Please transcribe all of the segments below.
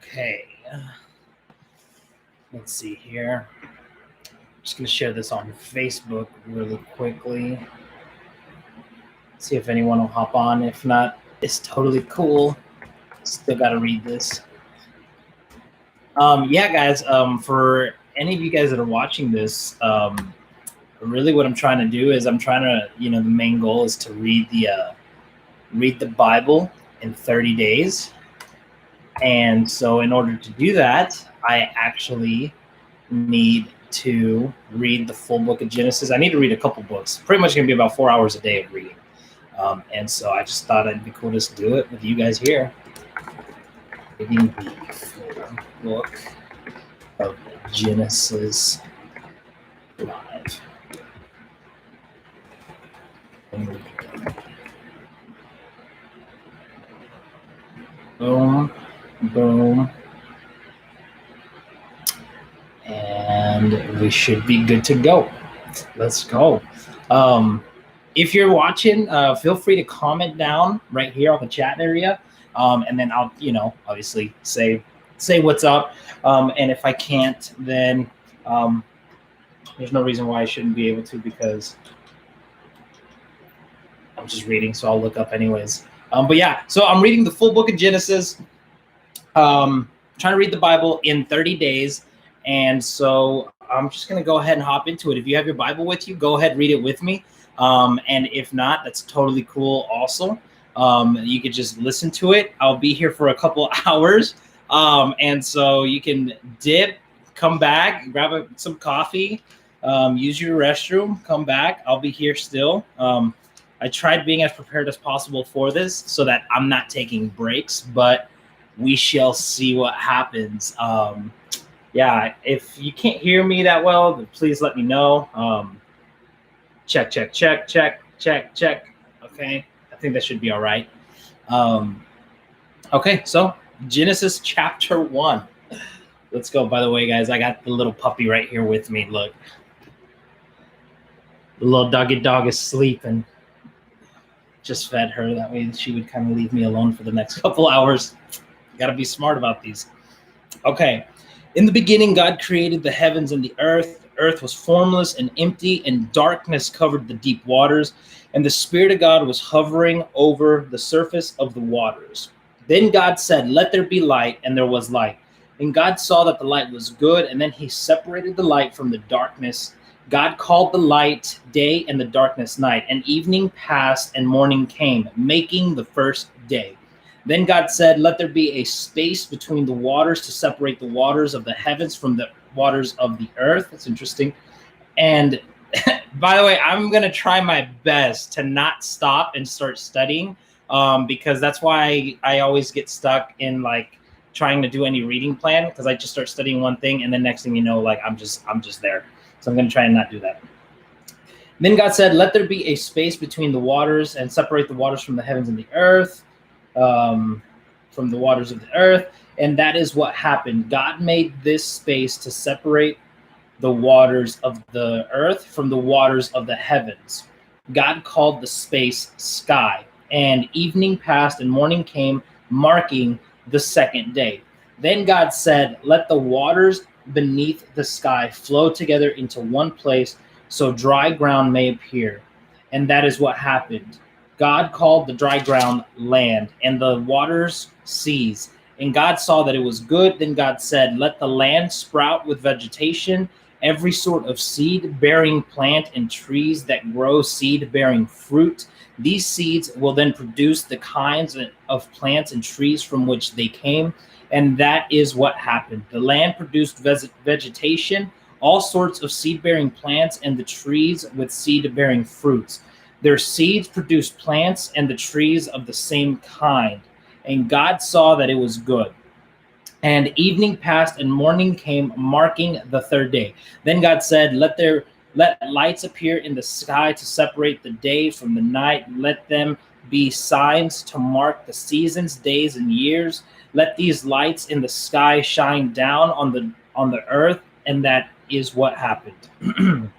Okay, let's see here. Just gonna share this on Facebook really quickly. See if anyone will hop on. If not, it's totally cool. Still gotta read this. Yeah, guys. For any of you guys that are watching this, really, what I'm trying to do is I'm trying to, the main goal is to read the Bible in 30 days. And so, in order to do that, I actually need to read the full book of Genesis. I need to read a couple books. Pretty much going to be about 4 hours a day of reading. And so I just thought it'd be cool just to do it with you guys here. Reading the full book of Genesis live. Boom, boom. And we should be good to go. Let's go. If you're watching, feel free to comment down right here on the chat area. And then I'll, obviously say what's up. And if I can't, then there's no reason why I shouldn't be able to, because I'm just reading, so I'll look up anyways. But yeah, so I'm reading the full book of Genesis. Trying to read the Bible in 30 days. And so I'm just going to go ahead and hop into it. If you have your Bible with you, go ahead, read it with me. And if not, that's totally cool also. You could just listen to it. I'll be here for a couple hours. And so you can dip, come back, grab some coffee, use your restroom, come back. I'll be here still. I tried being as prepared as possible for this so that I'm not taking breaks, but we shall see what happens. Yeah, if you can't hear me that well, then please let me know. Check. Okay, I think that should be all right. Okay, so Genesis chapter 1. Let's go. By the way, guys, I got the little puppy right here with me. Look, the little doggy dog is sleeping. Just fed her. That way she would kind of leave me alone for the next couple hours. Got to be smart about these. Okay. In the beginning, God created the heavens and the earth. The earth was formless and empty, and darkness covered the deep waters. And the Spirit of God was hovering over the surface of the waters. Then God said, "Let there be light," and there was light. And God saw that the light was good, and then he separated the light from the darkness. God called the light day and the darkness night. And evening passed and morning came, making the first day. Then God said, "Let there be a space between the waters to separate the waters of the heavens from the waters of the earth." That's interesting. And by the way, I'm going to try my best to not stop and start studying, because that's why I always get stuck in like trying to do any reading plan, because I just start studying one thing and then next thing you know, like I'm just there. So I'm going to try and not do that. Then God said, "Let there be a space between the waters and separate the waters from the heavens and the earth." From the waters of the earth. And that is what happened. God made this space to separate the waters of the earth from the waters of the heavens. God called the space sky. And evening passed and morning came, marking the second day. Then God said, "Let the waters beneath the sky flow together into one place, so dry ground may appear." And that is what happened. God called the dry ground land, and the waters seas. And God saw that it was good. Then God said, "Let the land sprout with vegetation, every sort of seed-bearing plant and trees that grow seed-bearing fruit. These seeds will then produce the kinds of plants and trees from which they came." And that is what happened. The land produced vegetation, all sorts of seed-bearing plants, and the trees with seed-bearing fruits. Their seeds produced plants and the trees of the same kind. And God saw that it was good. And evening passed and morning came, marking the third day. Then God said, let lights appear in the sky to separate the day from the night. Let them be signs to mark the seasons, days, and years. Let these lights in the sky shine down on the earth." And that is what happened.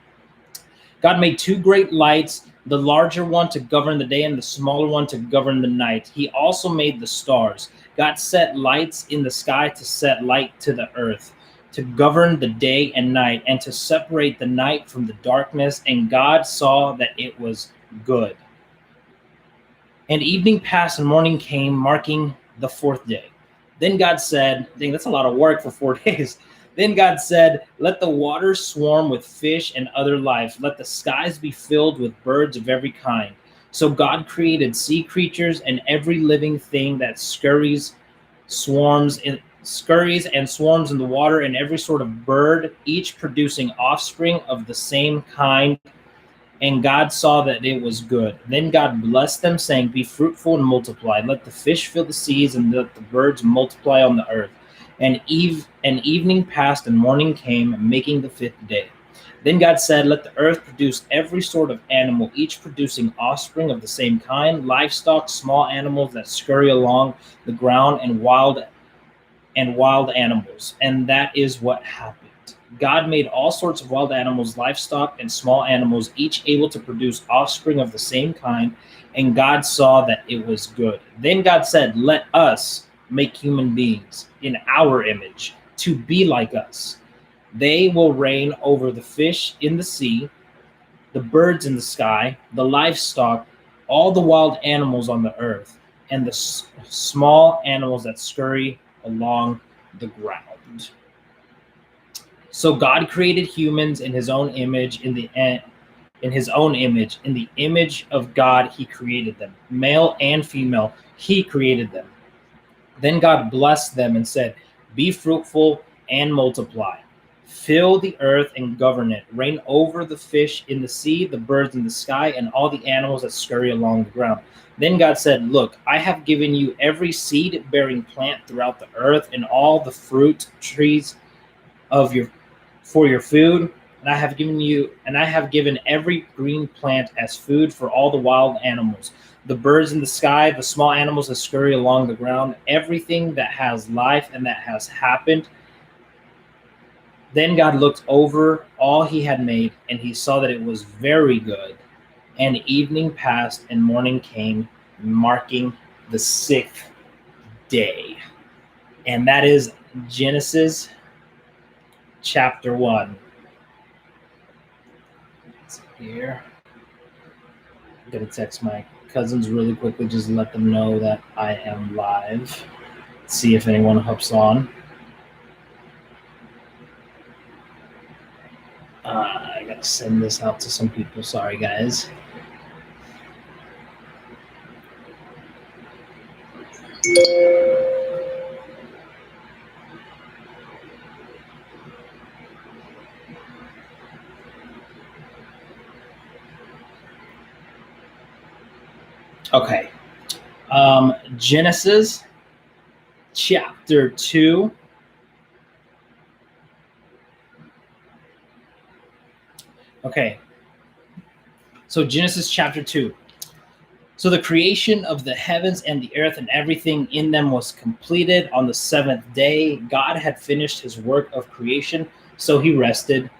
God made two great lights, the larger one to govern the day and the smaller one to govern the night. He also made the stars. God set lights in the sky to set light to the earth, to govern the day and night, and to separate the night from the darkness. And God saw that it was good. And evening passed and morning came, marking the fourth day. Then God said, dang, that's a lot of work for 4 days. Then God said, let the waters swarm with fish and other life. Let the skies be filled with birds of every kind. So God created sea creatures and every living thing that scurries and swarms in the water, and every sort of bird, each producing offspring of the same kind. And God saw that it was good. Then God blessed them, saying, be fruitful and multiply. Let the fish fill the seas, and let the birds multiply on the earth. And evening passed and morning came, making the fifth day. Then God said, let the earth produce every sort of animal, each producing offspring of the same kind, livestock, small animals that scurry along the ground, and wild animals. And that is what happened. God made all sorts of wild animals, livestock, and small animals, each able to produce offspring of the same kind. And God saw that it was good. Then God said, let us make human beings in our image, to be like us. They will reign over the fish in the sea, the birds in the sky, the livestock, all the wild animals on the earth, and the small animals that scurry along the ground. So God created humans in his own image, in the image of God he created them. Male and female, he created them. Then God blessed them and said, be fruitful and multiply. Fill the earth and govern it. Reign over the fish in the sea, the birds in the sky, and all the animals that scurry along the ground. Then God said, look, I have given you every seed-bearing plant throughout the earth, and all the fruit trees for your food. And I have given every green plant as food for all the wild animals, the birds in the sky, the small animals that scurry along the ground, everything that has life and that has happened. Then God looked over all he had made, and he saw that it was very good. And evening passed and morning came, marking the sixth day. And that is Genesis chapter 1. It's here. I'm going to text my cousins really quickly, just let them know that I am live. See if anyone hops on. I gotta send this out to some people. Sorry, guys. Okay. Genesis chapter 2. Okay. So Genesis chapter 2. So the creation of the heavens and the earth and everything in them was completed on the seventh day. God had finished his work of creation, so he rested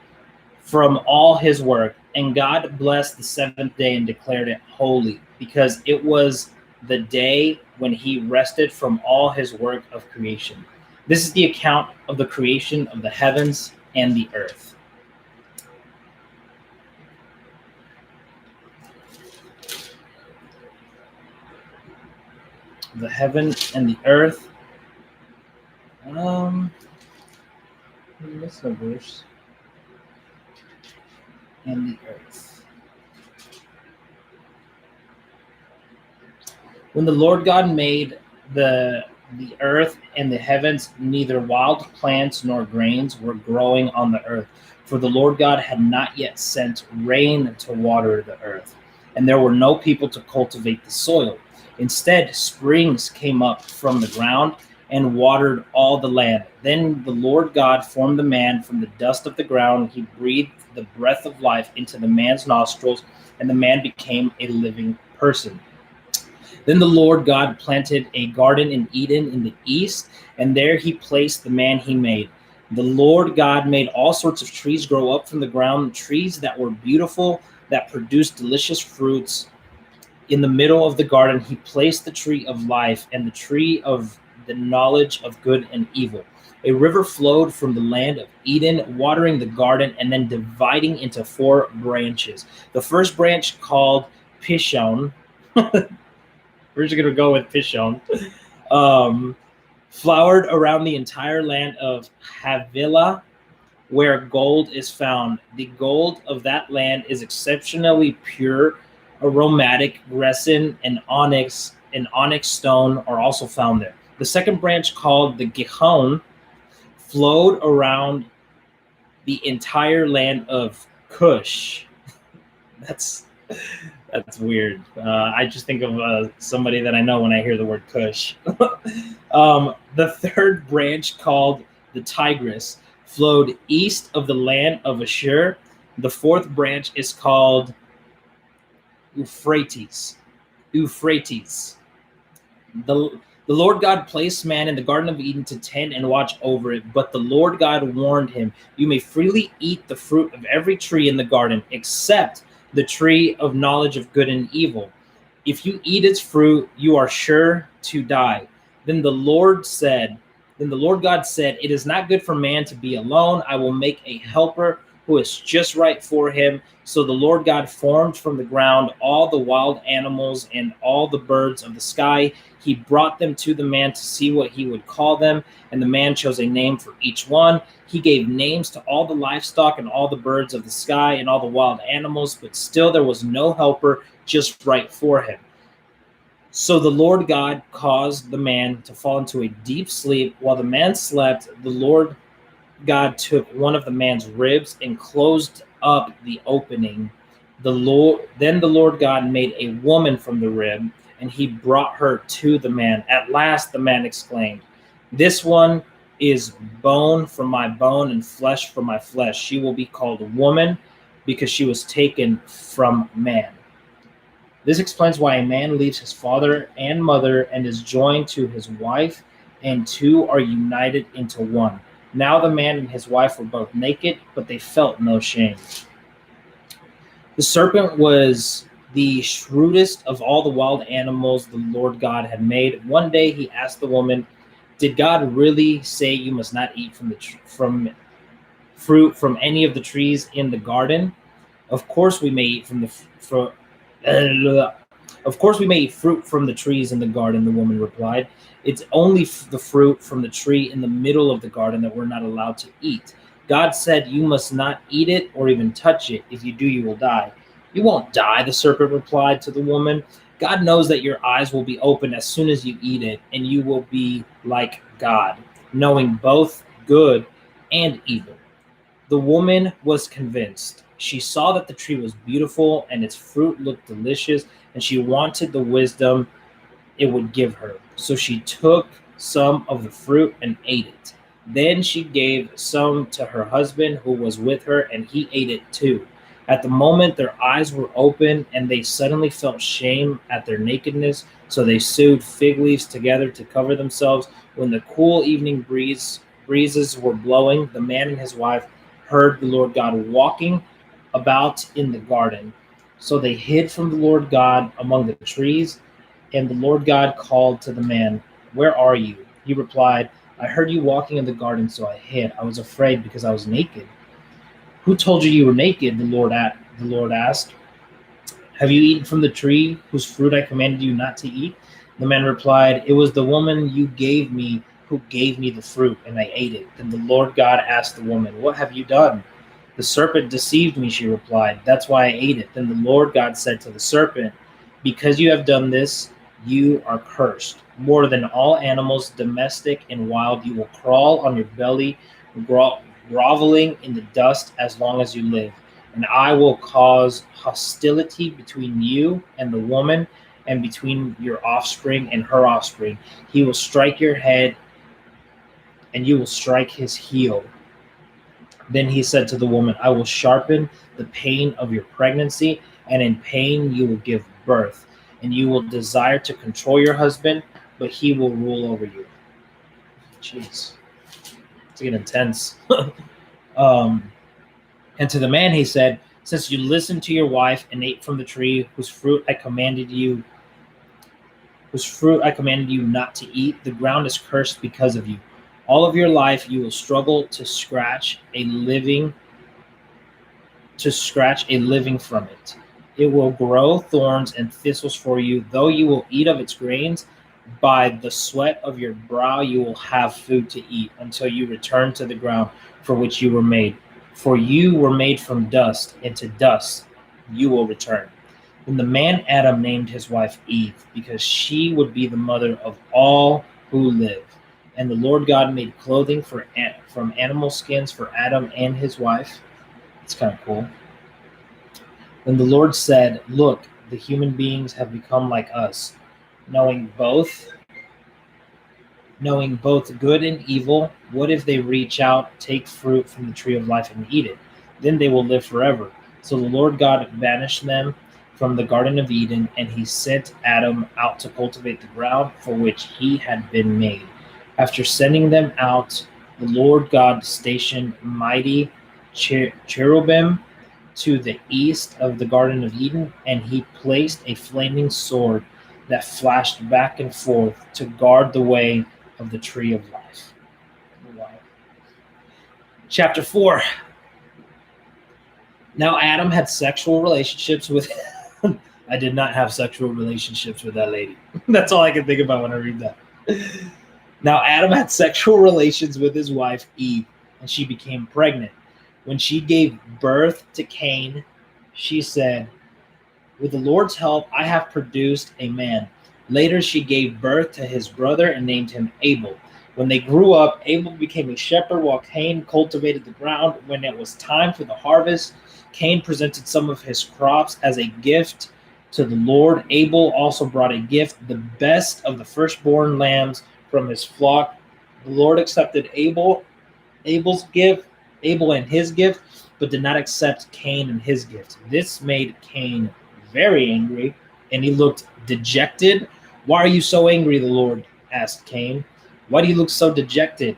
from all his work. And God blessed the seventh day and declared it holy, because it was the day when he rested from all his work of creation. This is the account of the creation of the heavens and the earth. The heaven and the earth. This verse. And the earth. When the Lord God made the earth and the heavens, neither wild plants nor grains were growing on the earth, for the Lord God had not yet sent rain to water the earth, and there were no people to cultivate the soil. Instead, springs came up from the ground and watered all the land. Then the Lord God formed the man from the dust of the ground. He breathed the breath of life into the man's nostrils, and the man became a living person. Then the Lord God planted a garden in Eden in the east, and there he placed the man he made. The Lord God made all sorts of trees grow up from the ground, trees that were beautiful, that produced delicious fruits. In the middle of the garden, he placed the tree of life and the tree of the knowledge of good and evil. A river flowed from the land of Eden, watering the garden and then dividing into 4 branches. The first branch, called Pishon, we're just going to go with Pishon, um, flowered around the entire land of Havilah, where gold is found. The gold of that land is exceptionally pure. Aromatic resin and onyx stone are also found there. The second branch, called the Gihon, flowed around the entire land of Cush. That's weird. I just think of somebody that I know when I hear the word Cush. The third branch, called the Tigris, flowed east of the land of Ashur. The fourth branch is called Euphrates. The Lord God placed man in the Garden of Eden to tend and watch over it, but the Lord God warned him, "You may freely eat the fruit of every tree in the garden, except the tree of knowledge of good and evil. If you eat its fruit, you are sure to die." Then the Lord God said, "It is not good for man to be alone. I will make a helper who is just right for him." So the Lord God formed from the ground all the wild animals and all the birds of the sky. He brought them to the man to see what he would call them, and the man chose a name for each one. He gave names to all the livestock and all the birds of the sky and all the wild animals, but still there was no helper just right for him. So the Lord God caused the man to fall into a deep sleep. While the man slept, the Lord God took one of the man's ribs and closed up the opening. Then the Lord God made a woman from the rib, and he brought her to the man. At last the man exclaimed, "This one is bone from my bone and flesh from my flesh. She will be called woman, because she was taken from man." This explains why a man leaves his father and mother and is joined to his wife, and two are united into one. Now the man and his wife were both naked, but they felt no shame. The serpent was the shrewdest of all the wild animals the Lord God had made. One day he asked the woman, "Did God really say you must not eat from fruit from any of the trees in the garden?" Of course we may eat Of course we may eat fruit from the trees in the garden, the woman replied. "It's only the fruit from the tree in the middle of the garden that we're not allowed to eat. God said you must not eat it or even touch it. If you do, you will die." "You won't die," the serpent replied to the woman. "God knows that your eyes will be opened as soon as you eat it, and you will be like God, knowing both good and evil." The woman was convinced. She saw that the tree was beautiful and its fruit looked delicious, and she wanted the wisdom it would give her. So she took some of the fruit and ate it. Then she gave some to her husband who was with her, and he ate it too. At the moment, their eyes were open, and they suddenly felt shame at their nakedness. So they sewed fig leaves together to cover themselves. When the cool evening breezes were blowing, the man and his wife heard the Lord God walking about in the garden. So they hid from the Lord God among the trees, and the Lord God called to the man, "Where are you?" He replied, "I heard you walking in the garden, so I hid. I was afraid because I was naked." "Who told you you were naked?" the Lord asked. "Have you eaten from the tree whose fruit I commanded you not to eat?" The man replied, "It was the woman you gave me who gave me the fruit, and I ate it." Then the Lord God asked the woman, "What have you done?" "The serpent deceived me," she replied. "That's why I ate it." Then the Lord God said to the serpent, "Because you have done this, you are cursed. More than all animals, domestic and wild, you will crawl on your belly, groveling in the dust as long as you live. And I will cause hostility between you and the woman, and between your offspring and her offspring. He will strike your head, and you will strike his heel." Then he said to the woman, "I will sharpen the pain of your pregnancy, and in pain you will give birth. And you will desire to control your husband, but he will rule over you." Jeez. to get intense. um, and to the man he said, since you listened to your wife and ate from the tree whose fruit I commanded you not to eat, the ground is cursed because of you. All of your life you will struggle to scratch a living from it. It will grow thorns and thistles for you, though you will eat of its grains. By the sweat of your brow you will have food to eat until you return to the ground for which you were made. For you were made from dust, and to dust you will return. Then the man Adam named his wife Eve, because she would be the mother of all who live. And the Lord God made clothing from animal skins for Adam and his wife. It's kind of cool. Then the Lord said, look, the human beings have become like us, knowing both good and evil. What if they reach out, take fruit from the tree of life and eat it? Then they will live forever. So the Lord God banished them from the Garden of Eden, and he sent Adam out to cultivate the ground for which he had been made. After sending them out, the Lord God stationed mighty cherubim to the east of the Garden of Eden, and he placed a flaming sword that flashed back and forth to guard the way of the tree of life. Wow. Chapter 4. Now Adam had sexual relationships with I did not have sexual relationships with that lady. That's all I can think about when I read that. Now Adam had sexual relations with his wife Eve, and she became pregnant. When she gave birth to Cain, she said, with the Lord's help, I have produced a man. Later, she gave birth to his brother and named him Abel. When they grew up, Abel became a shepherd while Cain cultivated the ground. When it was time for the harvest, Cain presented some of his crops as a gift to the Lord. Abel also brought a gift, the best of the firstborn lambs from his flock. The Lord accepted Abel and his gift, but did not accept Cain and his gift. This made Cain very angry, and he looked dejected. Why are you so angry? The Lord asked Cain. Why do you look so dejected?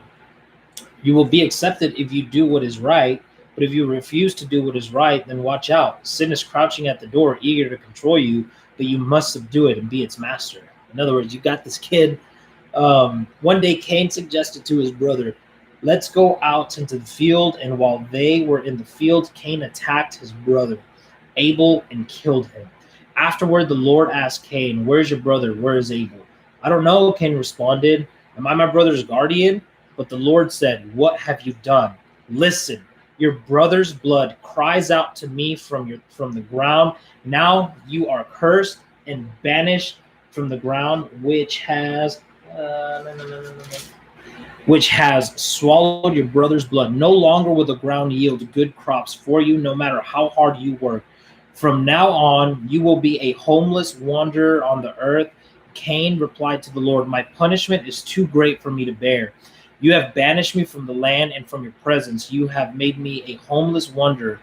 You will be accepted if you do what is right, but if you refuse to do what is right, then watch out. Sin is crouching at the door, eager to control you, but you must subdue it and be its master. In other words, you got this kid. One day Cain suggested to his brother, let's go out into the field. And while they were in the field, Cain attacked his brother Abel and killed him. Afterward, the Lord asked Cain, where's your brother? Where is Abel? I don't know, Cain responded. Am I my brother's guardian? But the Lord said, what have you done? Listen, your brother's blood cries out to me from the ground. Now you are cursed and banished from the ground, which has swallowed your brother's blood. No longer will the ground yield good crops for you, no matter how hard you work. From now on, you will be a homeless wanderer on the earth. Cain replied to the Lord, my punishment is too great for me to bear. You have banished me from the land and from your presence. You have made me a homeless wanderer.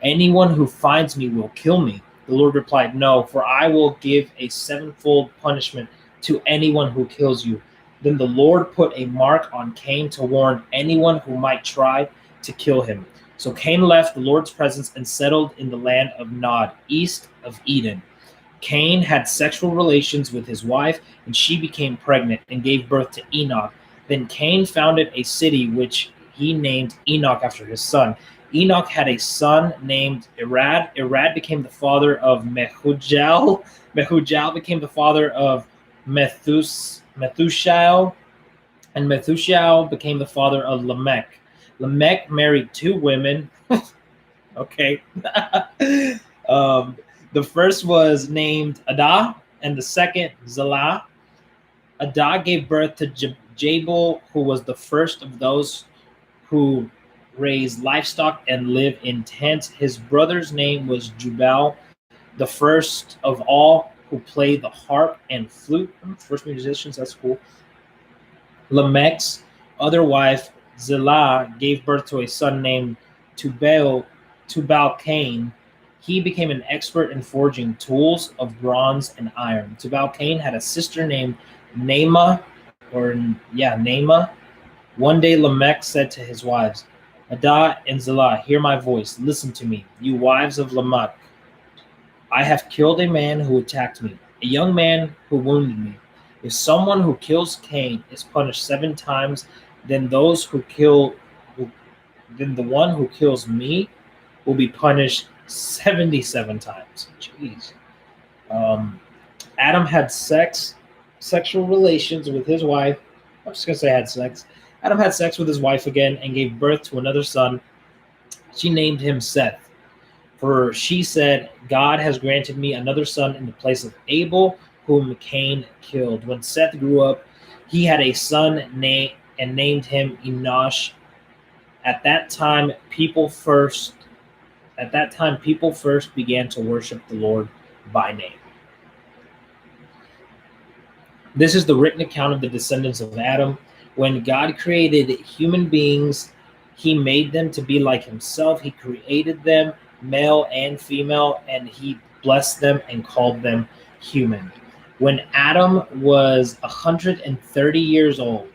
Anyone who finds me will kill me. The Lord replied, no, for I will give a sevenfold punishment to anyone who kills you. Then the Lord put a mark on Cain to warn anyone who might try to kill him. So Cain left the Lord's presence and settled in the land of Nod, east of Eden. Cain had sexual relations with his wife, and she became pregnant and gave birth to Enoch. Then Cain founded a city which he named Enoch after his son. Enoch had a son named Irad. Irad became the father of Mehujael. Mehujael became the father of Methushael. And Methushael became the father of Lamech. Lamech married two women. Okay. The first was named Adah, and the second Zillah. Adah gave birth to Jabal, who was the first of those who raised livestock and live in tents. His brother's name was Jubal, the first of all who played the harp and flute. First musicians, that's cool. Lamech's other wife, Zillah, gave birth to a son named Tubal-Cain. He became an expert in forging tools of bronze and iron. Tubal-Cain had a sister named Naamah. One day Lamech said to his wives, Adah and Zillah, hear my voice. Listen to me, you wives of Lamech. I have killed a man who attacked me, a young man who wounded me. If someone who kills Cain is punished 7 times, then those who kill, then the one who kills me will be punished 77 times. Jeez. Adam had sexual relations with his wife. I'm just gonna say had sex. Adam had sex with his wife again and gave birth to another son. She named him Seth. For she said, God has granted me another son in the place of Abel, whom Cain killed. When Seth grew up, he had a son and named him Enosh. At that time, people first began to worship the Lord by name. This is the written account of the descendants of Adam. When God created human beings, he made them to be like himself. He created them, male and female, and he blessed them and called them human. When Adam was 130 years old,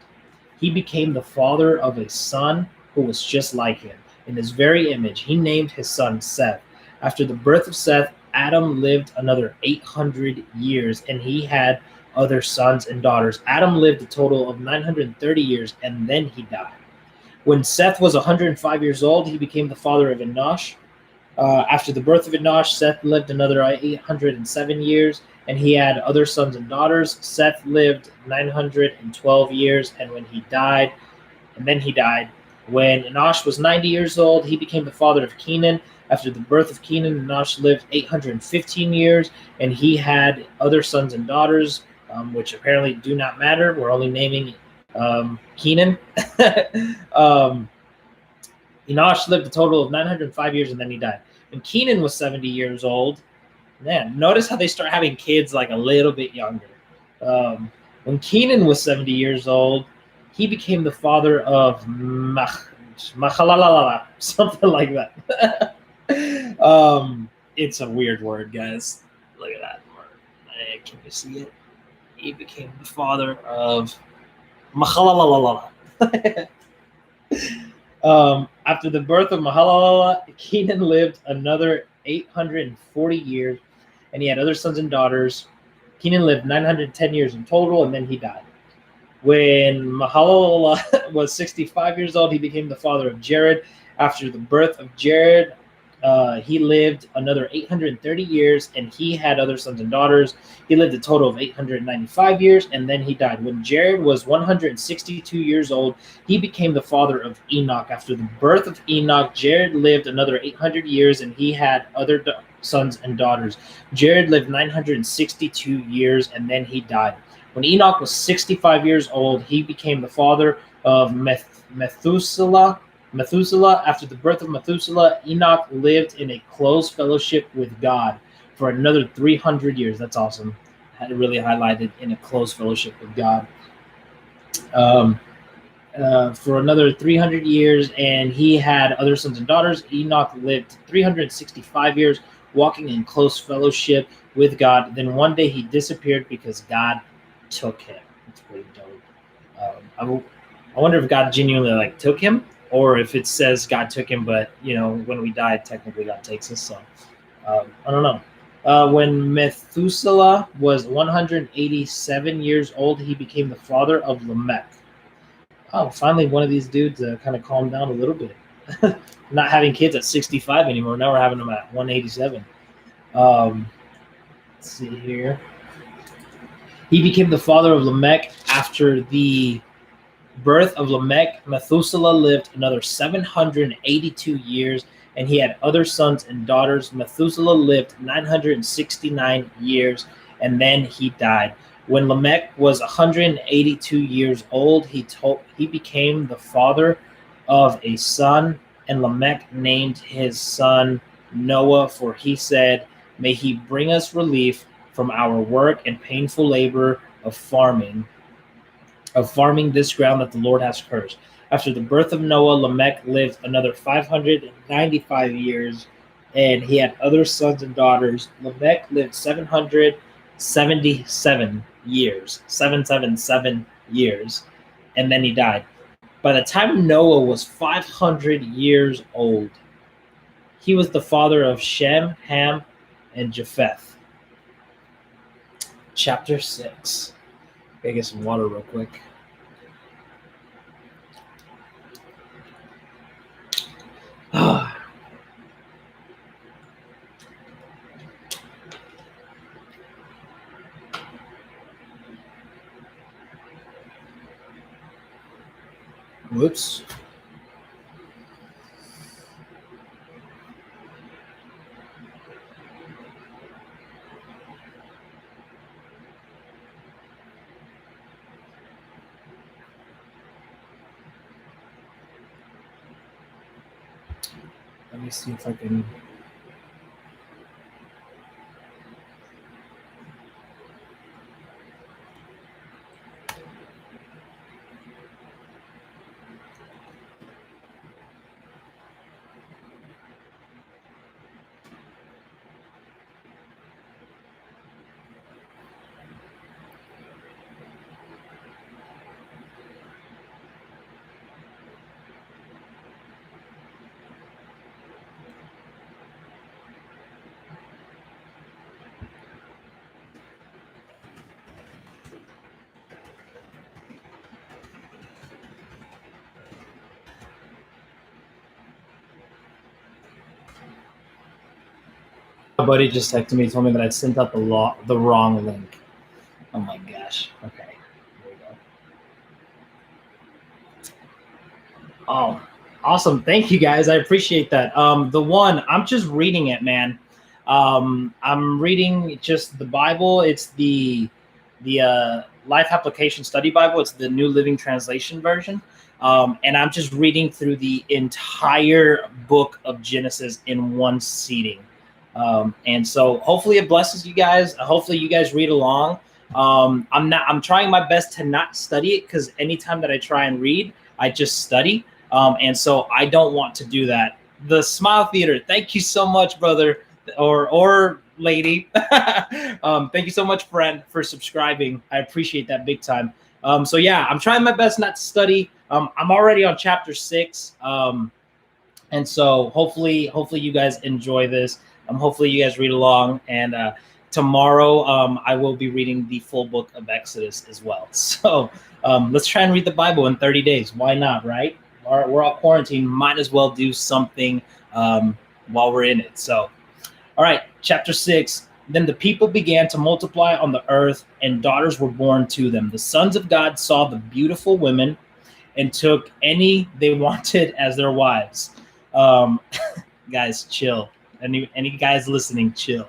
he became the father of a son who was just like him. In his very image, he named his son Seth. After the birth of Seth, Adam lived another 800 years, and he had other sons and daughters. Adam lived a total of 930 years, and then he died. When Seth was 105 years old, he became the father of Enosh. After the birth of Enosh, Seth lived another 807 years, and he had other sons and daughters. Seth lived 912 years, and then he died. When Enosh was 90 years old, he became the father of Kenan. After the birth of Kenan, Enosh lived 815 years, and he had other sons and daughters, which apparently do not matter. We're only naming Kenan. Enosh lived a total of 905 years, and then he died. When Kenan was 70 years old, man, notice how they start having kids like a little bit younger. When Kenan was 70 years old, he became the father of Mahalalala, something like that. It's a weird word, guys. Look at that word. Can you see it? He became the father of Mahalalala. After the birth of Mahalalala, Kenan lived another 840 years, and he had other sons and daughters. Kenan lived 910 years in total, and then he died. When Mahalalala was 65 years old, he became the father of Jared. After the birth of Jared, he lived another 830 years, and he had other sons and daughters. He lived a total of 895 years, and then he died. When Jared was 162 years old, he became the father of Enoch. After the birth of Enoch, Jared lived another 800 years, and he had other sons and daughters. Jared lived 962 years, and then he died. When Enoch was 65 years old, he became the father of Methuselah. After the birth of Methuselah, Enoch lived in a close fellowship with God for another 300 years. That's awesome. I had it really highlighted, in a close fellowship with God. For another 300 years, and he had other sons and daughters. Enoch lived 365 years, walking in close fellowship with God. Then one day he disappeared because God took him. That's pretty dope. I wonder if God genuinely took him, or if it says God took him, but when we die, technically God takes us. So I don't know. When Methuselah was 187 years old, he became the father of Lamech. Oh, finally one of these dudes kind of calmed down a little bit. Not having kids at 65 anymore. Now we're having them at 187. Let's see here. He became the father of Lamech. After the birth of Lamech, Methuselah lived another 782 years, and he had other sons and daughters. Methuselah lived 969 years, and then he died. When Lamech was 182 years old, he became the father of a son, and Lamech named his son Noah, for he said, "May he bring us relief from our work and painful labor of farming this ground that the Lord has cursed." After the birth of Noah, Lamech lived another 595 years, and he had other sons and daughters. Lamech lived 777 years, 777 years, and then he died. By the time Noah was 500 years old, he was the father of Shem, Ham, and Japheth. Chapter 6. Gotta get some water real quick. Whoops. Let me see if I can. My buddy just texted me, told me that I sent out the wrong link. Oh my gosh. Okay. There we go. Oh, awesome. Thank you guys. I appreciate that. The one, I'm just reading it, man. I'm reading just the Bible. It's the Life Application Study Bible. It's the New Living Translation version. And I'm just reading through the entire book of Genesis in one seating. And so hopefully it blesses you guys. Hopefully you guys read along. I'm trying my best to not study it, because anytime that I try and read, I just study. And so I don't want to do that. The Smile Theater, thank you so much, brother or lady. Thank you so much, friend, for subscribing. I appreciate that big time. So yeah, I'm trying my best not to study. I'm already on chapter 6. And so hopefully you guys enjoy this. Hopefully you guys read along, and tomorrow I will be reading the full book of Exodus as well. So let's try and read the Bible in 30 days. Why not, right? We're all quarantined. Might as well do something while we're in it. So, all right, chapter 6. Then the people began to multiply on the earth, and daughters were born to them. The sons of God saw the beautiful women and took any they wanted as their wives. Guys, chill. Any guys listening, chill.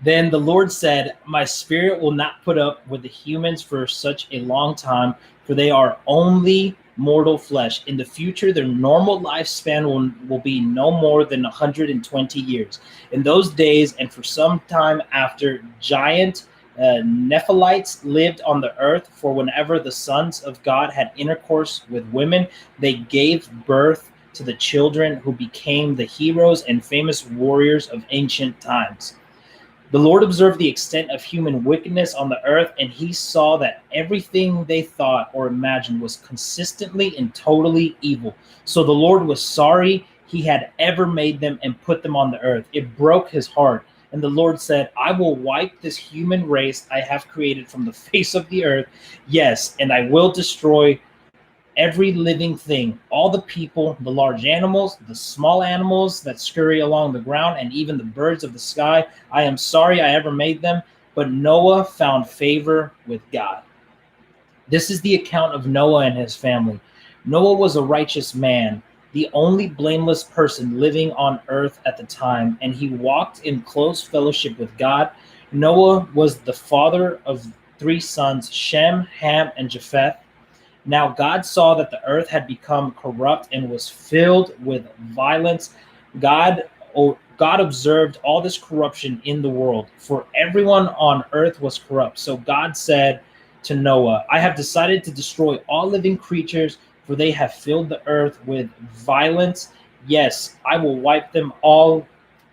Then the Lord said, my spirit will not put up with the humans for such a long time, for they are only mortal flesh. In the future, their normal lifespan will be no more than 120 years. In those days, and for some time after, giant Nephilites lived on the earth, for whenever the sons of God had intercourse with women, they gave birth to the children who became the heroes and famous warriors of ancient times. The Lord observed the extent of human wickedness on the earth, and he saw that everything they thought or imagined was consistently and totally evil. So the Lord was sorry he had ever made them and put them on the earth. It broke his heart. And the Lord said, I will wipe this human race I have created from the face of the earth. Yes, and I will destroy every living thing, all the people, the large animals, the small animals that scurry along the ground, and even the birds of the sky. I am sorry I ever made them. But Noah found favor with God. This is the account of Noah and his family. Noah was a righteous man, the only blameless person living on earth at the time, and he walked in close fellowship with God. Noah was the father of 3 sons, Shem, Ham, and Japheth. Now God saw that the earth had become corrupt and was filled with violence. God observed all this corruption in the world, for everyone on earth was corrupt. So God said to Noah, I have decided to destroy all living creatures, for they have filled the earth with violence. Yes, I will wipe them all.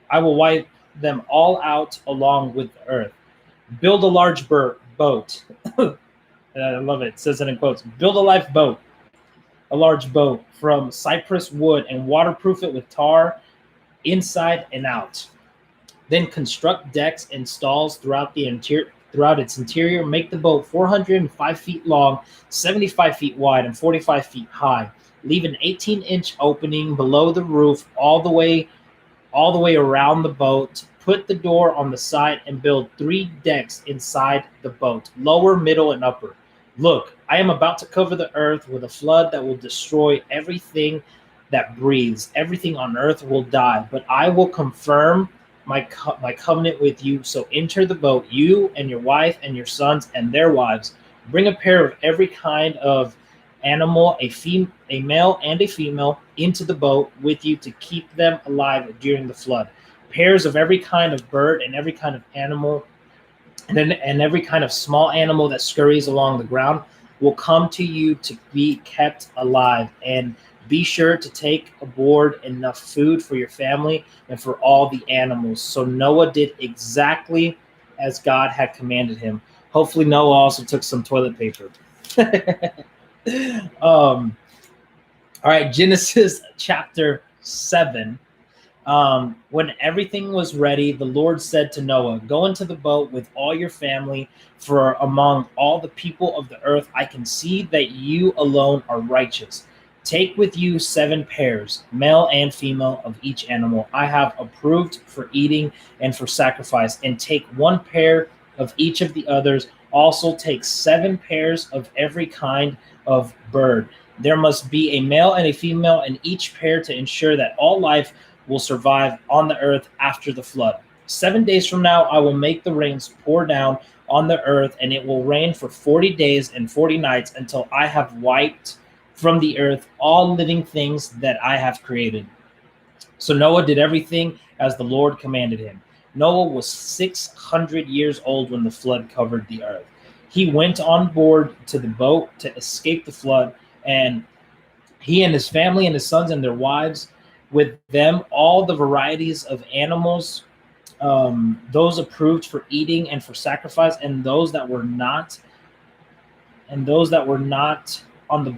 I will wipe them all out along with the earth. Build a large boat. I love it. It says it in quotes. Build a lifeboat, a large boat from cypress wood, and waterproof it with tar inside and out. Then construct decks and stalls throughout its interior. Make the boat 405 feet long, 75 feet wide, and 45 feet high. Leave an 18-inch opening below the roof all the way around the boat. Put the door on the side and build 3 decks inside the boat, lower, middle, and upper. Look, I am about to cover the earth with a flood that will destroy everything that breathes. Everything on earth will die, but I will confirm my covenant with you. So enter the boat, you and your wife and your sons and their wives. Bring a pair of every kind of animal, a male and a female, into the boat with you to keep them alive during the flood. Pairs of every kind of bird and every kind of animal and every kind of small animal that scurries along the ground will come to you to be kept alive. And be sure to take aboard enough food for your family and for all the animals. So Noah did exactly as God had commanded him. Hopefully Noah also took some toilet paper. All right, Genesis chapter 7. When everything was ready, the Lord said to Noah, go into the boat with all your family, for among all the people of the earth, I can see that you alone are righteous. Take with you 7 pairs, male and female, of each animal I have approved for eating and for sacrifice, and take 1 pair of each of the others. Also take 7 pairs of every kind of bird. There must be a male and a female in each pair to ensure that all life will survive on the earth after the flood. 7 days from now, I will make the rains pour down on the earth, and it will rain for 40 days and 40 nights until I have wiped from the earth all living things that I have created. So Noah did everything as the Lord commanded him. Noah was 600 years old when the flood covered the earth. He went on board to the boat to escape the flood, and he and his family and his sons and their wives, with them all the varieties of animals, those approved for eating and for sacrifice, and those that were not on the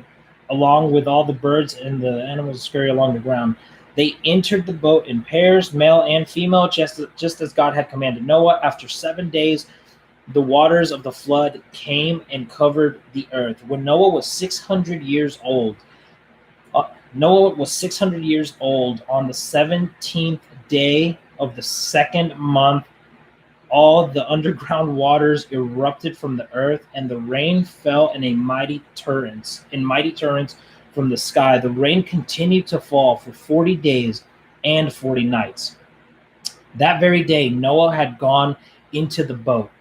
along with all the birds and the animals scurry along the ground. They entered the boat in pairs, male and female, just as God had commanded Noah. After 7 days, the waters of the flood came and covered the earth. When Noah was 600 years old, on the 17th day of the 2nd month, all the underground waters erupted from the earth, and the rain fell in mighty torrents from the sky. The rain continued to fall for 40 days and 40 nights. That very day, Noah had gone into the boat,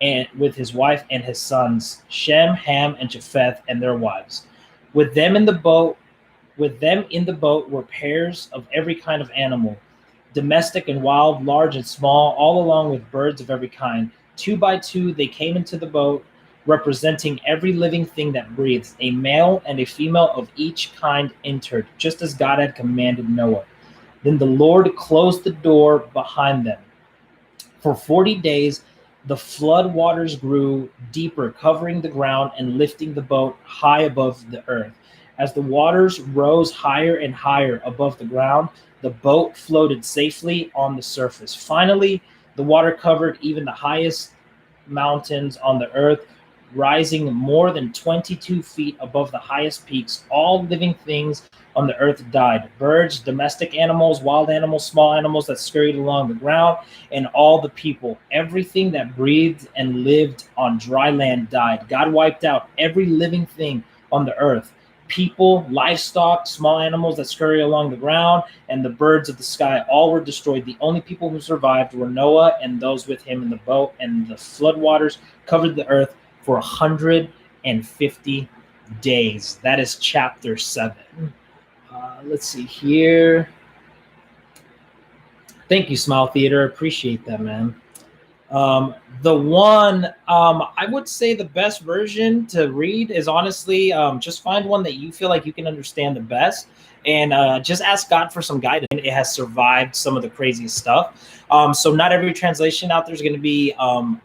and with his wife and his sons, Shem, Ham, and Japheth, and their wives. With them in the boat were pairs of every kind of animal, domestic and wild, large and small, all along with birds of every kind. 2 by 2 they came into the boat, representing every living thing that breathes. A male and a female of each kind entered, just as God had commanded Noah. Then the Lord closed the door behind them. For 40 days, the flood waters grew deeper, covering the ground and lifting the boat high above the earth. As the waters rose higher and higher above the ground, the boat floated safely on the surface. Finally, the water covered even the highest mountains on the earth, rising more than 22 feet above the highest peaks. All living things on the earth died: birds, domestic animals, wild animals, small animals that scurried along the ground, and all the people. Everything that breathed and lived on dry land died. God wiped out every living thing on the earth: people, livestock, small animals that scurry along the ground, and the birds of the sky. All were destroyed. The only people who survived were Noah and those with him in the boat, and the floodwaters covered the earth for 150 days. That is chapter 7. Let's see here. Thank you, Smile Theater. Appreciate that, man. The one, I would say the best version to read is honestly just find one that you feel like you can understand the best, and just ask God for some guidance. It has survived some of the craziest stuff. So not every translation out there is going to be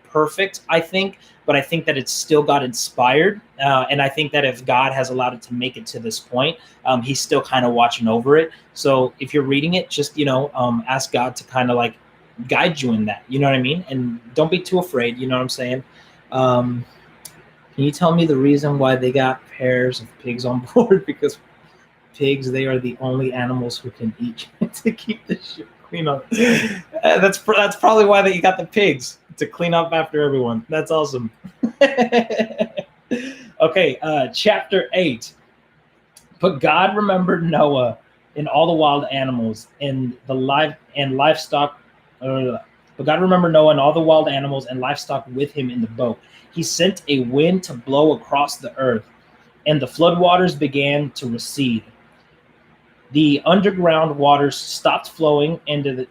perfect, I think. but I think that it's still got inspired. And I think that if God has allowed it to make it to this point, he's still kind of watching over it. So if you're reading it, just, ask God to kind of like guide you in that, you know what I mean? And don't be too afraid, you know what I'm saying? Can you tell me the reason why they got pairs of pigs on board? Because pigs, they are the only animals who can eat to keep the ship clean up. That's probably why you got the pigs, to clean up after everyone. That's awesome. Okay, chapter 8. But God remembered Noah and all the wild animals and the livestock. But God remembered Noah and all the wild animals and livestock with him in the boat. He sent a wind to blow across the earth, and the floodwaters began to recede. The underground waters stopped flowing, and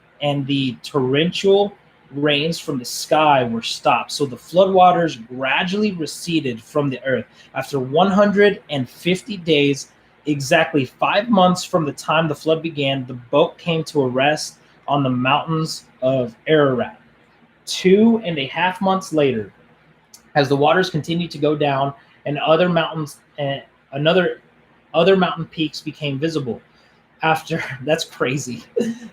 the torrential rains from the sky were stopped. So the floodwaters gradually receded from the earth. After 150 days, exactly 5 months from the time the flood began, the boat came to a rest on the mountains of Ararat. 2.5 months later, as the waters continued to go down and other mountains and other mountain peaks became visible. That's crazy.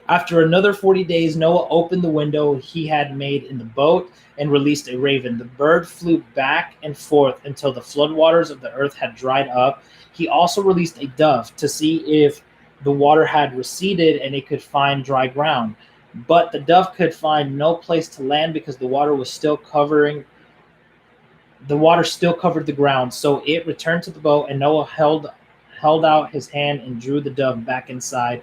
After another 40 days, Noah opened the window he had made in the boat and released a raven. The bird flew back and forth until the floodwaters of the earth had dried up. He also released a dove to see if the water had receded and it could find dry ground. But the dove could find no place to land because the water still covered the ground. So it returned to the boat, and Noah held out his hand and drew the dove back inside.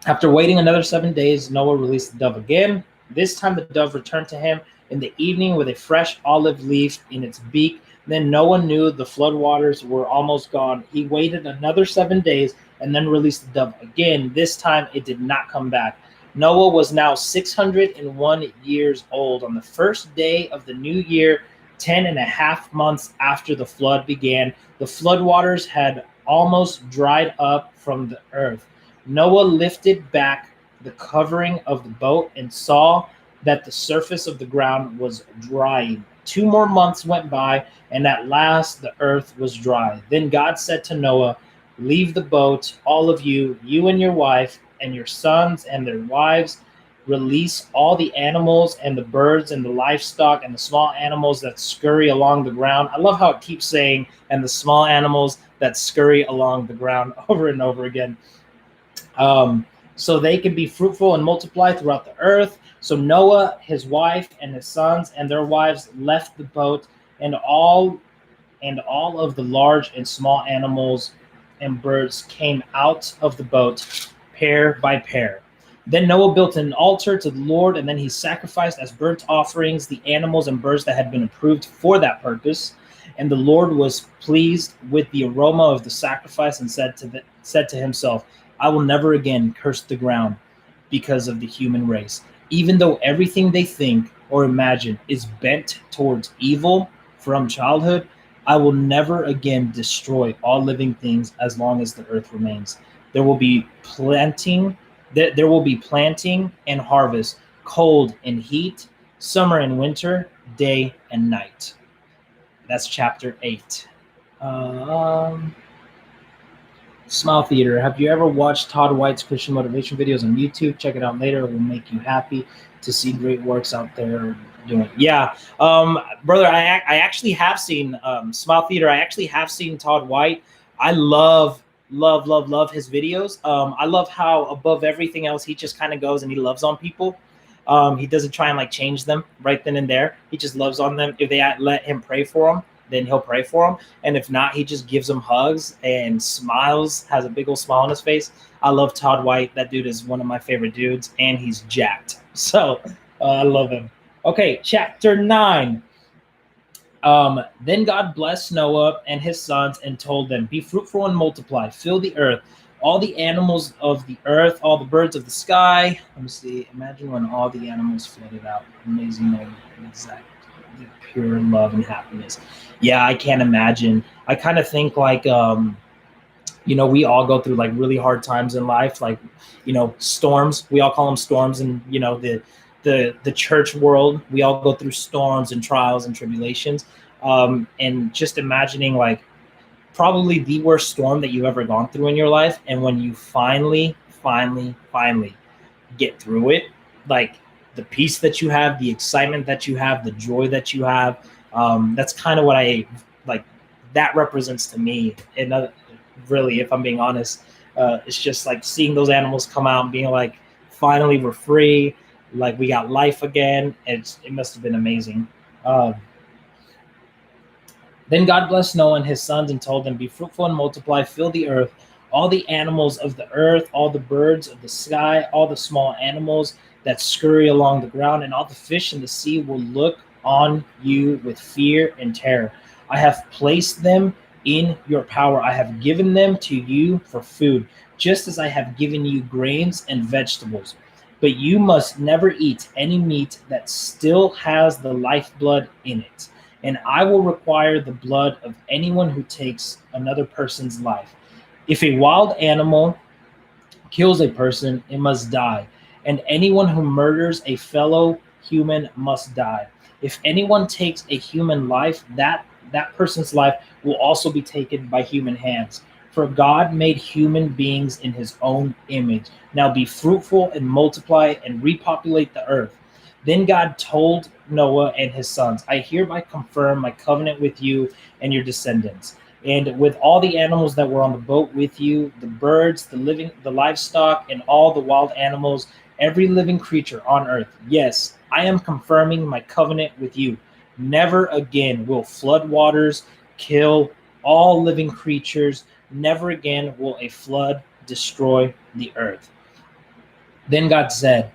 After waiting another 7 days, Noah released the dove again. This time the dove returned to him in the evening with a fresh olive leaf in its beak. Then Noah knew the floodwaters were almost gone. He waited another 7 days and then released the dove again. This time it did not come back. Noah was now 601 years old. On the first day of the new year, 10.5 months after the flood began, the floodwaters had almost dried up from the earth. Noah lifted back the covering of the boat and saw that the surface of the ground was drying. 2 more months went by, and at last the earth was dry. Then God said to Noah, "Leave the boat, all of you, you and your wife, and your sons and their wives. Release all the animals and the birds and the livestock and the small animals that scurry along the ground." I love how it keeps saying, "and the small animals that scurry along the ground," over and over again. So they can be fruitful and multiply throughout the earth. So Noah, his wife, and his sons and their wives left the boat, and all of the large and small animals and birds came out of the boat, pair by pair. Then Noah built an altar to the Lord, and then he sacrificed as burnt offerings the animals and birds that had been approved for that purpose. And the Lord was pleased with the aroma of the sacrifice and said to himself, "I will never again curse the ground because of the human race. Even though everything they think or imagine is bent towards evil from childhood, I will never again destroy all living things as long as the earth remains. There will be planting and harvest, cold and heat, summer and winter, day and night." That's chapter 8. Smile Theater. Have you ever watched Todd White's Christian motivation videos on YouTube? Check it out later. It will make you happy to see great works out there doing. Yeah, brother, I actually have seen Smile Theater. I actually have seen Todd White. I love his videos. I love how above everything else, he just kind of goes and he loves on people. He doesn't try and like change them right then and there. He just loves on them. If they let him pray for them, then he'll pray for them. And if not, he just gives them hugs and smiles, has a big old smile on his face. I love Todd White. That dude is one of my favorite dudes, and he's jacked. So I love him. Okay, chapter 9. Then God blessed Noah and his sons and told them, "Be fruitful and multiply, fill the earth, all the animals of the earth, all the birds of the sky." Let me see. Imagine when all the animals flooded out. Amazing moment. Exactly. The pure love and happiness. Yeah, I can't imagine. I kind of think like, we all go through like really hard times in life, like, storms. We all call them storms, and the the church world, we all go through storms and trials and tribulations. And just imagining like probably the worst storm that you've ever gone through in your life, and when you finally get through it, like the peace that you have, the excitement that you have, the joy that you have, that's kind of what I like. That represents to me. And really, if I'm being honest, it's just like seeing those animals come out and being like, finally we're free, like we got life again. It must have been amazing. Then God blessed Noah and his sons and told them, be fruitful and multiply, fill the earth, all the animals of the earth, all the birds of the sky, all the small animals that scurry along the ground, and all the fish in the sea will look on you with fear and terror. I have placed them in your power. I have given them to you for food, just as I have given you grains and vegetables. But you must never eat any meat that still has the lifeblood in it. And I will require the blood of anyone who takes another person's life. If a wild animal kills a person, it must die. And anyone who murders a fellow human must die. If anyone takes a human life, that person's life will also be taken by human hands. For God made human beings in his own image. Now be fruitful and multiply and repopulate the earth. Then God told Noah and his sons, I hereby confirm my covenant with you and your descendants, and with all the animals that were on the boat with you, the birds, the livestock, and all the wild animals, every living creature on earth. Yes, I am confirming my covenant with you. Never again will flood waters kill all living creatures. Never again will a flood destroy the earth. Then God said,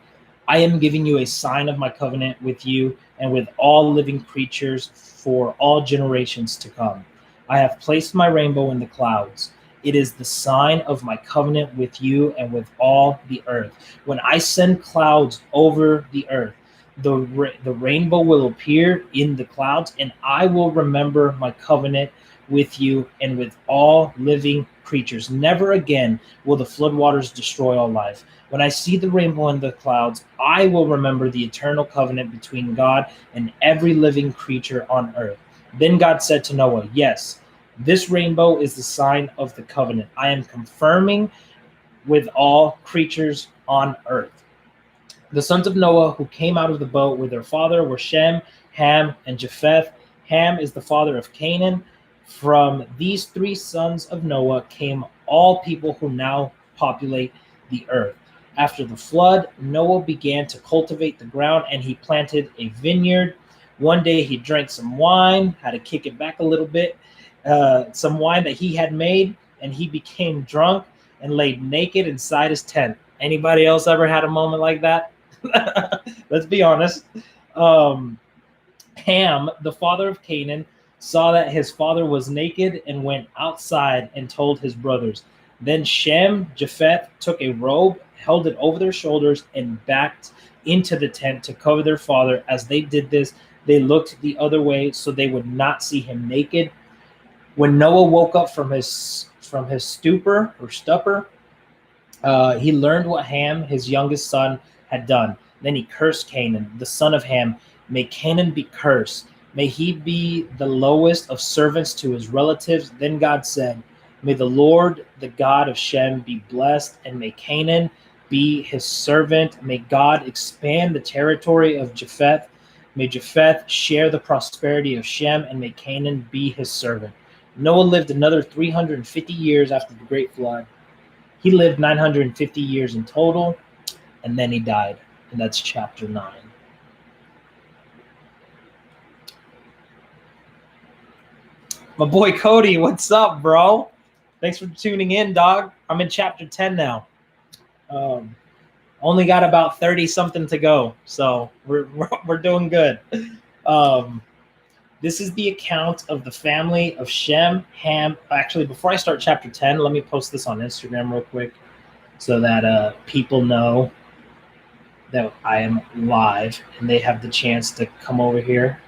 I am giving you a sign of my covenant with you and with all living creatures for all generations to come. I have placed my rainbow in the clouds. It is the sign of my covenant with you and with all the earth. When I send clouds over the earth, the rainbow will appear in the clouds, and I will remember my covenant with you and with all living creatures. Never again will the floodwaters destroy all life. When I see the rainbow in the clouds, I will remember the eternal covenant between God and every living creature on earth. Then God said to Noah, yes, this rainbow is the sign of the covenant I am confirming with all creatures on earth. The sons of Noah who came out of the boat with their father were Shem, Ham, and Japheth. Ham is the father of Canaan. From these three sons of Noah came all people who now populate the earth. After the flood, Noah began to cultivate the ground, and he planted a vineyard. One day he drank some wine, had to kick it back a little bit, some wine that he had made, and he became drunk and laid naked inside his tent. Anybody else ever had a moment like that? Let's be honest. Ham, the father of Canaan, saw that his father was naked and went outside and told his brothers. Then Shem, Japheth took a robe, held it over their shoulders, and backed into the tent to cover their father. As they did this, they looked the other way so they would not see him naked. When Noah woke up from his stupor, he learned what Ham, his youngest son, had done. Then he cursed Canaan, the son of Ham. May Canaan be cursed. May he be the lowest of servants to his relatives. Then God said, may the Lord, the God of Shem, be blessed, and may Canaan be his servant. May God expand the territory of Japheth. May Japheth share the prosperity of Shem, and may Canaan be his servant. Noah lived another 350 years after the great flood. He lived 950 years in total, and then he died. And that's chapter 9. My boy Cody, what's up, bro? Thanks for tuning in, dog. I'm in chapter 10 now. Only got about 30 something to go, so we're doing good. This is the account of the family of Shem, Ham. Actually, before I start chapter 10, let me post this on Instagram real quick so that people know that I am live and they have the chance to come over here.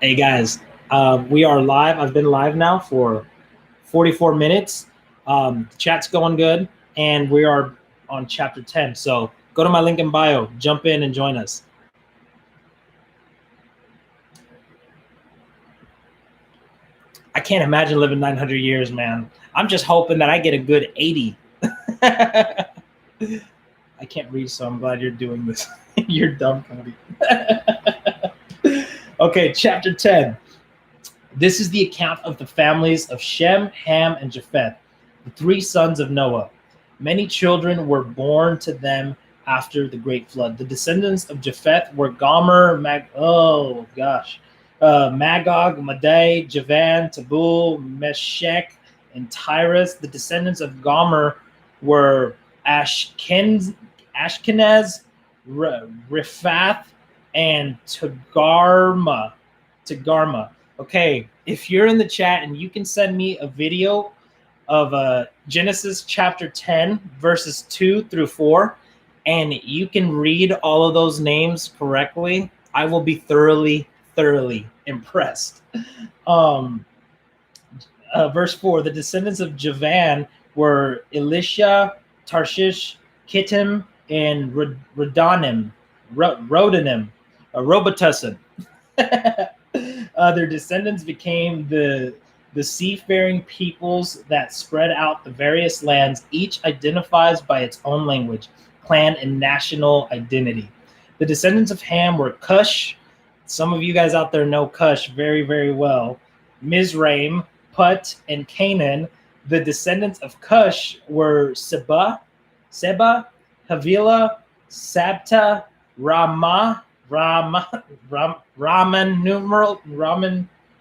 Hey guys, we are live. I've been live now for 44 minutes. The chat's going good, and we are on chapter 10. So go to my link in bio, jump in and join us. I can't imagine living 900 years, man. I'm just hoping that I get a good 80. I can't read, so I'm glad you're doing this. You're dumb, Cody. Okay, chapter 10. This is the account of the families of Shem, Ham, and Japheth, the three sons of Noah. Many children were born to them after the great flood. The descendants of Japheth were Gomer, Magog, Madai, Javan, Tabul, Meshech, and Tyrus. The descendants of Gomer were Ashkenaz, Riphath, and Togarma. Okay, if you're in the chat and you can send me a video of Genesis chapter 10, verses 2 through 4, and you can read all of those names correctly, I will be thoroughly impressed. Verse 4, the descendants of Javan were Elisha, Tarshish, Kittim, and Rodanim, Robotussin. Their descendants became the seafaring peoples that spread out the various lands. Each identifies by its own language, clan, and national identity. The descendants of Ham were Cush. Some of you guys out there know Cush very, very well. Mizraim, Put, and Canaan. The descendants of Cush were Seba, Havilah, Sabta, Raman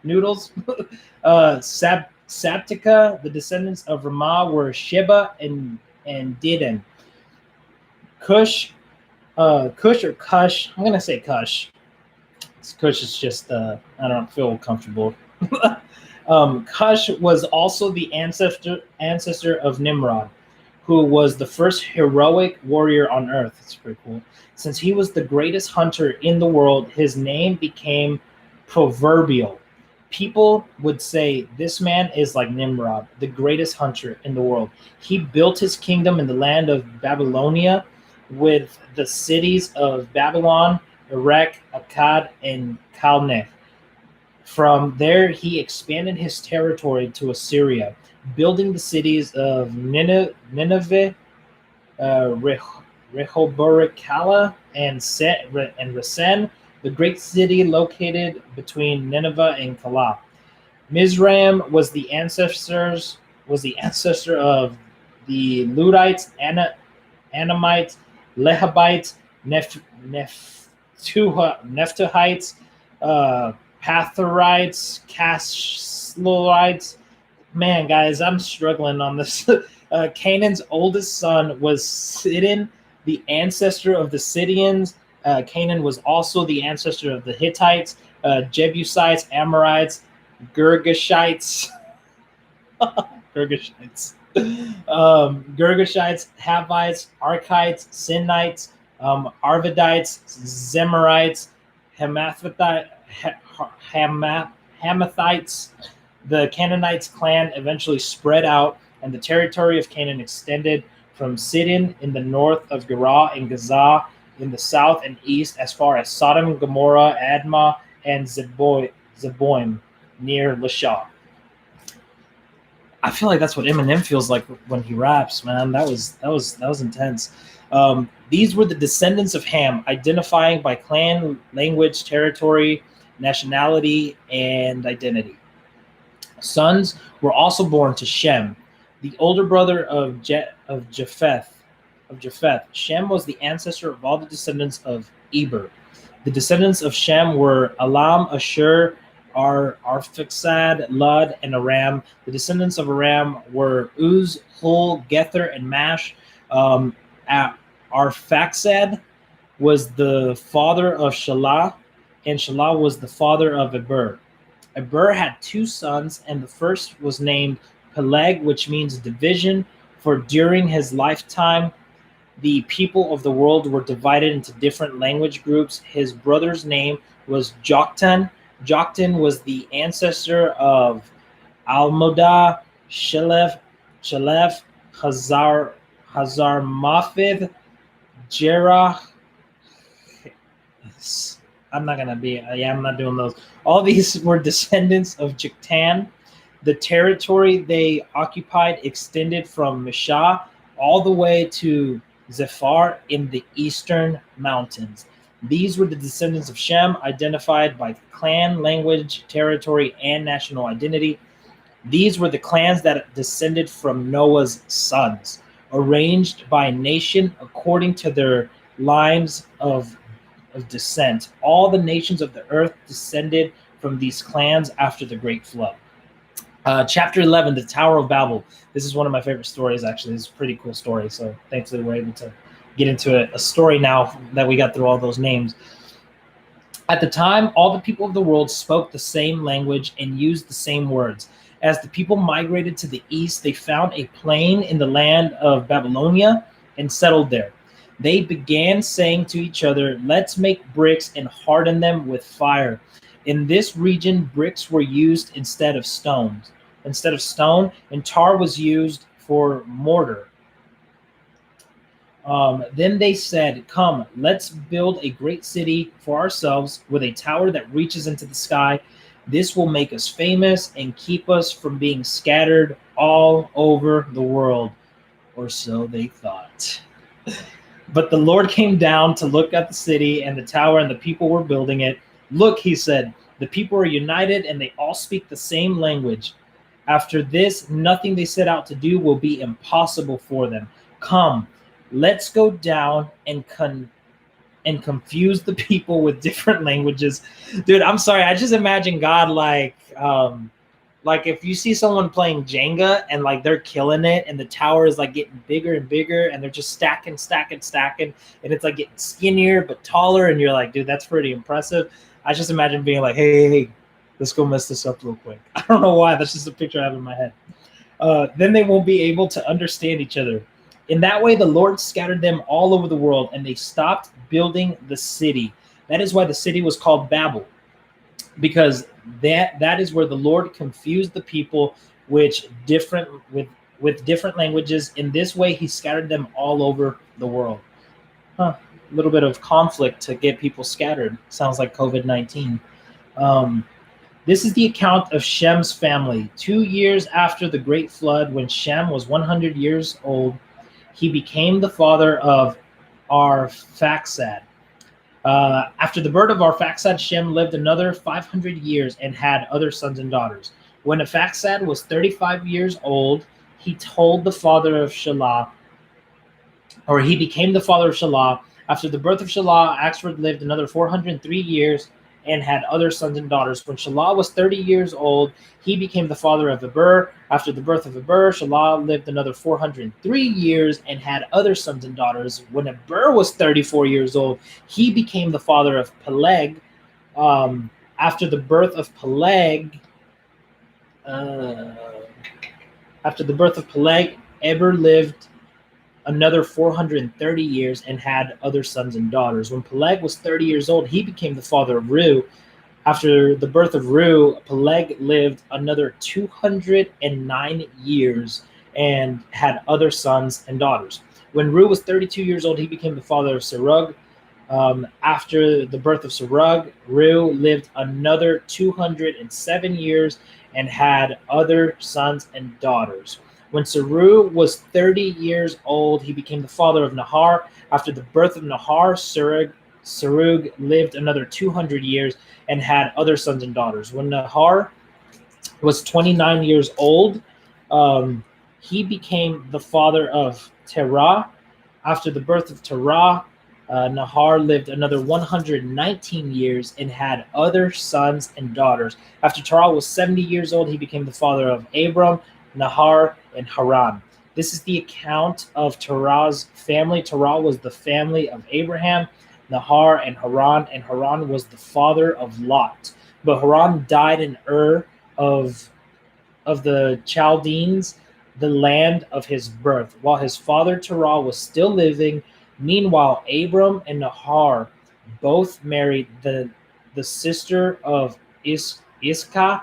noodles. Sabtica. The descendants of Ramah were Sheba and Dedan. Cush or Cush. I'm gonna say Cush. Cush is just I don't feel comfortable. Cush was also the ancestor of Nimrod, who was the first heroic warrior on earth. It's pretty cool. Since he was the greatest hunter in the world, his name became proverbial. People would say, this man is like Nimrod, the greatest hunter in the world. He built his kingdom in the land of Babylonia with the cities of Babylon, Erech, Akkad, and Calneh. From there, he expanded his territory to Assyria, building the cities of Nineveh, Rehoboth-Kala, and Resen, the great city located between Nineveh and Kala. Mizraim was the ancestor of the Ludites, Anamites, Lehabites, Nephtuhites, Pathorites, Casluhites. Man, guys, I'm struggling on this. Canaan's oldest son was Sidon, the ancestor of the Sidonians. Canaan was also the ancestor of the Hittites, Jebusites, Amorites, Girgashites, Girgashites, Havites, Archites, Sinites, Arvadites, Zemarites, Hamathites. The Canaanites clan eventually spread out, and the territory of Canaan extended from Sidon in the north of Gerar and Gaza in the south and east as far as Sodom, Gomorrah, Admah, and Zeboim near Lashah. I feel like that's what Eminem feels like when he raps, man. That was intense. These were the descendants of Ham, identifying by clan, language, territory, nationality, and identity. Sons were also born to Shem, the older brother of Japheth. Shem was the ancestor of all the descendants of Eber. The descendants of Shem were Elam, Ashur, Arphaxad, Lud, and Aram. The descendants of Aram were Uz, Hul, Gether, and Mash. Arphaxad was the father of Shelah, and Shelah was the father of Eber. Eber had two sons, and the first was named Peleg, which means division, for during his lifetime, the people of the world were divided into different language groups. His brother's name was Joktan. Joktan was the ancestor of Almodah, Shelef, Hazarmaveth, Jerah. I'm not doing those. All these were descendants of Joktan. The territory they occupied extended from Mishah all the way to Zephar in the eastern mountains. These were the descendants of Shem, identified by clan, language, territory, and national identity. These were the clans that descended from Noah's sons, arranged by nation according to their lines of descent. All the nations of the earth descended from these clans after the great flood. Chapter 11, the Tower of Babel. This is one of my favorite stories, actually. It's a pretty cool story. So thankfully, we're able to get into a story now that we got through all those names. At the time, all the people of the world spoke the same language and used the same words. As the people migrated to the east, they found a plain in the land of Babylonia and settled there. They began saying to each other, "Let's make bricks and harden them with fire." In this region, bricks were used instead of stone, and tar was used for mortar. Then they said, "Come, let's build a great city for ourselves with a tower that reaches into the sky. This will make us famous and keep us from being scattered all over the world." Or so they thought. But the Lord came down to look at the city and the tower, and the people were building it. "Look," he said, "the people are united and they all speak the same language. After this, nothing they set out to do will be impossible for them. Come, let's go down and confuse the people with different languages." Dude, I'm sorry. I just imagine God like if you see someone playing Jenga and like they're killing it and the tower is like getting bigger and bigger and they're just stacking and it's like getting skinnier but taller, and you're like, dude, that's pretty impressive. I just imagine being like, hey, let's go mess this up real quick. I don't know why. That's just a picture I have in my head. Then they won't be able to understand each other. In that way, the Lord scattered them all over the world, and they stopped building the city. That is why the city was called Babel, because that is where the Lord confused the people with different languages. In this way, he scattered them all over the world. A little bit of conflict to get people scattered. Sounds like COVID-19. This is the account of Shem's family. 2 years after the great flood, when Shem was 100 years old, he became the father of Arphaxad. After the birth of Arphaxad, Shem lived another 500 years and had other sons and daughters. When Arphaxad was 35 years old, he told the father of Shelah, or he became the father of Shelah. After the birth of Shelah, Axford lived another 403 years and had other sons and daughters. When Shelah was 30 years old, he became the father of Eber. After the birth of Eber, Shelah lived another 403 years and had other sons and daughters. When Eber was 34 years old, he became the father of Peleg. After the birth of Peleg, Eber lived another 430 years and had other sons and daughters. When Peleg was 30 years old, he became the father of Reu. After the birth of Reu, Peleg lived another 209 years and had other sons and daughters. When Reu was 32 years old, he became the father of Serug. After the birth of Serug, Reu lived another 207 years and had other sons and daughters. When Serug was 30 years old, he became the father of Nahar. After the birth of Nahar, Serug lived another 200 years and had other sons and daughters. When Nahar was 29 years old, he became the father of Terah. After the birth of Terah, Nahar lived another 119 years and had other sons and daughters. After Terah was 70 years old, he became the father of Abram, Nahar, and Haran. This is the account of Terah's family. Terah was the family of Abraham, Nahar, and Haran was the father of Lot. But Haran died in Ur of the Chaldeans, the land of his birth, while his father Terah was still living. Meanwhile, Abram and Nahar both married the sister of Iscah.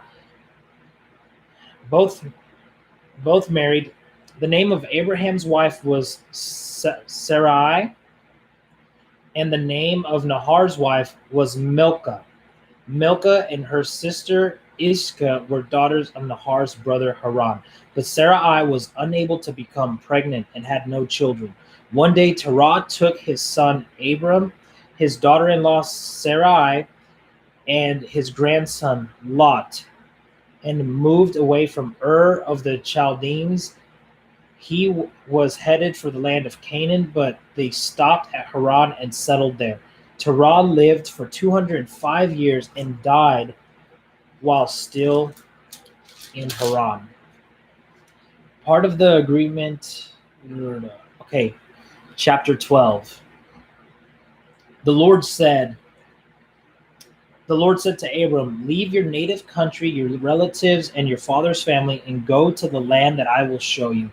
Both married The name of Abraham's wife was Sarai, and the name of Nahar's wife was Milcah. Milcah and her sister Iscah were daughters of Nahar's brother Haran. But Sarai was unable to become pregnant and had no children. One day Terah took his son Abram, his daughter-in-law Sarai, and his grandson Lot, and moved away from Ur of the Chaldeans. He was headed for the land of Canaan, but they stopped at Haran and settled there. Terah lived for 205 years and died while still in Haran. Part of the agreement, okay, chapter 12. The Lord said to Abram, leave your native country, your relatives, and your father's family, and go to the land that I will show you.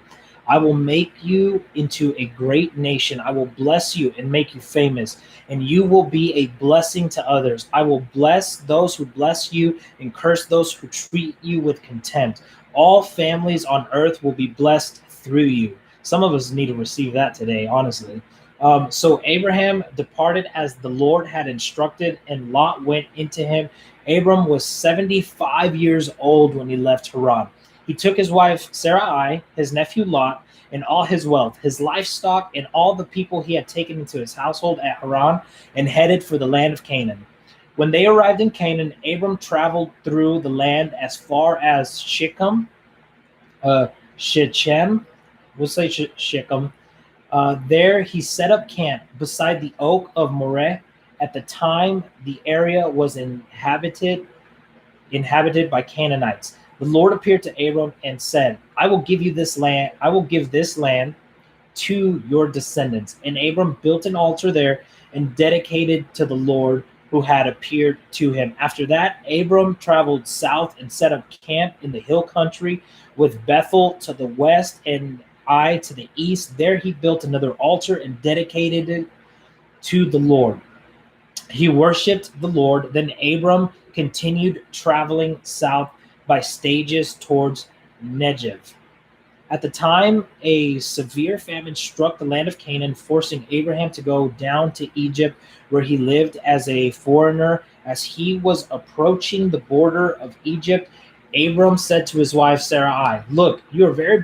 I will make you into a great nation. I will bless you and make you famous, and you will be a blessing to others. I will bless those who bless you and curse those who treat you with contempt. All families on earth will be blessed through you. Some of us need to receive that today, honestly. So Abraham departed as the Lord had instructed, and Lot went into him. Abram was 75 years old when he left Haran. He took his wife Sarai, his nephew Lot, and all his wealth, his livestock, and all the people he had taken into his household at Haran, and headed for the land of Canaan. When they arrived in Canaan, Abram traveled through the land as far as Shechem. We'll say Shechem. There he set up camp beside the oak of Moreh. At the time, the area was inhabited by Canaanites. The Lord appeared to Abram and said, I will give this land to your descendants. And Abram built an altar there and dedicated to the Lord who had appeared to him. After that, Abram traveled south and set up camp in the hill country with Bethel to the west and Ai to the east. There he built another altar and dedicated it to the Lord. He worshipped the Lord. Then Abram continued traveling south by stages towards Negev. At the time, a severe famine struck the land of Canaan, forcing Abraham to go down to Egypt, where he lived as a foreigner. As he was approaching the border of Egypt, Abram said to his wife Sarai, look, you're a very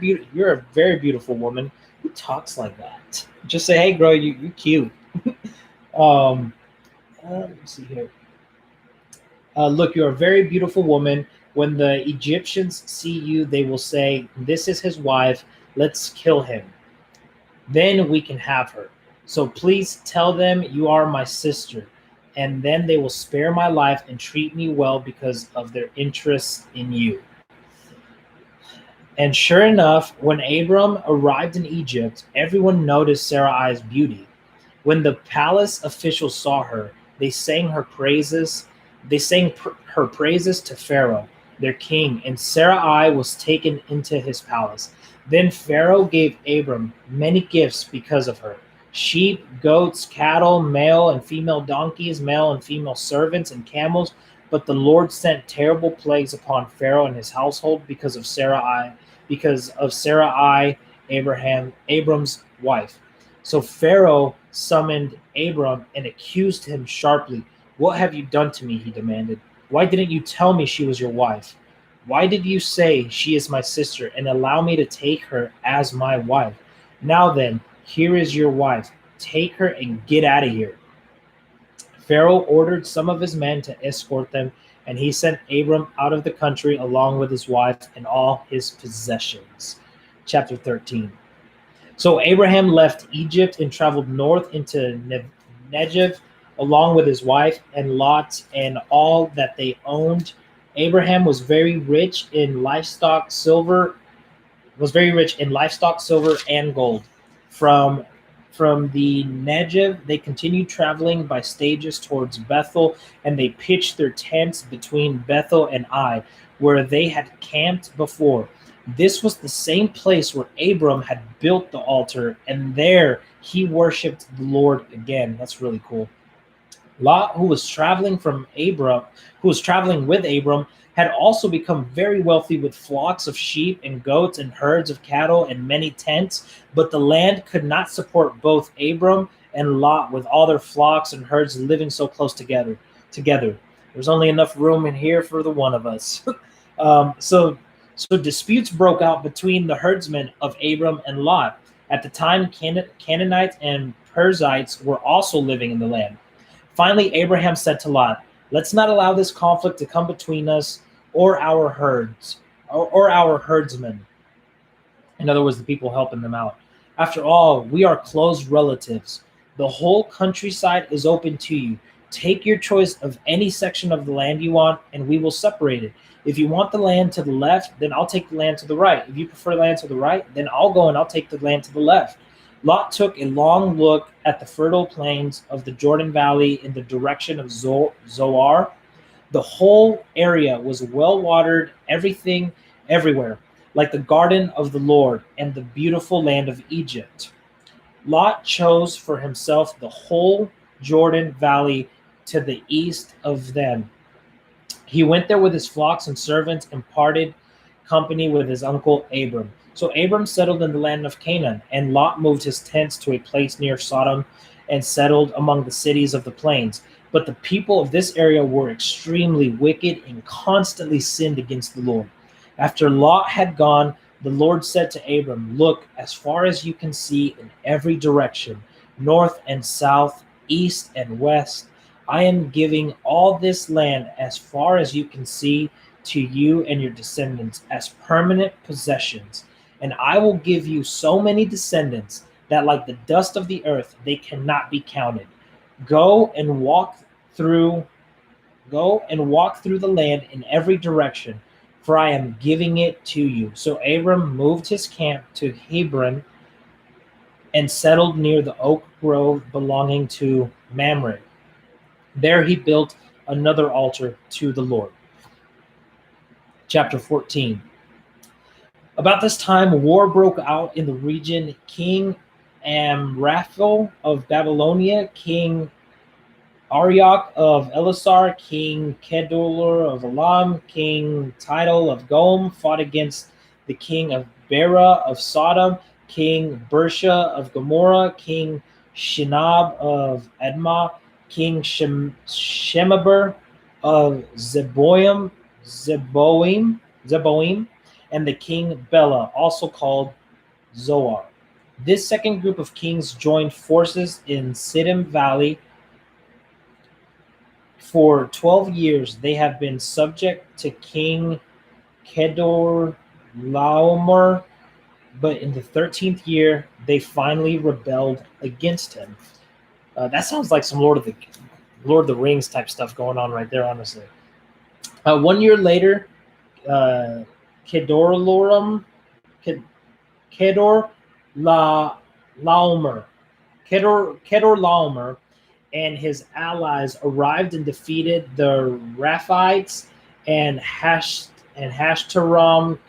beautiful woman. Who talks like that? Just say, hey, girl, you're cute. Let me see here. Look, you're a very beautiful woman. When the Egyptians see you, they will say, this is his wife. Let's kill him. Then we can have her. So please tell them you are my sister. And then they will spare my life and treat me well because of their interest in you. And sure enough, when Abram arrived in Egypt, everyone noticed Sarai's beauty. When the palace officials saw her, they sang her praises. They sang her praises to Pharaoh, their king, and Sarai was taken into his palace. Then Pharaoh gave Abram many gifts because of her: sheep, goats, cattle, male and female donkeys, male and female servants, and camels. But the Lord sent terrible plagues upon Pharaoh and his household because of Sarai, Abram's wife. So Pharaoh summoned Abram and accused him sharply. What have you done to me? He demanded. Why didn't you tell me she was your wife? Why did you say she is my sister and allow me to take her as my wife? Now then, here is your wife. Take her and get out of here. Pharaoh ordered some of his men to escort them, and he sent Abram out of the country along with his wife and all his possessions. Chapter 13. So Abraham left Egypt and traveled north into Negev along with his wife and Lot and all that they owned. Abraham was very rich in livestock, silver, and gold. From the Negev, they continued traveling by stages towards Bethel, and they pitched their tents between Bethel and Ai, where they had camped before. This was the same place where Abram had built the altar, and there he worshipped the Lord again. That's really cool. Lot, who was traveling with Abram, had also become very wealthy with flocks of sheep and goats and herds of cattle and many tents, but the land could not support both Abram and Lot with all their flocks and herds living so close together. There's only enough room in here for the one of us. um, so so disputes broke out between the herdsmen of Abram and Lot. At the time, Canaanites and Perizzites were also living in the land. Finally, Abraham said to Lot, "Let's not allow this conflict to come between us or our or our herdsmen." In other words, the people helping them out. After all, we are close relatives. The whole countryside is open to you. Take your choice of any section of the land you want, and we will separate it. If you want the land to the left, then I'll take the land to the right. If you prefer land to the right, then I'll go and I'll take the land to the left. Lot took a long look at the fertile plains of the Jordan Valley in the direction of Zoar. The whole area was well watered, everything, everywhere, like the garden of the Lord and the beautiful land of Egypt. Lot chose for himself the whole Jordan Valley to the east of them. He went there with his flocks and servants and parted company with his uncle Abram. So Abram settled in the land of Canaan, and Lot moved his tents to a place near Sodom and settled among the cities of the plains. But the people of this area were extremely wicked and constantly sinned against the Lord. After Lot had gone, the Lord said to Abram, "Look as far as you can see in every direction, north and south, east and west. I am giving all this land as far as you can see to you and your descendants as permanent possessions. And I will give you so many descendants that, like the dust of the earth, they cannot be counted. Go and walk through Go and walk through the land in every direction, for I am giving it to you." So Abram moved his camp to Hebron and settled near the oak grove belonging to Mamre. There he built another altar to the Lord. Chapter 14. About this time, war broke out in the region. King Amraphel of Babylonia, King Arioch of Elasar, King Kedor of Elam, King Tidal of Goam fought against the king of Bera of Sodom, King Bersha of Gomorrah, King Shinab of Admah, King Shemaber of Zeboim, and the king Bela, also called Zoar. This second group of kings joined forces in Siddim Valley. For 12 years, they have been subject to King Kedor Laomer, but in the 13th year, they finally rebelled against him. That sounds like some Lord of the Rings type stuff going on right there, honestly. 1 year later, Kedor Laomer and his allies arrived and defeated the Raphites and Hashtaram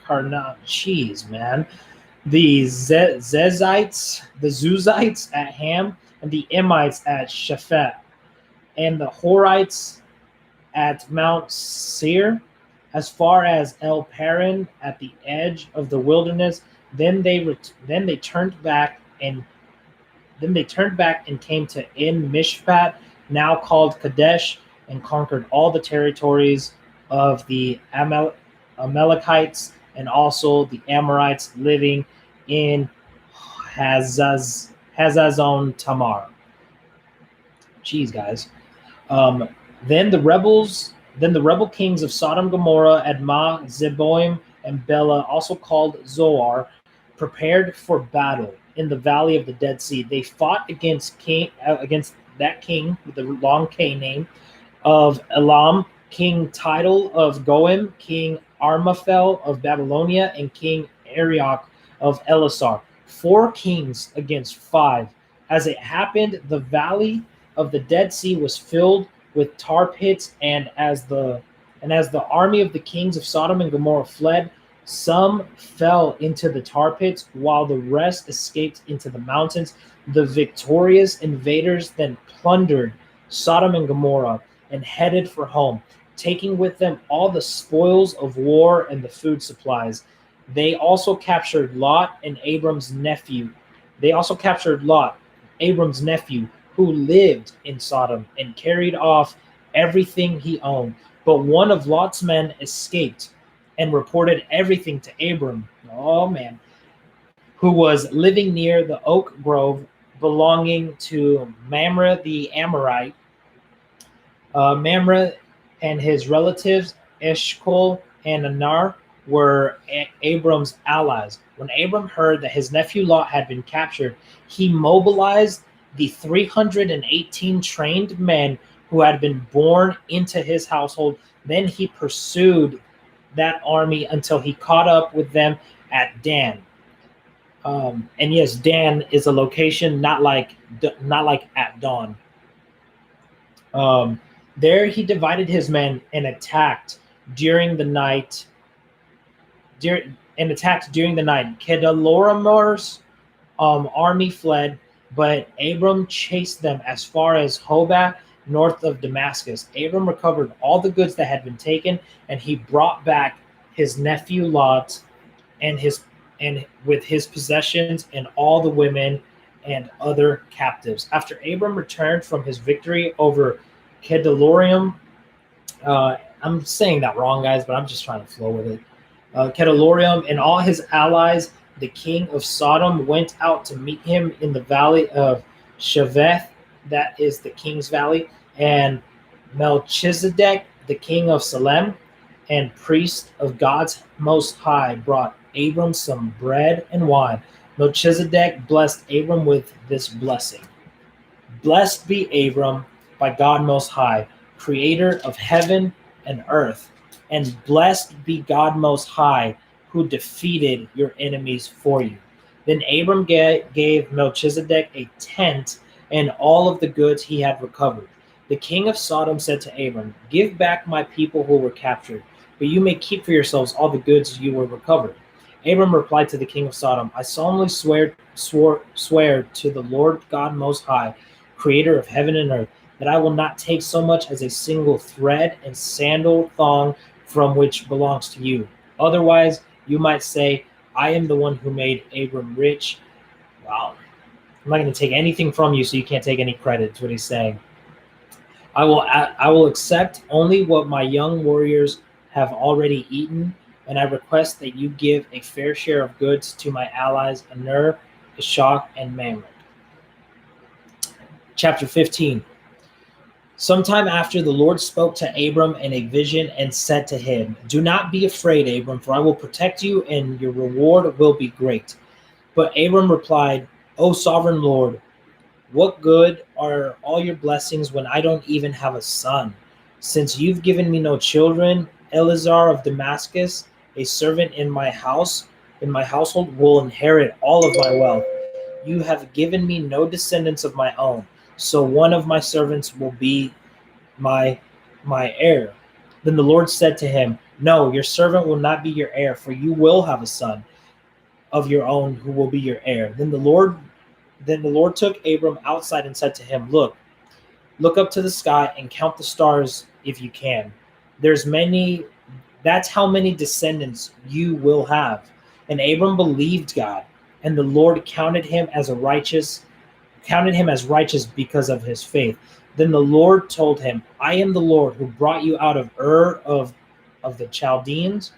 Karna. Jeez, man. The Zuzites at Ham, and the Emites at Shaphat, and the Horites at Mount Seir, as far as El Paran at the edge of the wilderness. Then they turned back and came to En Mishpat, now called Kadesh, and conquered all the territories of the Amalekites and also the Amorites living in Hazazon Tamar. Jeez, guys. Then the rebel kings of Sodom, Gomorrah, Admah, Zeboim, and Bela, also called Zoar, prepared for battle in the valley of the Dead Sea. They fought against that king with the long K name of Elam, King Tidal of Goim, King Armaphel of Babylonia, and King Arioch of Elasar. 4 kings against 5. As it happened, the valley of the Dead Sea was filled with tar pits, and as the army of the kings of Sodom and Gomorrah fled, some fell into the tar pits, while the rest escaped into the mountains. The victorious invaders then plundered Sodom and Gomorrah, and headed for home, taking with them all the spoils of war and the food supplies. They also captured Lot and Abram's nephew. They also captured Lot, Abram's nephew, who lived in Sodom, and carried off everything he owned. But one of Lot's men escaped and reported everything to Abram. Oh man, who was living near the oak grove belonging to Mamre the Amorite. Mamre and his relatives Eshcol and Anar were Abram's allies. When Abram heard that his nephew Lot had been captured, he mobilized the 318 trained men who had been born into his household. Then he pursued that army until he caught up with them at Dan. And yes, Dan is a location, not like at dawn. There he divided his men and attacked during the night. During the night. Kedorlaomer's army fled, but Abram chased them as far as Hobah, north of Damascus. Abram recovered all the goods that had been taken, and he brought back his nephew Lot and with his possessions and all the women and other captives. After Abram returned from his victory over Kedorlaomer, I'm saying that wrong, guys, but I'm just trying to flow with it. Kedorlaomer and all his allies, the king of Sodom, went out to meet him in the valley of Shaveth, that is the king's valley, and Melchizedek, the king of Salem, and priest of God's Most High, brought Abram some bread and wine. Melchizedek blessed Abram with this blessing. Blessed be Abram by God Most High, creator of heaven and earth, and blessed be God Most High, who defeated your enemies for you. Then Abram gave Melchizedek a tent and all of the goods he had recovered. The king of Sodom said to Abram, "Give back my people who were captured, but you may keep for yourselves all the goods you were recovered." Abram replied to the king of Sodom, "I solemnly swear to the Lord God Most High, creator of heaven and earth, that I will not take so much as a single thread and sandal thong from which belongs to you. Otherwise, you might say, I am the one who made Abram rich." Wow. I'm not going to take anything from you, so you can't take any credit. That's what he's saying. I will accept only what my young warriors have already eaten, and I request that you give a fair share of goods to my allies Aner, Ishak, and Mamre. Chapter 15. Sometime after, the Lord spoke to Abram in a vision and said to him, "Do not be afraid, Abram, for I will protect you, and your reward will be great." But Abram replied, "O sovereign Lord, what good are all your blessings when I don't even have a son? Since you've given me no children, Eleazar of Damascus, a servant in my household, will inherit all of my wealth. You have given me no descendants of my own, so one of my servants will be my heir." Then the Lord said to him, "No, your servant will not be your heir, for you will have a son of your own who will be your heir." Then the Lord took Abram outside and said to him, Look up to the sky and count the stars if you can. That's how many descendants you will have." And Abram believed God, and the Lord counted him as righteous because of his faith. Then the Lord told him, "I am the Lord who brought you out of Ur of the Chaldeans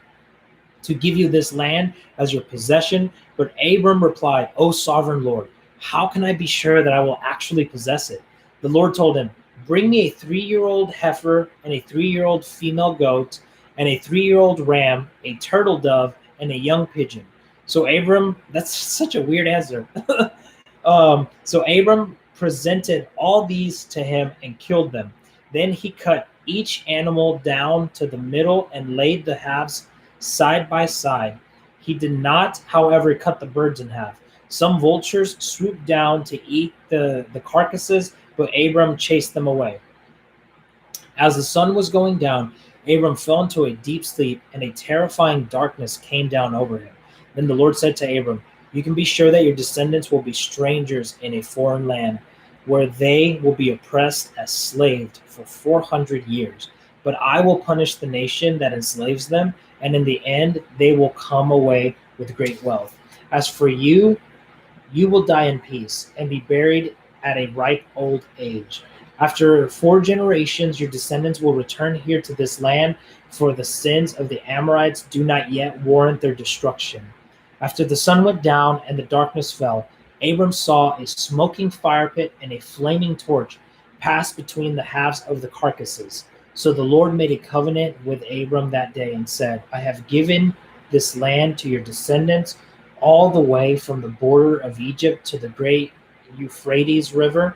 to give you this land as your possession." But Abram replied, "O sovereign Lord, how can I be sure that I will actually possess it?" The Lord told him, "Bring me a 3-year-old heifer and a 3-year-old female goat and a 3-year-old ram, a turtle dove, and a young pigeon." So Abram, that's such a weird answer. So Abram presented all these to him and killed them. Then he cut each animal down to the middle and laid the halves side by side. He did not, however, cut the birds in half. Some vultures swooped down to eat the carcasses, but Abram chased them away. As the sun was going down, Abram fell into a deep sleep, and a terrifying darkness came down over him. Then the Lord said to Abram, "You can be sure that your descendants will be strangers in a foreign land. where they will be oppressed as slaves for 400 years. But I will punish the nation that enslaves them, and in the end they will come away with great wealth. As for you, you will die in peace and be buried at a ripe old age. After 4 generations, your descendants will return here to this land, for the sins of the Amorites do not yet warrant their destruction. After the sun went down and the darkness fell, Abram saw a smoking fire pit and a flaming torch pass between the halves of the carcasses. So the Lord made a covenant with Abram that day and said, I have given this land to your descendants all the way from the border of Egypt to the great Euphrates River,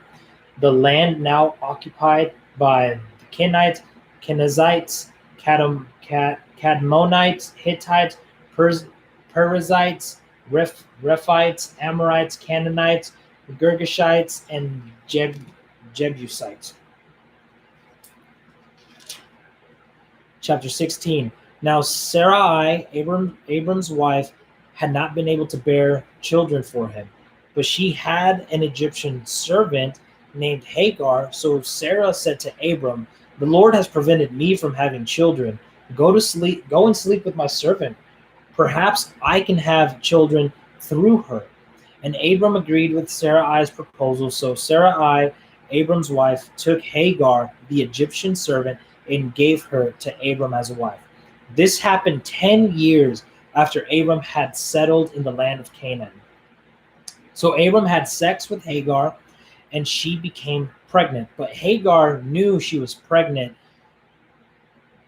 the land now occupied by the Kenites, Kenizzites, Cadmonites, Hittites, Perizzites, Rephites, Amorites, Canaanites, Girgashites, and Jebusites. Chapter 16. Now Sarai, Abram's wife, had not been able to bear children for him, but she had an Egyptian servant named Hagar. So Sarah said to Abram, the Lord has prevented me from having children. Go and sleep with my servant. Perhaps I can have children through her. And Abram agreed with Sarai's proposal. So Sarai, Abram's wife, took Hagar, the Egyptian servant, and gave her to Abram as a wife. This happened 10 years after Abram had settled in the land of Canaan. So Abram had sex with Hagar, and she became pregnant. But Hagar knew she was pregnant.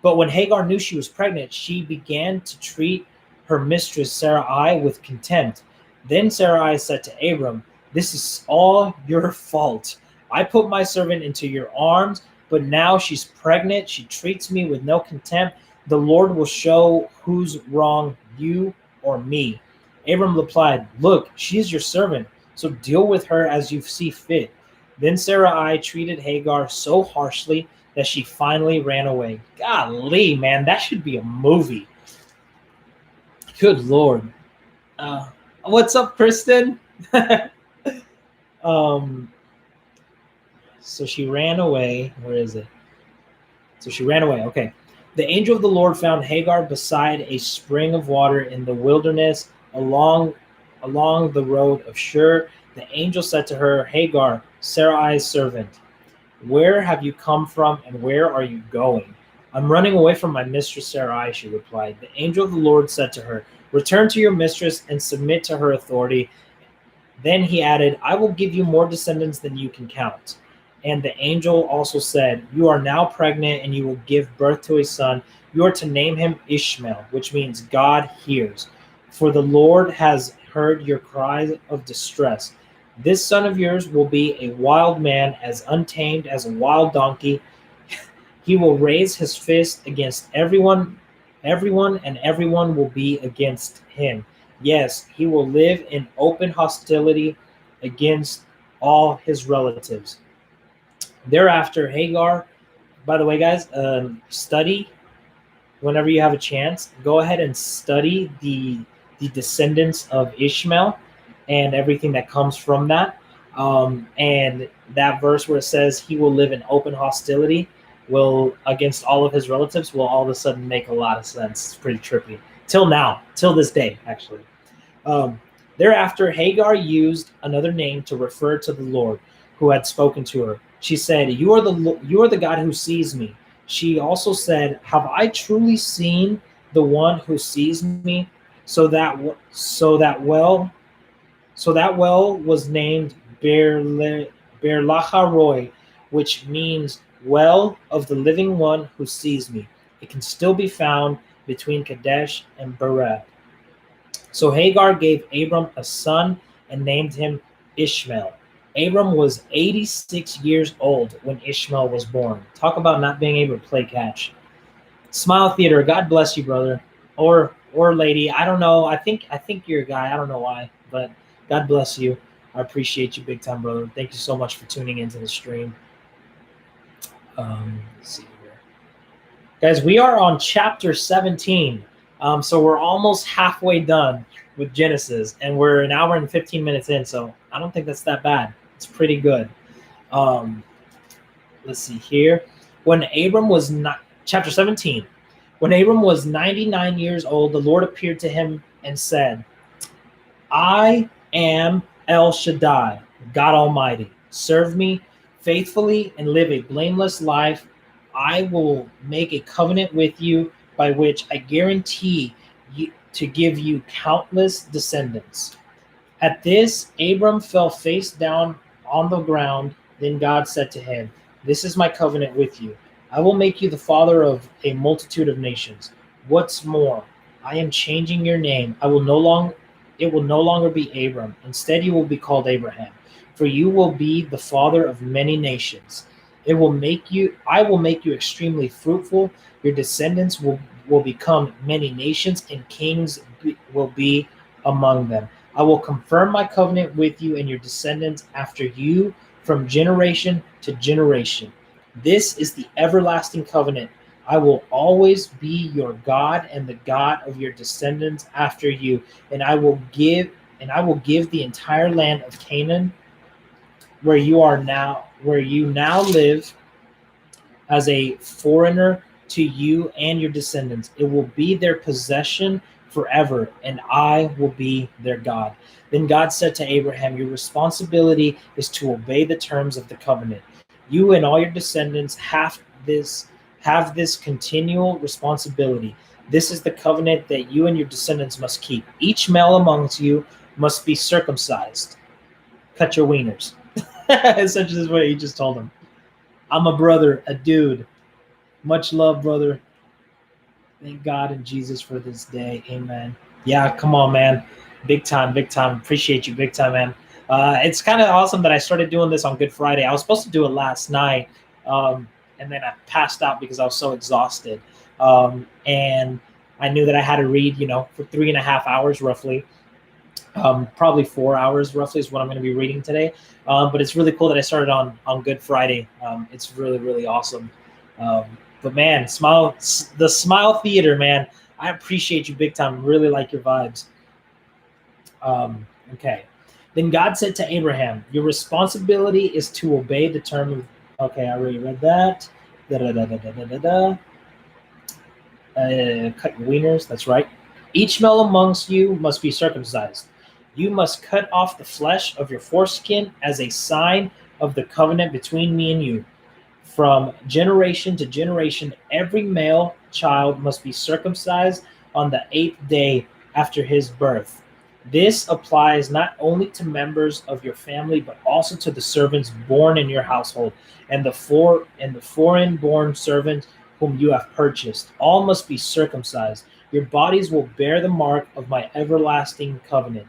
But when Hagar knew she was pregnant, she began to treat her mistress Sarai with contempt. Then Sarai said to Abram, this is all your fault. I put my servant into your arms, but now she's pregnant. She treats me with no contempt. The Lord will show who's wrong, you or me. Abram replied, look, she is your servant, so deal with her as you see fit. Then Sarai treated Hagar so harshly that she finally ran away. Golly, man, that should be a movie. Good Lord. What's up, Kristen? So she ran away. Where is it? So she ran away. Okay. The angel of the Lord found Hagar beside a spring of water in the wilderness along the road of Shur. The angel said to her, Hagar, Sarai's servant, where have you come from and where are you going? I'm running away from my mistress Sarai, she replied. The angel of the Lord said to her, return to your mistress and submit to her authority. Then he added, I will give you more descendants than you can count. And the angel also said, you are now pregnant and you will give birth to a son. You are to name him Ishmael, which means God hears. For the Lord has heard your cries of distress. This son of yours will be a wild man, as untamed as a wild donkey. He will raise his fist against everyone, and everyone will be against him. Yes, he will live in open hostility against all his relatives. Thereafter, Hagar, by the way, guys, study whenever you have a chance. Go ahead and study the descendants of Ishmael and everything that comes from that. And that verse where it says he will live in open hostility will against all of his relatives will all of a sudden make a lot of sense. It's pretty trippy. Till this day, actually. Thereafter, Hagar used another name to refer to the Lord who had spoken to her. She said, you are the God who sees me. She also said, have I truly seen the one who sees me? So that well was named Beer-lahai-roi, which means well of the living one who sees me. It can still be found between Kadesh and Bered. So Hagar gave Abram a son and named him Ishmael. Abram was 86 years old when Ishmael was born. Talk about not being able to play catch. Smile Theater, God bless you, brother. Or lady. I don't know. I think you're a guy. I don't know why, but God bless you. I appreciate you big time, brother. Thank you so much for tuning into the stream. Let's see here. Guys, we are on chapter 17. So we're almost halfway done with Genesis, and we're an hour and 15 minutes in, so I don't think that's that bad. It's pretty good. Um, let's see here. When Abram was not, chapter 17. When Abram was 99 years old, the Lord appeared to him and said, I am El Shaddai, God Almighty. Serve me faithfully and live a blameless life. I will make a covenant with you by which I guarantee to give you countless descendants. At this, Abram fell face down on the ground. Then God said to him, This is my covenant with you. I will make you the father of a multitude of nations. What's more, I am changing your name. It will no longer be Abram. Instead, you will be called Abraham, for you will be the father of many nations. I will make you extremely fruitful. Your descendants will become many nations, and kings will be among them. I will confirm my covenant with you and your descendants after you from generation to generation. This is the everlasting covenant. I will always be your God and the God of your descendants after you, and I will give the entire land of Canaan where you now live as a foreigner to you and your descendants. It will be their possession forever, and I will be their God. Then God said to Abraham, Your responsibility is to obey the terms of the covenant. You and all your descendants have this continual responsibility. This is the covenant that you and your descendants must keep. Each male amongst you must be circumcised. Cut your wieners. Such as what he just told him. I'm a brother, a dude. Much love, brother. Thank God and Jesus for this day. Amen. Yeah, come on, man. Big time, big time. Appreciate you, big time, man. It's kind of awesome that I started doing this on Good Friday. I was supposed to do it last night, and then I passed out because I was so exhausted. And I knew that I had to read, for 3.5 hours roughly. Probably 4 hours roughly is what I'm going to be reading today. But it's really cool that I started on Good Friday. It's really, really awesome. But man, the Smile Theater, man, I appreciate you big time. Really like your vibes. Okay. Then God said to Abraham, Your responsibility is to obey the term of. Okay, I already read that. Cut your wieners. That's right. Each male amongst you must be circumcised. You must cut off the flesh of your foreskin as a sign of the covenant between me and you. From generation to generation, every male child must be circumcised on the 8th day after his birth. This applies not only to members of your family, but also to the servants born in your household and the foreign-born servants whom you have purchased. All must be circumcised. Your bodies will bear the mark of my everlasting covenant.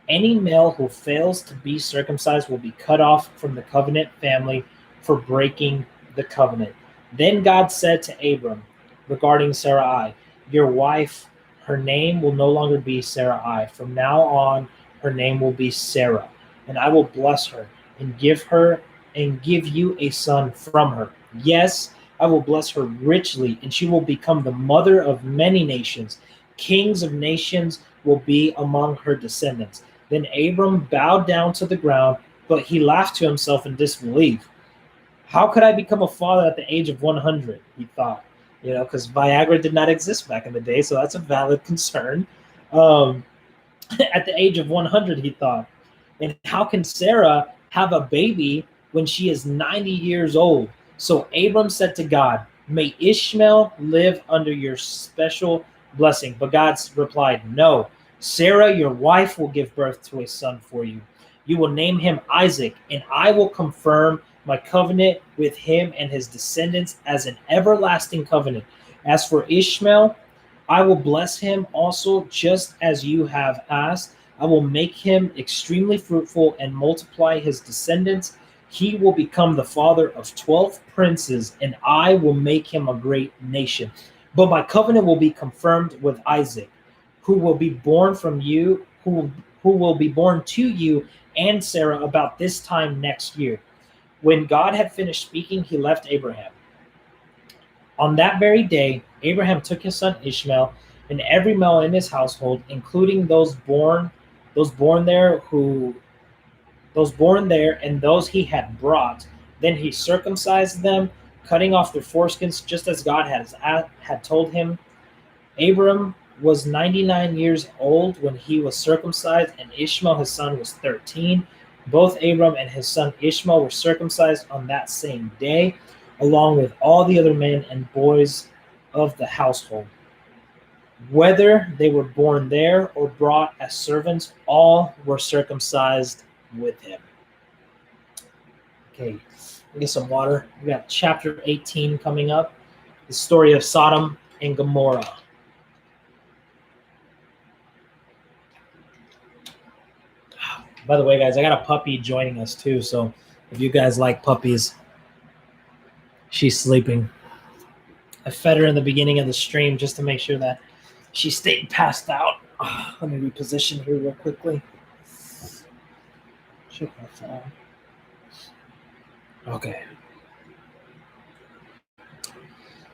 Any male who fails to be circumcised will be cut off from the covenant family for breaking the covenant. Then God said to Abram regarding Sarai, Your wife, her name will no longer be Sarai. From now on, her name will be Sarah, and I will bless her and give you a son from her. Yes, I will bless her richly, and she will become the mother of many nations. Kings of nations will be among her descendants. Then Abram bowed down to the ground, but he laughed to himself in disbelief. How could I become a father at the age of 100? He thought, because Viagra did not exist back in the day, so that's a valid concern. At the age of 100, he thought, and how can Sarah have a baby when she is 90 years old? So Abram said to God, May Ishmael live under your special blessing. But God replied, No, Sarah, your wife, will give birth to a son for you. You will name him Isaac, and I will confirm my covenant with him and his descendants as an everlasting covenant. As for Ishmael, I will bless him also, just as you have asked. I will make him extremely fruitful and multiply his descendants. He will become the father of 12 princes, and I will make him a great nation. But my covenant will be confirmed with Isaac, who will be born from you, who will be born to you and Sarah about this time next year. When God had finished speaking, he left Abraham. On that very day, Abraham took his son Ishmael and every male in his household, including those born there and those he had brought, Then he circumcised them, cutting off their foreskins, just as God had told him. Abram was 99 years old when he was circumcised, and Ishmael his son was 13. Both Abram and his son Ishmael were circumcised on that same day, along with all the other men and boys of the household. Whether they were born there or brought as servants, all were circumcised with him. Okay, get some water. We got chapter 18 coming up, the story of Sodom and Gomorrah. By the way, guys, I got a puppy joining us too, so if you guys like puppies, she's sleeping. I fed her in the beginning of the stream just to make sure that she stayed passed out. Let me reposition here real quickly. Check my phone. Okay.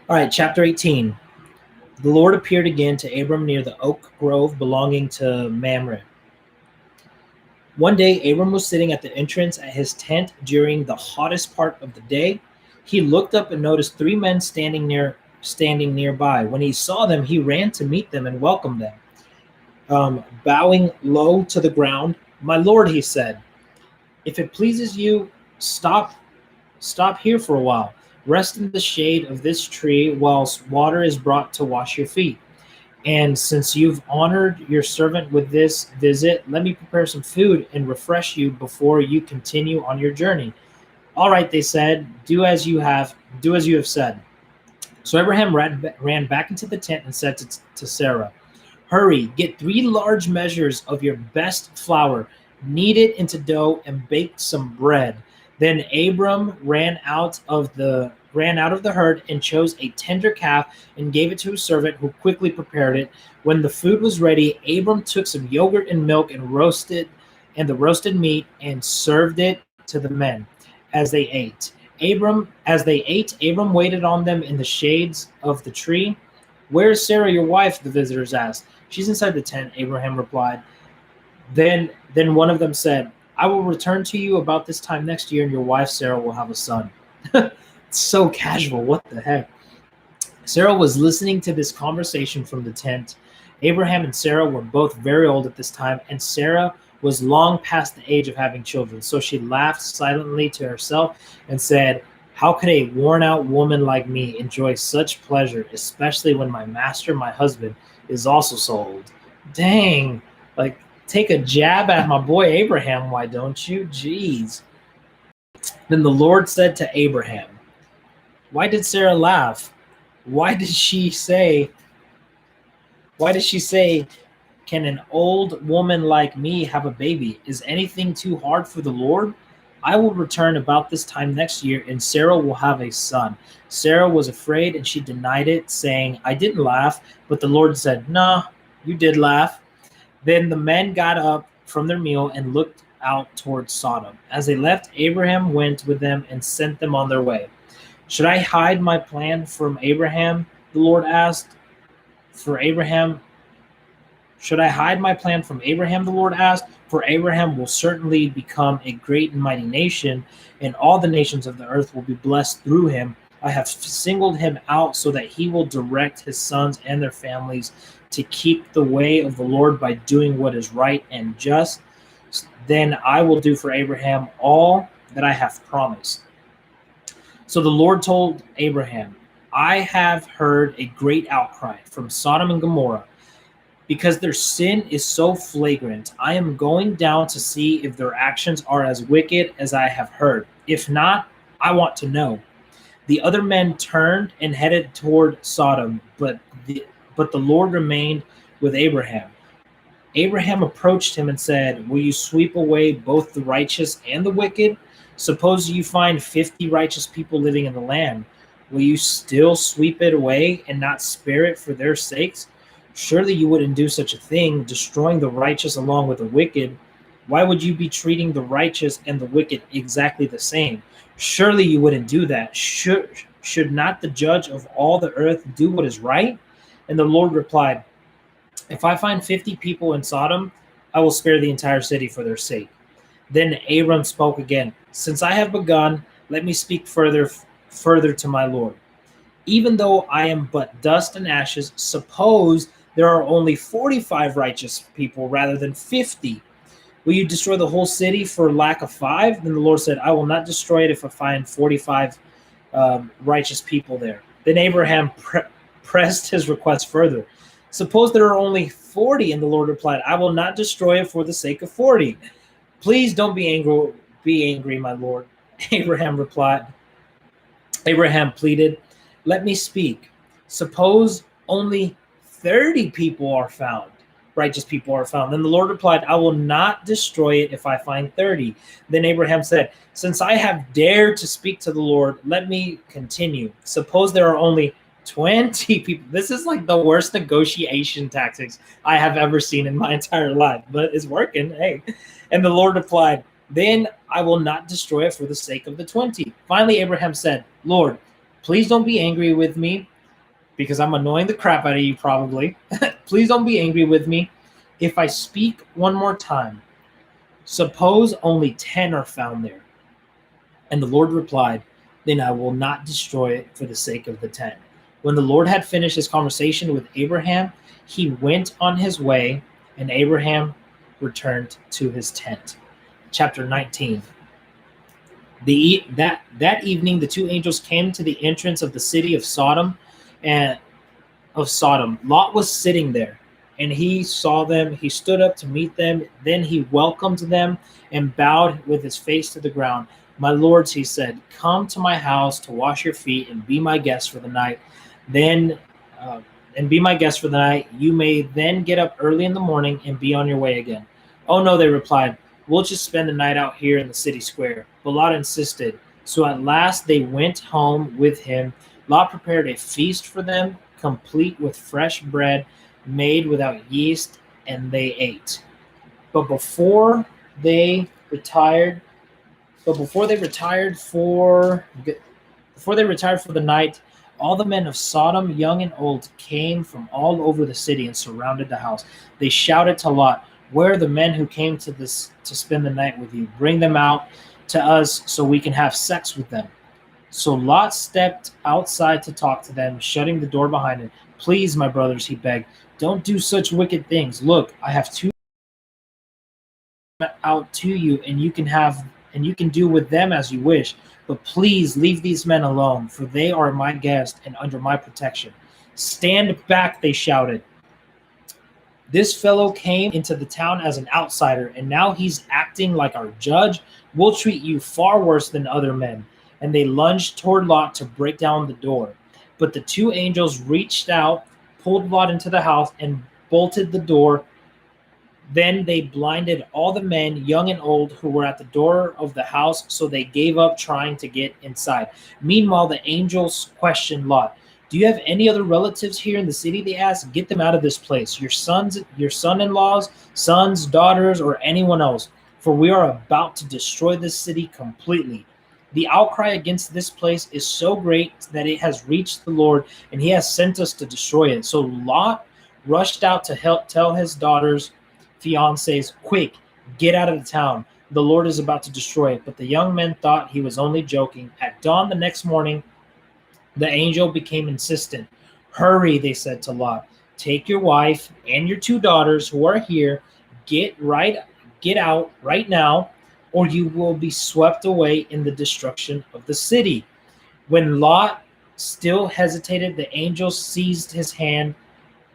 All right, chapter 18. The Lord appeared again to Abram near the oak grove belonging to Mamre. One day, Abram was sitting at the entrance at his tent during the hottest part of the day. He looked up and noticed 3 men standing nearby. When he saw them, he ran to meet them and welcomed them. Bowing low to the ground, "My Lord," he said, "if it pleases you, stop here for a while. Rest in the shade of this tree whilst water is brought to wash your feet. And since you've honored your servant with this visit, let me prepare some food and refresh you before you continue on your journey." "All right," they said, do as you have said." So Abraham ran back into the tent and said to Sarah, "Hurry, get 3 large measures of your best flour, knead it into dough, and bake some bread." Then Abram ran out of the herd and chose a tender calf and gave it to his servant, who quickly prepared it. When the food was ready, Abram took some yogurt and milk and the roasted meat and served it to the men as they ate. Abram waited on them in the shades of the tree. "Where is Sarah, your wife?" the visitors asked. "She's inside the tent," Abraham replied. Then one of them said, "I will return to you about this time next year, and your wife Sarah will have a son." So casual. What the heck? Sarah was listening to this conversation from the tent. Abraham and Sarah were both very old at this time, and Sarah was long past the age of having children. So she laughed silently to herself and said, "How could a worn-out woman like me enjoy such pleasure, especially when my master, my husband, is also so old?" Dang, like, take a jab at my boy Abraham, why don't you? Jeez. Then the Lord said to Abraham, why did Sarah laugh? Why did she say, "Can an old woman like me have a baby? Is anything too hard for the Lord? I will return about this time next year, and Sarah will have a son." Sarah was afraid, and she denied it, saying, "I didn't laugh." But the Lord said, "Nah, you did laugh." Then the men got up from their meal and looked out towards Sodom. As they left, Abraham went with them and sent them on their way. "Should I hide my plan from Abraham?" the Lord asked. Should I hide my plan from Abraham, the Lord asked? "For Abraham will certainly become a great and mighty nation, and all the nations of the earth will be blessed through him. I have singled him out so that he will direct his sons and their families to keep the way of the Lord by doing what is right and just. Then I will do for Abraham all that I have promised." So the Lord told Abraham, "I have heard a great outcry from Sodom and Gomorrah, because their sin is so flagrant. I am going down to see if their actions are as wicked as I have heard. If not, I want to know." The other men turned and headed toward Sodom, but the Lord remained with Abraham. Abraham approached him and said, "Will you sweep away both the righteous and the wicked? Suppose you find 50 righteous people living in the land. Will you still sweep it away and not spare it for their sakes? Surely you wouldn't do such a thing, destroying the righteous along with the wicked. Why would you be treating the righteous and the wicked exactly the same? Surely you wouldn't do that. Should not the judge of all the earth do what is right?" And the Lord replied, "If I find 50 people in Sodom, I will spare the entire city for their sake." Then Abram spoke again, "Since I have begun, Let me speak further to my Lord. Even though I am but dust and ashes, suppose there are only 45 righteous people rather than 50. Will you destroy the whole city for lack of 5? Then the Lord said, I will not destroy it if I find 45 righteous people there. Then Abraham pressed his request further. Suppose there are only 40, and the Lord replied, I will not destroy it for the sake of 40. Please don't be angry, my Lord. Abraham pleaded, let me speak. Suppose only 30 people are found, righteous people are found. Then the Lord replied, I will not destroy it if I find 30. Then Abraham said, since I have dared to speak to the Lord, let me continue. Suppose there are only 20 people. This is like the worst negotiation tactics I have ever seen in my entire life, but it's working. Hey. And the Lord replied, then I will not destroy it for the sake of the 20. Finally, Abraham said, Lord, please don't be angry with me because I'm annoying the crap out of you probably. Please don't be angry with me if I speak one more time. Suppose only 10 are found there. And the Lord replied, then I will not destroy it for the sake of the 10. When the Lord had finished his conversation with Abraham, he went on his way, and Abraham returned to his tent. Chapter 19. That evening, the two angels came to the entrance of the city of Sodom, Lot was sitting there, and he saw them. He stood up to meet them. Then he welcomed them and bowed with his face to the ground. My lords, he said, come to my house to wash your feet and be my guests for the night. You may then get up early in the morning and be on your way again. Oh no, they replied. We'll just spend the night out here in the city square. But Lot insisted. So at last they went home with him. Lot prepared a feast for them, complete with fresh bread made without yeast, and they ate. But before they retired for the night, all the men of Sodom, young and old, came from all over the city and surrounded the house. They shouted to Lot, where are the men who came to spend the night with you? Bring them out to us so we can have sex with them. So Lot stepped outside to talk to them, shutting the door behind him. Please, my brothers, he begged, don't do such wicked things. Look, I have two out to you, and you can do with them as you wish. But please leave these men alone, for they are my guests and under my protection. Stand back, they shouted. This fellow came into the town as an outsider, and now he's acting like our judge. We'll treat you far worse than other men. And they lunged toward Lot to break down the door. But the two angels reached out, pulled Lot into the house, and bolted the door. Then they blinded all the men, young and old, who were at the door of the house, so they gave up trying to get inside. Meanwhile, the angels questioned Lot. Do you have any other relatives here in the city? They asked. Get them out of this place. Your son-in-laws, sons, daughters, or anyone else. For we are about to destroy this city completely. The outcry against this place is so great that it has reached the Lord, and he has sent us to destroy it. So Lot rushed out to help tell his daughters, fiancés, quick, get out of the town. The Lord is about to destroy it. But the young men thought he was only joking. At dawn the next morning, the angel became insistent. Hurry, they said to Lot. Take your wife and your two daughters who are here. Get out right now, or you will be swept away in the destruction of the city. When Lot still hesitated, the angel seized his hand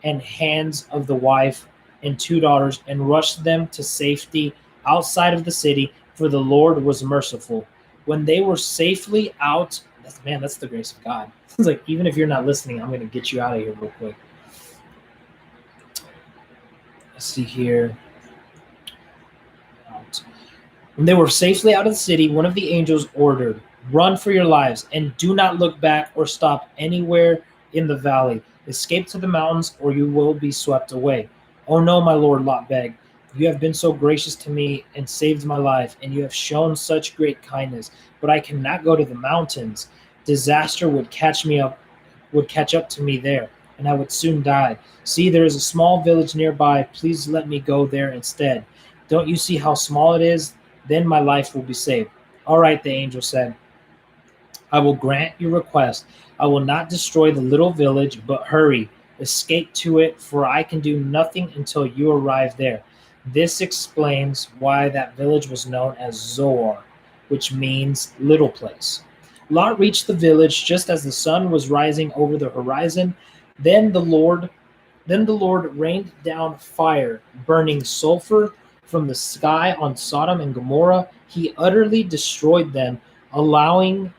and hands of the wife and two daughters and rushed them to safety outside of the city, for the Lord was merciful. When they were safely out, that's the grace of God. It's like, even if you're not listening, I'm going to get you out of here real quick. Let's see here. When they were safely out of the city, one of the angels ordered, run for your lives and do not look back or stop anywhere in the valley. Escape to the mountains or you will be swept away. Oh no, my Lord, Lot begged. You have been so gracious to me and saved my life, and you have shown such great kindness, but I cannot go to the mountains. Disaster would catch up to me there, and I would soon die. See, there is a small village nearby. Please let me go there instead. Don't you see how small it is? Then my life will be saved. All right, the angel said. I will grant your request. I will not destroy the little village, but hurry, escape to it, for I can do nothing until you arrive there. This explains why that village was known as Zoar, which means little place. Lot reached the village just as the sun was rising over the horizon. Then the Lord then the Lord rained down fire, burning sulfur from the sky on Sodom and Gomorrah. Allowing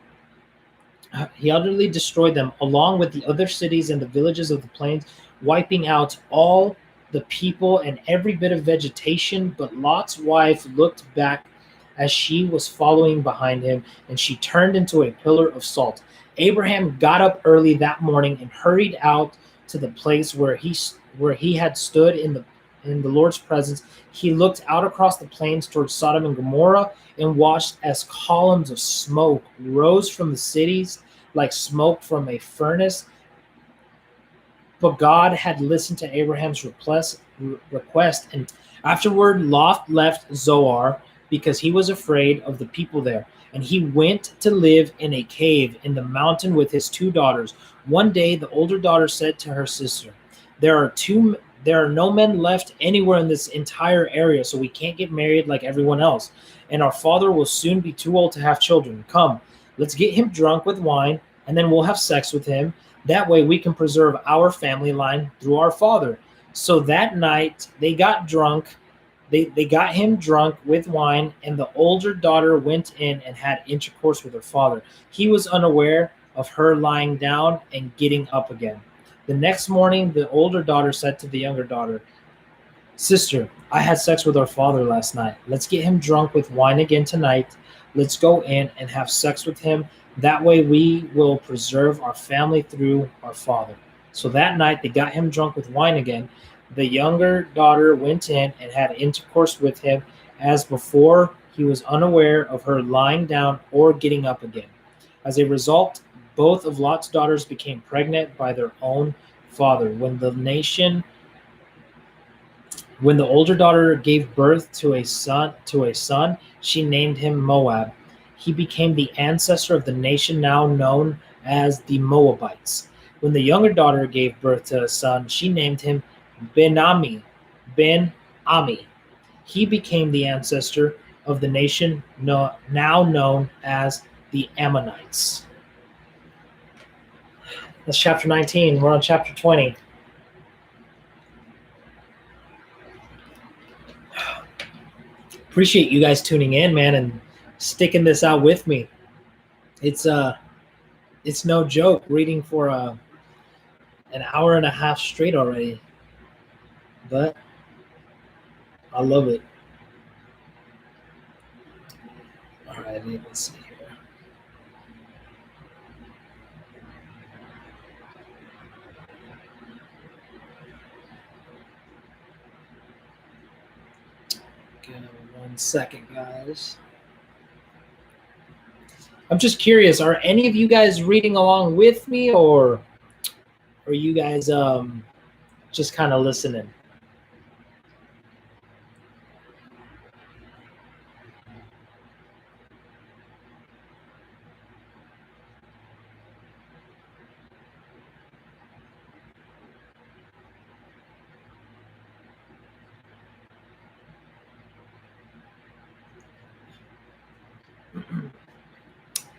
he utterly destroyed them along with the other cities and the villages of the plains, wiping out all the people and every bit of vegetation. But Lot's wife looked back as she was following behind him, and she turned into a pillar of salt. Abraham got up early that morning and hurried out to the place where he had stood in the Lord's presence. He looked out across the plains towards Sodom and Gomorrah and watched as columns of smoke rose from the cities like smoke from a furnace. But God had listened to Abraham's request, and afterward Lot left Zoar because he was afraid of the people there. And he went to live in a cave in the mountain with his two daughters. One day the older daughter said to her sister, There are no men left anywhere in this entire area, so we can't get married like everyone else. And our father will soon be too old to have children. Come, let's get him drunk with wine, and then we'll have sex with him. That way we can preserve our family line through our father. So that night they got drunk. They got him drunk with wine, and the older daughter went in and had intercourse with her father. He was unaware of her lying down and getting up again. The next morning, the older daughter said to the younger daughter, Sister, I had sex with our father last night. Let's get him drunk with wine again tonight. Let's go in and have sex with him. That way we will preserve our family through our father. So that night they got him drunk with wine again. The younger daughter went in and had intercourse with him as before. He was unaware of her lying down or getting up again. As a result, both of Lot's daughters became pregnant by their own father. When the older daughter gave birth to a son, she named him Moab. He became the ancestor of the nation now known as the Moabites. When the younger daughter gave birth to a son, she named him Ben-Ami. He became the ancestor of the nation now known as the Ammonites. That's chapter 19. We're on chapter 20. Appreciate you guys tuning in, man, and sticking this out with me. It's no joke reading for an hour and a half straight already, but I love it. All right, let's see here. Give me 1 second, guys. I'm just curious, are any of you guys reading along with me, or are you guys just kind of listening?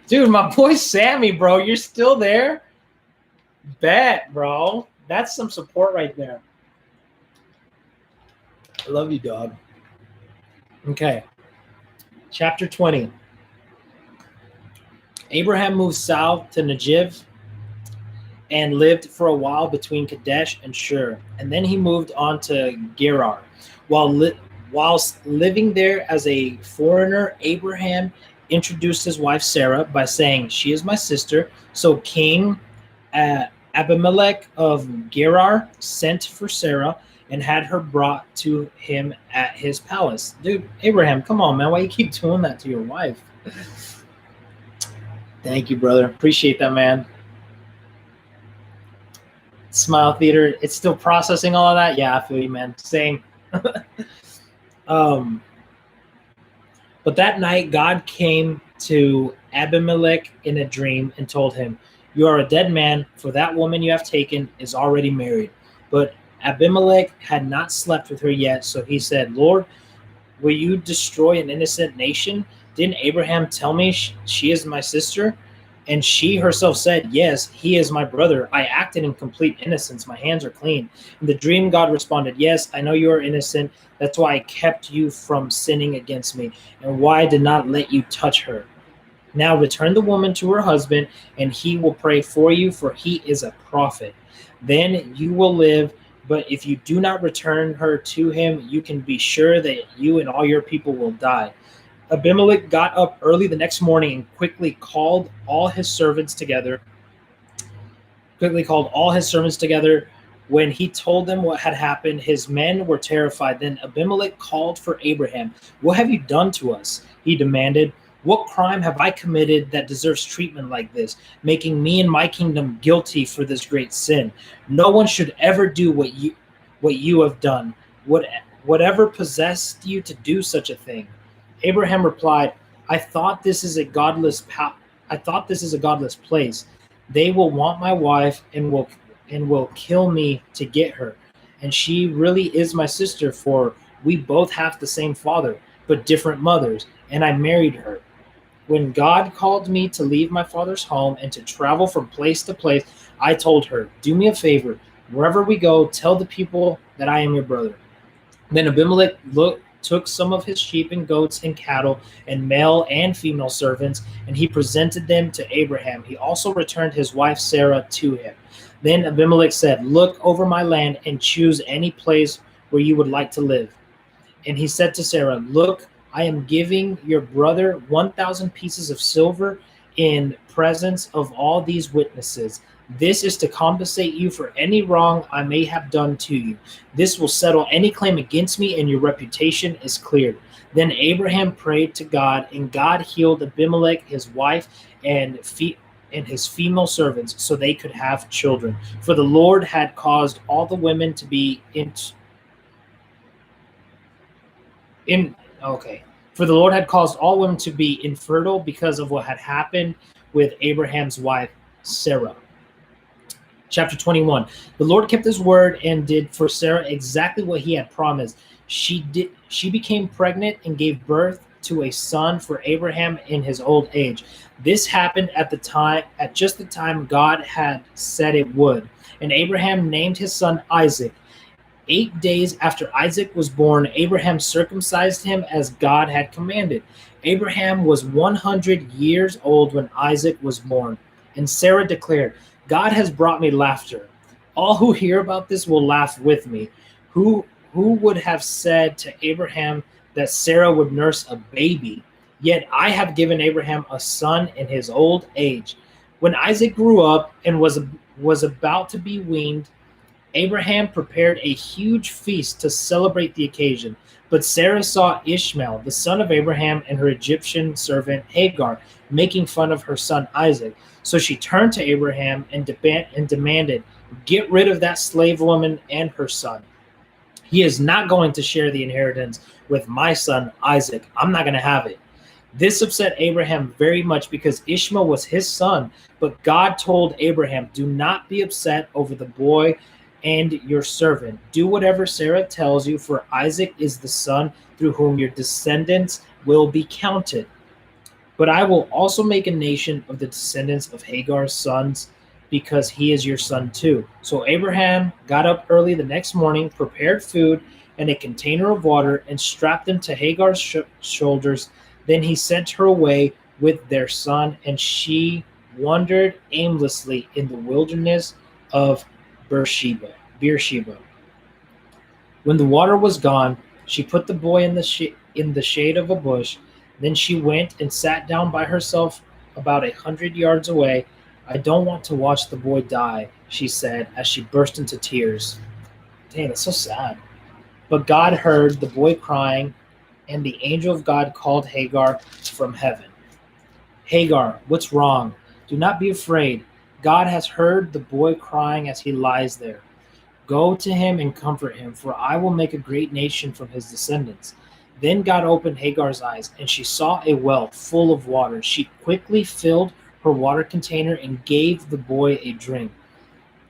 Dude, my boy Sammy, bro, you're still there? Bet, bro. That's some support right there. I love you, dog. Okay. Chapter 20. Abraham moved south to Negev and lived for a while between Kadesh and Shur. And then he moved on to Gerar. Whilst living there as a foreigner, Abraham introduced his wife Sarah by saying, She is my sister. So King Abimelech of Gerar sent for Sarah and had her brought to him at his palace. Dude, Abraham, come on, man. Why you keep doing that to your wife? Thank you, brother. Appreciate that, man. Smile Theater, it's still processing all of that? Yeah, I feel you, man. Same. But that night, God came to Abimelech in a dream and told him, "You are a dead man, for that woman you have taken is already married." But Abimelech had not slept with her yet, so he said, "Lord, will you destroy an innocent nation? Didn't Abraham tell me she is my sister?" And she herself said, "Yes, he is my brother. I acted in complete innocence. My hands are clean." In the dream, God responded, "Yes, I know you are innocent. That's why I kept you from sinning against me, and why I did not let you touch her. Now return the woman to her husband, and he will pray for you, for he is a prophet. Then you will live. But if you do not return her to him, you can be sure that you and all your people will die." Abimelech got up early the next morning and quickly called all his servants together. When he told them what had happened, his men were terrified. Then Abimelech called for Abraham. "What have you done to us?" he demanded. "What crime have I committed that deserves treatment like this, making me and my kingdom guilty for this great sin? No one should ever do what you have done. Whatever possessed you to do such a thing?" Abraham replied, "I thought this is a godless place. They will want my wife and will kill me to get her. And she really is my sister, for we both have the same father, but different mothers, and I married her. When God called me to leave my father's home and to travel from place to place, I told her, 'Do me a favor. Wherever we go, tell the people that I am your brother.' Then Abimelech took some of his sheep and goats and cattle and male and female servants, and he presented them to Abraham. He also returned his wife Sarah to him. Then Abimelech said, 'Look over my land and choose any place where you would like to live.' And he said to Sarah, 'Look, I am giving your brother 1,000 pieces of silver in presence of all these witnesses. This is to compensate you for any wrong I may have done to you. This will settle any claim against me, and your reputation is cleared.' Then Abraham prayed to God, and God healed Abimelech, his wife, and his female servants, so they could have children. For the Lord had caused all the women to be For the Lord had caused all women to be infertile because of what had happened with Abraham's wife Sarah. Chapter 21. The Lord kept his word and did for Sarah exactly what he had promised. She became pregnant and gave birth to a son for Abraham in his old age. This happened at just the time God had said it would. And Abraham named his son Isaac. 8 days after Isaac was born, Abraham circumcised him as God had commanded. Abraham was 100 years old when Isaac was born. And Sarah declared, "God has brought me laughter. All who hear about this will laugh with me." Who would have said to Abraham that Sarah would nurse a baby? Yet I have given Abraham a son in his old age. When Isaac grew up and was about to be weaned, Abraham prepared a huge feast to celebrate the occasion. But Sarah saw Ishmael, the son of Abraham, and her Egyptian servant Hagar making fun of her son Isaac. So she turned to Abraham and demanded, "Get rid of that slave woman and her son. He is not going to share the inheritance with my son Isaac. I'm not going to have it." This upset Abraham very much because Ishmael was his son. But God told Abraham, "Do not be upset over the boy and your servant. Do whatever Sarah tells you, for Isaac is the son through whom your descendants will be counted. But I will also make a nation of the descendants of Hagar's sons, because he is your son too." So Abraham got up early the next morning, prepared food and a container of water, and strapped them to Hagar's shoulders. Then he sent her away with their son, and she wandered aimlessly in the wilderness of Beersheba. When the water was gone, she put the boy in the shade of a bush. Then she went and sat down by herself about 100 yards away. "I don't want to watch the boy die," she said as she burst into tears. Dang, that's so sad. But God heard the boy crying, and the angel of God called Hagar from heaven. "Hagar, what's wrong? Do not be afraid. God has heard the boy crying as he lies there. Go to him and comfort him, for I will make a great nation from his descendants." Then God opened Hagar's eyes, and she saw a well full of water. She quickly filled her water container and gave the boy a drink.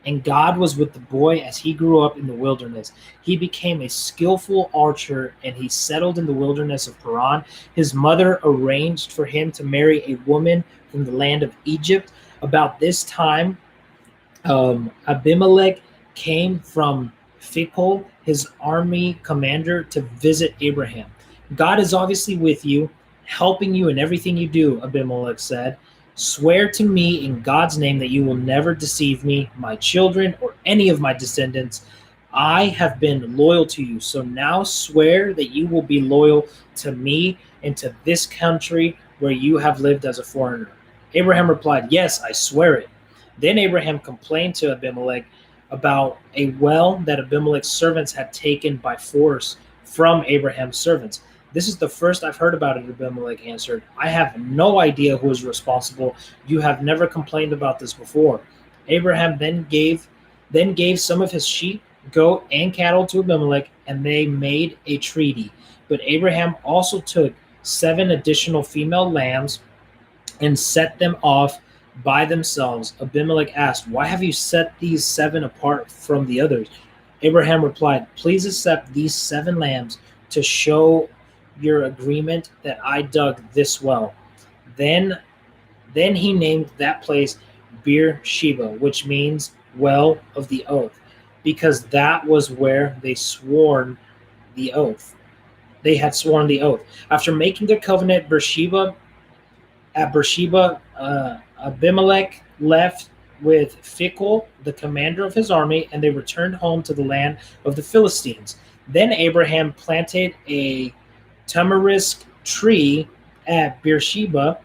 And God was with the boy as he grew up in the wilderness. He became a skillful archer, and he settled in the wilderness of Paran. His mother arranged for him to marry a woman from the land of Egypt. About this time, Abimelech came from Phicol, his army commander, to visit Abraham. God is obviously with you, helping you in everything you do, Abimelech said. Swear to me in God's name that you will never deceive me, my children, or any of my descendants. I have been loyal to you, so now swear that you will be loyal to me and to this country where you have lived as a foreigner. Abraham replied, Yes, I swear it. Then Abraham complained to Abimelech about a well that Abimelech's servants had taken by force from Abraham's servants. This is the first I've heard about it, Abimelech answered. I have no idea who is responsible. You have never complained about this before. Abraham then gave some of his sheep, goat, and cattle to Abimelech, and they made a treaty. But Abraham also took 7 additional female lambs and set them off by themselves. Abimelech asked, Why have you set these 7 apart from the others? Abraham replied, Please accept these 7 lambs to show your agreement that I dug this well. Then he named that place Beersheba, which means well of the oath, because that was where they had sworn the oath. After making their covenant at Beersheba, Abimelech left with Phicol, the commander of his army, and they returned home to the land of the Philistines. Then Abraham planted a tamarisk tree at Beersheba,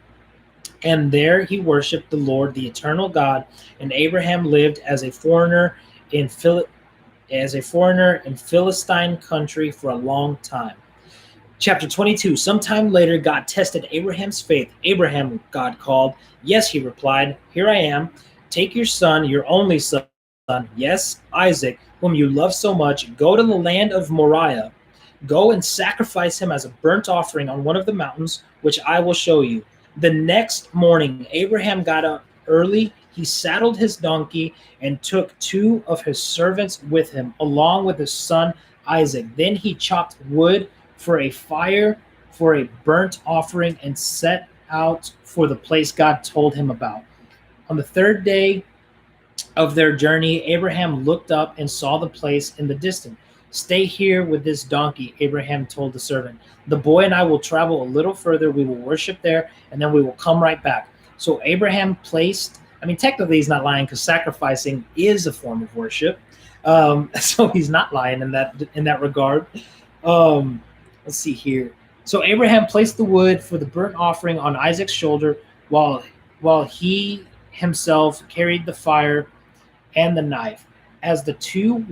and there he worshipped the Lord, the eternal God. And Abraham lived as a foreigner in Philistine country for a long time. Chapter 22. Sometime later, God tested Abraham's faith. Abraham, God called. Yes, he replied. Here I am. Take your son, your only son, yes, Isaac, whom you love so much. Go to the land of Moriah. Go and sacrifice him as a burnt offering on one of the mountains, which I will show you. The next morning, Abraham got up early. He saddled his donkey and took 2 of his servants with him, along with his son Isaac. Then he chopped wood for a fire, for a burnt offering, and set out for the place God told him about. On the 3rd day of their journey, Abraham looked up and saw the place in the distance. Stay here with this donkey, Abraham told the servant. The boy and I will travel a little further. We will worship there, and then we will come right back. So Abraham technically he's not lying because sacrificing is a form of worship. So he's not lying in that regard. Let's see here. So Abraham placed the wood for the burnt offering on Isaac's shoulder while he himself carried the fire and the knife. As the two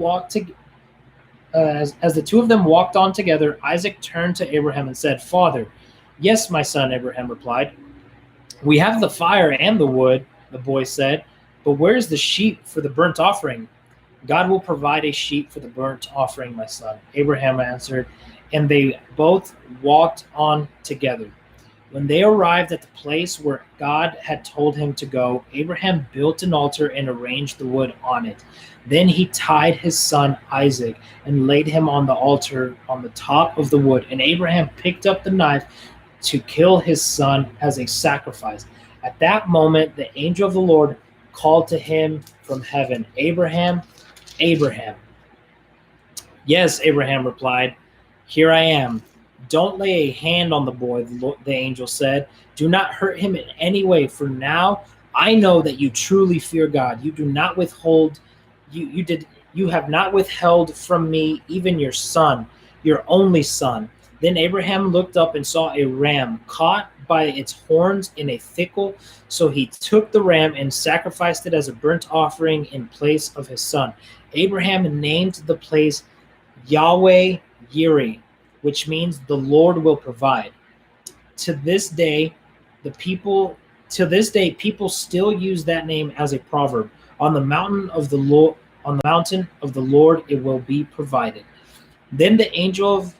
of them walked on together, Isaac turned to Abraham and said, Father. Yes, my son, Abraham replied. We have the fire and the wood, the boy said, but where's the sheep for the burnt offering? God will provide a sheep for the burnt offering, my son, Abraham answered, and they both walked on together. When they arrived at the place where God had told him to go, Abraham built an altar and arranged the wood on it. Then he tied his son Isaac and laid him on the altar on the top of the wood. And Abraham picked up the knife to kill his son as a sacrifice. At that moment, the angel of the Lord called to him from heaven, Abraham, Abraham. Yes, Abraham replied, here I am. Don't lay a hand on the boy, the angel said. Do not hurt him in any way, for now I know that you truly fear God. You do not withhold, you have not withheld from me even your son, your only son. Then Abraham looked up and saw a ram caught by its horns in a thicket. So he took the ram and sacrificed it as a burnt offering in place of his son. Abraham named the place Yahweh Yireh, which means the Lord will provide. To this day, people still use that name as a proverb. On the mountain of the Lord, it will be provided. Then the angel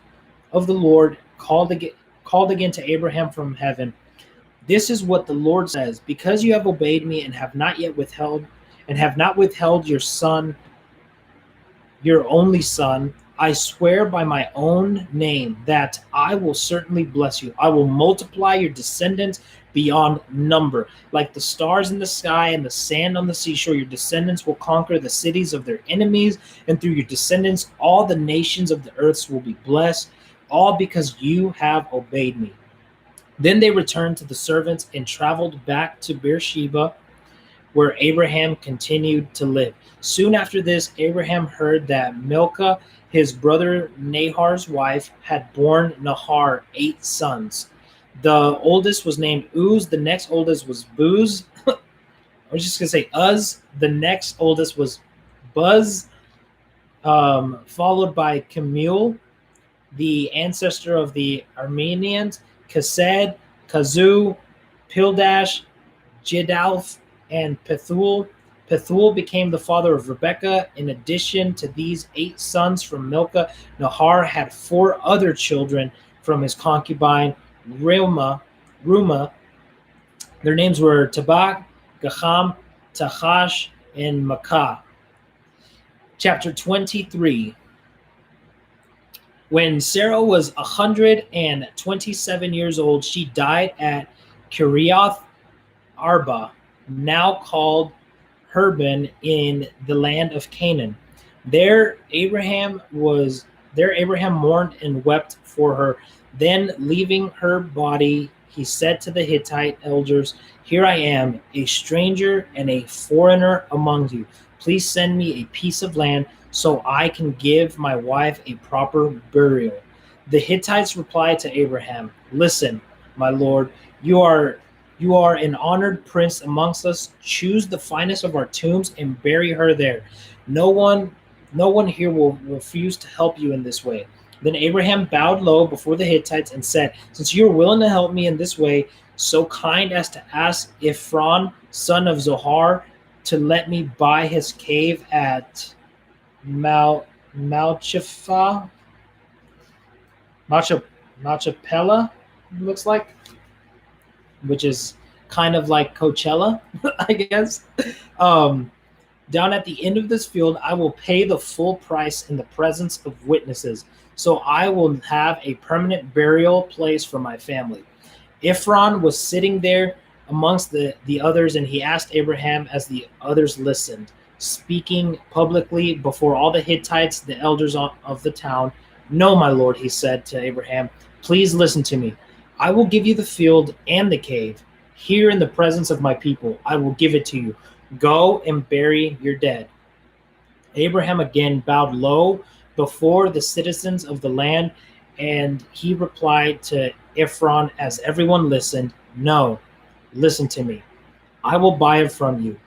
of the Lord called again to Abraham from heaven. This is what the Lord says: because you have obeyed me and have not withheld your son, your only son, I swear by my own name that I will certainly bless you. I will multiply your descendants beyond number. Like the stars in the sky and the sand on the seashore, your descendants will conquer the cities of their enemies, and through your descendants, all the nations of the earth will be blessed, all because you have obeyed me. Then they returned to the servants and traveled back to Beersheba, where Abraham continued to live. Soon after this, Abraham heard that Milcah, his brother Nahor's wife, had borne Nahor 8 sons. The oldest was named Uz, the next oldest was Buz. I was just going to say Uz. The next oldest was Buz, followed by Kemuel, the ancestor of the Armenians, Kesed, Kazu, Pildash, Jidalf, and Pethuel. Pethuel became the father of Rebekah. In addition to these 8 sons from Milcah, Nahor had 4 other children from his concubine Reumah. Their names were Tabak, Gaham, Tahash, and Makah. Chapter 23. When Sarah was 127 years old, she died at Kiriath Arba, now called Hebron, in the land of Canaan. There Abraham mourned and wept for her. Then, leaving her body, he said to the Hittite elders, "Here I am, a stranger and a foreigner among you. Please send me a piece of land so I can give my wife a proper burial." The Hittites replied to Abraham, "Listen, my lord, you are an honored prince amongst us. Choose the finest of our tombs and bury her there. No one here will refuse to help you in this way." Then Abraham bowed low before the Hittites and said, "Since you are willing to help me in this way, so kind as to ask Ephron, son of Zohar, to let me buy his cave at Machpelah, looks like, which is kind of like Coachella, I guess. Down at the end of this field, I will pay the full price in the presence of witnesses, so I will have a permanent burial place for my family." Ephron was sitting there amongst the others, and he asked Abraham as the others listened, speaking publicly before all the Hittites, the elders of the town. "No, my lord," he said to Abraham, "please listen to me. I will give you the field and the cave. Here in the presence of my people, I will give it to you. Go and bury your dead." Abraham again bowed low before the citizens of the land, and he replied to Ephron as everyone listened, "No, listen to me. I will buy it from you.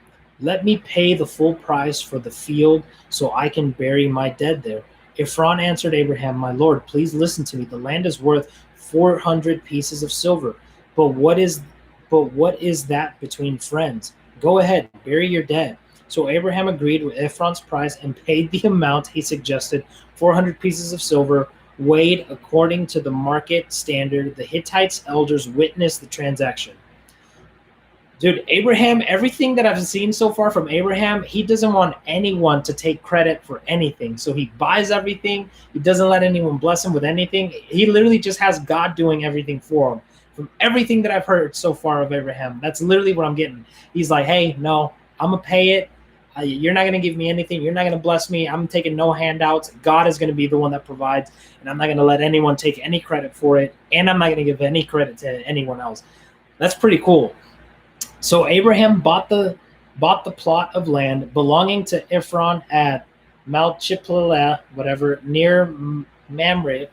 Let me pay the full price for the field so I can bury my dead there." Ephron answered Abraham, "My lord, please listen to me. The land is worth 400 pieces of silver. But what is that between friends? Go ahead, bury your dead." So Abraham agreed with Ephron's price and paid the amount he suggested, 400 pieces of silver, weighed according to the market standard. The Hittites' elders witnessed the transaction. Dude, Abraham, everything that I've seen so far from Abraham, he doesn't want anyone to take credit for anything. So he buys everything. He doesn't let anyone bless him with anything. He literally just has God doing everything for him. From everything that I've heard so far of Abraham, that's literally what I'm getting. He's like, "Hey, no, I'm going to pay it. You're not going to give me anything. You're not going to bless me. I'm taking no handouts. God is going to be the one that provides, and I'm not going to let anyone take any credit for it, and I'm not going to give any credit to anyone else." That's pretty cool. So Abraham bought the plot of land belonging to Ephron at Machpelah, near Mamre.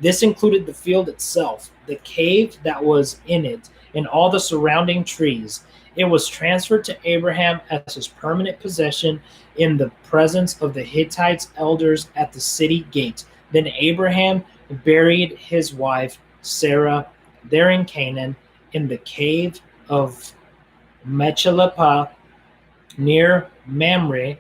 This included the field itself, the cave that was in it, and all the surrounding trees. It was transferred to Abraham as his permanent possession in the presence of the Hittites' elders at the city gate. Then Abraham buried his wife Sarah there in Canaan, in the cave of Machpelah near Mamre,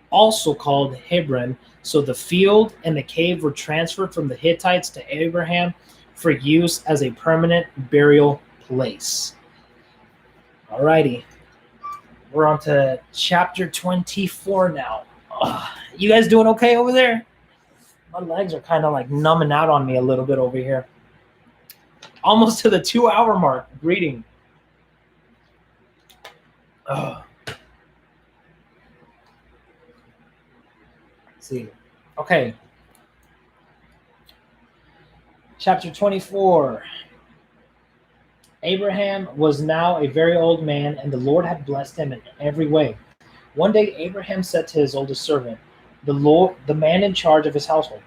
also called Hebron. So the field and the cave were transferred from the Hittites to Abraham for use as a permanent burial place. Alrighty, we're on to chapter 24 now. You guys doing okay over there? My legs are kind of like numbing out on me a little bit over here. Almost to the 2-hour mark. Greeting. Let's see. Okay. Chapter 24. Abraham was now a very old man, and the Lord had blessed him in every way. One day Abraham said to his oldest servant, the man in charge of his household,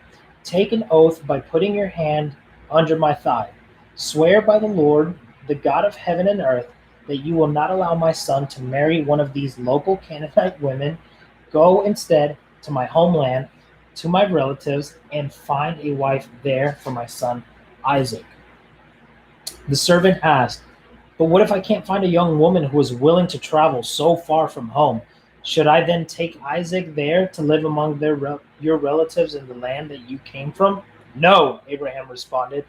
"Take an oath by putting your hand under my thigh. Swear by the Lord, the God of heaven and earth, that you will not allow my son to marry one of these local Canaanite women. Go instead to my homeland, to my relatives, and find a wife there for my son Isaac." The servant asked, "But what if I can't find a young woman who is willing to travel so far from home? Should I then take Isaac there to live among your relatives in the land that you came from?" "No," Abraham responded.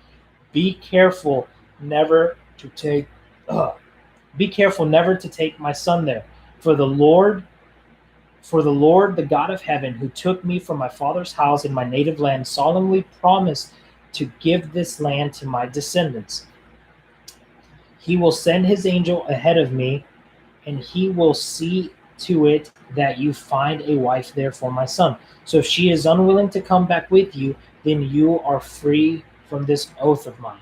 Be careful never to take my son there. For the Lord, the God of heaven, who took me from my father's house in my native land, solemnly promised to give this land to my descendants. He will send his angel ahead of me, and he will see to it that you find a wife there for my son. So if she is unwilling to come back with you, then you are free from this oath of mine.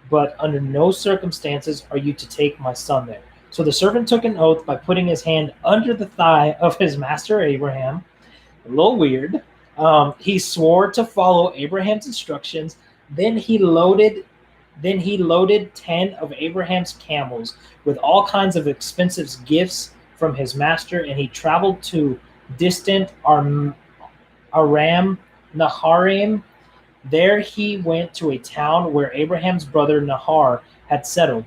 But under no circumstances are you to take my son there." So the servant took an oath by putting his hand under the thigh of his master Abraham. A little weird. He swore to follow Abraham's instructions. Then he loaded 10 of Abraham's camels with all kinds of expensive gifts from his master, and he traveled to distant Aram Naharaim. There he went to a town where Abraham's brother Nahor had settled.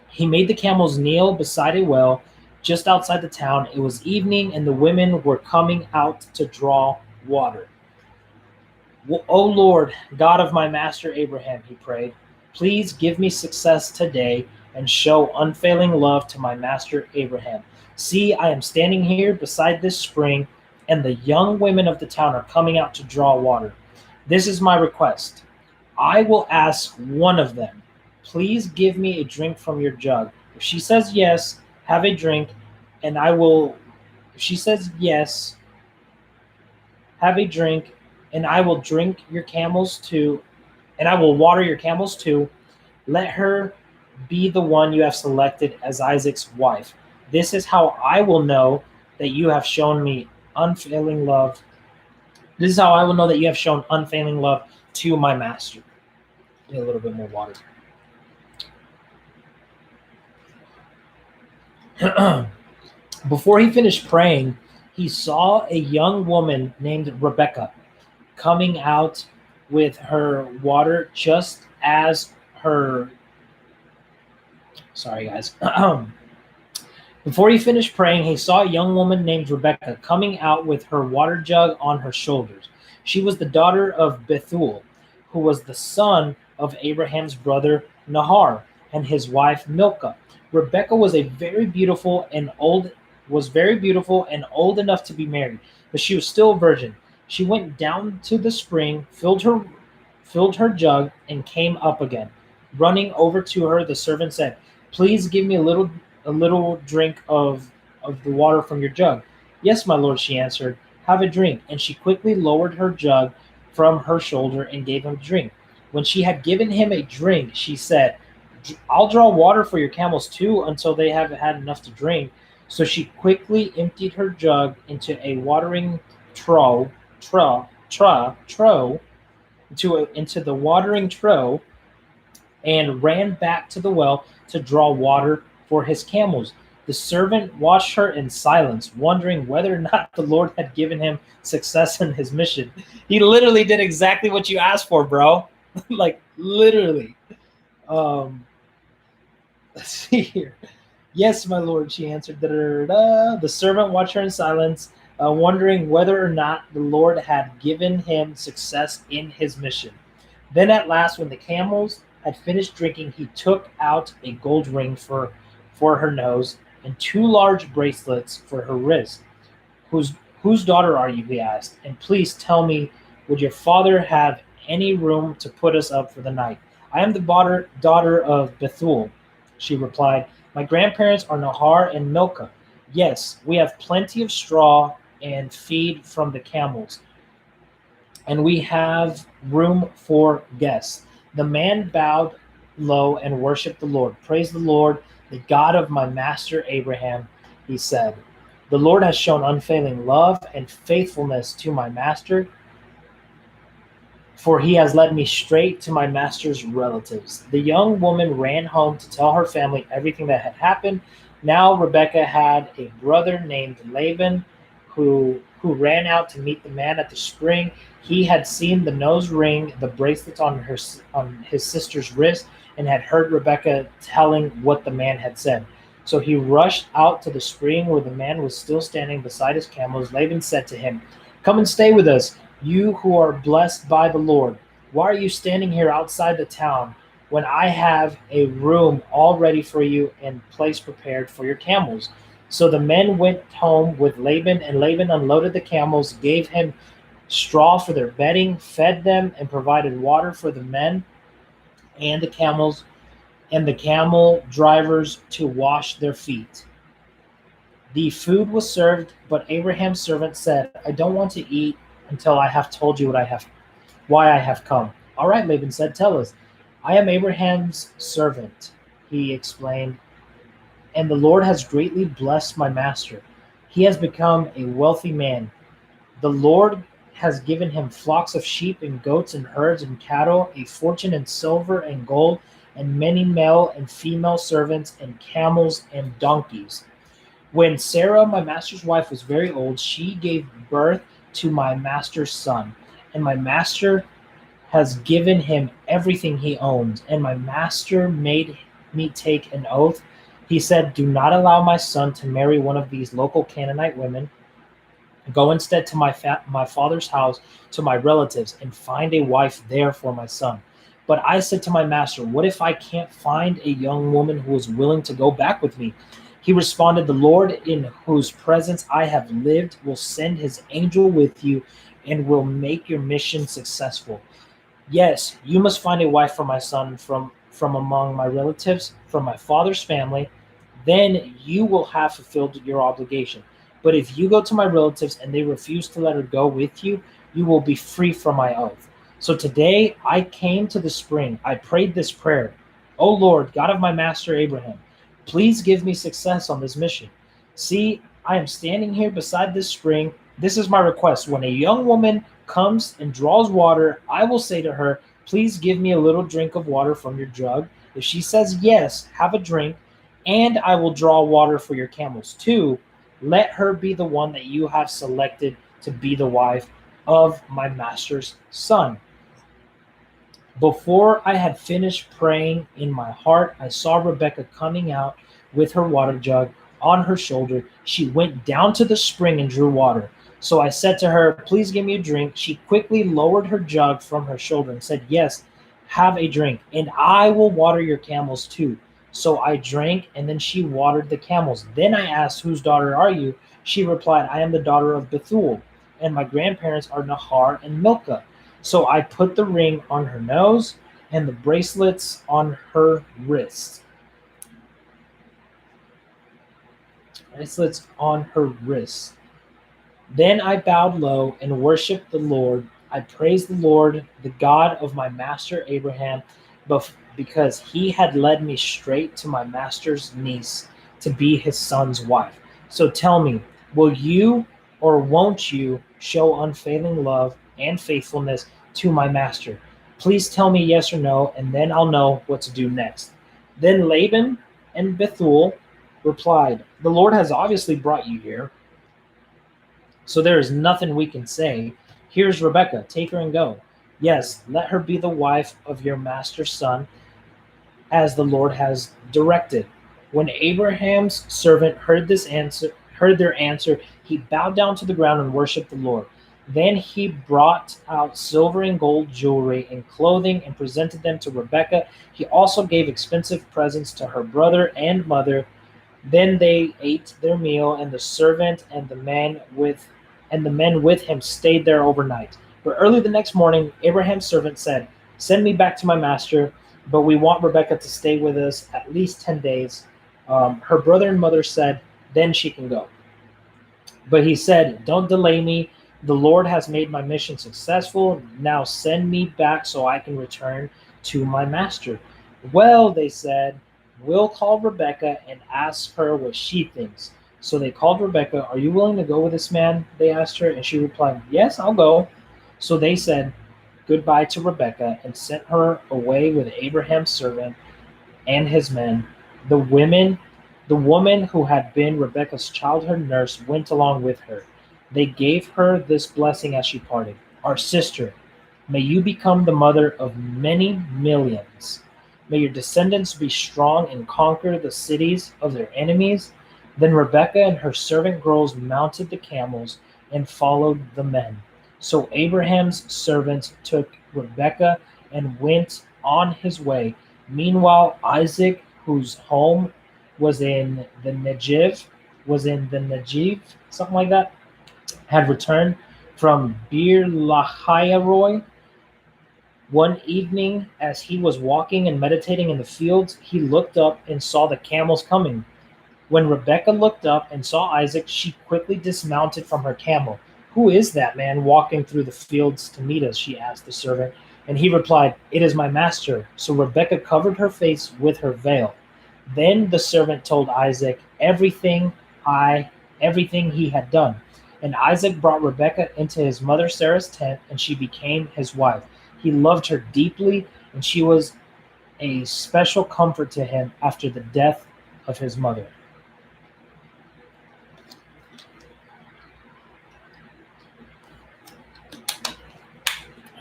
He made the camels kneel beside a well just outside the town. It was evening, and the women were coming out to draw water. "O Lord, God of my master Abraham," he prayed, "please give me success today and show unfailing love to my master Abraham. See, I am standing here beside this spring, and the young women of the town are coming out to draw water. This is my request. I will ask one of them, please give me a drink from your jug. If she says yes, have a drink, and I will. If she says yes, have a drink, and I will drink your camels too, and I will water your camels too. Let her be the one you have selected as Isaac's wife. This is how I will know that you have shown me unfailing love. This is how I will know that you have shown unfailing love to my master." Need a little bit more water. Before he finished praying, he saw a young woman named Rebecca coming out with her water just as her. Sorry, guys. Before he finished praying, he saw a young woman named Rebecca coming out with her water jug on her shoulders. She was the daughter of Bethuel, who was the son of Abraham's brother Nahor and his wife Milcah. Rebecca was very beautiful and old enough to be married, but she was still a virgin. She went down to the spring, filled her jug, and came up again. Running over to her, the servant said, "Please give me a little drink of the water from your jug." "Yes, my lord," she answered. "Have a drink." And she quickly lowered her jug from her shoulder and gave him a drink. When she had given him a drink, she said, "I'll draw water for your camels too until they have had enough to drink." So she quickly emptied her jug into a watering trough, into the watering trough, and ran back to the well to draw water for his camels. The servant watched her in silence, wondering whether or not the Lord had given him success in his mission. He literally did exactly what you asked for, bro. Like, literally. Let's see here. "Yes, my lord," she answered. The servant watched her in silence, wondering whether or not the Lord had given him success in his mission. Then at last, when the camels had finished drinking, he took out a gold ring for her nose and two large bracelets for her wrist. Whose whose daughter are you? He asked. And please tell me, would your father have any room to put us up for the night? I am the daughter of Bethuel, she replied. My grandparents are Nahar and Milcah. Yes, we have plenty of straw and feed from the camels, and we have room for guests. The man bowed low and worshiped the Lord. Praise the Lord, the God of my master Abraham, he said. The Lord has shown unfailing love and faithfulness to my master, for he has led me straight to my master's relatives. The young woman ran home to tell her family everything that had happened. Now Rebekah had a brother named Laban who ran out to meet the man at the spring. He had seen the nose ring, the bracelets on his sister's wrist, and had heard Rebekah telling what the man had said. So he rushed out to the spring where the man was still standing beside his camels. Laban said to him, "Come and stay with us, you who are blessed by the Lord. Why are you standing here outside the town when I have a room all ready for you and place prepared for your camels?" So the men went home with Laban, and Laban unloaded the camels, gave him straw for their bedding, fed them, and provided water for the men and the camels and the camel drivers to wash their feet. The food was served, but Abraham's servant said, "I don't want to eat until I have told you why I have come." "All right," Laban said, "tell us." "I am Abraham's servant," he explained, "and the Lord has greatly blessed my master. He has become a wealthy man. The Lord has given him flocks of sheep and goats and herds and cattle, a fortune in silver and gold, and many male and female servants, and camels and donkeys. When Sarah, my master's wife, was very old, she gave birth to my master's son, and my master has given him everything he owns. And my master made me take an oath. He said, 'Do not allow my son to marry one of these local Canaanite women. Go instead to my father's house, to my relatives, and find a wife there for my son.' But I said to my master, 'What if I can't find a young woman who is willing to go back with me?' He responded, 'The Lord in whose presence I have lived will send his angel with you and will make your mission successful. Yes, you must find a wife for my son from among my relatives, from my father's family. Then you will have fulfilled your obligation. But if you go to my relatives and they refuse to let her go with you, you will be free from my oath.' So today I came to the spring. I prayed this prayer: 'O Lord, God of my master Abraham, please give me success on this mission. See, I am standing here beside this spring. This is my request. When a young woman comes and draws water, I will say to her, "Please give me a little drink of water from your jug." If she says yes, have a drink, and I will draw water for your camels too. Let her be the one that you have selected to be the wife of my master's son.' Before I had finished praying in my heart, I saw Rebekah coming out with her water jug on her shoulder. She went down to the spring and drew water. So I said to her, 'Please give me a drink.' She quickly lowered her jug from her shoulder and said, 'Yes, have a drink, and I will water your camels too.' So I drank, and then she watered the camels. Then I asked, 'Whose daughter are you?' She replied, 'I am the daughter of Bethuel, and my grandparents are Nahar and Milcah.' So I put the ring on her nose and the bracelets on her wrists. Bracelets on her wrists. Then I bowed low and worshiped the Lord. I praised the Lord, the God of my master Abraham, because he had led me straight to my master's niece to be his son's wife. So tell me, will you or won't you show unfailing love and faithfulness to my master? Please tell me yes or no, and then I'll know what to do next." Then Laban and Bethuel replied, "The Lord has obviously brought you here, so there is nothing we can say. Here's Rebekah, take her and go. Yes, let her be the wife of your master's son, as the Lord has directed." When Abraham's servant heard their answer, he bowed down to the ground and worshipped the Lord. Then he brought out silver and gold jewelry and clothing and presented them to Rebekah. He also gave expensive presents to her brother and mother. Then they ate their meal, and the servant and the men with him stayed there overnight. But early the next morning, Abraham's servant said, "Send me back to my master, but we want Rebekah to stay with us at least 10 days." Her brother and mother said, "Then she can go." But he said, "Don't delay me. The Lord has made my mission successful. Now send me back so I can return to my master." "Well," they said, "we'll call Rebecca and ask her what she thinks." So they called Rebecca. "Are you willing to go with this man?" they asked her. And she replied, "Yes, I'll go." So they said goodbye to Rebecca and sent her away with Abraham's servant and his men. The women, the woman who had been Rebekah's childhood nurse went along with her. They gave her this blessing as she parted: "Our sister, may you become the mother of many millions. May your descendants be strong and conquer the cities of their enemies." Then Rebekah and her servant girls mounted the camels and followed the men. So Abraham's servant took Rebekah and went on his way. Meanwhile, Isaac, whose home was in the Negev, something like that, had returned from Bir Lahairoi. One evening, as he was walking and meditating in the fields, he looked up and saw the camels coming. When Rebekah looked up and saw Isaac, she quickly dismounted from her camel. "Who is that man walking through the fields to meet us?" she asked the servant. And he replied, "It is my master." So Rebekah covered her face with her veil. Then the servant told Isaac everything he had done. And Isaac brought Rebekah into his mother Sarah's tent, and she became his wife. He loved her deeply, and she was a special comfort to him after the death of his mother.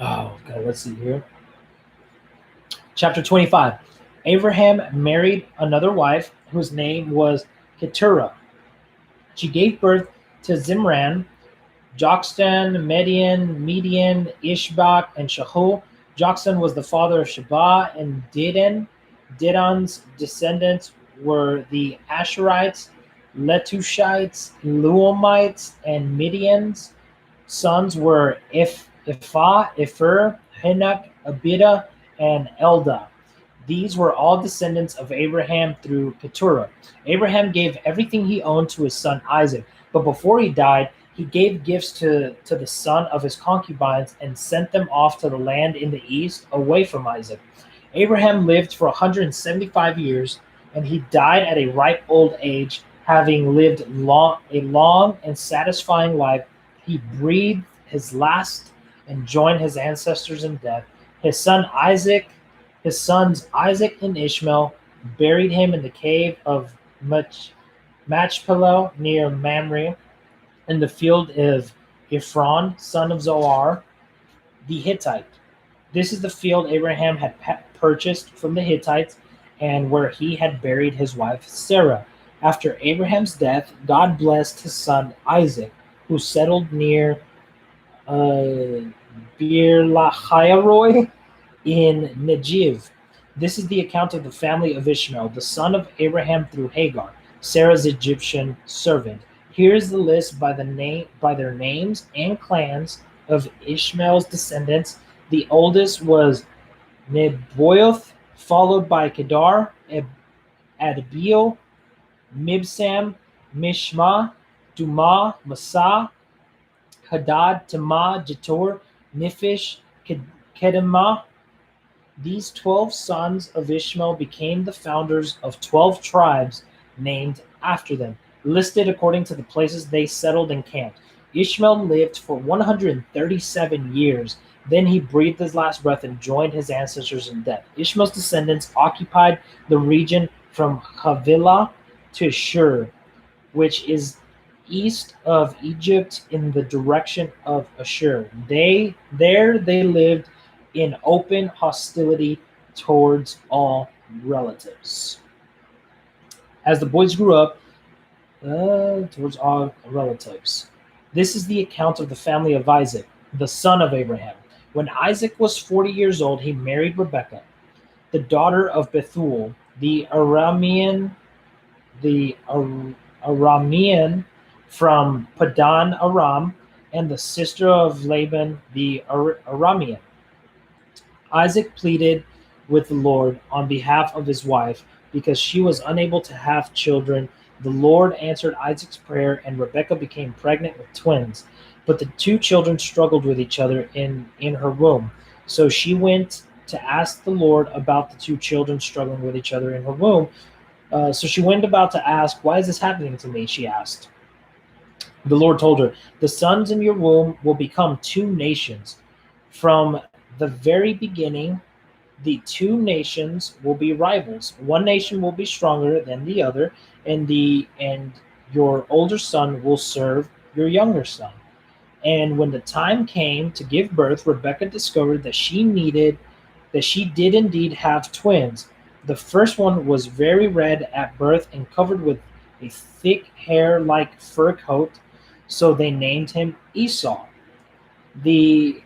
Oh, okay, let's see here. Chapter 25. Abraham married another wife whose name was Keturah. She gave birth to Zimran, Jokshan, Median, Ishbak, and Shaul. Jokshan was the father of Sheba and Didan. Didan's descendants were the Asherites, Letushites, Luamites, and Midian's sons were Ephah, Epher, Henak, Abida, and Eldah. These were all descendants of Abraham through Keturah. Abraham gave everything he owned to his son Isaac, but before he died, he gave gifts to the son of his concubines and sent them off to the land in the east, away from Isaac. Abraham lived for 175 years, and he died at a ripe old age, having lived a long and satisfying life. He breathed his last and joined his ancestors in death. His son Isaac, his sons Isaac and Ishmael buried him in the cave of Machpelah near Mamre, in the field of Ephron, son of Zohar, the Hittite. This is the field Abraham had purchased from the Hittites and where he had buried his wife Sarah. After Abraham's death, God blessed his son Isaac, who settled near Bir Lahairoi in Negev. This is the account of the family of Ishmael, the son of Abraham through Hagar, Sarah's Egyptian servant. Here is the list by their names and clans of Ishmael's descendants. The oldest was Nebaioth, followed by Kedar, Adbeel, Mibsam, Mishma, Dumah, Massa, Hadad, Tamah, Jetur, Nephish, Kedemah. These 12 sons of Ishmael became the founders of 12 tribes named after them, listed according to the places they settled and camped. Ishmael lived for 137 years. Then he breathed his last breath and joined his ancestors in death. Ishmael's descendants occupied the region from Havilah to Shur, which is east of Egypt in the direction of Ashur. They lived in open hostility towards all relatives. As the boys grew up, towards all relatives. This is the account of the family of Isaac, the son of Abraham. When Isaac was 40 years old, he married Rebekah, the daughter of Bethuel, the Aramean from Padan Aram, and the sister of Laban the Aramean. Isaac pleaded with the Lord on behalf of his wife because she was unable to have children. The Lord answered Isaac's prayer, and Rebekah became pregnant with twins. But the two children struggled with each other in her womb. So she went to ask the Lord about the two children struggling with each other in her womb. So she went about to ask, "Why is this happening to me?" she asked. The Lord told her, "The sons in your womb will become two nations. From the very beginning, the two nations will be rivals. One nation will be stronger than the other, and your older son will serve your younger son." And when the time came to give birth, Rebekah discovered that she did indeed have twins. The first one was very red at birth and covered with a thick hair like fur coat, so they named him Esau. The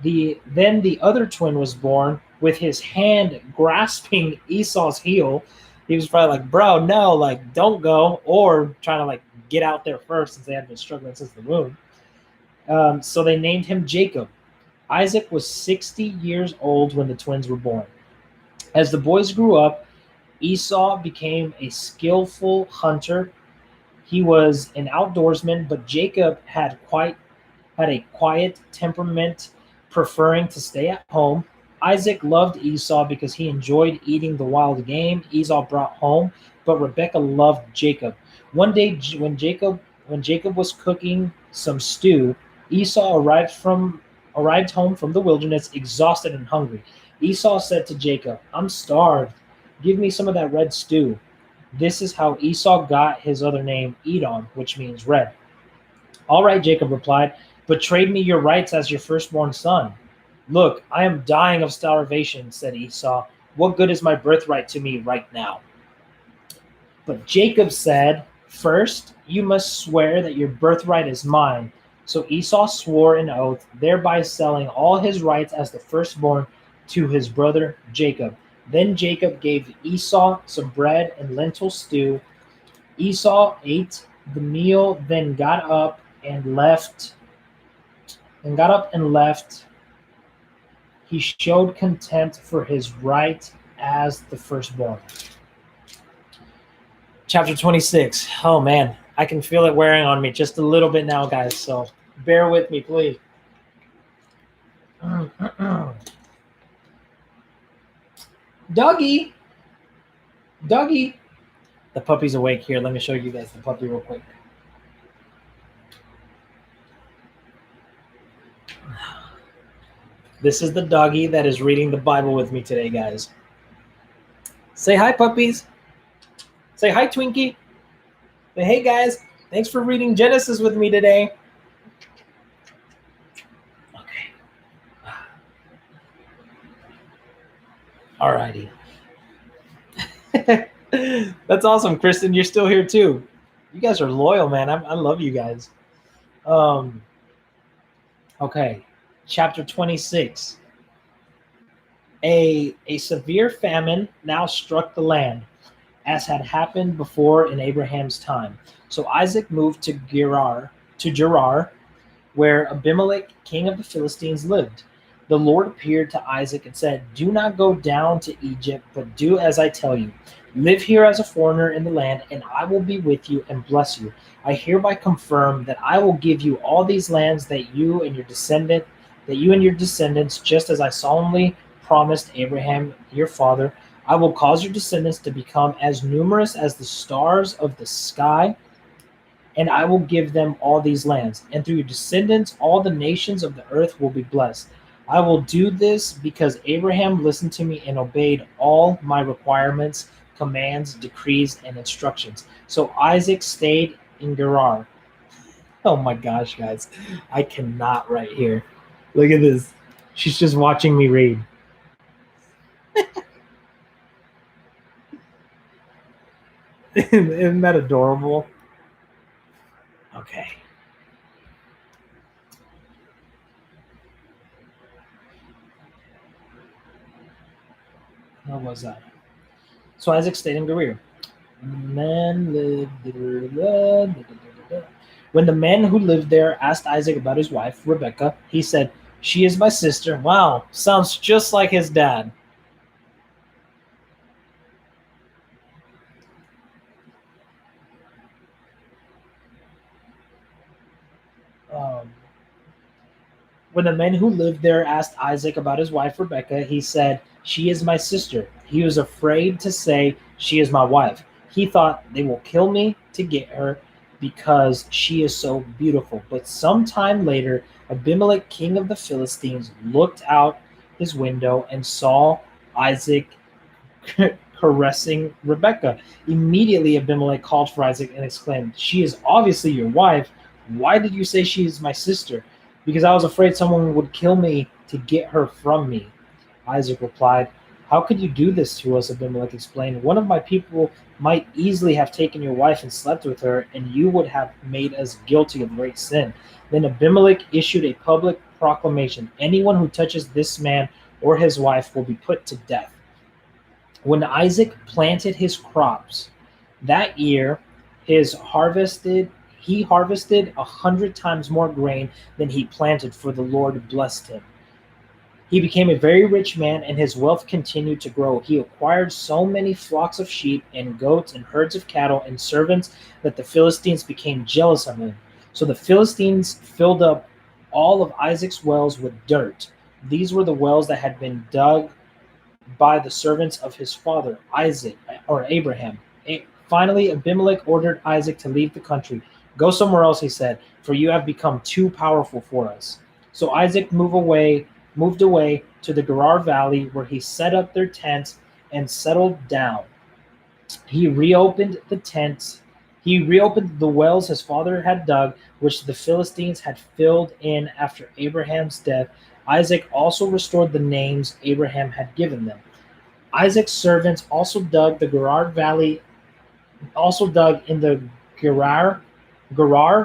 then the other twin was born with his hand grasping Esau's heel. He was probably like, "Bro, no, like don't go," or trying to like get out there first since they had been struggling since the womb. So they named him Jacob. Isaac was 60 years old when the twins were born. As the boys grew up, Esau became a skillful hunter. He was an outdoorsman, but Jacob had a quiet temperament, preferring to stay at home. Isaac loved Esau because he enjoyed eating the wild game Esau brought home, but Rebekah loved Jacob. One day, when Jacob was cooking some stew, Esau arrived home from the wilderness, exhausted and hungry. Esau said to Jacob, "I'm starved. Give me some of that red stew." This is how Esau got his other name, Edom, which means red. "All right," Jacob replied, "but trade me your rights as your firstborn son." "Look, I am dying of starvation," said Esau. "What good is my birthright to me right now?" But Jacob said, "First, you must swear that your birthright is mine." So Esau swore an oath, thereby selling all his rights as the firstborn to his brother Jacob. Then Jacob gave Esau some bread and lentil stew. Esau ate the meal, then got up and left. He showed contempt for his right as the firstborn. Chapter 26. Oh man, I can feel it wearing on me just a little bit now, guys. So bear with me, please. Doggy. Doggy. The puppy's awake here. Let me show you guys the puppy real quick. This is the doggy that is reading the Bible with me today, guys. Say hi, puppies. Say hi, Twinkie. Say, hey, guys. Thanks for reading Genesis with me today. Okay. Alrighty. That's awesome, Kristen. You're still here too. You guys are loyal, man. I love you guys. Okay. Chapter 26. A severe famine now struck the land, as had happened before in Abraham's time. So Isaac moved to Gerar, where Abimelech, king of the Philistines, lived. The Lord appeared to Isaac and said, "Do not go down to Egypt, but do as I tell you. Live here as a foreigner in the land, and I will be with you and bless you. I hereby confirm that I will give you all these lands that you and your descendants, just as I solemnly promised Abraham your father. I will cause your descendants to become as numerous as the stars of the sky, and I will give them all these lands. And through your descendants, all the nations of the earth will be blessed. I will do this because Abraham listened to me and obeyed all my requirements, commands, decrees, and instructions." So Isaac stayed in Gerar. Oh my gosh, guys. I cannot right here. Look at this. She's just watching me read. Isn't that adorable? Okay. What was that? So Isaac stayed in Gerar. Man lived. When the man who lived there asked Isaac about his wife, Rebekah, he said, "She is my sister." Wow, sounds just like his dad. Um, when the man who lived there asked Isaac about his wife, Rebekah, he said, "She is my sister." He was afraid to say, "She is my wife." He thought, "They will kill me to get her because she is so beautiful." But sometime later, Abimelech, king of the Philistines, looked out his window and saw Isaac caressing Rebekah. Immediately, Abimelech called for Isaac and exclaimed, "She is obviously your wife. Why did you say she is my sister?" "Because I was afraid someone would kill me to get her from me." Isaac replied, "How could you do this to us?" Abimelech explained. "One of my people might easily have taken your wife and slept with her, and you would have made us guilty of great sin." Then Abimelech issued a public proclamation: "Anyone who touches this man or his wife will be put to death." When Isaac planted his crops that year, his harvested he harvested 100 times more grain than he planted, for the Lord blessed him. He became a very rich man, and his wealth continued to grow. He acquired so many flocks of sheep and goats and herds of cattle and servants that the Philistines became jealous of him. So the Philistines filled up all of Isaac's wells with dirt. These were the wells that had been dug by the servants of his father, Isaac or Abraham. Finally, Abimelech ordered Isaac to leave the country. "Go somewhere else," he said, "for you have become too powerful for us." So Isaac moved away to the Gerar Valley, where he set up their tents and settled down. He reopened the tents. He reopened the wells his father had dug, which the Philistines had filled in after Abraham's death. Isaac also restored the names Abraham had given them. Isaac's servants also dug in the Gerar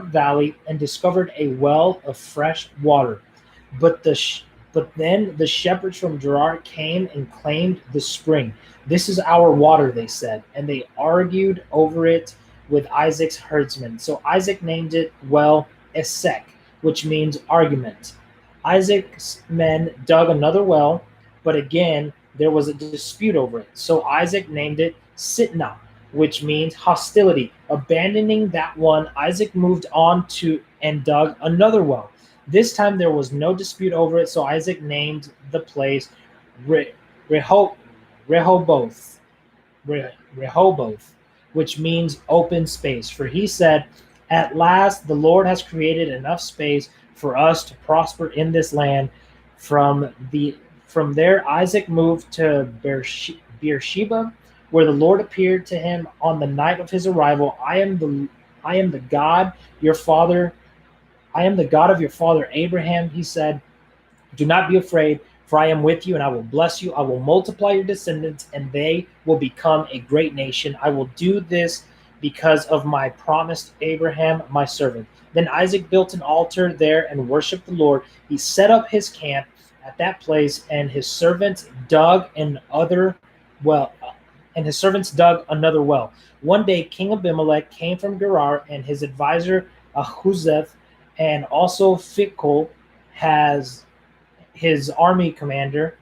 Valley and discovered a well of fresh water. But then the shepherds from Gerar came and claimed the spring. "This is our water," they said, and they argued over it with Isaac's herdsmen. So Isaac named it well Esek, which means argument. Isaac's men dug another well, but again there was a dispute over it. So Isaac named it Sitnah, which means hostility. Abandoning that one, Isaac moved on to and dug another well. This time there was no dispute over it, so Isaac named the place Re- Reho- Rehoboth, Rehoboth, which means open space. For he said, "At last the Lord has created enough space for us to prosper in this land." From the from there, Isaac moved to Beersheba, where the Lord appeared to him on the night of his arrival. I am the God your father I am the God of your father Abraham," he said. "Do not be afraid, for I am with you, and I will bless you. I will multiply your descendants, and they will become a great nation. I will do this because of my promise to Abraham, my servant." Then Isaac built an altar there and worshiped the Lord. He set up his camp at that place, and his servants dug well, another well. One day, King Abimelech came from Gerar, and his advisor Ahuzeth, and also Phicol, has his army commander.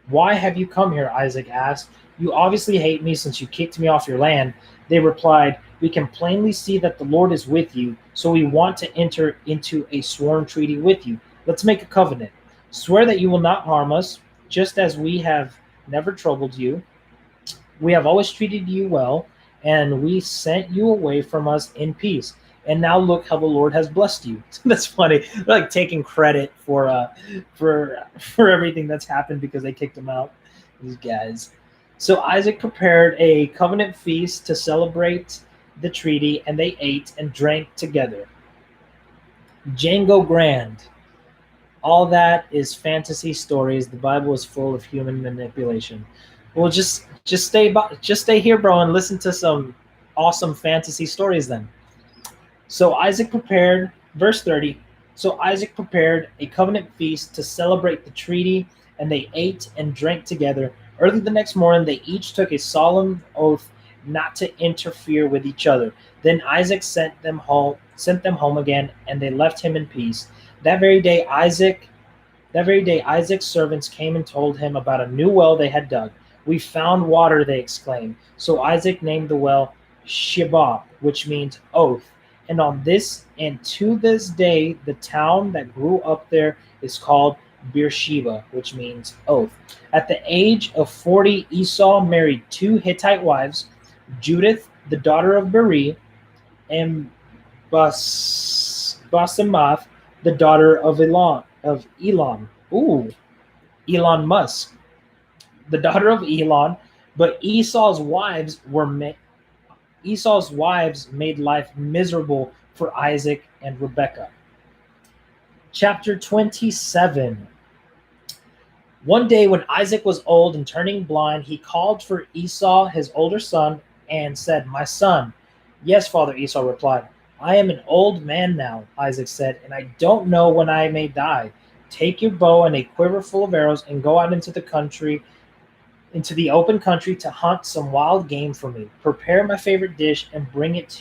"Why have you come here?" Isaac asked. "You obviously hate me since you kicked me off your land." They replied, "We can plainly see that the Lord is with you, so we want to enter into a sworn treaty with you. Let's make a covenant. Swear that you will not harm us, just as we have never troubled you. We have always treated you well, and we sent you away from us in peace. And now look how the Lord has blessed you." That's funny. They're like taking credit for everything that's happened because they kicked him out. These guys. So Isaac prepared a covenant feast to celebrate the treaty, and they ate and drank together. Django Grand. All that is fantasy stories. The Bible is full of human manipulation. Well, just stay here, bro, and listen to some awesome fantasy stories then. So Isaac prepared, verse 30. So Isaac prepared a covenant feast to celebrate the treaty, and they ate and drank together. Early the next morning, they each took a solemn oath not to interfere with each other. Then Isaac sent them home again, and they left him in peace. That very day, Isaac's servants came and told him about a new well they had dug. We found water, they exclaimed. So Isaac named the well Sheba, which means oath. And to this day, the town that grew up there is called Beersheba, which means oath. At the age of 40, Esau married two Hittite wives, Judith, the daughter of Beri, and Basemath, the daughter of Elon. Ooh, Elon Musk, the daughter of Elon. But Esau's wives made life miserable for Isaac and Rebekah. Chapter 27. One day when Isaac was old and turning blind, he called for Esau, his older son, and said, "My son." "Yes, father," Esau replied. "I am an old man now," Isaac said, "and I don't know when I may die. Take your bow and a quiver full of arrows and go out into the open country to hunt some wild game for me. Prepare my favorite dish and bring it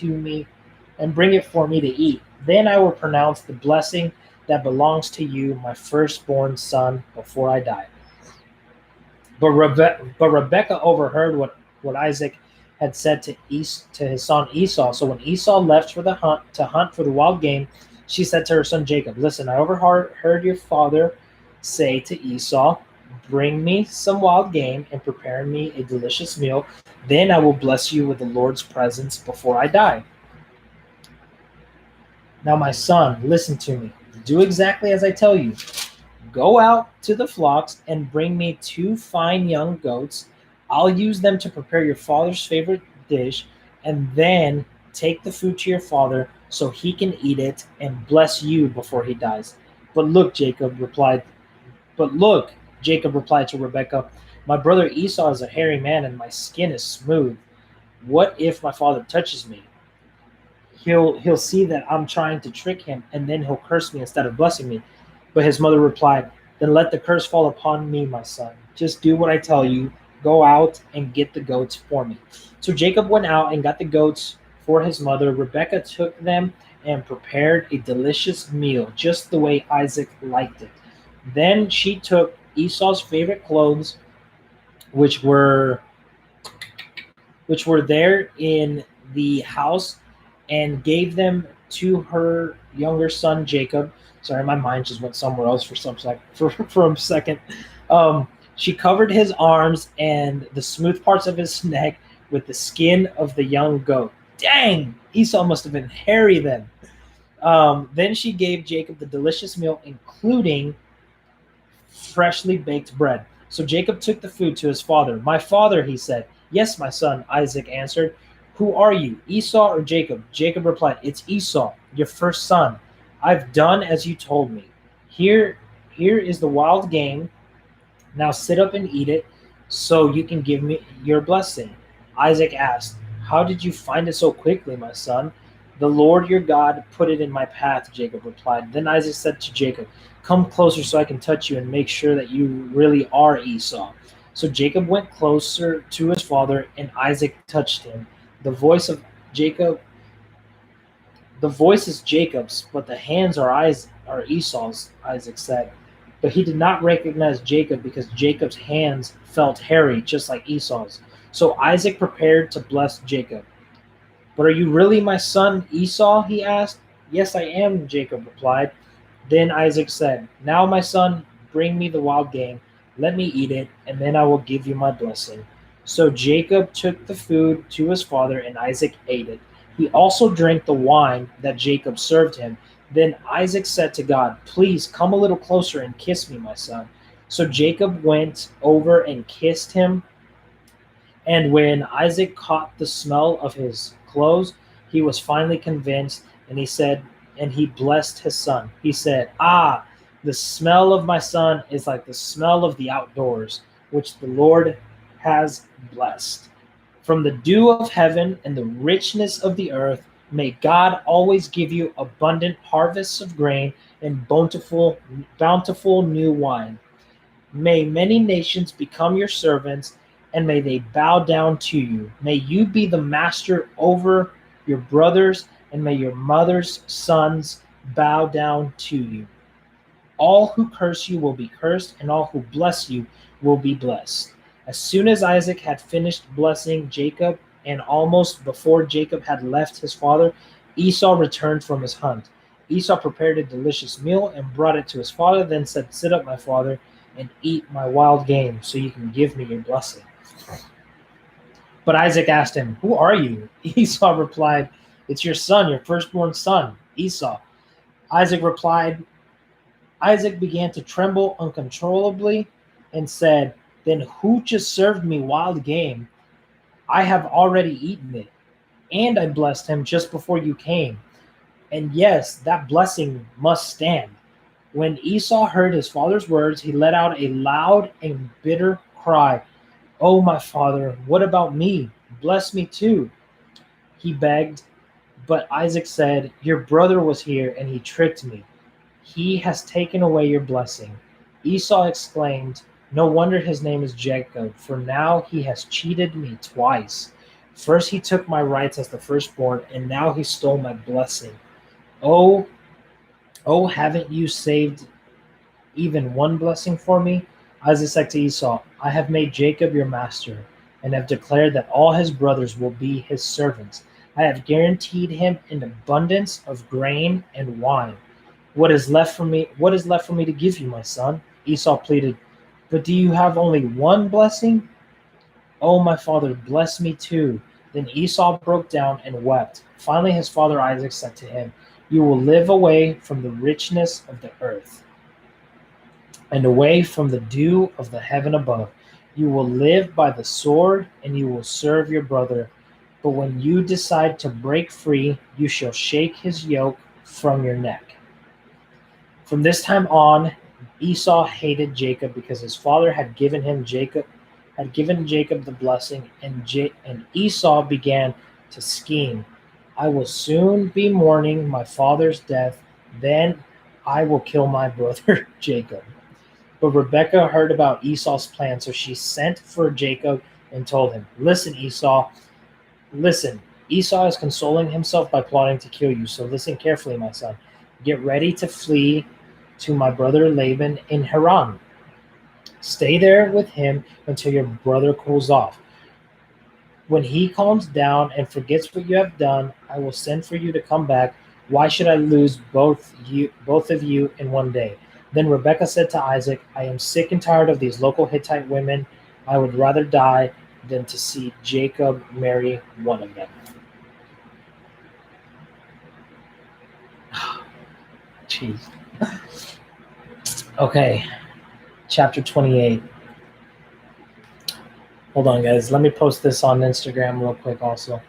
for me to eat. Then I will pronounce the blessing that belongs to you, my firstborn son, before I die." But Rebekah overheard what Isaac had said to his son Esau. So when Esau left for the hunt to hunt for the wild game, she said to her son Jacob, "Listen, I overheard your father say to Esau, 'Bring me some wild game and prepare me a delicious meal. Then I will bless you with the Lord's presence before I die.' Now, my son, listen to me. Do exactly as I tell you. Go out to the flocks and bring me two fine young goats. I'll use them to prepare your father's favorite dish, and then take the food to your father so he can eat it and bless you before he dies." But look, Jacob replied to Rebekah, "My brother Esau is a hairy man and my skin is smooth. What if my father touches me? He'll see that I'm trying to trick him, and then he'll curse me instead of blessing me." But his mother replied, "Then let the curse fall upon me, my son. Just do what I tell you. Go out and get the goats for me." So Jacob went out and got the goats for his mother. Rebekah took them and prepared a delicious meal, just the way Isaac liked it. Then she took Esau's favorite clothes, which were there in the house, and gave them to her younger son Jacob. Sorry, my mind just went somewhere else for a second. She covered his arms and the smooth parts of his neck with the skin of the young goat. Dang, Esau must have been hairy then. Then she gave Jacob the delicious meal, including freshly baked bread. So Jacob took the food to his father. "My father," he said. "Yes, my son," Isaac answered. "Who are you, Esau or Jacob?" Jacob replied, "It's Esau, your first son. I've done as you told me. Here is the wild game. Now sit up and eat it so you can give me your blessing." Isaac asked, "How did you find it so quickly, my son?" "The Lord your God put it in my path," Jacob replied. Then Isaac said to Jacob, "Come closer so I can touch you and make sure that you really are Esau." So Jacob went closer to his father, and Isaac touched him. The voice of Jacob, the voice is Jacob's, but the hands are Esau's, Isaac said. But he did not recognize Jacob because Jacob's hands felt hairy, just like Esau's. So Isaac prepared to bless Jacob. "But are you really my son Esau?" he asked. "Yes, I am," Jacob replied. Then Isaac said, "Now, my son, bring me the wild game. Let me eat it, and then I will give you my blessing." So Jacob took the food to his father, and Isaac ate it. He also drank the wine that Jacob served him. Then Isaac said to God, "Please come a little closer and kiss me, my son." So Jacob went over and kissed him. And when Isaac caught the smell of his clothes, he was finally convinced, and he blessed his son. He said, "Ah, the smell of my son is like the smell of the outdoors, which the Lord has blessed. From the dew of heaven and the richness of the earth, may God always give you abundant harvests of grain and bountiful new wine." May many nations become your servants, and may they bow down to you. May you be the master over your brothers, and may your mother's sons bow down to you. All who curse you will be cursed, and all who bless you will be blessed. As soon as Isaac had finished blessing Jacob, and almost before Jacob had left his father, Esau returned from his hunt. Esau prepared a delicious meal and brought it to his father, then said, "Sit up, my father, and eat my wild game, so you can give me your blessing." But Isaac asked him, "Who are you?" Esau replied, "It's your son, your firstborn son, Esau." Isaac replied, Isaac began to tremble uncontrollably and said, "Then who just served me wild game? I have already eaten it, and I blessed him just before you came. And yes, that blessing must stand." When Esau heard his father's words, he let out a loud and bitter cry. "Oh, my father, what about me? Bless me too," he begged. But Isaac said, "Your brother was here, and he tricked me. He has taken away your blessing." Esau exclaimed, "No wonder his name is Jacob, for now he has cheated me twice. First he took my rights as the firstborn, and now he stole my blessing. Oh, oh, haven't you saved even one blessing for me?" Isaac said to Esau, "I have made Jacob your master, and have declared that all his brothers will be his servants. I have guaranteed him an abundance of grain and wine. What is left for me? What is left for me to give you, my son?" Esau pleaded, "But do you have only one blessing?" "Oh, my father, bless me too." Then Esau broke down and wept. Finally, his father Isaac said to him, "You will live away from the richness of the earth, and away from the dew of the heaven above. You will live by the sword, and you will serve your brother. But when you decide to break free, you shall shake his yoke from your neck." From this time on, Esau hated Jacob because his father had given Jacob the blessing, and Esau began to scheme. "I will soon be mourning my father's death, then I will kill my brother Jacob." But Rebekah heard about Esau's plan, so she sent for Jacob and told him, Listen, Esau is consoling himself by plotting to kill you, so listen carefully, my son. Get ready to flee to my brother Laban in Haran. Stay there with him until your brother cools off. When he calms down and forgets what you have done, I will send for you to come back. Why should I lose both of you in one day?" Then Rebekah said to Isaac, "I am sick and tired of these local Hittite women. I would rather die than to see Jacob marry one of them." Jeez. Okay, chapter 28. Hold on, guys. Let me post this on Instagram real quick also.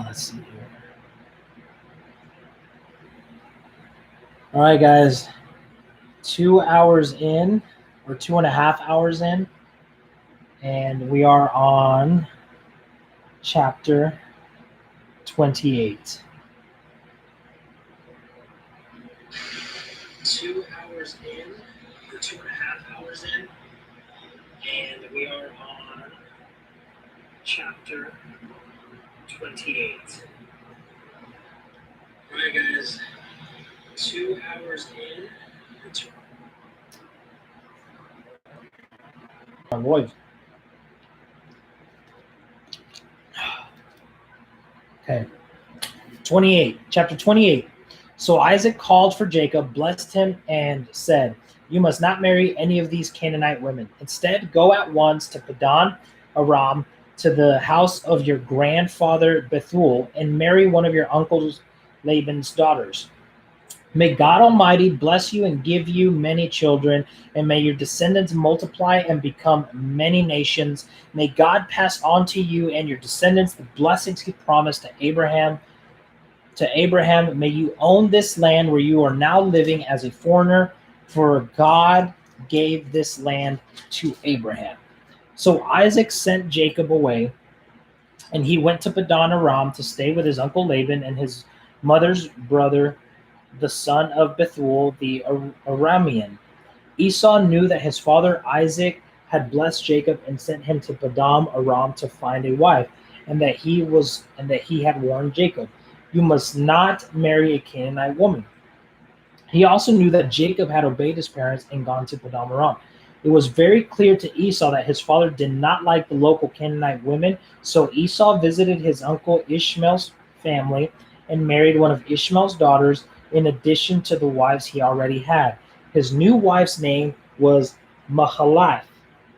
Let's see here. All right, guys. 2 hours in, or 2.5 hours in, and we are on chapter 28. 2 hours in, or 2.5 hours in, and we are on chapter 28. All right, guys. 2 hours in. My voice. Okay. 28. Chapter 28. So Isaac called for Jacob, blessed him, and said, "You must not marry any of these Canaanite women. Instead, go at once to Padan Aram, to the house of your grandfather Bethuel, and marry one of your uncle Laban's daughters. May God Almighty bless you and give you many children, and may your descendants multiply and become many nations. May God pass on to you and your descendants the blessings he promised to Abraham. To Abraham, may you own this land where you are now living as a foreigner, for God gave this land to Abraham. So Isaac sent Jacob away, and he went to Padan Aram to stay with his uncle Laban and his mother's brother, the son of Bethuel the Aramean. Esau knew that his father Isaac had blessed Jacob and sent him to Padan Aram to find a wife, and that he had warned Jacob, "You must not marry a Canaanite woman." He also knew that Jacob had obeyed his parents and gone to Padan Aram. It was very clear to Esau that his father did not like the local Canaanite women, so Esau visited his uncle Ishmael's family and married one of Ishmael's daughters in addition to the wives he already had. His new wife's name was Mahalath.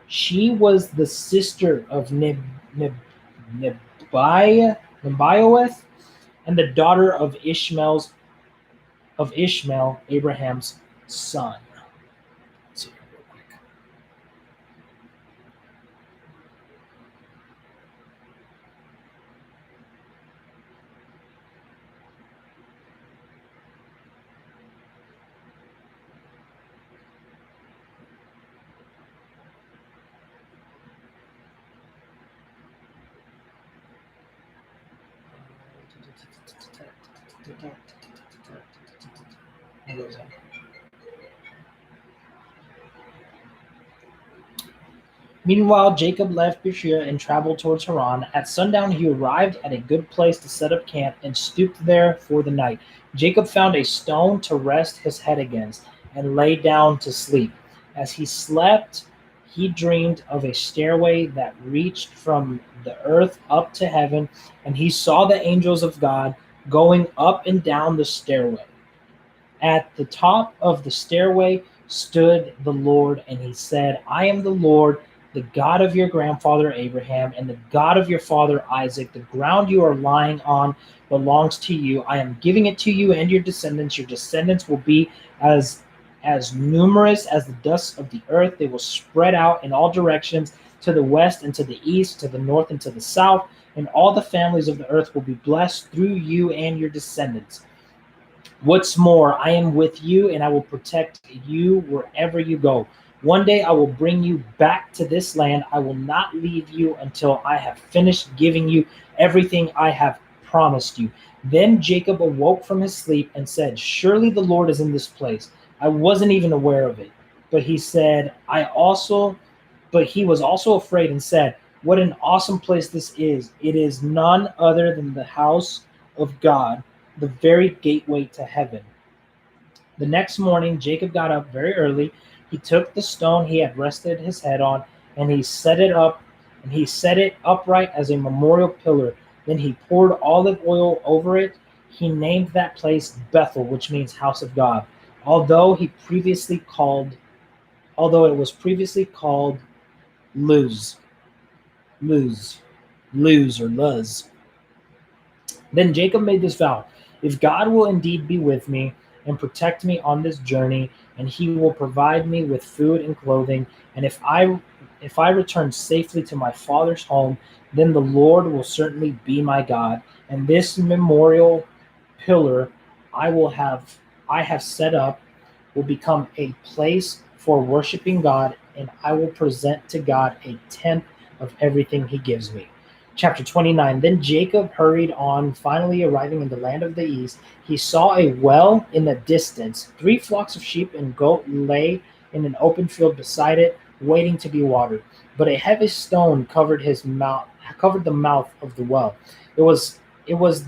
She was the sister of Nebaioth and the daughter of Ishmael, Abraham's son. Let's see here real quick. Meanwhile, Jacob left Beersheba and traveled towards Haran. At sundown, he arrived at a good place to set up camp and stooped there for the night. Jacob found a stone to rest his head against and lay down to sleep. As he slept, he dreamed of a stairway that reached from the earth up to heaven, and he saw the angels of God going up and down the stairway. At the top of the stairway stood the Lord, and he said, "I am the Lord, the God of your grandfather Abraham and the God of your father Isaac. The ground you are lying on belongs to you. I am giving it to you and your descendants. Your descendants will be as numerous as the dust of the earth. They will spread out in all directions, to the west and to the east, to the north and to the south, and all the families of the earth will be blessed through you and your descendants. What's more, I am with you, and I will protect you wherever you go. One day I will bring you back to this land. I will not leave you until I have finished giving you everything I have promised you." Then Jacob awoke from his sleep and said, "Surely the Lord is in this place. I wasn't even aware of it." But he said, but he was also afraid and said, "What an awesome place this is. It is none other than the house of God, the very gateway to heaven." The next morning, Jacob got up very early. He took the stone he had rested his head on, and he set it upright as a memorial pillar. Then he poured olive oil over it. He named that place Bethel, which means house of God, although it was previously called Luz, Luz, Luz or Luz. Then Jacob made this vow: "If God will indeed be with me and protect me on this journey, and he will provide me with food and clothing, and if I return safely to my father's home, then the Lord will certainly be my God, and this memorial pillar I have set up will become a place for worshiping God, and I will present to God a tenth of everything he gives me." Chapter 29. Then Jacob hurried on, finally arriving in the land of the east. He saw a well in the distance. 3 flocks of sheep and goat lay in an open field beside it, waiting to be watered. But a heavy stone covered the mouth of the well. It was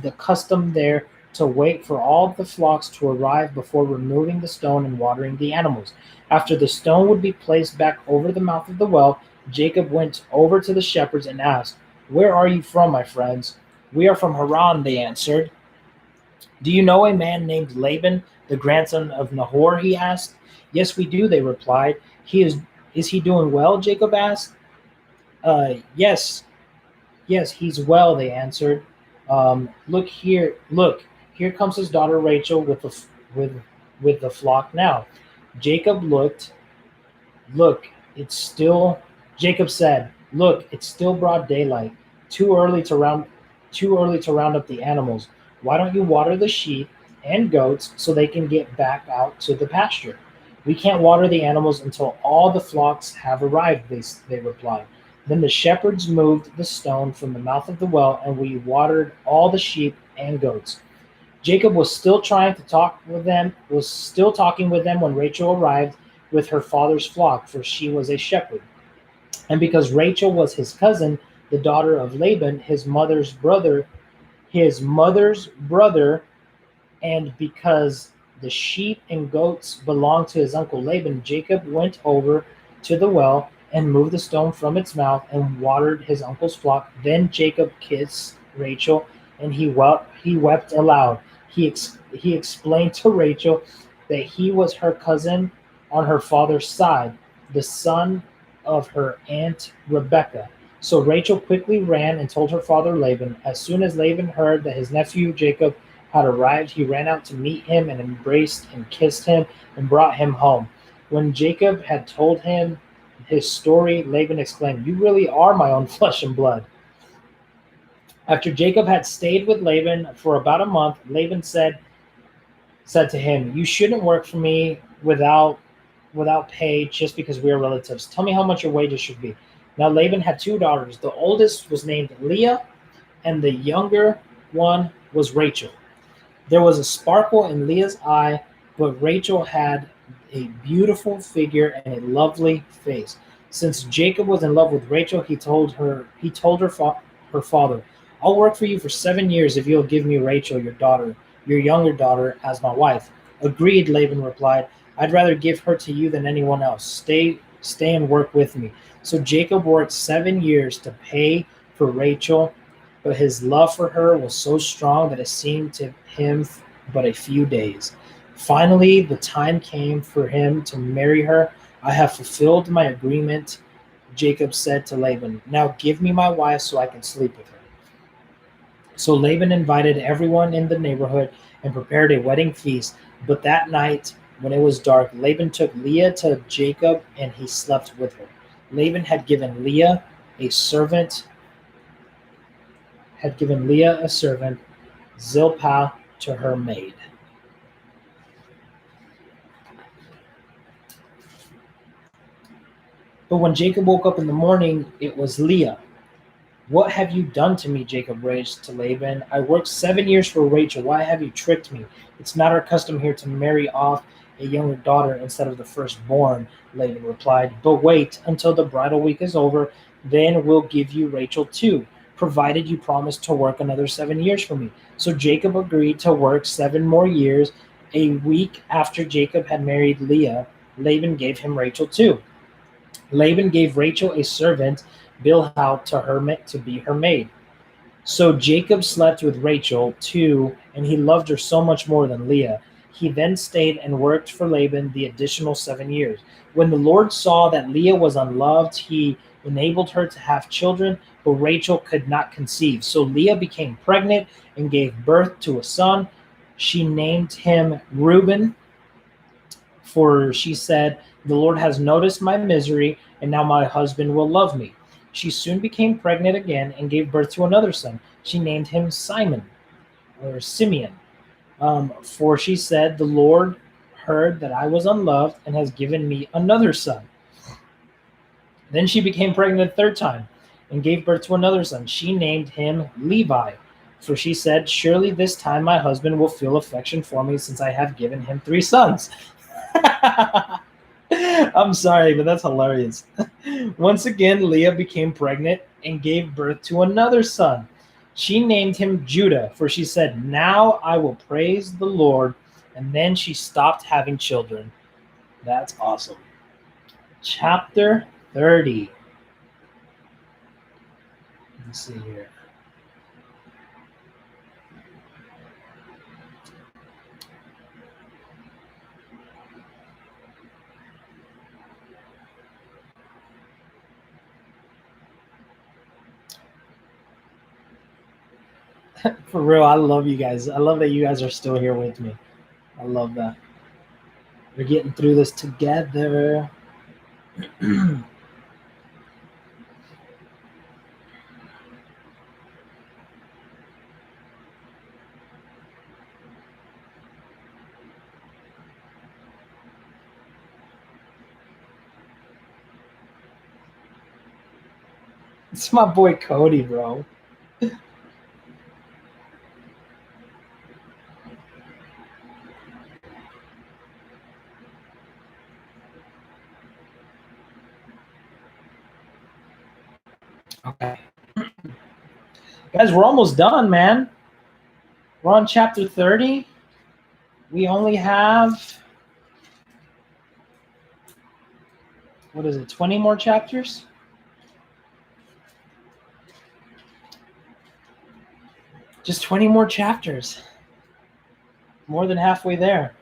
the custom there to wait for all the flocks to arrive before removing the stone and watering the animals. After the stone would be placed back over the mouth of the well, Jacob went over to the shepherds and asked, "Where are you from, my friends?" "We are from Haran," they answered. "Do you know a man named Laban, the grandson of Nahor?" he asked. "Yes, we do," they replied. Is he doing well?" Jacob asked. Yes, he's well," they answered. Look, here comes his daughter Rachel with with the flock now. Jacob looked, look, it's still Jacob said, look, it's still broad daylight. Too early to round too early to round up the animals. Why don't you water the sheep and goats so they can get back out to the pasture? We can't water the animals until all the flocks have arrived, they replied. Then the shepherds moved the stone from the mouth of the well, and we watered all the sheep and goats. Jacob was still talking with them when Rachel arrived with her father's flock, for she was a shepherd. And because Rachel was his cousin, the daughter of Laban, his mother's brother, and because the sheep and goats belonged to his uncle Laban, Jacob went over to the well and moved the stone from its mouth and watered his uncle's flock. Then Jacob kissed Rachel, and he wept aloud. He explained to Rachel that he was her cousin on her father's side, the son of her aunt Rebekah. So Rachel quickly ran and told her father Laban. As soon as Laban heard that his nephew Jacob had arrived, he ran out to meet him and embraced and kissed him and brought him home. When Jacob had told him his story, Laban exclaimed, "You really are my own flesh and blood." After Jacob had stayed with Laban for about a month, Laban said to him, "You shouldn't work for me without pay just because we are relatives. Tell me how much your wages should be." Now Laban had two daughters. The oldest was named Leah, and the younger one was Rachel. There was a sparkle in Leah's eye, but Rachel had a beautiful figure and a lovely face. Since Jacob was in love with Rachel, her father, "I'll work for you for 7 years if you'll give me Rachel, your younger daughter, as my wife." "Agreed," Laban replied. "I'd rather give her to you than anyone else. Stay and work with me." So Jacob worked 7 years to pay for Rachel, but his love for her was so strong that it seemed to him but a few days. Finally, the time came for him to marry her. "I have fulfilled my agreement," Jacob said to Laban. "Now give me my wife so I can sleep with her." So Laban invited everyone in the neighborhood and prepared a wedding feast. But that night, when it was dark, Laban took Leah to Jacob and he slept with her. Laban a servant, had given Leah a servant, Zilpah to her maid. But when Jacob woke up in the morning, it was Leah. "What have you done to me?" Jacob raged to Laban. "I worked 7 years for Rachel. Why have you tricked me? It's not our custom here to marry off a younger daughter instead of the firstborn," Laban replied. "But wait until the bridal week is over, then we'll give you Rachel too, provided you promise to work another 7 years for me." So Jacob agreed to work 7 more years. A week after Jacob had married Leah, Laban gave him Rachel too. Laban gave Rachel a servant, Bilhah, to be her maid. So Jacob slept with Rachel too, and he loved her so much more than Leah. He then stayed and worked for Laban the additional 7 years. When the Lord saw that Leah was unloved, he enabled her to have children, but Rachel could not conceive. So Leah became pregnant and gave birth to a son. She named him Reuben, for she said, "The Lord has noticed my misery, and now my husband will love me." She soon became pregnant again and gave birth to another son. She named him Simeon, for she said, "The Lord heard that I was unloved and has given me another son." Then she became pregnant a third time and gave birth to another son. She named him Levi, for she said, "Surely this time my husband will feel affection for me, since I have given him 3 sons." I'm sorry, but that's hilarious. Once again, Leah became pregnant and gave birth to another son. She named him Judah, for she said, "Now I will praise the Lord." And then she stopped having children. That's awesome. Chapter 30. Let's see here. For real, I love you guys. I love that you guys are still here with me. I love that. We're getting through this together. It's my boy Cody, bro. Okay. Guys, we're almost done, man. We're on chapter 30. We only have, what is it, 20 more chapters? Just 20 more chapters. More than halfway there.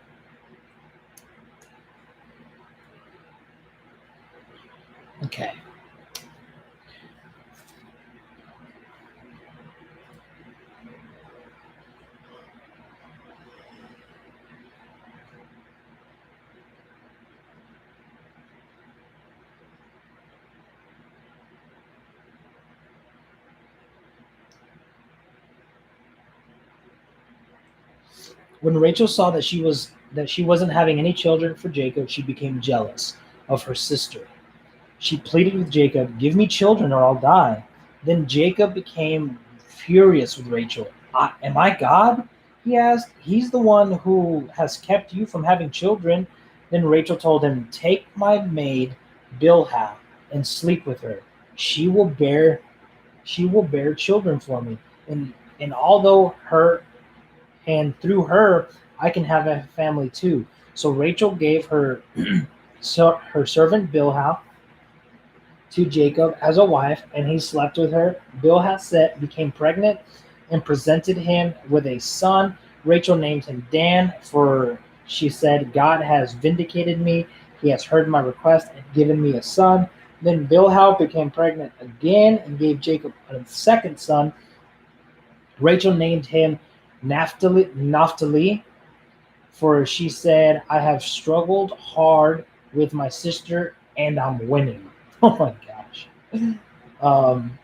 Okay. When Rachel saw that she wasn't having any children for Jacob, she became jealous of her sister. She pleaded with Jacob, "Give me children or I'll die." Then Jacob became furious with Rachel. Am I God?" he asked. "He's the one who has kept you from having children." Then Rachel told him, "Take my maid Bilhah and sleep with her. She will bear she will bear children for me. And although her and through her I can have a family too." So Rachel gave her her servant Bilhah to Jacob as a wife, and he slept with her. Bilhah became pregnant and presented him with a son. Rachel named him Dan, for she said, "God has vindicated me. He has heard my request and given me a son." Then Bilhah became pregnant again and gave Jacob a second son. Rachel named him Naphtali, for she said, "I have struggled hard with my sister and I'm winning." Oh my gosh. Um,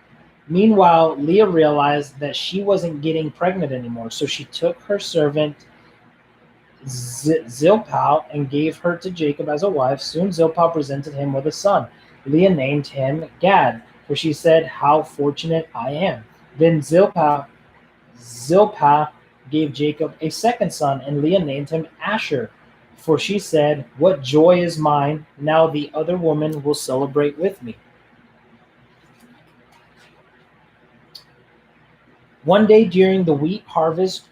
Meanwhile, Leah realized that she wasn't getting pregnant anymore, so she took her servant Zilpah and gave her to Jacob as a wife. Soon Zilpah presented him with a son. Leah named him Gad, for she said, "How fortunate I am." Then Zilpah gave Jacob a second son, and Leah named him Asher, for she said, "What joy is mine! Now the other woman will celebrate with me." One day during the wheat harvest,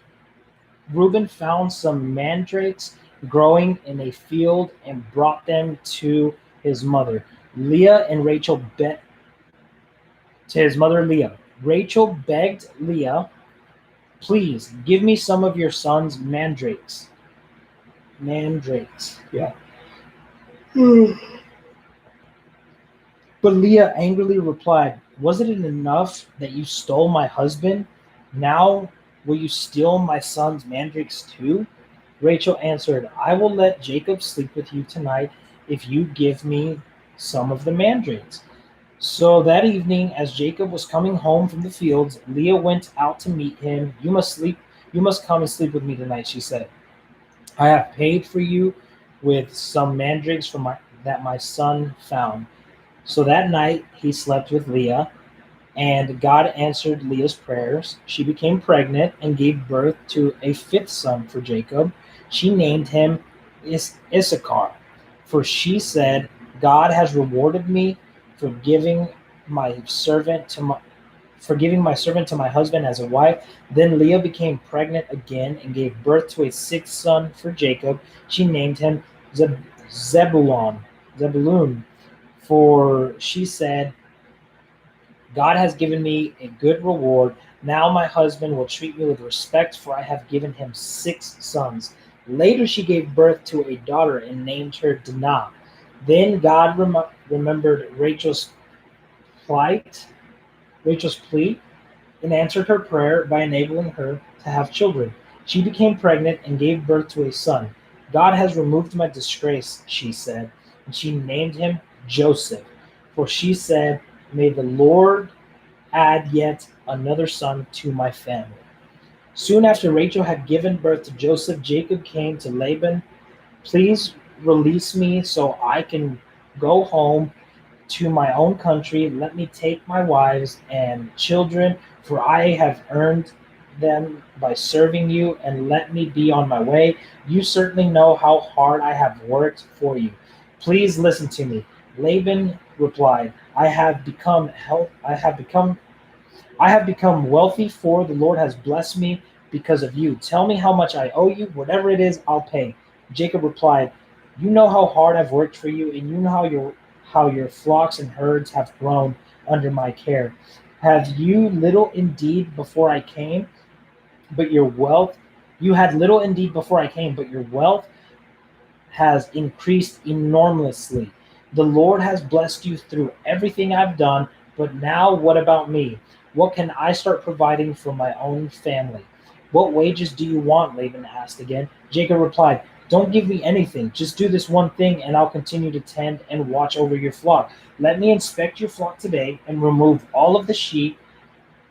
Reuben found some mandrakes growing in a field and brought them to his mother. Leah and Rachel bet to his mother Leah. Rachel begged Leah, "Please give me some of your son's mandrakes." Mandrakes. Yeah. But Leah angrily replied, "Wasn't it enough that you stole my husband? Now will you steal my son's mandrakes too?" Rachel answered, "I will let Jacob sleep with you tonight if you give me some of the mandrakes." So that evening, as Jacob was coming home from the fields, Leah went out to meet him. You must come and sleep with me tonight," she said. "I have paid for you with some mandrakes that my son found." So that night he slept with Leah, and God answered Leah's prayers. She became pregnant and gave birth to a fifth son for Jacob. She named him Issachar, for she said, "God has rewarded me for giving my servant to my for giving my servant to my husband as a wife." Then Leah became pregnant again and gave birth to a sixth son for Jacob. She named him Zebulun, for she said, "God has given me a good reward. Now my husband will treat me with respect, for I have given him six sons." Later she gave birth to a daughter and named her Dinah. Then God remembered plight, Rachel's plea, and answered her prayer by enabling her to have children. She became pregnant and gave birth to a son. God has removed my disgrace, she said, and she named him Joseph. For she said, may the Lord add yet another son to my family. Soon after Rachel had given birth to Joseph, Jacob came to Laban. Please release me so I can go home to my own country. Let me take my wives and children, for I have earned them by serving you, and let me be on my way. You certainly know how hard I have worked for you. Please listen to me. Laban replied, I have become wealthy, for the Lord has blessed me because of you. Tell me how much I owe you. Whatever it is, I'll pay. Jacob replied, you know how hard I've worked for you, and you know how your flocks and herds have grown under my care. Have you little indeed before I came, but your wealth you had little indeed before I came, but your wealth has increased enormously. The Lord has blessed you through everything I've done, but now what about me? What can I start providing for my own family? What wages do you want? Laban asked again. Jacob replied, don't give me anything. Just do this one thing, and I'll continue to tend and watch over your flock. Let me inspect your flock today and remove all of the sheep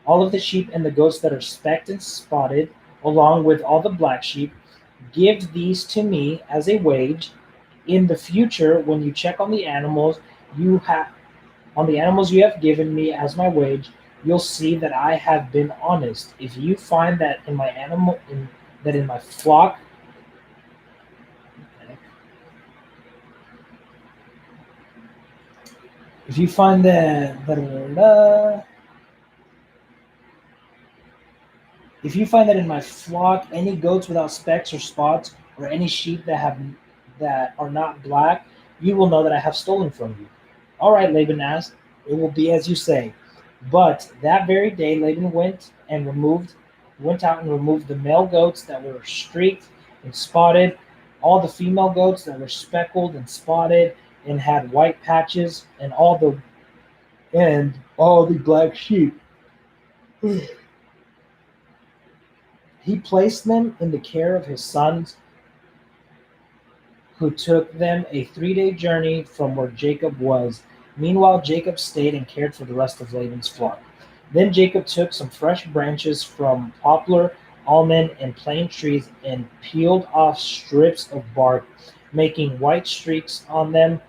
and the goats that are specked and spotted, along with all the black sheep. Give these to me as a wage. In the future, when you check you have on the animals you have given me as my wage, you'll see that I have been honest. If you find that in my flock, if you find that in my flock any goats without specks or spots, or any sheep that are not black, you will know that I have stolen from you. All right, Laban asked, it will be as you say. But that very day Laban went out and removed the male goats that were streaked and spotted, all the female goats that were speckled and spotted and had white patches, and all the black sheep. He placed them in the care of his sons, who took them a 3-day journey from where Jacob was. Meanwhile, Jacob stayed and cared for the rest of Laban's flock. Then Jacob took some fresh branches from poplar, almond, and plane trees and peeled off strips of bark, making white streaks on them.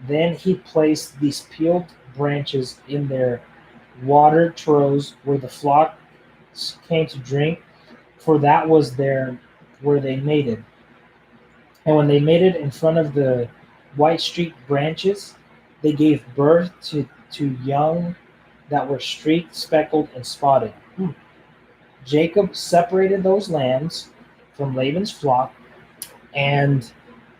Then he placed these peeled branches in their water troughs where the flock came to drink, for that was where they mated. And when they mated in front of the white streaked branches, they gave birth to young that were streaked, speckled, and spotted. Jacob separated those lambs from Laban's flock, and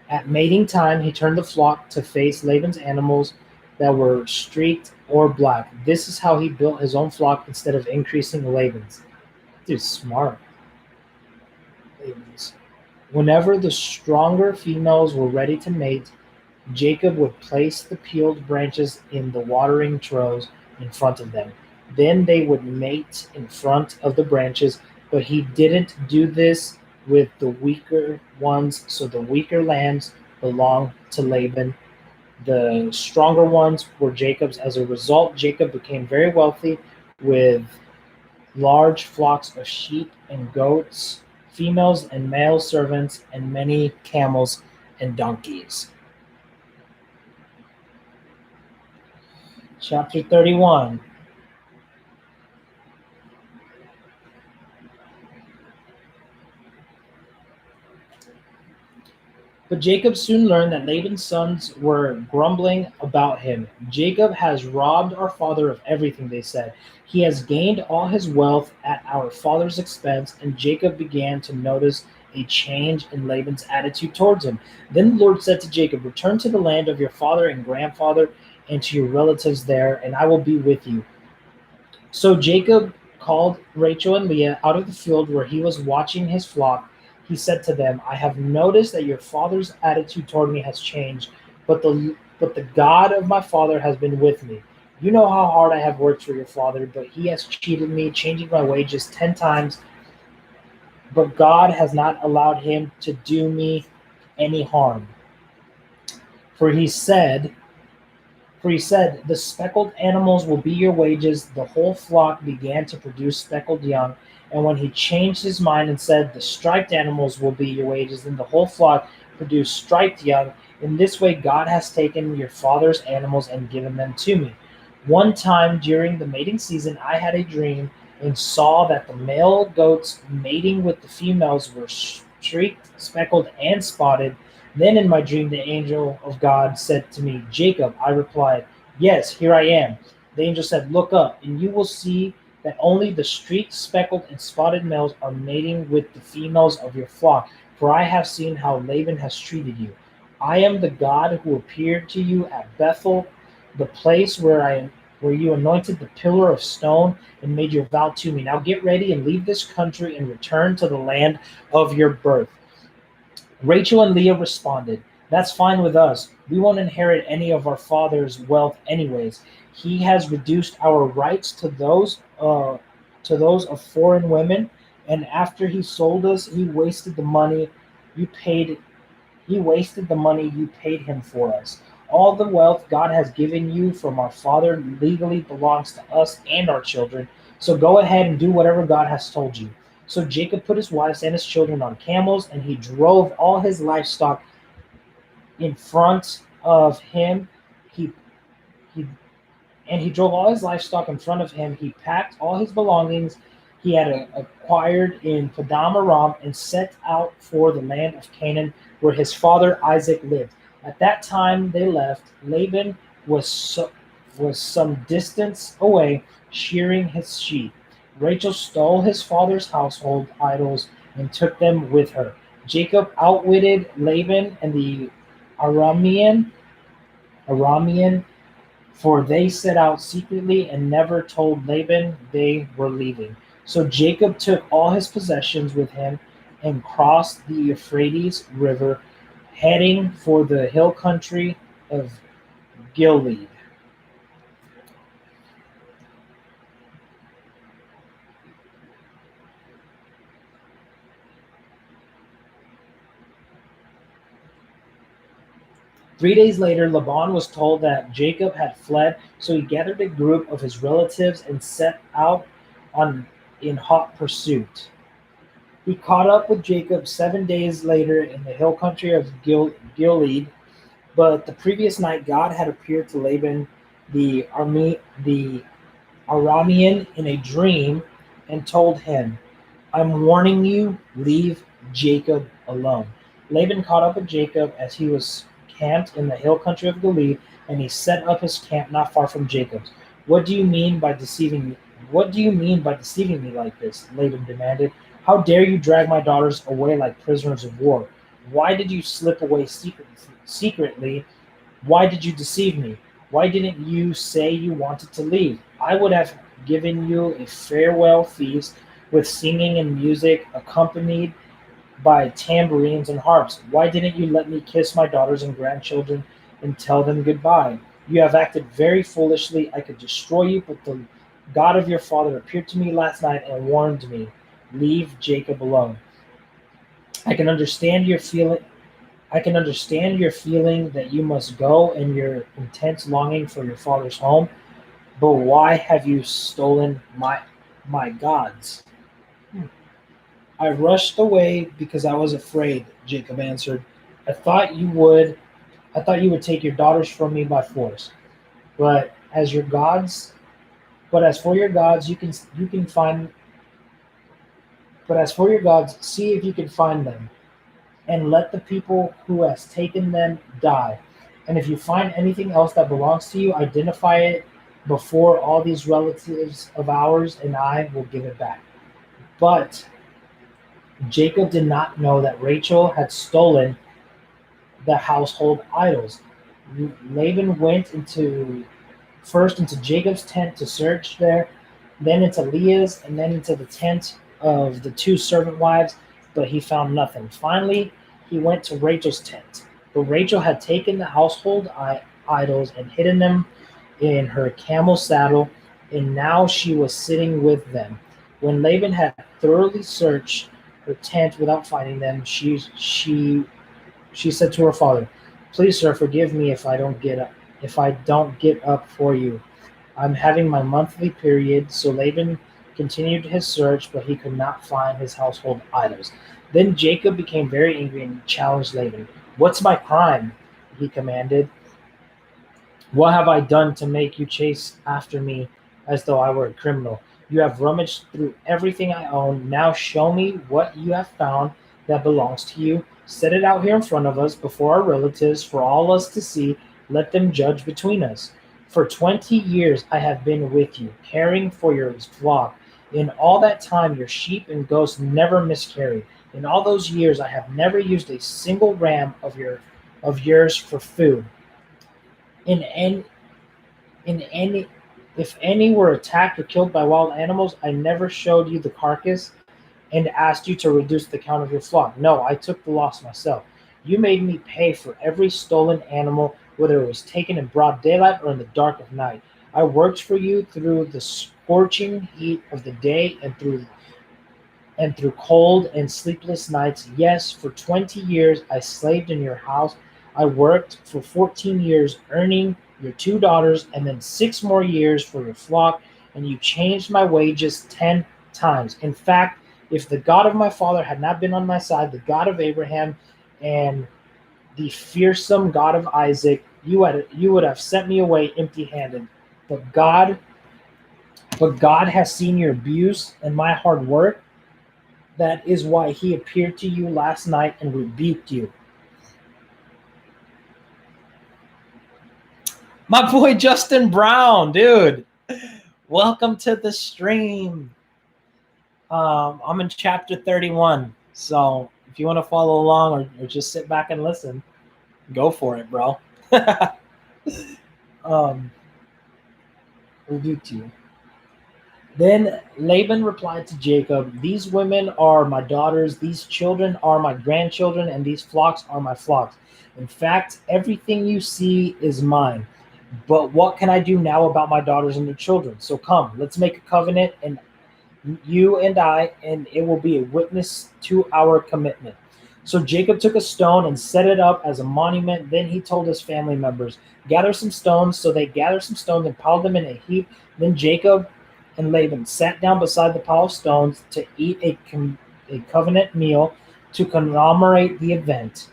at mating time he turned the flock to face Laban's animals that were streaked or black. This is how he built his own flock instead of increasing Laban's. Dude, smart. Laban's. Whenever the stronger females were ready to mate, Jacob would place the peeled branches in the watering troughs in front of them. Then they would mate in front of the branches, but he didn't do this with the weaker ones, so the weaker lambs belonged to Laban. The stronger ones were Jacob's. As a result, Jacob became very wealthy with large flocks of sheep and goats, females and male servants, and many camels and donkeys. Chapter 31. But Jacob soon learned that Laban's sons were grumbling about him. Jacob has robbed our father of everything, they said. He has gained all his wealth at our father's expense. And Jacob began to notice a change in Laban's attitude towards him. Then the Lord said to Jacob, return to the land of your father and grandfather and to your relatives there, and I will be with you. So Jacob called Rachel and Leah out of the field where he was watching his flock. He said to them, I have noticed that your father's attitude toward me has changed, but the God of my father has been with me. You know how hard I have worked for your father, but he has cheated me, changing my wages 10 times. But God has not allowed him to do me any harm. For he said, the speckled animals will be your wages. The whole flock began to produce speckled young. And when he changed his mind and said, the striped animals will be your wages, then the whole flock produced striped young. In this way, God has taken your father's animals and given them to me. One time during the mating season, I had a dream and saw that the male goats mating with the females were streaked, speckled, and spotted. Then in my dream, the angel of God said to me, Jacob. I replied, yes, here I am. The angel said, look up, and you will see that only the streaked, speckled, and spotted males are mating with the females of your flock, for I have seen how Laban has treated you. I am the God who appeared to you at Bethel, the place where you anointed the pillar of stone and made your vow to me. Now get ready and leave this country and return to the land of your birth. Rachel and Leah responded, that's fine with us. We won't inherit any of our father's wealth anyways. He has reduced our rights to those of foreign women, and after he sold us, you paid he wasted the money you paid him for us. All the wealth God has given you from our father legally belongs to us and our children. So go ahead and do whatever God has told you. So Jacob put his wives and his children on camels, and he drove all his livestock in front of him. He, he he drove all his livestock in front of him. He packed all his belongings he had acquired in Padam Aram and set out for the land of Canaan, where his father Isaac lived. At that time they left. Laban was some distance away, shearing his sheep. Rachel stole his father's household idols and took them with her. Jacob outwitted Laban and the Aramean, Aramean for they set out secretly and never told Laban they were leaving. So Jacob took all his possessions with him and crossed the Euphrates River, heading for the hill country of Gilead. 3 days later, Laban was told that Jacob had fled, so he gathered a group of his relatives and set out on in hot pursuit. He caught up with Jacob 7 days later in the hill country of Gilead, but the previous night God had appeared to Laban the Aramean in a dream and told him, I'm warning you, leave Jacob alone. Laban caught up with Jacob as he was camped in the hill country of Gilead, and he set up his camp not far from Jacob's. What do you mean by deceiving me? What do you mean by deceiving me like this? Laban demanded. How dare you drag my daughters away like prisoners of war? Why did you slip away secretly? Why did you deceive me? Why didn't you say you wanted to leave? I would have given you a farewell feast with singing and music accompanied by tambourines and harps. Why didn't you let me kiss my daughters and grandchildren and tell them goodbye? You have acted very foolishly. I could destroy you, but the God of your father appeared to me last night and warned me, leave Jacob alone. I can understand your feeling. I can understand your feeling that you must go and your intense longing for your father's home, but why have you stolen my gods? I rushed away because I was afraid, Jacob answered. I thought you would take your daughters from me by force. But as your gods but as for your gods you can find but as for your gods, see if you can find them, and let the people who has taken them die. And if you find anything else that belongs to you, identify it before all these relatives of ours, and I will give it back. But Jacob did not know that Rachel had stolen the household idols. Laban went first into Jacob's tent to search there, then into Leah's, and then into the tent of the two servant wives, but he found nothing. Finally, he went to Rachel's tent, but Rachel had taken the household idols and hidden them in her camel saddle, and now she was sitting with them. When Laban had thoroughly searched her tent without finding them, she She said to her father, "Please, sir, forgive me if I don't get up for you. I'm having my monthly period." So Laban continued his search, but he could not find his household items. Then Jacob became very angry and challenged Laban. "What's my crime?" he commanded. "What have I done to make you chase after me as though I were a criminal? You have rummaged through everything I own. Now show me what you have found that belongs to you. Set it out here in front of us before our relatives for all us to see. Let them judge between us. For 20 years I have been with you, caring for your flock. In all that time your sheep and goats never miscarried. In all those years I have never used a single ram of yours for food. In any in any If any were attacked or killed by wild animals, I never showed you the carcass and asked you to reduce the count of your flock. No, I took the loss myself. You made me pay for every stolen animal, whether it was taken in broad daylight or in the dark of night. I worked for you through the scorching heat of the day and through cold and sleepless nights. Yes, for 20 years I slaved in your house. I worked for 14 years, earning your two daughters, and then 6 more years for your flock, and you changed my wages 10 times. In fact, if the God of my father had not been on my side, the God of Abraham and the fearsome God of Isaac, you would have sent me away empty-handed. But God, but God has seen your abuse and my hard work. That is why he appeared to you last night and rebuked you." My boy Justin Brown, dude. Welcome to the stream. I'm in chapter 31. So if you want to follow along or just sit back and listen, go for it, bro. um, Rebuked you. Then Laban replied to Jacob, "These women are my daughters, these children are my grandchildren, and these flocks are my flocks. In fact, everything you see is mine. But what can I do now about my daughters and their children? So come, let's make a covenant, and you and I, and it will be a witness to our commitment." So Jacob took a stone and set it up as a monument. Then he told his family members, "Gather some stones." So they gathered some stones and piled them in a heap. Then Jacob and Laban sat down beside the pile of stones to eat a covenant meal to commemorate the event.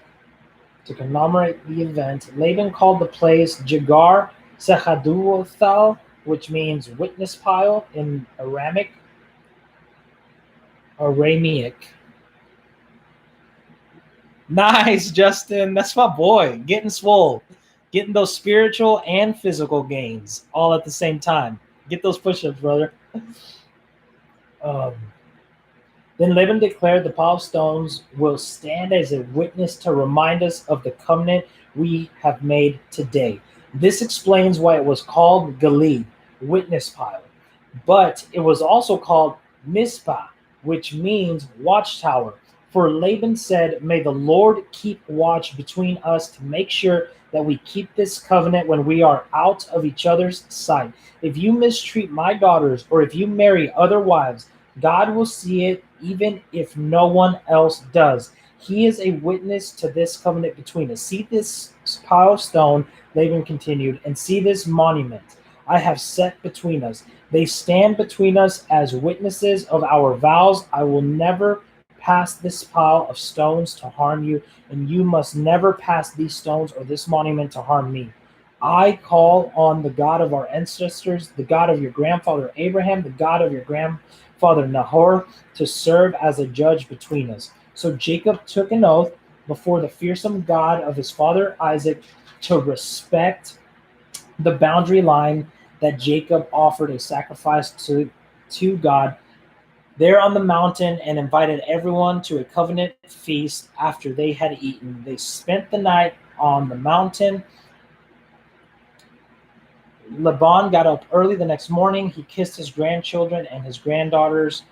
Laban called the place Jagar Sechaduothal, which means witness pile in Aramaic. Nice, Justin. That's my boy. Getting swole. Getting those spiritual and physical gains all at the same time. Get those push-ups, brother. Um, Then Laban declared, "The pile of stones will stand as a witness to remind us of the covenant we have made today." This explains why it was called Gilead, witness pile. But it was also called Mizpah, which means watchtower. For Laban said, "May the Lord keep watch between us to make sure that we keep this covenant when we are out of each other's sight. If you mistreat my daughters or if you marry other wives, God will see it even if no one else does. He is a witness to this covenant between us. See this pile of stone," Laban continued, "and see this monument I have set between us. They stand between us as witnesses of our vows. I will never pass this pile of stones to harm you, and you must never pass these stones or this monument to harm me. I call on the God of our ancestors, the God of your grandfather Abraham, the God of your grandfather Nahor, to serve as a judge between us." So Jacob took an oath before the fearsome God of his father Isaac to respect the boundary line that Jacob offered a sacrifice to God there on the mountain and invited everyone to a covenant feast after they had eaten. They spent the night on the mountain. Laban got up early the next morning. He kissed his grandchildren and his granddaughters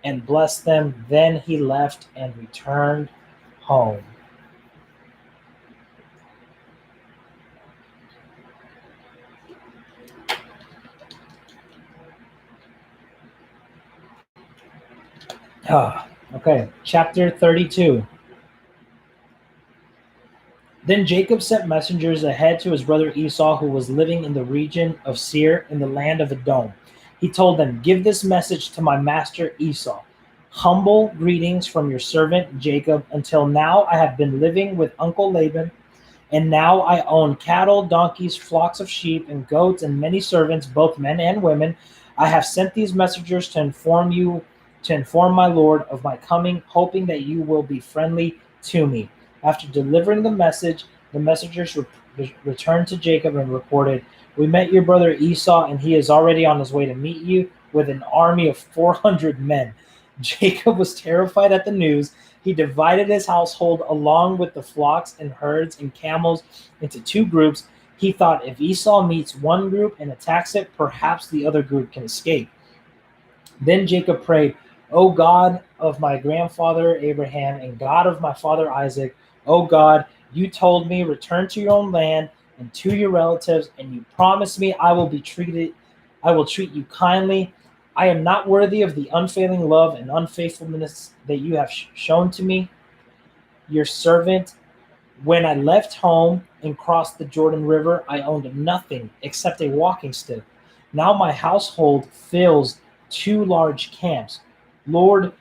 and blessed them. Then he left and returned home. Okay, chapter 32. Then Jacob sent messengers ahead to his brother Esau, who was living in the region of Seir in the land of Edom. He told them, "Give this message to my master Esau. Humble greetings from your servant Jacob. Until now, I have been living with Uncle Laban, and now I own cattle, donkeys, flocks of sheep, and goats, and many servants, both men and women. I have sent these messengers to inform my lord of my coming, hoping that you will be friendly to me." After delivering the message, the messengers returned to Jacob and reported, "We met your brother Esau, and he is already on his way to meet you with an army of 400 men." Jacob was terrified at the news. He divided his household along with the flocks and herds and camels into two groups. He thought, if Esau meets one group and attacks it, perhaps the other group can escape. Then Jacob prayed, "O God of my grandfather Abraham and God of my father Isaac, O God, you told me, return to your own land and to your relatives, and you promised me I will treat you kindly. I am not worthy of the unfailing love and unfaithfulness that you have shown to me, your servant. When I left home and crossed the Jordan River, I owned nothing except a walking stick. Now my household fills two large camps. Lord,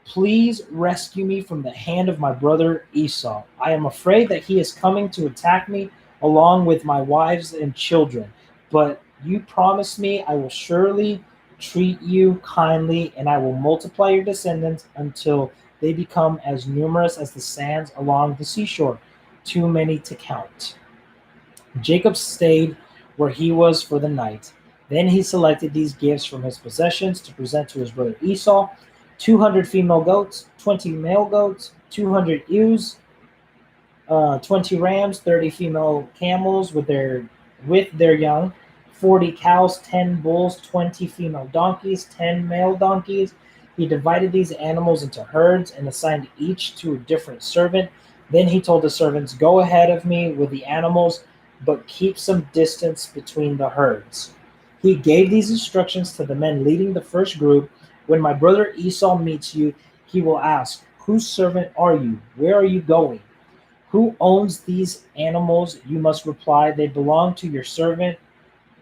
please rescue me from the hand of my brother Esau. I am afraid that he is coming to attack me along with my wives and children. But you promised me I will surely treat you kindly, and I will multiply your descendants until they become as numerous as the sands along the seashore, too many to count." Jacob stayed where he was for the night. Then he selected these gifts from his possessions to present to his brother Esau: 200 female goats, 20 male goats, 200 ewes, 20 rams, 30 female camels with their young, 40 cows, 10 bulls, 20 female donkeys, 10 male donkeys. He divided these animals into herds and assigned each to a different servant. Then he told the servants, "Go ahead of me with the animals, but keep some distance between the herds." He gave these instructions to the men leading the first group. "When my brother Esau meets you, he will ask, 'Whose servant are you? Where are you going? Who owns these animals?' You must reply, 'They belong to your servant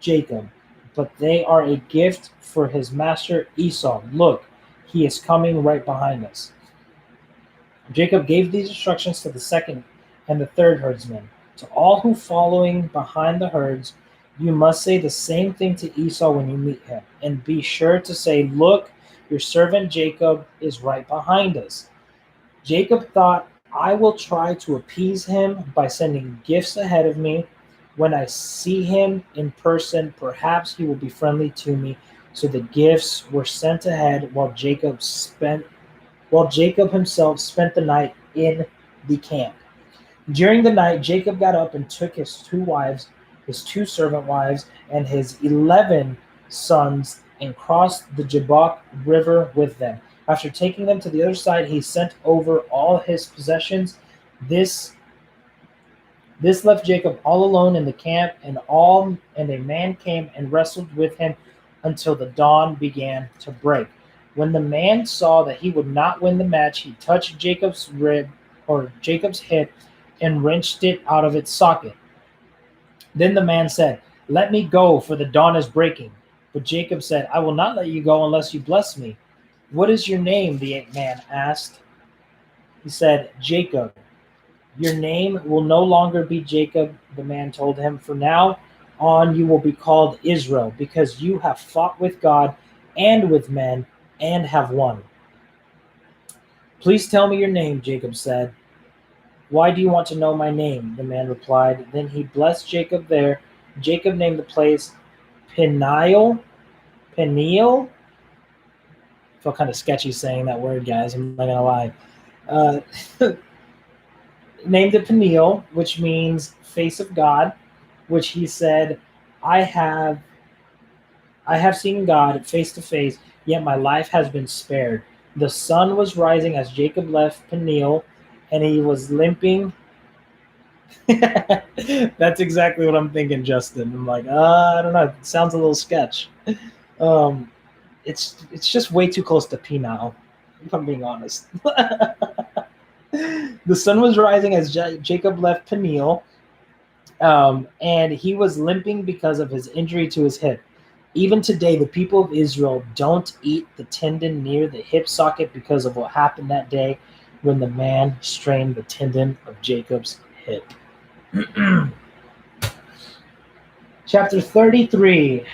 Jacob, but they are a gift for his master Esau. Look, he is coming right behind us.'" Jacob gave these instructions to the second and the third herdsmen. "To all who following behind the herds, you must say the same thing to Esau when you meet him, and be sure to say, 'Look, your servant Jacob is right behind us.'" Jacob thought, "I will try to appease him by sending gifts ahead of me. When I see him in person, perhaps he will be friendly to me." So the gifts were sent ahead while Jacob himself spent the night in the camp. During the night, Jacob got up and took his two wives, his two servant wives, and his 11 sons, and crossed the Jabbok River with them. After taking them to the other side, he sent over all his possessions. This left Jacob all alone in the camp, and a man came and wrestled with him until the dawn began to break. When the man saw that he would not win the match, he touched Jacob's hip and wrenched it out of its socket. Then the man said, "Let me go, for the dawn is breaking." But Jacob said, "I will not let you go unless you bless me." "What is your name?" the man asked. He said, "Jacob." "Your name will no longer be Jacob," the man told him. "From now on you will be called Israel, because you have fought with God and with men and have won." "Please tell me your name," Jacob said. "Why do you want to know my name?" the man replied. Then he blessed Jacob there. Jacob named the place Peniel. I feel kind of sketchy saying that word, guys. I'm not gonna lie. Uh, named it Peniel, which means face of God, which he said, I have seen God face to face, yet my life has been spared." The sun was rising as Jacob left Peniel, and he was limping. That's exactly what I'm thinking, Justin. I'm like, I don't know. It sounds a little sketch. Um, it's just way too close to penile, if I'm being honest. The sun was rising as Jacob left Peniel, and he was limping because of his injury to his hip. Even today, the people of Israel don't eat the tendon near the hip socket because of what happened that day when the man strained the tendon of Jacob's hip. Chapter 33.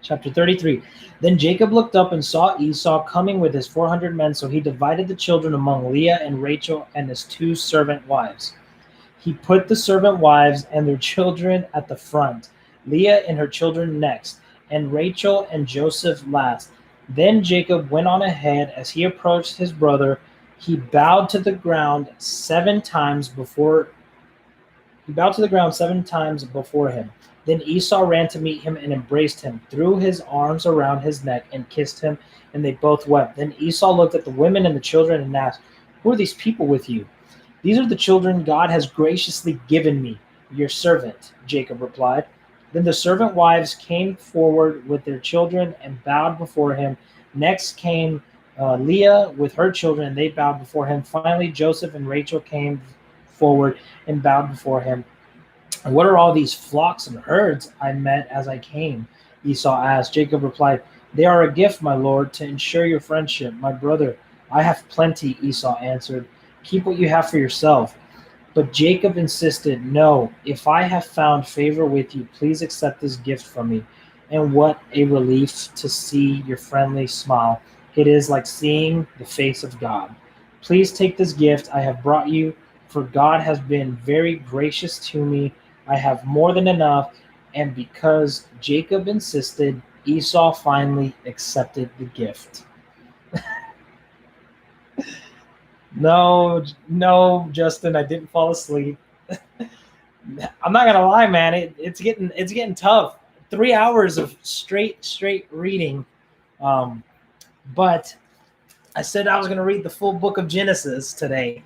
Chapter 33. Then Jacob looked up and saw Esau coming with his 400 men, so he divided the children among Leah and Rachel and his 2 servant wives. He put the servant wives and their children at the front, Leah and her children next, and Rachel and Joseph last. Then Jacob went on ahead. As he approached his brother, he bowed to the ground 7 times before him. Then Esau ran to meet him and embraced him, threw his arms around his neck, and kissed him, and they both wept. Then Esau looked at the women and the children and asked, "Who are these people with you?" "These are the children God has graciously given me, your servant," Jacob replied. Then the servant wives came forward with their children and bowed before him. Next came Leah with her children, and they bowed before him. Finally, Joseph and Rachel came forward and bowed before him. "What are all these flocks and herds I met as I came?" Esau asked. Jacob replied, "They are a gift, my lord, to ensure your friendship." "My brother, I have plenty," Esau answered. "Keep what you have for yourself." But Jacob insisted, "No, if I have found favor with you, please accept this gift from me. And what a relief to see your friendly smile. It is like seeing the face of God. Please take this gift I have brought you, for God has been very gracious to me. I have more than enough." And because Jacob insisted, Esau finally accepted the gift. No, Justin, I didn't fall asleep. I'm not gonna lie, man. It's getting tough. 3 hours of straight reading. But I said I was gonna read the full book of Genesis today.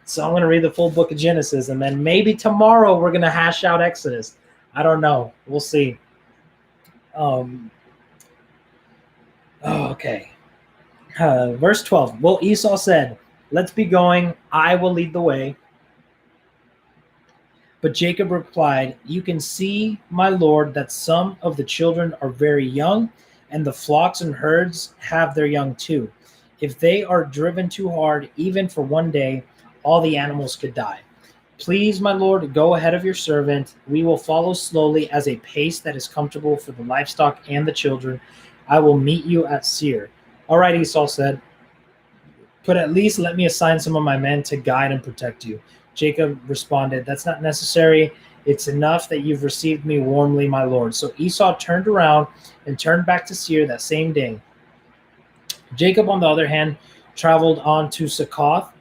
So I'm going to read the full book of Genesis, and then maybe tomorrow we're going to hash out Exodus. I don't know. We'll see. Okay. Verse 12. Well, Esau said, "Let's be going. I will lead the way." But Jacob replied, "You can see, my lord, that some of the children are very young, and the flocks and herds have their young too. If they are driven too hard, even for one day, all the animals could die. Please, my lord, go ahead of your servant. We will follow slowly as a pace that is comfortable for the livestock and the children. I will meet you at Seir." "All right," Esau said, "but at least let me assign some of my men to guide and protect you." Jacob responded, "That's not necessary. It's enough that you've received me warmly, my lord." So Esau turned around and turned back to Seir that same day. Jacob, on the other hand, traveled on to Succoth.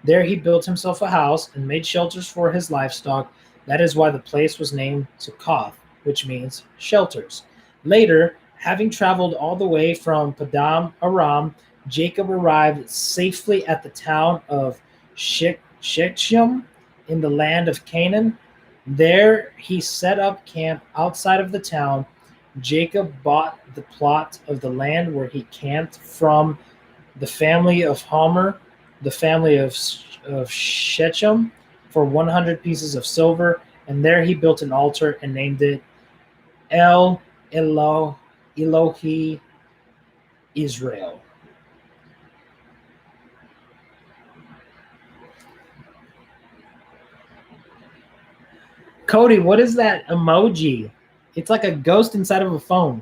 There he built himself a house and made shelters for his livestock. That is why the place was named Succoth, which means shelters. Later, having traveled all the way from Padam Aram, Jacob arrived safely at the town of Shechem in the land of Canaan. There he set up camp outside of the town. Jacob bought the plot of the land where he camped from the family of Homer, the family of Shechem, for 100 pieces of silver, and there he built an altar and named it El Elohi Israel. Cody, what is that emoji? It's like a ghost inside of a phone.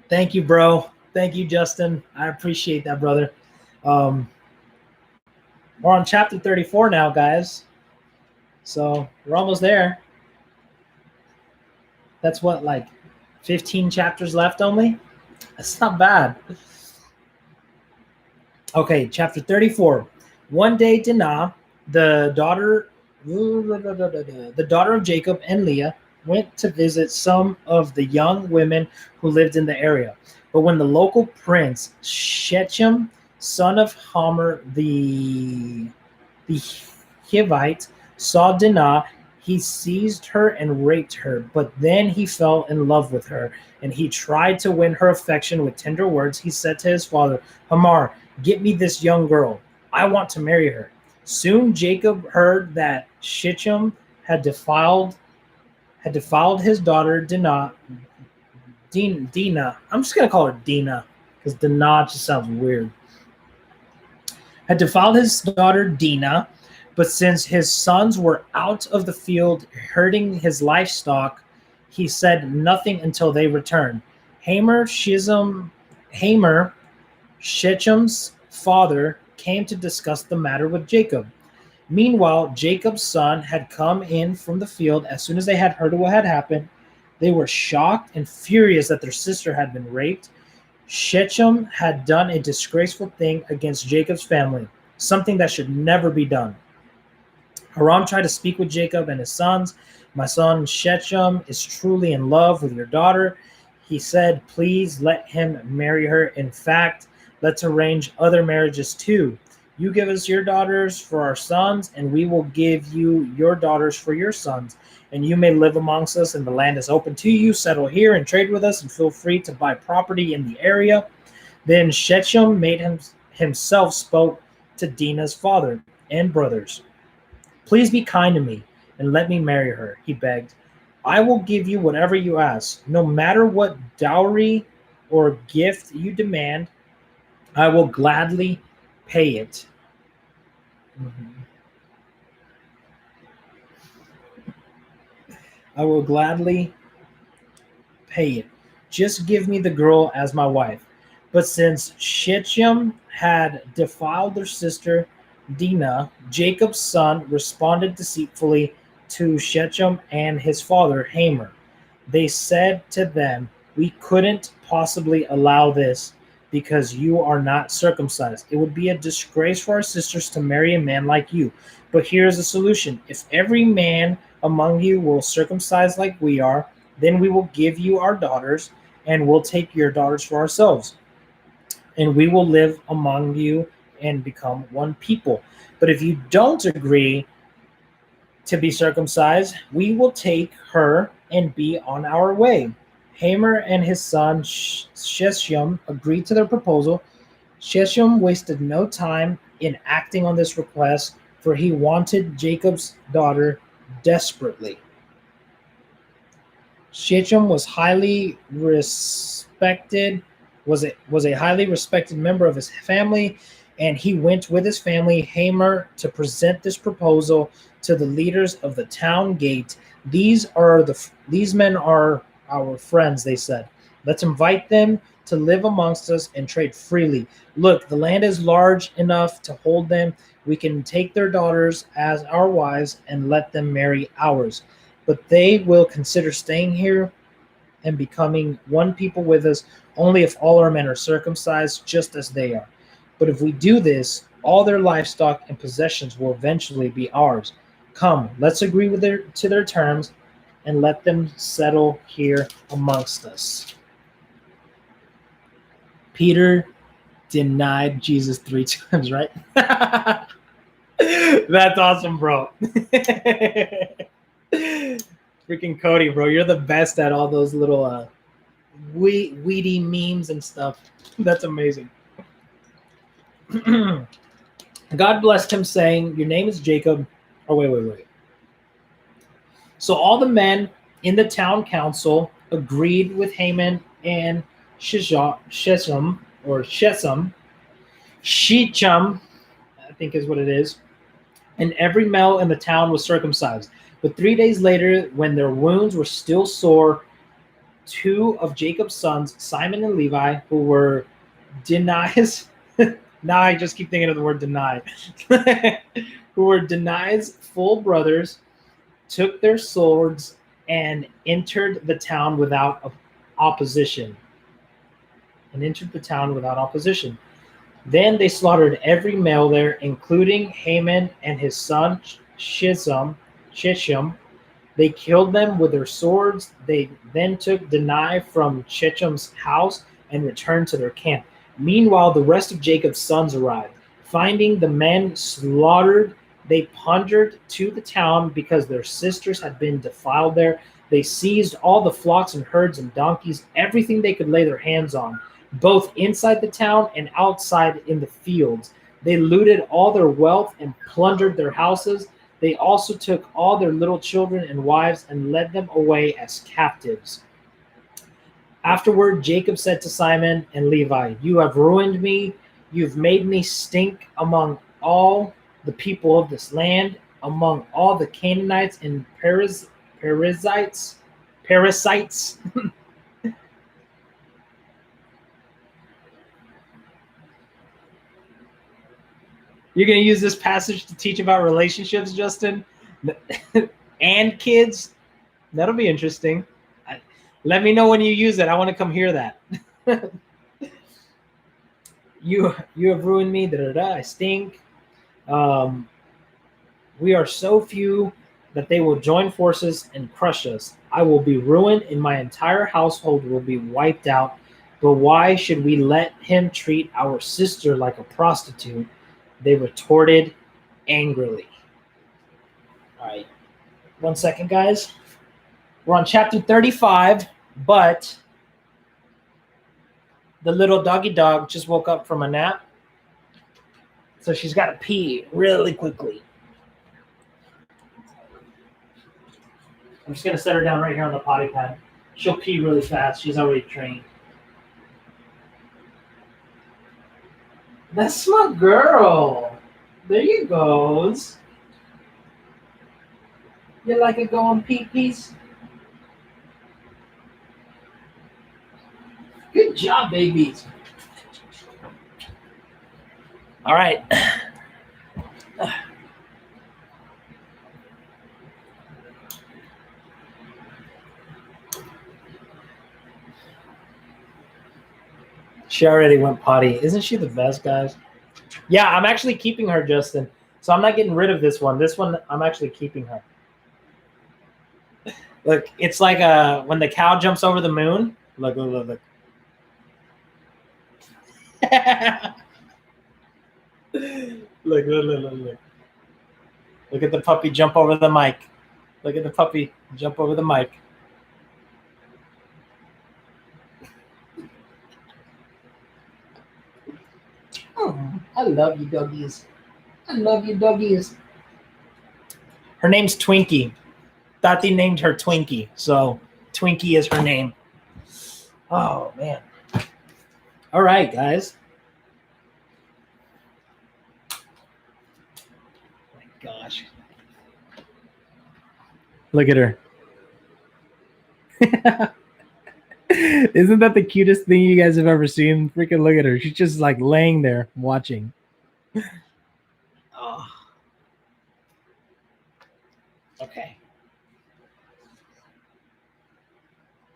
Thank you, bro. Thank you, Justin. I appreciate that, brother. Um, we're on chapter 34 now, guys. So we're almost there. That's what, like 15 chapters left only? That's not bad. Okay, chapter 34. One day, Dinah, the daughter of Jacob and Leah, went to visit some of the young women who lived in the area. But when the local prince, Shechem, son of Hamor the Hivite, saw Dinah, he seized her and raped her. But then he fell in love with her, and he tried to win her affection with tender words. He said to his father, Hamor, get me this young girl. I want to marry her. Soon Jacob heard that Shechem had defiled his daughter Dinah. Dinah. I'm just gonna call her Dinah because Dinah just sounds weird. Had defiled his daughter Dinah, but since his sons were out of the field herding his livestock, he said nothing until they returned. Hamor, Shechem's father, came to discuss the matter with Jacob. Meanwhile, Jacob's son had come in from the field. As soon as they had heard what had happened, they were shocked and furious that their sister had been raped. Shechem had done a disgraceful thing against Jacob's family, something that should never be done. Haran tried to speak with Jacob and his sons. My son Shechem is truly in love with your daughter. He said, please let him marry her. In fact, let's arrange other marriages too. You give us your daughters for our sons, and we will give you your daughters for your sons. And you may live amongst us, and the land is open to you. Settle here and trade with us, and feel free to buy property in the area. Then Shechem himself spoke to Dinah's father and brothers. Please be kind to me and let me marry her, he begged. I will give you whatever you ask. No matter what dowry or gift you demand, I will gladly pay it. I will gladly pay it. Just give me the girl as my wife. But since Shechem had defiled their sister Dinah, Jacob's son responded deceitfully to Shechem and his father Hamor. They said to them, we couldn't possibly allow this because you are not circumcised. It would be a disgrace for our sisters to marry a man like you. But here's the solution. If every man among you will circumcise like we are, then we will give you our daughters, and we'll take your daughters for ourselves. And we will live among you and become one people. But if you don't agree to be circumcised, we will take her and be on our way. Hamor and his son Shechem agreed to their proposal. Shechem wasted no time in acting on this request, for he wanted Jacob's daughter desperately. Shechem was a highly respected member of his family, and he went with his family, Hamor, to present this proposal to the leaders of the town gate. These men are our friends, they said. Let's invite them to live amongst us and trade freely. Look, the land is large enough to hold them. We can take their daughters as our wives and let them marry ours. But they will consider staying here and becoming one people with us only if all our men are circumcised just as they are. But if we do this, all their livestock and possessions will eventually be ours. Come, let's agree to their terms and let them settle here amongst us. Peter denied Jesus 3 times, right? That's awesome, bro. Freaking Cody, bro. You're the best at all those little weedy memes and stuff. That's amazing. God blessed him, saying, your name is Jacob. Oh, wait. So all the men in the town council agreed with Haman and Shechem, I think is what it is. And every male in the town was circumcised. But 3 days later, when their wounds were still sore, two of Jacob's sons, Simon and Levi, who were Dinah's. Now I just keep thinking of the word deny. Who were Dinah's full brothers, took their swords and entered the town without opposition. Then they slaughtered every male there, including Haman and his son Shisham. They killed them with their swords. They then took Dinah from Shechem's house and returned to their camp. Meanwhile, the rest of Jacob's sons arrived. Finding the men slaughtered, they plundered to the town because their sisters had been defiled there. They seized all the flocks and herds and donkeys, everything they could lay their hands on, both inside the town and outside in the fields. They looted all their wealth and plundered their houses. They also took all their little children and wives and led them away as captives. Afterward, Jacob said to Simon and Levi, "You have ruined me. You've made me stink among all the people of this land, among all the Canaanites and Perizzites. You're going to use this passage to teach about relationships, Justin? And kids? That'll be interesting. Let me know when you use it. I want to come hear that. You have ruined me. I stink. We are so few that they will join forces and crush us. I will be ruined, and my entire household will be wiped out. But why should we let him treat our sister like a prostitute?" They retorted angrily. All right. 1 second, guys. We're on chapter 35, but the little doggy dog just woke up from a nap. So she's got to pee really quickly. I'm just going to set her down right here on the potty pad. She'll pee really fast. She's already trained. That's my girl. There you goes. You like it going pee-pees? Good job, babies. All right. She already went potty. Isn't she the best, guys? Yeah, I'm actually keeping her, Justin. So I'm not getting rid of this one. This one, I'm actually keeping her. Look, it's like when the cow jumps over the moon. Look. Look. Look. Look at the puppy jump over the mic. Look at the puppy jump over the mic. Oh, I love you, doggies. I love you, doggies. Her name's Twinkie. Tati named her Twinkie, so Twinkie is her name. Oh, man. All right, guys. Oh my gosh. Look at her. Isn't that the cutest thing you guys have ever seen? Freaking look at her. She's just like laying there watching. Oh. Okay.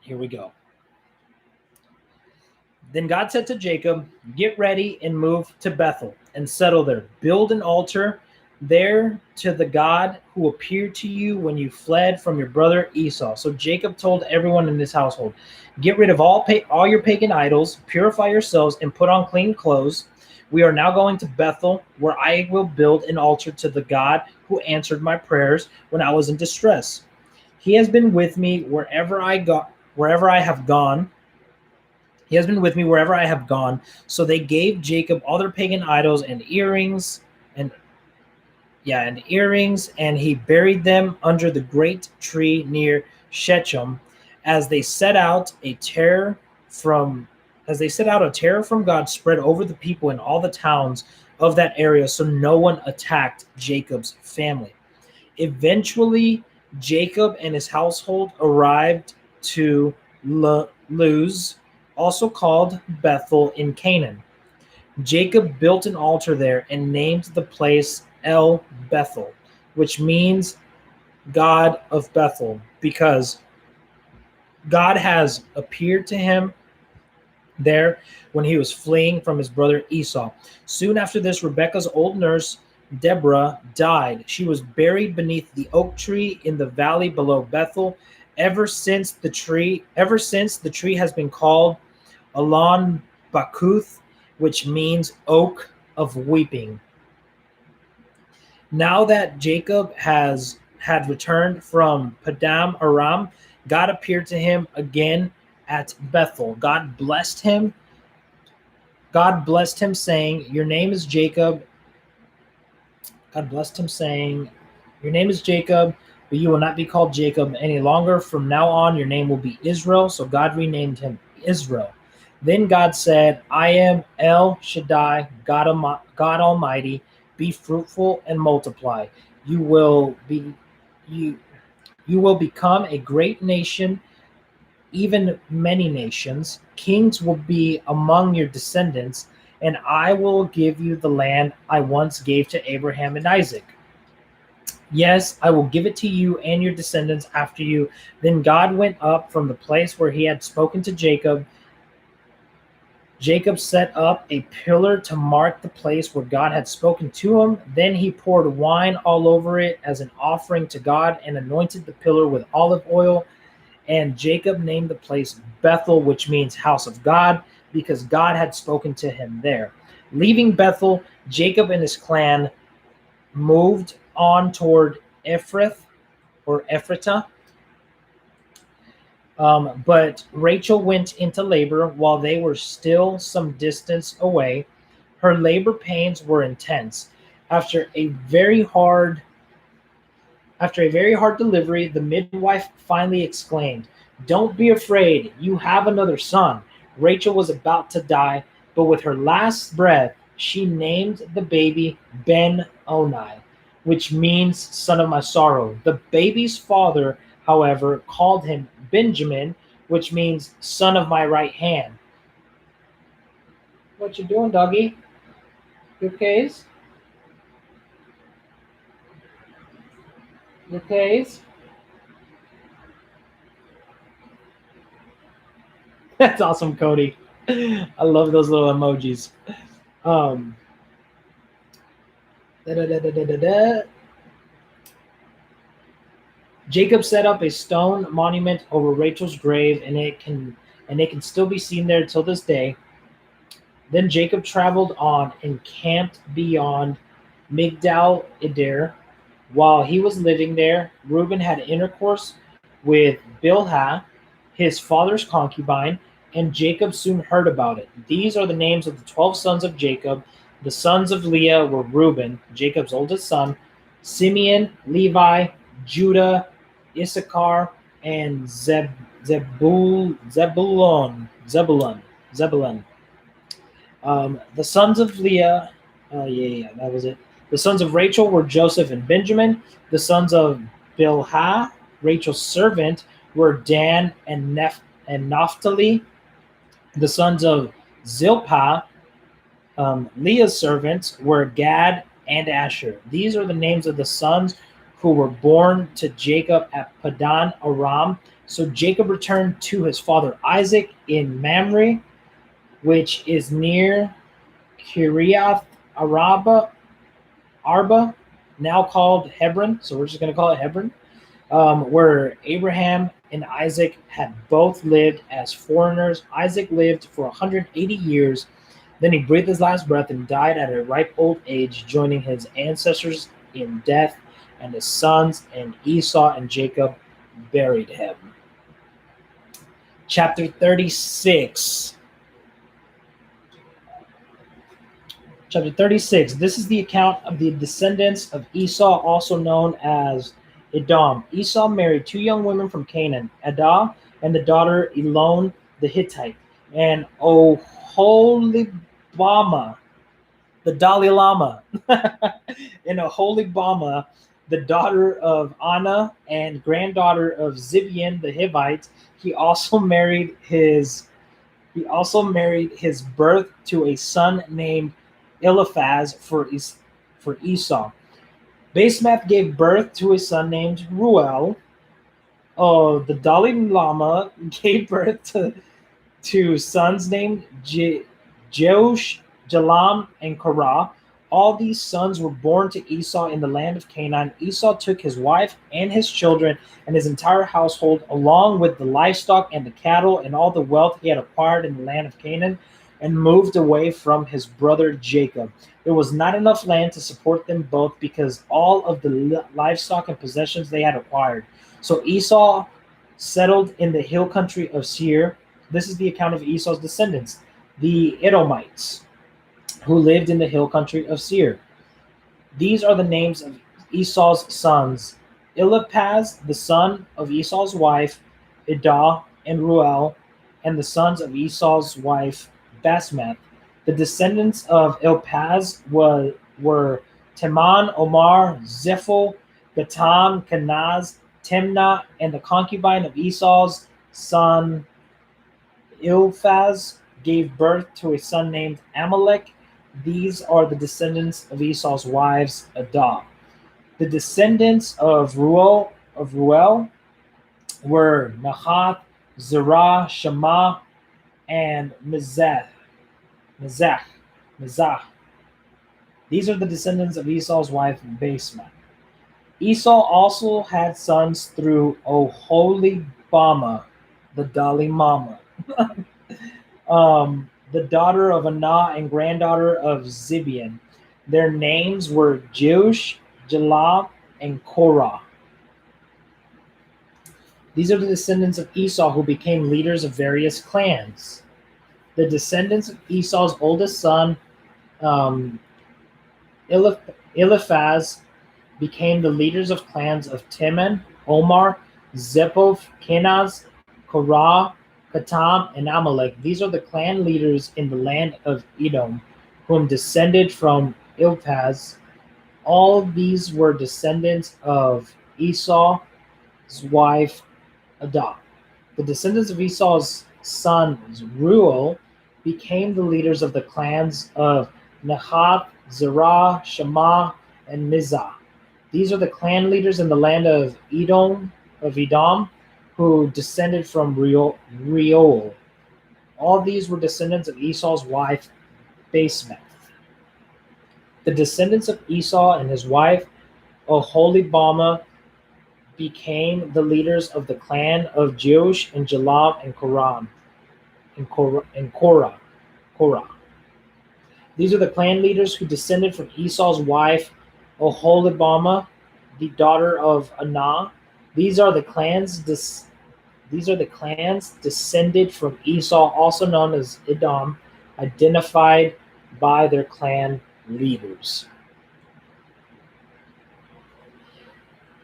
Here we go. Then God said to Jacob, "Get ready and move to Bethel and settle there. Build an altar there to the God who appeared to you when you fled from your brother Esau." So Jacob told everyone in his household, "Get rid of all your pagan idols, purify yourselves, and put on clean clothes. We are now going to Bethel, where I will build an altar to the God who answered my prayers when I was in distress. He has been with me wherever I have gone. He has been with me wherever I have gone." So they gave Jacob all their pagan idols and earrings, and he buried them under the great tree near Shechem. As they set out, a terror from God spread over the people in all the towns of that area, so no one attacked Jacob's family. Eventually, Jacob and his household arrived to Luz, also called Bethel in Canaan. Jacob built an altar there and named the place El Bethel, which means God of Bethel, because God has appeared to him there when he was fleeing from his brother Esau. Soon after this, Rebekah's old nurse, Deborah, died. She was buried beneath the oak tree in the valley below Bethel. Ever since the tree has been called Alon Bakuth, which means oak of weeping. Now that Jacob had returned from Padam Aram, God appeared to him again at Bethel. God blessed him, saying, "Your name is Jacob." God blessed him, saying, "Your name is Jacob, but you will not be called Jacob any longer. From now on, your name will be Israel." So God renamed him Israel. Then God said, "I am El Shaddai, God Almighty. Be fruitful and multiply. You will be you you will become a great nation, even many nations. Kings will be among your descendants, and I will give you the land I once gave to Abraham and Isaac. Yes, I will give it to you and your descendants after you." Then God went up from the place where he had spoken to Jacob. Jacob set up a pillar to mark the place where God had spoken to him. Then he poured wine all over it as an offering to God and anointed the pillar with olive oil. And Jacob named the place Bethel, which means house of God, because God had spoken to him there. Leaving Bethel, Jacob and his clan moved on toward Ephrath or Ephratah. But Rachel went into labor while they were still some distance away. Her labor pains were intense. After a very hard delivery, the midwife finally exclaimed, "Don't be afraid, you have another son." Rachel was about to die, but with her last breath, she named the baby Ben Oni, which means son of my sorrow. The baby's father, however, called him Benjamin, which means son of my right hand. What you doing, doggy? You okay? You okay? That's awesome, Cody. I love those little emojis. Um, da, da, da, da, da, da, da. Jacob set up a stone monument over Rachel's grave, and it can still be seen there till this day. Then Jacob traveled on and camped beyond Migdal Eder. While he was living there, Reuben had intercourse with Bilhah, his father's concubine, and Jacob soon heard about it. These are the names of the 12 sons of Jacob. The sons of Leah were Reuben, Jacob's oldest son, Simeon, Levi, Judah, Issachar, and Zebulun. The sons of Leah, that was it. The sons of Rachel were Joseph and Benjamin. The sons of Bilhah, Rachel's servant, were Dan and Naphtali. The sons of Zilpah, Leah's servants, were Gad and Asher. These are the names of the sons who were born to Jacob at Padan Aram. So Jacob returned to his father Isaac in Mamre, which is near Kiriath Arba, now called Hebron. So we're just going to call it Hebron, where Abraham and Isaac had both lived as foreigners. Isaac lived for 180 years. Then he breathed his last breath and died at a ripe old age, joining his ancestors in death, and his sons and Esau and Jacob buried him. Chapter 36. Chapter 36. This is the account of the descendants of Esau, also known as Edom. Esau married two young women from Canaan, Adah and the daughter Elon the Hittite, and Oholibama, the Dalai Lama, and Oholibama, the daughter of Anna and granddaughter of Zibian the Hivite. He also married his birth to a son named Eliphaz for Esau. Basemath gave birth to a son named Ruel. Oh, the Dalai Lama gave birth to sons named Jeush, Jalam, and Korah. All these sons were born to Esau in the land of Canaan. Esau took his wife and his children and his entire household, along with the livestock and the cattle and all the wealth he had acquired in the land of Canaan, and moved away from his brother Jacob. There was not enough land to support them both because all of the livestock and possessions they had acquired. So Esau settled in the hill country of Seir. This is the account of Esau's descendants, the Edomites, who lived in the hill country of Seir. These are the names of Esau's sons: Eliphaz, the son of Esau's wife, Edah and Ruel, and the sons of Esau's wife, Basmath. The descendants of Eliphaz were Teman, Omar, Zepho, Gatam, Kenaz, Timnah, and the concubine of Esau's son Eliphaz gave birth to a son named Amalek. These are the descendants of Esau's wives, Adah. The descendants of Ruel were Nahath, Zerah, Shema, and Mizah. These are the descendants of Esau's wife, Basemath. Esau also had sons through Oholibama, the Dalai Mama, the daughter of Anah and granddaughter of Zibian. Their names were Jeush, Jalam, and Korah. These are the descendants of Esau who became leaders of various clans. The descendants of Esau's oldest son, Eliphaz, became the leaders of clans of Teman, Omar, Zepho, Kenaz, Korah, Gatam, and Amalek. These are the clan leaders in the land of Edom, whom descended from Eliphaz. All these were descendants of Esau's wife, Adah. The descendants of Esau's son, Ruel, became the leaders of the clans of Nahath, Zerah, Shema, and Mizah. These are the clan leaders in the land of Edom, who descended from Reuel. All these were descendants of Esau's wife, Basemath. The descendants of Esau and his wife, Oholibama, became the leaders of the clan of Jeush and Jalam and Korah. These are the clan leaders who descended from Esau's wife, Oholibama, the daughter of Anah. These are the clans descended from Esau, also known as Edom, identified by their clan leaders.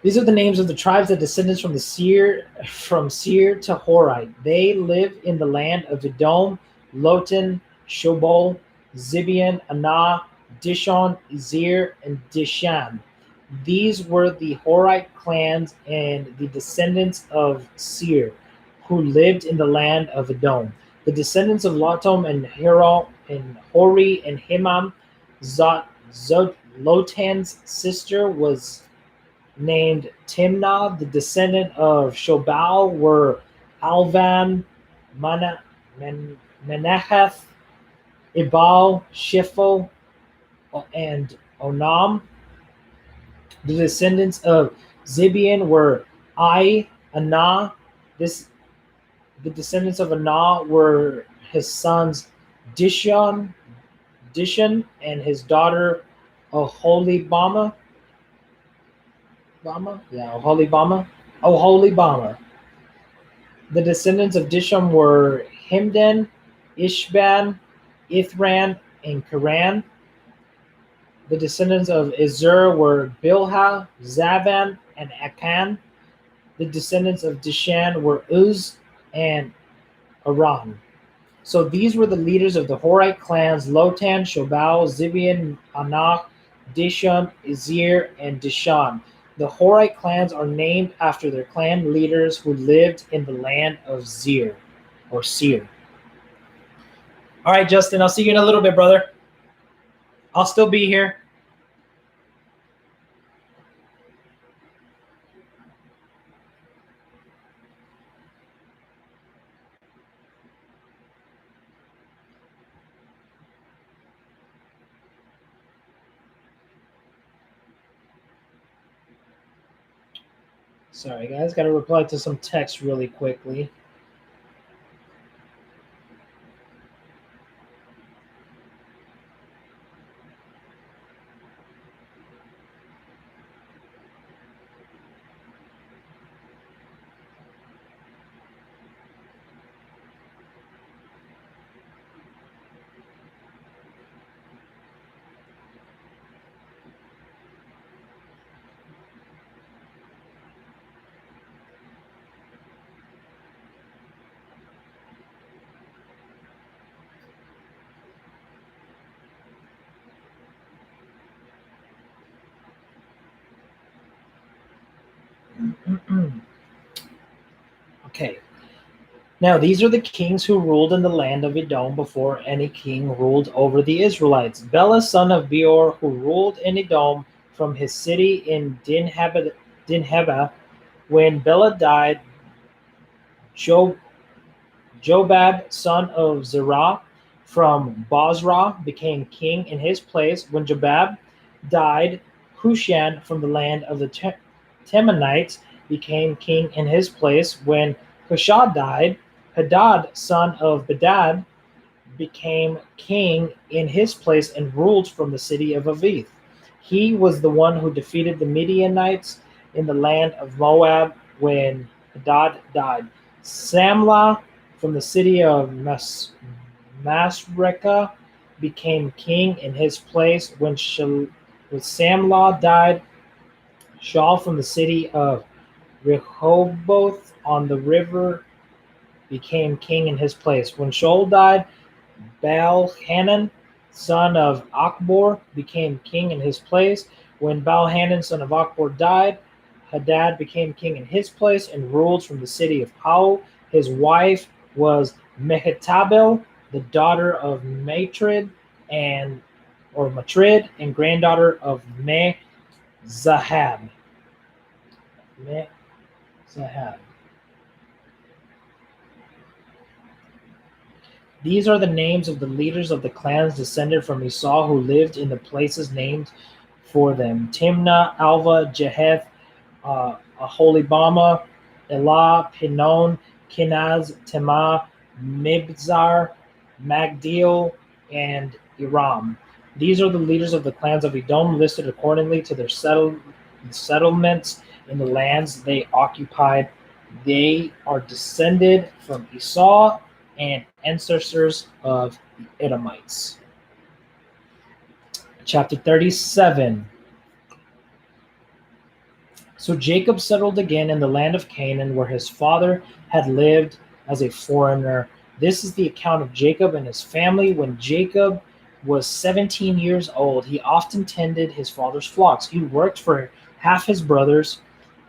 These are the names of the tribes that descended from Seir to Horite. They live in the land of Edom, Lotan, Shobal, Zibian, Anah, Dishon, Ezer, and Dishan. These were the Horite clans and the descendants of Seir, who lived in the land of Edom. The descendants of Lotam and Hori and Himam, Lotan's sister, was named Timnah. The descendant of Shobal were Alvan, Menahath, Ibal, Shifo, and Onam. The descendants of Zibian were Anah. The descendants of Anah were his sons Dishon, and his daughter Oholibama. Oholibama. The descendants of Dishon were Himdan, Ishban, Ithran, and Karan. The descendants of Ezer were Bilhah, Zavan, and Akan. The descendants of Dishan were Uz and Aran. So these were the leaders of the Horite clans: Lotan, Shobal, Zibian, Anak, Dishon, Ezer, and Dishan. The Horite clans are named after their clan leaders who lived in the land of Zir or Seir. All right, Justin, I'll see you in a little bit, brother. I'll still be here. Sorry, guys. Got to reply to some text really quickly. Okay. Now, these are the kings who ruled in the land of Edom before any king ruled over the Israelites. Bela, son of Beor, who ruled in Edom from his city in Dinheba. When Bela died, Jobab, son of Zerah, from Bozrah, became king in his place. When Jobab died, Hushan from the land of the Temanites became king in his place. When Hushah died, Hadad, son of Bedad, became king in his place and ruled from the city of Avith. He was the one who defeated the Midianites in the land of Moab when Hadad died. Samlah from the city of Masrekah became king in his place when Samlah died. Shaul from the city of Rehoboth on the river became king in his place. When Shaul died, Baal-Hanan, son of Achbor, became king in his place. When Baal-Hanan, son of Achbor, died, Hadad became king in his place and ruled from the city of Hau. His wife was Mehetabel, the daughter of Matrid and granddaughter of Mezahab. These are the names of the leaders of the clans descended from Esau who lived in the places named for them: Timnah, Alva, Jeheth, Aholibama, Elah, Pinon, Kenaz, Temah, Mibzar, Magdiel, and Iram. These are the leaders of the clans of Edom listed accordingly to their settlements in the lands they occupied. They are descended from Esau and ancestors of the Edomites. Chapter 37. So Jacob settled again in the land of Canaan, where his father had lived as a foreigner. This is the account of Jacob and his family. When Jacob was 17 years old, he often tended his father's flocks. He worked for half his brothers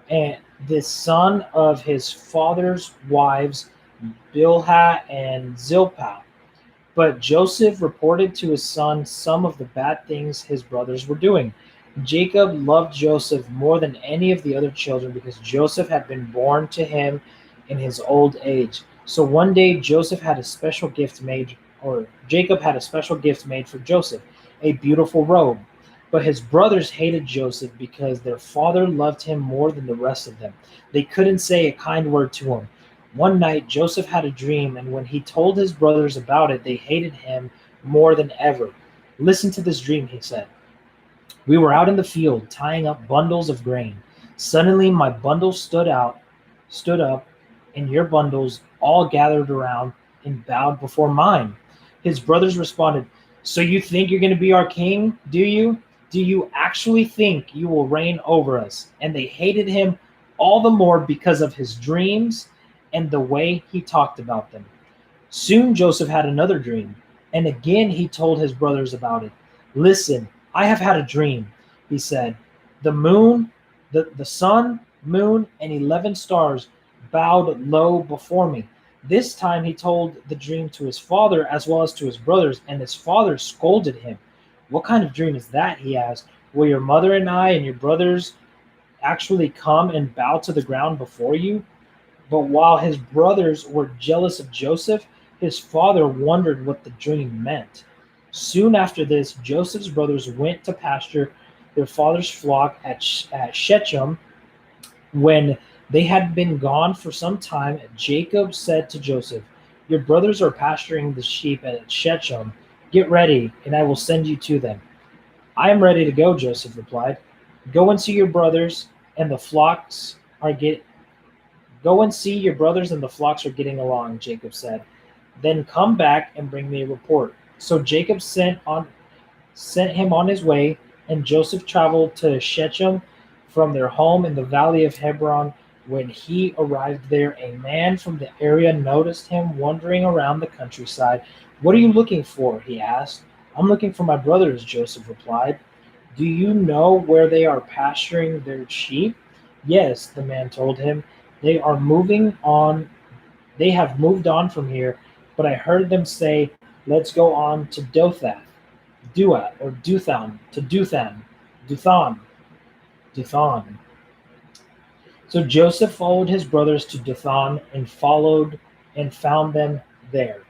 and the son of his father's wives, Bilhah and Zilpah. But Joseph reported to his son some of the bad things his brothers were doing. Jacob loved Joseph more than any of the other children because Joseph had been born to him in his old age. So one day Jacob had a special gift made for Joseph, a beautiful robe. But his brothers hated Joseph because their father loved him more than the rest of them. They couldn't say a kind word to him. One night Joseph had a dream, and when he told his brothers about it, they hated him more than ever. Listen to this dream, he said. We were out in the field tying up bundles of grain. Suddenly my bundle stood up, and your bundles all gathered around and bowed before mine. His brothers responded, "So you think you're going to be our king, do you? Do you actually think you will reign over us?" And they hated him all the more because of his dreams and the way he talked about them. Soon Joseph had another dream, and again he told his brothers about it. "Listen, I have had a dream," he said. The moon The sun, moon, and 11 stars bowed low before me. This time he told the dream to his father as well as to his brothers, and his father scolded him. What kind of dream is that? He asked. Will your mother and I and your brothers actually come and bow to the ground before you? But while his brothers were jealous of Joseph, his father wondered what the dream meant. Soon after this, Joseph's brothers went to pasture their father's flock at Shechem. When they had been gone for some time, Jacob said to Joseph, your brothers are pasturing the sheep at Shechem. Get ready, and I will send you to them. I am ready to go, Joseph replied. Go and see your brothers, and the flocks are get. Go and see your brothers and the flocks are getting along, Jacob said. Then come back and bring me a report. So Jacob sent him on his way, and Joseph traveled to Shechem from their home in the valley of Hebron. When he arrived there, a man from the area noticed him wandering around the countryside. What are you looking for? He asked. I'm looking for my brothers, Joseph replied. Do you know where they are pasturing their sheep? Yes, the man told him. They are moving on. They have moved on from here, but I heard them say, let's go on to Dothan. Duat or Duthan to Duthan, Duthan. So Joseph followed his brothers to Dothan and found them there.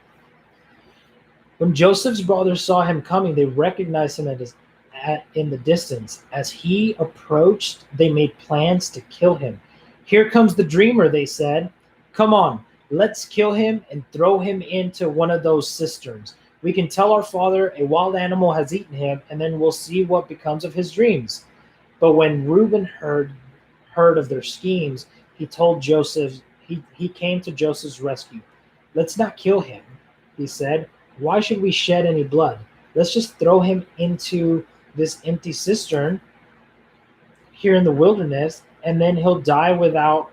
When Joseph's brothers saw him coming, they recognized him in the distance. As he approached, they made plans to kill him. Here comes the dreamer, they said. Come on, let's kill him and throw him into one of those cisterns. We can tell our father a wild animal has eaten him, and then we'll see what becomes of his dreams. But when Reuben heard of their schemes, he came to Joseph's rescue. Let's not kill him, he said. Why should we shed any blood? Let's just throw him into this empty cistern here in the wilderness, and then he'll die without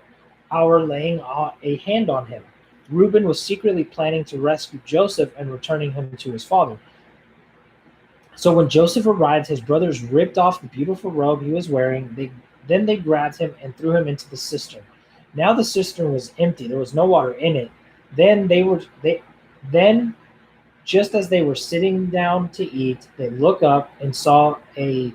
our laying a hand on him. Reuben was secretly planning to rescue Joseph and returning him to his father. So when Joseph arrived, his brothers ripped off the beautiful robe he was wearing. Then they grabbed him and threw him into the cistern. Now the cistern was empty; there was no water in it. Then just as they were sitting down to eat, they looked up and saw a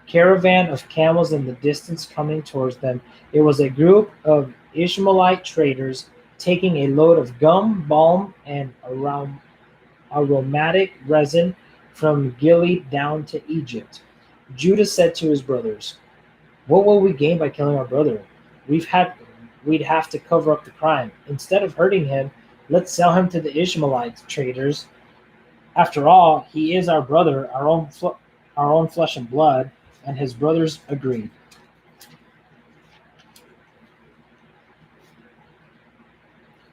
caravan of camels in the distance coming towards them. It was a group of Ishmaelite traders taking a load of gum, balm, and aromatic resin from Gilead down to Egypt. Judah said to his brothers, what will we gain by killing our brother? We'd have to cover up the crime. Instead of hurting him, let's sell him to the Ishmaelite traders. After all, he is our brother, our own flesh and blood. And his brothers agreed.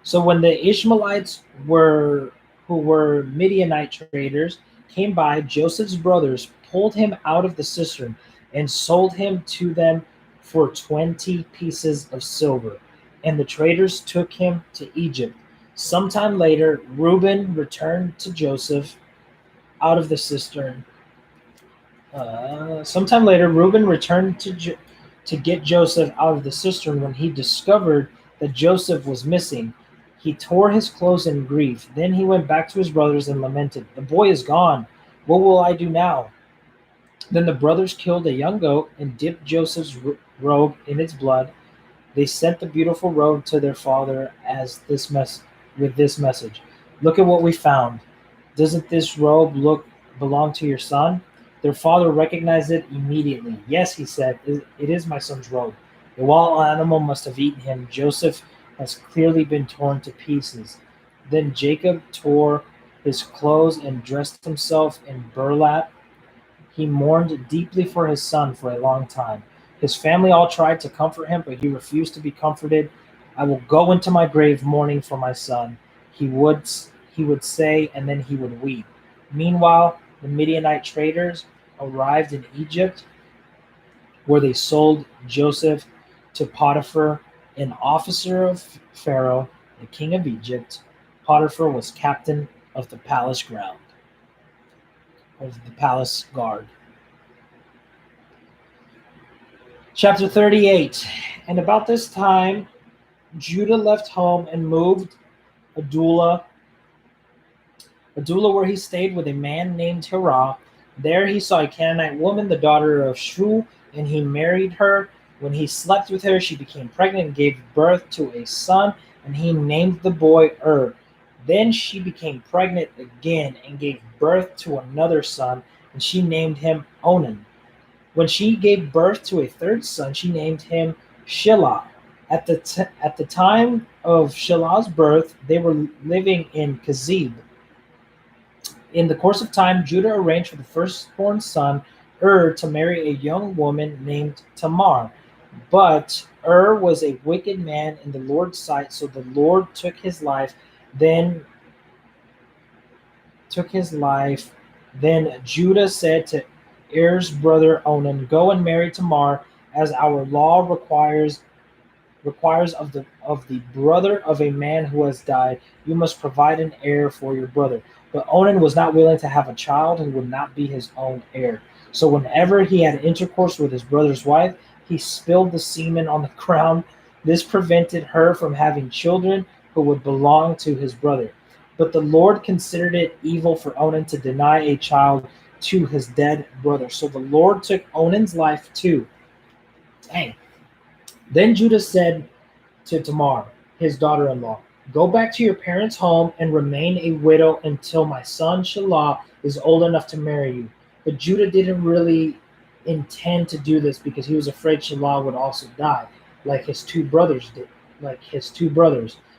So when the Ishmaelites who were Midianite traders, came by, Joseph's brothers pulled him out of the cistern and sold him to them for 20 pieces of silver. And the traders took him to Egypt. Sometime later, Reuben returned to Joseph out of the cistern. Sometime later, Reuben returned to get Joseph out of the cistern. When he discovered that Joseph was missing, he tore his clothes in grief. Then he went back to his brothers and lamented, the boy is gone. What will I do now? Then the brothers killed a young goat and dipped Joseph's robe in its blood. They sent the beautiful robe to their father with this message. Look at what we found. Doesn't this robe belong to your son? Their father recognized it immediately. Yes, he said, it is my son's robe. The wild animal must have eaten him. Joseph has clearly been torn to pieces. Then Jacob tore his clothes and dressed himself in burlap. He mourned deeply for his son for a long time. His family all tried to comfort him, but he refused to be comforted. I will go into my grave mourning for my son, he would say, and then he would weep. Meanwhile, the Midianite traders arrived in Egypt, where they sold Joseph to Potiphar, an officer of Pharaoh, the king of Egypt. Potiphar was captain of the palace guard. Chapter 38. And about this time, Judah left home and moved Adullam, where he stayed with a man named Hirah. There he saw a Canaanite woman, the daughter of Shu, and he married her. When he slept with her, she became pregnant and gave birth to a son, and he named the boy Then she became pregnant again and gave birth to another son, and she named him Onan. When she gave birth to a third son, she named him Shelah. At the time of Shelah's birth, they were living in Kazib. In the course of time, Judah arranged for the firstborn son, to marry a young woman named Tamar. But was a wicked man in the Lord's sight, so the Lord took his life. Then took his life. Then Judah said to brother Onan, "Go and marry Tamar, as our law requires of the brother of a man who has died. You must provide an heir for your brother." But Onan was not willing to have a child and would not be his own heir. So whenever he had intercourse with his brother's wife, he spilled the semen on the ground. This prevented her from having children who would belong to his brother. But the Lord considered it evil for Onan to deny a child to his dead brother. So the Lord took Onan's life too. Dang. Then Judah said to Tamar, his daughter-in-law, "Go back to your parents' home and remain a widow until my son Shelah is old enough to marry you." But Judah didn't really intend to do this because he was afraid Shelah would also die, like his two brothers did,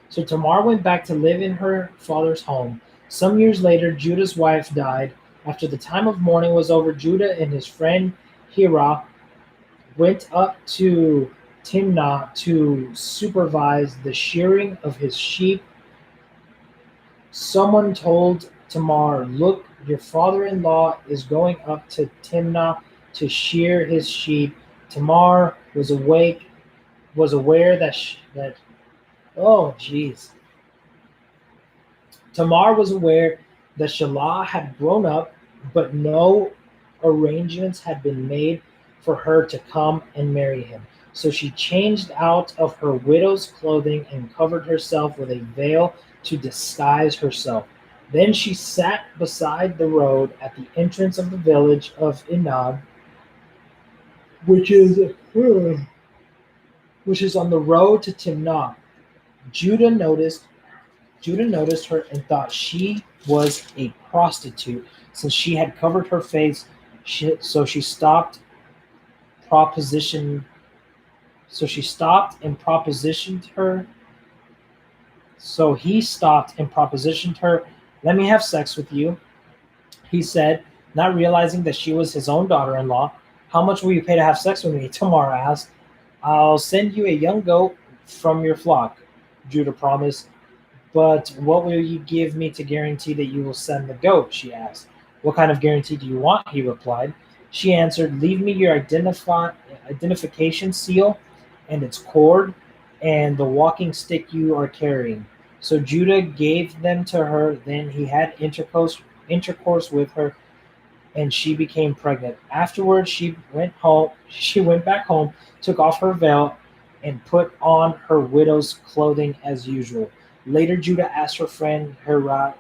So Tamar went back to live in her father's home. Some years later, Judah's wife died. After the time of mourning was over, Judah and his friend Hirah went up to Timnah to supervise the shearing of his sheep. Someone told Tamar, "Look, your father-in-law is going up to Timnah to shear his sheep." Tamar was aware that oh jeez. Tamar was aware that Shelah had grown up, but no arrangements had been made for her to come and marry him. So she changed out of her widow's clothing and covered herself with a veil to disguise herself. Then she sat beside the road at the entrance of the village of Enad, which is on the road to Timnah. Judah noticed her and thought she was a prostitute since she had covered her face. So he stopped and propositioned her. "Let me have sex with you," he said, not realizing that she was his own daughter-in-law. "How much will you pay to have sex with me?" Tamar asked. "I'll send you a young goat from your flock," Judah promised. "But what will you give me to guarantee that you will send the goat?" she asked. "What kind of guarantee do you want?" he replied. She answered, "Leave me your identification seal and its cord and the walking stick you are carrying." So Judah gave them to her. Then he had intercourse with her, and she became pregnant. Afterwards, she went home. She went back home, took off her veil, and put on her widow's clothing as usual. Later, Judah asked her friend Hirah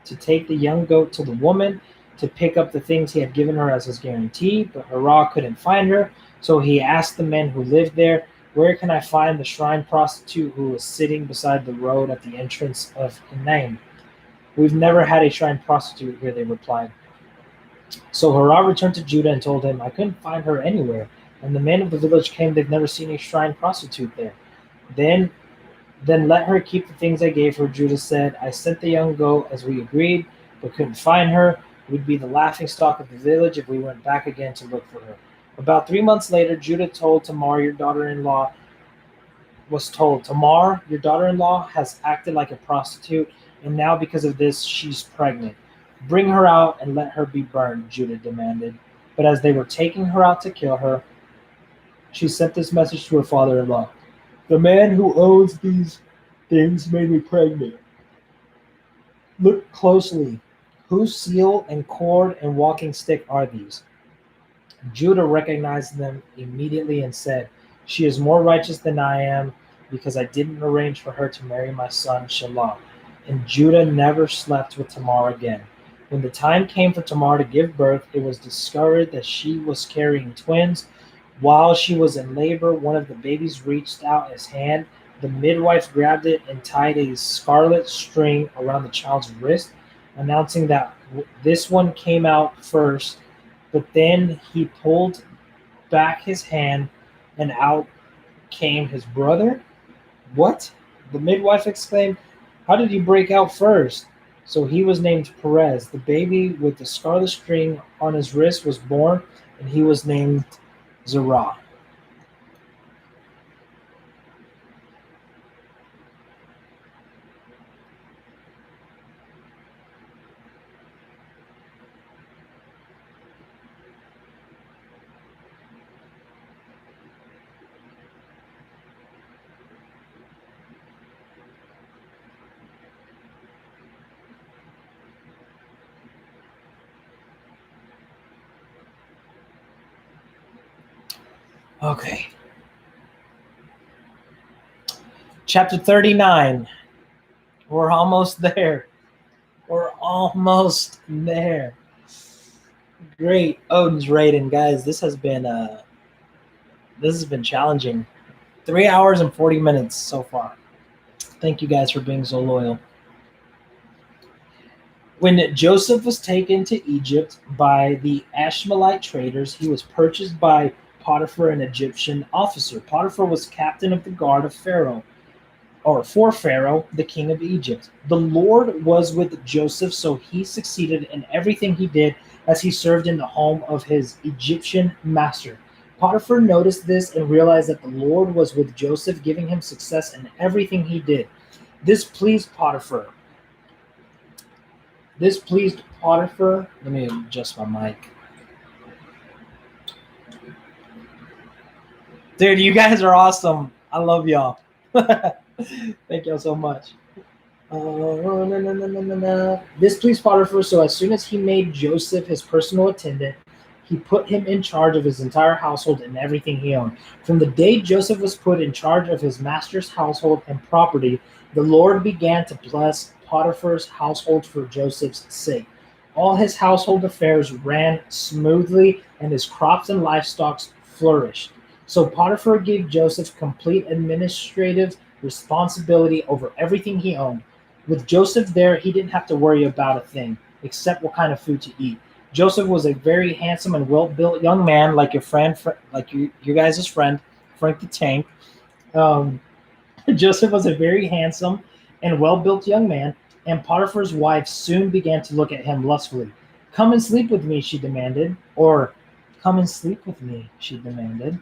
to take the young goat to the woman to pick up the things he had given her as his guarantee, but Hirah couldn't find her. So he asked the men who lived there, "Where can I find the shrine prostitute who was sitting beside the road at the entrance of Enaim?" "We've never had a shrine prostitute here," they replied. So Hirah returned to Judah and told him, "I couldn't find her anywhere, and the men of the village claim they've never seen a shrine prostitute there." Then let her keep the things I gave her," Judah said. "I sent the young goat as we agreed, but couldn't find her. We'd be the laughingstock of the village if we went back again to look for her." About 3 months later, Judah told Tamar, "Your daughter-in-law has acted like a prostitute, and now because of this, she's pregnant. Bring her out and let her be burned," Judah demanded. But as they were taking her out to kill her, she sent this message to her father-in-law: "The man who owns these things made me pregnant. Look closely. Whose seal and cord and walking stick are these?" Judah recognized them immediately and said, "She is more righteous than I am, because I didn't arrange for her to marry my son Shelah." And Judah never slept with Tamar again. When the time came for Tamar to give birth, it was discovered that she was carrying twins. While she was in labor, one of the babies reached out his hand. The midwife grabbed it and tied a scarlet string around the child's wrist, announcing that this one came out first. But then he pulled back his hand, and out came his brother. "What?" the midwife exclaimed. "How did he break out first?" So he was named Perez. The baby with the scarlet string on his wrist was born, and he was named Zerah. Okay. Chapter 39. We're almost there. We're almost there. Great. Odin's rating, guys. This has been challenging. 3 hours and 40 minutes so far. Thank you guys for being so loyal. When Joseph was taken to Egypt by the Ishmaelite traders, he was purchased by Potiphar, an Egyptian officer. Potiphar was captain of the guard of Pharaoh, or for Pharaoh, the king of Egypt. The Lord was with Joseph, so he succeeded in everything he did as he served in the home of his Egyptian master. Potiphar noticed this and realized that the Lord was with Joseph, giving him success in everything he did. This pleased Potiphar. Let me adjust my mic. Dude, you guys are awesome. I love y'all. Thank y'all so much. This pleased Potiphar, so as soon as he made Joseph his personal attendant, he put him in charge of his entire household and everything he owned. From the day Joseph was put in charge of his master's household and property, the Lord began to bless Potiphar's household for Joseph's sake. All his household affairs ran smoothly, and his crops and livestock flourished. So Potiphar gave Joseph complete administrative responsibility over everything he owned. With Joseph there, he didn't have to worry about a thing, except what kind of food to eat. Joseph was a very handsome and well-built young man, like your friend, like you guys' friend, Frank the Tank. Joseph was a very handsome and well-built young man, and Potiphar's wife soon began to look at him lustfully. "Come and sleep with me," she demanded. Or, "Come and sleep with me," she demanded.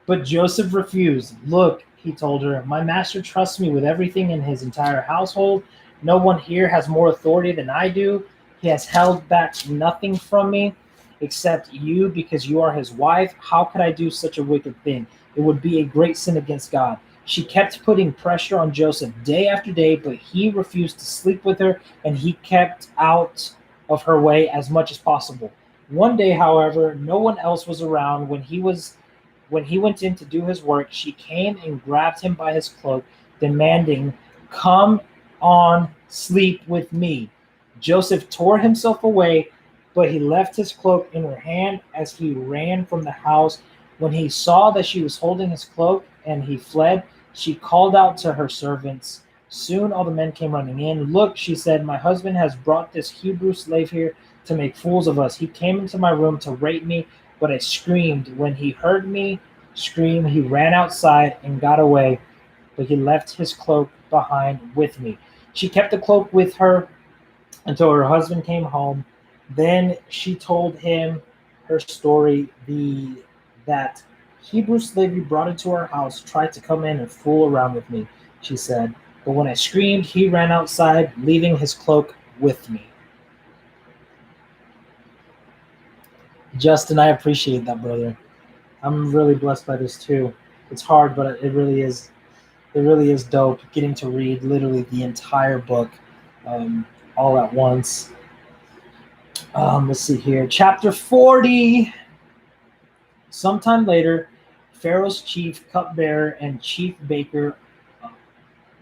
But Joseph refused. "Look," he told her, "my master trusts me with everything in his entire household. No one here has more authority than I do. He has held back nothing from me except you, because you are his wife. How could I do such a wicked thing? It would be a great sin against God." She kept putting pressure on Joseph day after day, but he refused to sleep with her, and he kept out of her way as much as possible. One day, however, no one else was around. When he went in to do his work, she came and grabbed him by his cloak, demanding, "Come on, sleep with me." Joseph tore himself away, but he left his cloak in her hand as he ran from the house. When he saw that she was holding his cloak and he fled, she called out to her servants. Soon all the men came running in. "Look," she said, "my husband has brought this Hebrew slave here to make fools of us. He came into my room to rape me, but I screamed. When he heard me scream, he ran outside and got away, but he left his cloak behind with me." She kept the cloak with her until her husband came home. Then she told him her story. That Hebrew slave you brought into our house tried to come in and fool around with me, she said. "But when I screamed, he ran outside, leaving his cloak with me." Justin, I appreciate that, brother. I'm really blessed by this too. It's hard, but it really is. It really is dope getting to read literally the entire book all at once. Let's see here. Chapter 40. Sometime later, Pharaoh's chief cupbearer and chief baker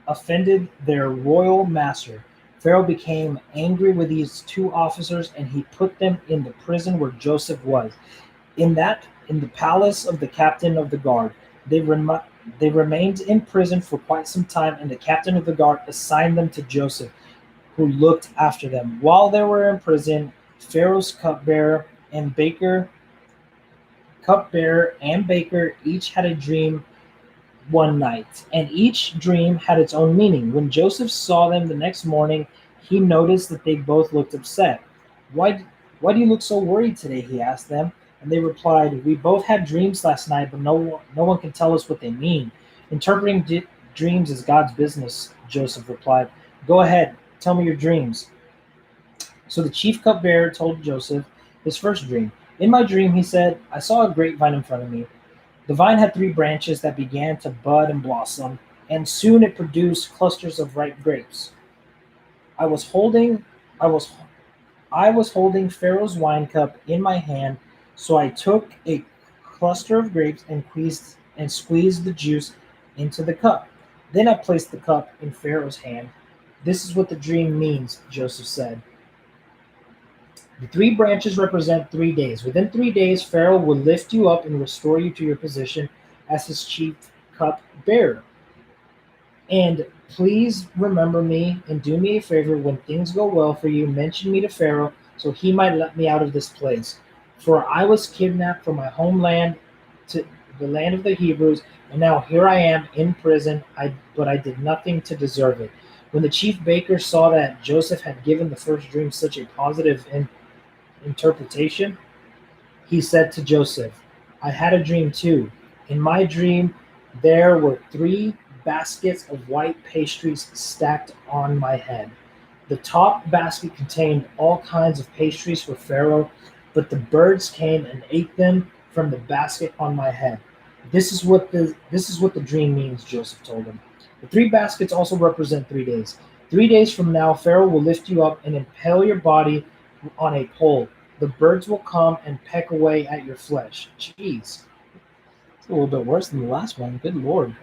offended their royal master. Pharaoh became angry with these two officers and he put them in the prison where Joseph was. In the palace of the captain of the guard. They they remained in prison for quite some time, and the captain of the guard assigned them to Joseph, who looked after them. While they were in prison, Pharaoh's cupbearer and baker each had a dream one night, and each dream had its own meaning. When Joseph saw them the next morning, he noticed that they both looked upset. Why, why do you look so worried today? He asked them. And they replied, we both had dreams last night, but no one can tell us what they mean. Interpreting dreams is God's business, Joseph replied. Go ahead, tell me your dreams. So the chief cupbearer told Joseph his first dream. In my dream, he said, I saw a grapevine in front of me. The vine had three branches that began to bud and blossom, and soon it produced clusters of ripe grapes. I was holding I was I was holding Pharaoh's wine cup in my hand, so I took a cluster of grapes and squeezed the juice into the cup. Then I placed the cup in Pharaoh's hand. This is what the dream means, Joseph said. The three branches represent 3 days. Within 3 days, Pharaoh will lift you up and restore you to your position as his chief cup bearer. And please remember me and do me a favor when things go well for you. Mention me to Pharaoh so he might let me out of this place. For I was kidnapped from my homeland to the land of the Hebrews, and now here I am in prison, but I did nothing to deserve it. When the chief baker saw that Joseph had given the first dream such a positive interpretation, he said to Joseph, I had a dream too. In my dream, there were three baskets of white pastries stacked on my head. The top basket contained all kinds of pastries for Pharaoh, but the birds came and ate them from the basket on my head. This is what the dream means, Joseph told him. The three baskets also represent 3 days. 3 days from now, Pharaoh will lift you up and impale your body on a pole. The birds will come and peck away at your flesh. Jeez, it's a little bit worse than the last one. Good Lord.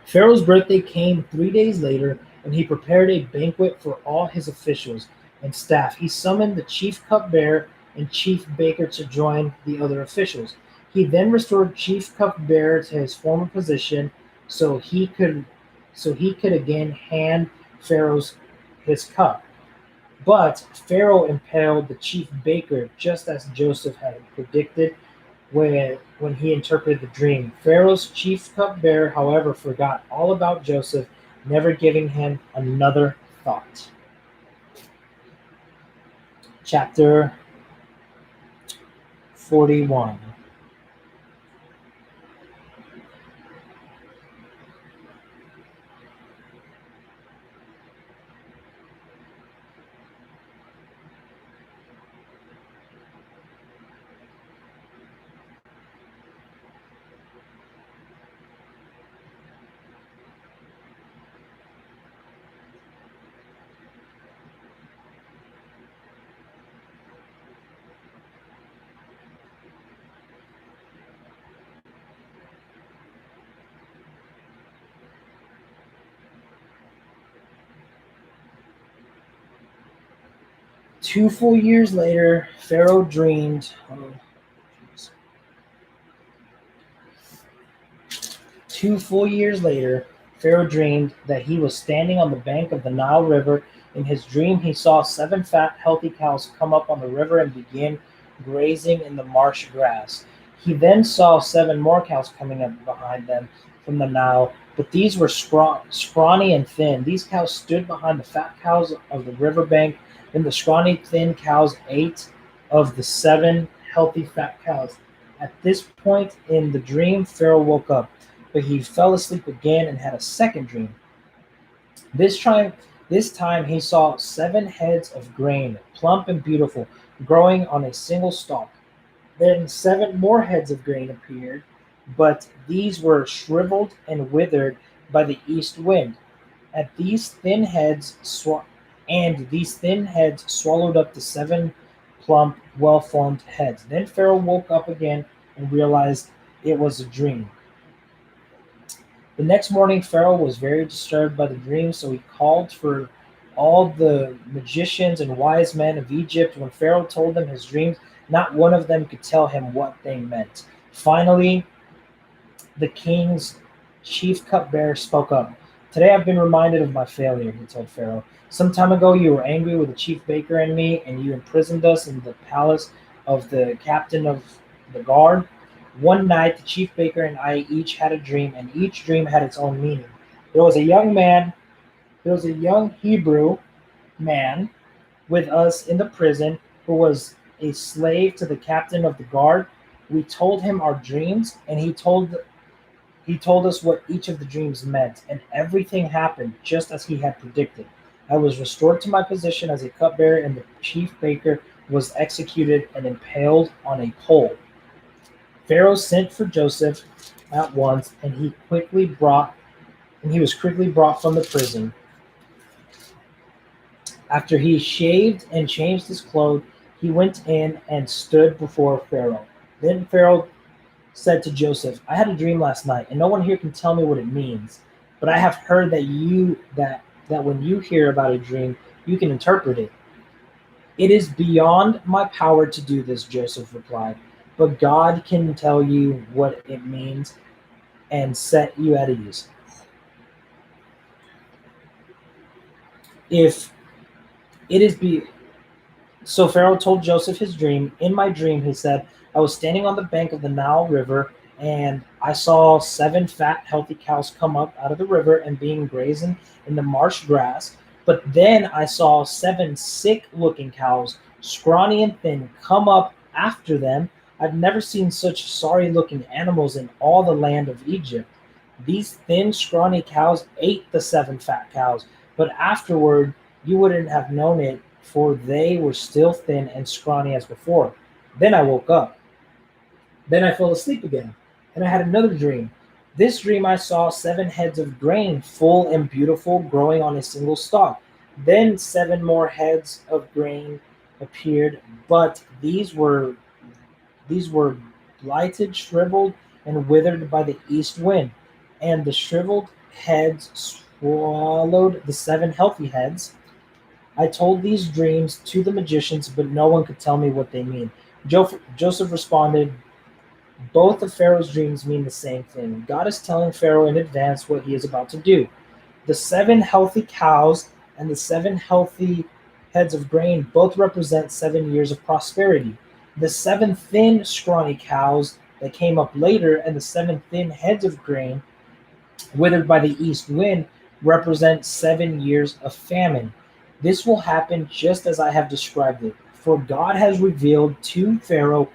Pharaoh's birthday came 3 days later, and he prepared a banquet for all his officials and staff. He summoned the chief cupbearer and chief baker to join the other officials. He then restored chief cupbearer to his former position, so he could again hand Pharaoh's his cup. But Pharaoh impaled the chief baker just as Joseph had predicted when he interpreted the dream. Pharaoh's chief cupbearer, however, forgot all about Joseph, never giving him another thought. Chapter 41. Two full years later, Pharaoh dreamed. Oh, geez. 2 full years later, Pharaoh dreamed that he was standing on the bank of the Nile River. In his dream, he saw seven fat, healthy cows come up on the river and begin grazing in the marsh grass. He then saw seven more cows coming up behind them from the Nile, but these were scrawny and thin. These cows stood behind the fat cows of the riverbank. Then the scrawny, thin cows ate of the seven healthy, fat cows. At this point in the dream, Pharaoh woke up, but he fell asleep again and had a second dream. This time, this time he saw seven heads of grain, plump and beautiful, growing on a single stalk. Then seven more heads of grain appeared, but these were shriveled and withered by the east wind. At these thin heads sw- these thin heads swallowed up the seven plump, well-formed heads. Then Pharaoh woke up again and realized it was a dream. The next morning, Pharaoh was very disturbed by the dream, so he called for all the magicians and wise men of Egypt. When Pharaoh told them his dreams, not one of them could tell him what they meant. Finally, the king's chief cupbearer spoke up. Today I've been reminded of my failure, he told Pharaoh. Some time ago you were angry with the chief baker and me, and you imprisoned us in the palace of the captain of the guard. One night the chief baker and I each had a dream, and each dream had its own meaning. There was a young man, there was a young Hebrew man with us in the prison who was a slave to the captain of the guard. We told him our dreams, and he told us what each of the dreams meant, and everything happened just as he had predicted. I was restored to my position as a cupbearer, and the chief baker was executed and impaled on a pole. Pharaoh sent for Joseph at once, and he was quickly brought from the prison. After he shaved and changed his clothes, he went in and stood before Pharaoh. Then Pharaoh said to Joseph, I had a dream last night, and no one here can tell me what it means. But I have heard that when you hear about a dream, you can interpret it. It is beyond my power to do this, Joseph replied. But God can tell you what it means and set you at ease. If it is be So Pharaoh told Joseph his dream. In my dream, he said, I was standing on the bank of the Nile River, and I saw 7 fat, healthy cows come up out of the river and being grazing in the marsh grass. But then I saw 7 sick-looking cows, scrawny and thin, come up after them. I've never seen such sorry-looking animals in all the land of Egypt. These thin, scrawny cows ate the 7 fat cows, but afterward you wouldn't have known it, for they were still thin and scrawny as before. Then I woke up. Then I fell asleep again, and I had another dream. This dream I saw 7 heads of grain, full and beautiful, growing on a single stalk. Then 7 more heads of grain appeared, but these were blighted, shriveled, and withered by the east wind. And the shriveled heads swallowed the 7 healthy heads. I told these dreams to the magicians, but no one could tell me what they mean. Joseph responded, both of Pharaoh's dreams mean the same thing. God is telling Pharaoh in advance what he is about to do. The 7 healthy cows and the 7 healthy heads of grain both represent 7 years of prosperity. The 7 thin, scrawny cows that came up later and the 7 thin heads of grain withered by the east wind represent 7 years of famine. This will happen just as I have described it, for God has revealed to Pharaoh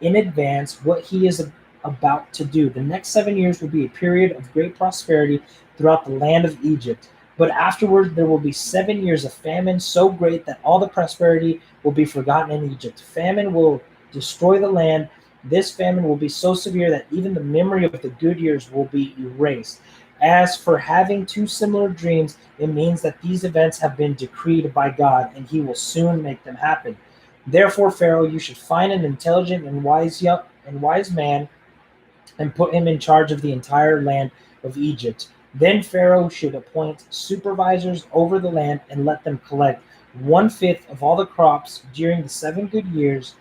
in advance what he is about to do. The next 7 years will be a period of great prosperity throughout the land of Egypt. But afterward, there will be 7 years of famine so great that all the prosperity will be forgotten in Egypt. Famine will destroy the land. This famine will be so severe that even the memory of the good years will be erased. As for having 2 similar dreams, it means that these events have been decreed by God, and he will soon make them happen. Therefore, Pharaoh, you should find an intelligent and wise man and put him in charge of the entire land of Egypt. Then Pharaoh should appoint supervisors over the land and let them collect 1/5 of all the crops during the 7 good years.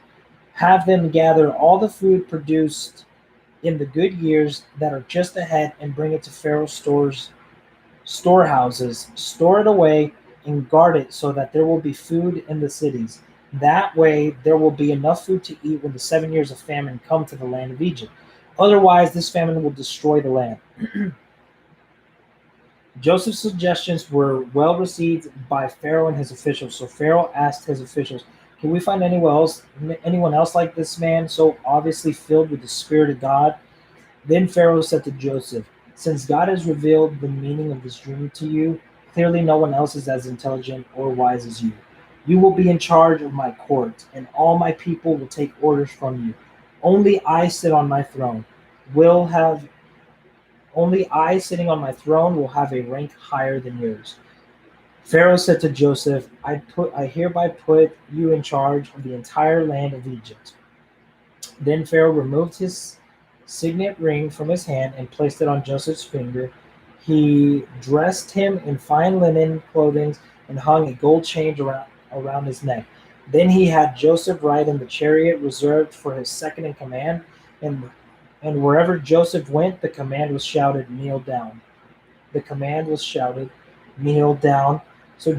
Have them gather all the food produced in the good years that are just ahead and bring it to Pharaoh's storehouses. Store it away and guard it so that there will be food in the cities. That way, there will be enough food to eat when the 7 years of famine come to the land of Egypt. Otherwise, this famine will destroy the land. Joseph's suggestions were well received by Pharaoh and his officials. So Pharaoh asked his officials, can we find anyone else like this man, so obviously filled with the Spirit of God? Then Pharaoh said to Joseph, since God has revealed the meaning of this dream to you, clearly no one else is as intelligent or wise as you. You will be in charge of my court, and all my people will take orders from you. Only I sit on my throne will have Only I sitting on my throne will have a rank higher than yours. Pharaoh said to Joseph, I hereby put you in charge of the entire land of Egypt. Then Pharaoh removed his signet ring from his hand and placed it on Joseph's finger. He dressed him in fine linen clothing and hung a gold chain around his neck. Then he had Joseph ride in the chariot reserved for his second in command, and wherever Joseph went, the command was shouted, "Kneel down." The command was shouted, "Kneel down." So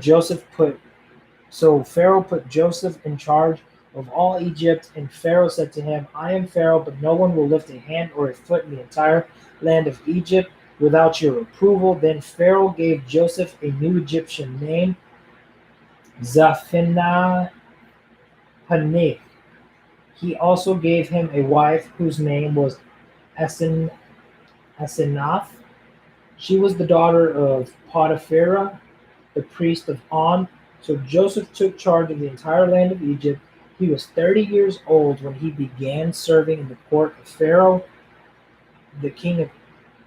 Pharaoh put Joseph in charge of all Egypt, and Pharaoh said to him, "I am Pharaoh, but no one will lift a hand or a foot in the entire land of Egypt without your approval." Then Pharaoh gave Joseph a new Egyptian name, Zaphenath Paneah. He also gave him a wife whose name was Asenath. She was the daughter of Potiphera, the priest of On. So Joseph took charge of the entire land of Egypt. He was 30 years old when he began serving in the court of Pharaoh, the king of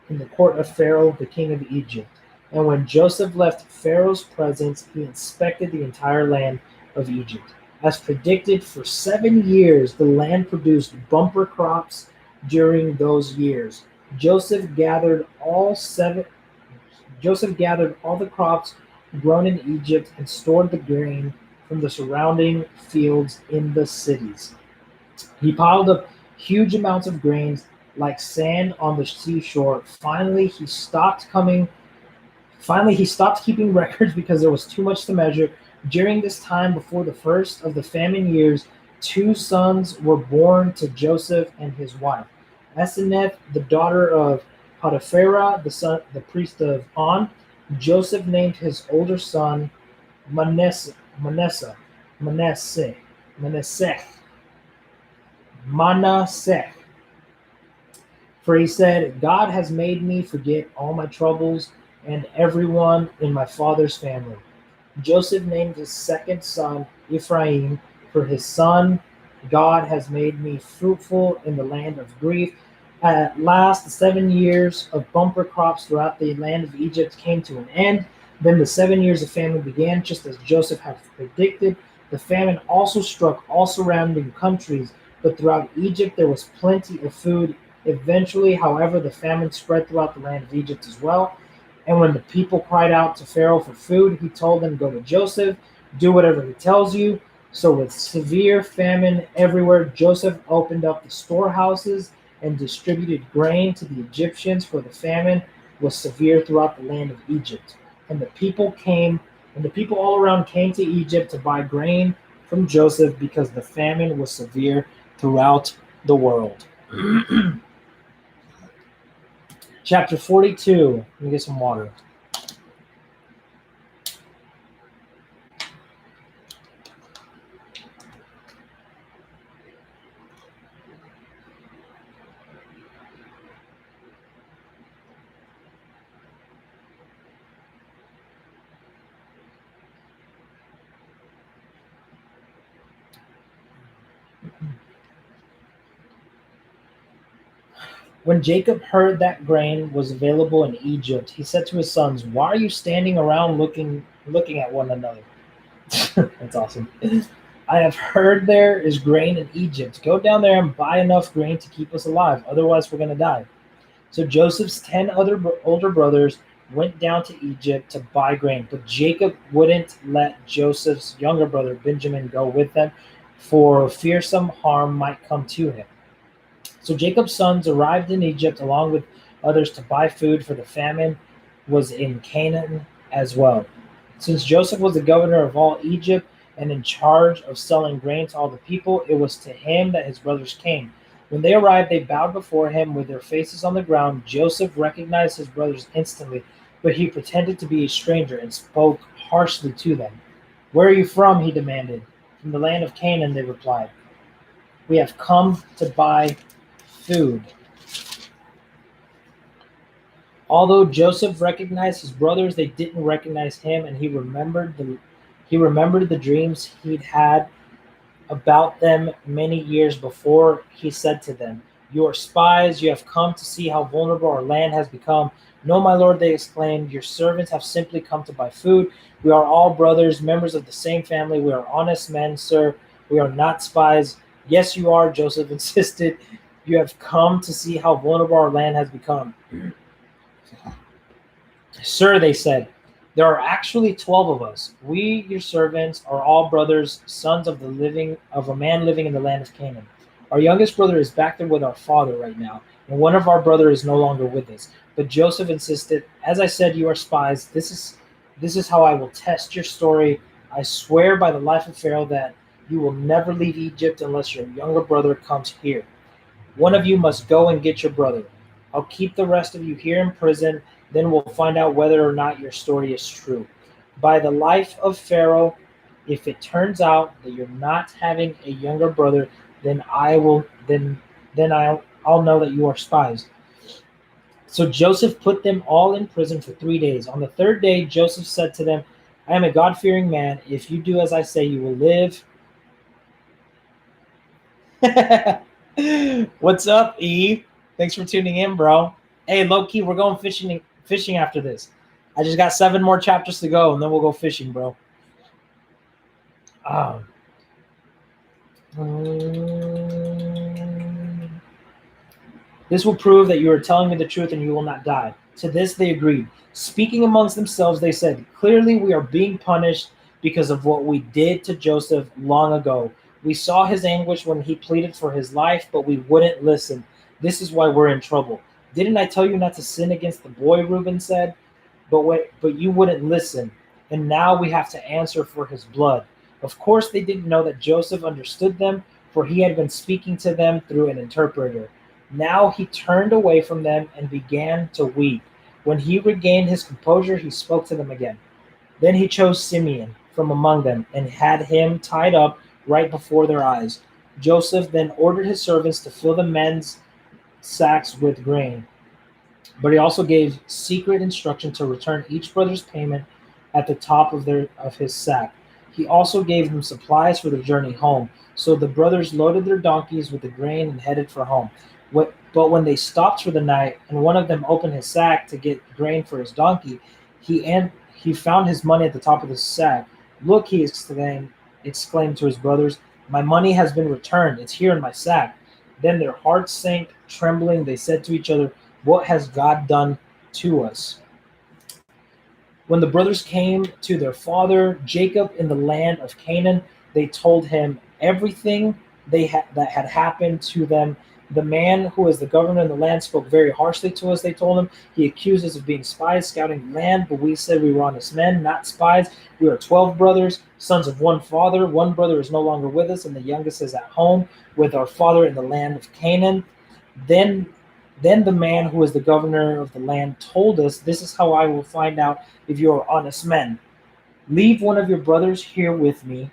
the king of Egypt. And when Joseph left Pharaoh's presence, he inspected the entire land of Egypt. As predicted, for 7 years the land produced bumper crops during those years. Joseph gathered all the crops grown in Egypt and stored the grain from the surrounding fields in the cities. He piled up huge amounts of grains like sand on the seashore. Finally, he stopped keeping records because there was too much to measure. During this time, before the first of the famine years, two sons were born to Joseph and his wife. Asenath, the daughter of Potiphera, the priest of On. Joseph named his older son Manasseh, Manasseh, Manasseh, Manasseh, Manasseh. For he said, "God has made me forget all my troubles and everyone in my father's family." Joseph named his second son Ephraim, for his son, "God has made me fruitful in the land of grief." At last, the 7 years of bumper crops throughout the land of Egypt came to an end. Then the 7 years of famine began, just as Joseph had predicted. The famine also struck all surrounding countries, but throughout Egypt there was plenty of food. Eventually, however, the famine spread throughout the land of Egypt as well. And when the people cried out to Pharaoh for food, he told them, "Go to Joseph, do whatever he tells you." So with severe famine everywhere, Joseph opened up the storehouses and distributed grain to the Egyptians, for the famine was severe throughout the land of Egypt. And the people all around came to Egypt to buy grain from Joseph because the famine was severe throughout the world. Chapter 42. Let me get some water. When Jacob heard that grain was available in Egypt, he said to his sons, "Why are you standing around looking at one another?" That's awesome. "I have heard there is grain in Egypt. Go down there and buy enough grain to keep us alive. Otherwise, we're going to die." So Joseph's 10 other older brothers went down to Egypt to buy grain, but Jacob wouldn't let Joseph's younger brother Benjamin go with them, for fear some harm might come to him. So Jacob's sons arrived in Egypt along with others to buy food, for the famine was in Canaan as well. Since Joseph was the governor of all Egypt and in charge of selling grain to all the people, it was to him that his brothers came. When they arrived, they bowed before him with their faces on the ground. Joseph recognized his brothers instantly, but he pretended to be a stranger and spoke harshly to them. "Where are you from?" he demanded. "From the land of Canaan," they replied. "We have come to buy food." Although Joseph recognized his brothers, they didn't recognize him, and he remembered the dreams he'd had about them many years before. He said to them, "You are spies. You have come to see how vulnerable our land has become." "No, my lord," they exclaimed. "Your servants have simply come to buy food. We are all brothers, members of the same family. We are honest men, sir. We are not spies." Yes, you are, Joseph insisted. You have come to see how vulnerable our land has become. Sir, they said, there are actually 12 of us. We, your servants, are all brothers, sons of a man living in the land of Canaan. Our youngest brother is back there with our father right now, and one of our brother is no longer with us. But Joseph insisted, as I said, you are spies. This is how I will test your story. I swear by the life of Pharaoh that you will never leave Egypt unless your younger brother comes here. One of you must go and get your brother. I'll keep the rest of you here in prison. Then we'll find out whether or not your story is true. By the life of Pharaoh, if it turns out that you're not having a younger brother, then I'll know that you are spies. So Joseph put them all in prison for 3 days. On the third day, Joseph said to them, I am a God-fearing man. If you do as I say, you will live. What's up, E? Thanks for tuning in, bro. Hey, low key, we're going fishing after this. I just got 7 more chapters to go, and then we'll go fishing, bro. Um, this will prove that you are telling me the truth and you will not die. To this they agreed. Speaking amongst themselves, they said, clearly we are being punished because of what we did to Joseph long ago. We saw his anguish when he pleaded for his life, but we wouldn't listen. This is why we're in trouble. Didn't I tell you not to sin against the boy, Reuben said? But you wouldn't listen, and now we have to answer for his blood. Of course they didn't know that Joseph understood them, for he had been speaking to them through an interpreter. Now he turned away from them and began to weep. When he regained his composure, he spoke to them again. Then he chose Simeon from among them and had him tied up right before their eyes. Joseph then ordered his servants to fill the men's sacks with grain. But he also gave secret instruction to return each brother's payment at the top of his sack. He also gave them supplies for the journey home. So the brothers loaded their donkeys with the grain and headed for home. But when they stopped for the night, and one of them opened his sack to get grain for his donkey, he found his money at the top of the sack. Look, he exclaimed to his brothers, my money has been returned. It's here in my sack. Then their hearts sank, trembling. They said to each other, what has God done to us? When the brothers came to their father Jacob in the land of Canaan, they told him everything that had happened to them. The man who is the governor in the land spoke very harshly to us, they told him. He accused us of being spies, scouting the land, but we said we were honest men, not spies. We are 12 brothers, sons of one father. One brother is no longer with us, and the youngest is at home with our father in the land of Canaan. Then the man who is the governor of the land told us, this is how I will find out if you are honest men. Leave one of your brothers here with me,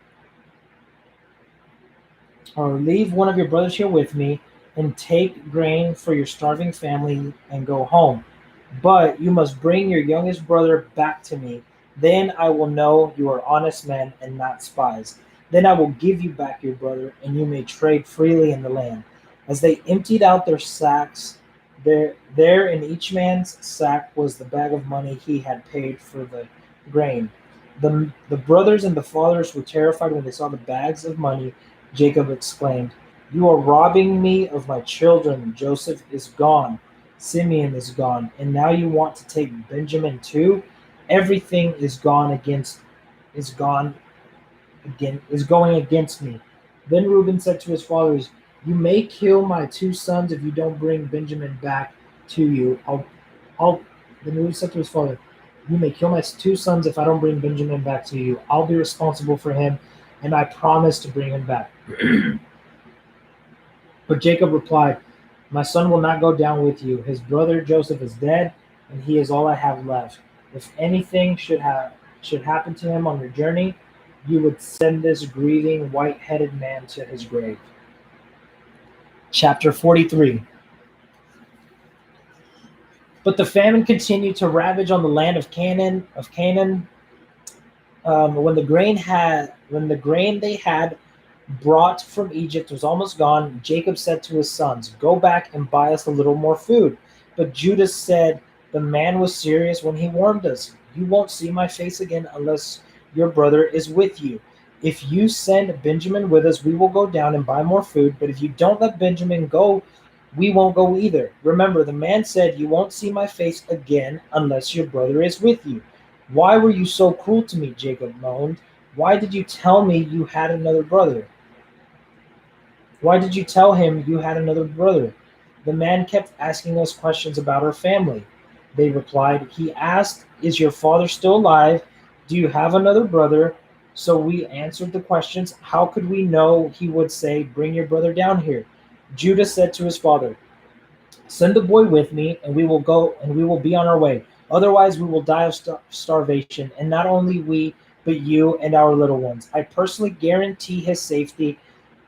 and take grain for your starving family and go home. But you must bring your youngest brother back to me. Then I will know you are honest men and not spies. Then I will give you back your brother, and you may trade freely in the land. As they emptied out their sacks, there in each man's sack was the bag of money he had paid for the grain. The brothers and the fathers were terrified when they saw the bags of money. Jacob exclaimed, you are robbing me of my children. Joseph is gone. Simeon is gone. And now you want to take Benjamin too? Everything is going against me. Then Reuben said to his fathers, you may kill my 2 sons if you don't bring Benjamin back to you. Then Reuben said to his father, you may kill my 2 sons if I don't bring Benjamin back to you. I'll be responsible for him, and I promise to bring him back. But Jacob replied, my son will not go down with you. His brother Joseph is dead, and he is all I have left. If anything should happen to him on your journey, you would send this grieving, white-headed man to his grave. Chapter 43. But the famine continued to ravage on the land of Canaan. When the grain they had brought from Egypt was almost gone, Jacob said to his sons, go back and buy us a little more food. But Judah said, the man was serious when he warned us. You won't see my face again unless your brother is with you. If you send Benjamin with us, we will go down and buy more food. But if you don't let Benjamin go, we won't go either. Remember, the man said, you won't see my face again unless your brother is with you. Why were you so cruel to me? Jacob moaned. Why did you tell me you had another brother? Why did you tell him you had another brother? The man kept asking us questions about our family. They replied, he asked, is your father still alive? Do you have another brother? So we answered the questions. How could we know he would say, bring your brother down here? Judah said to his father, send the boy with me, and we will go, and we will be on our way. Otherwise, we will die of starvation, and not only we, but you and our little ones. I personally guarantee his safety.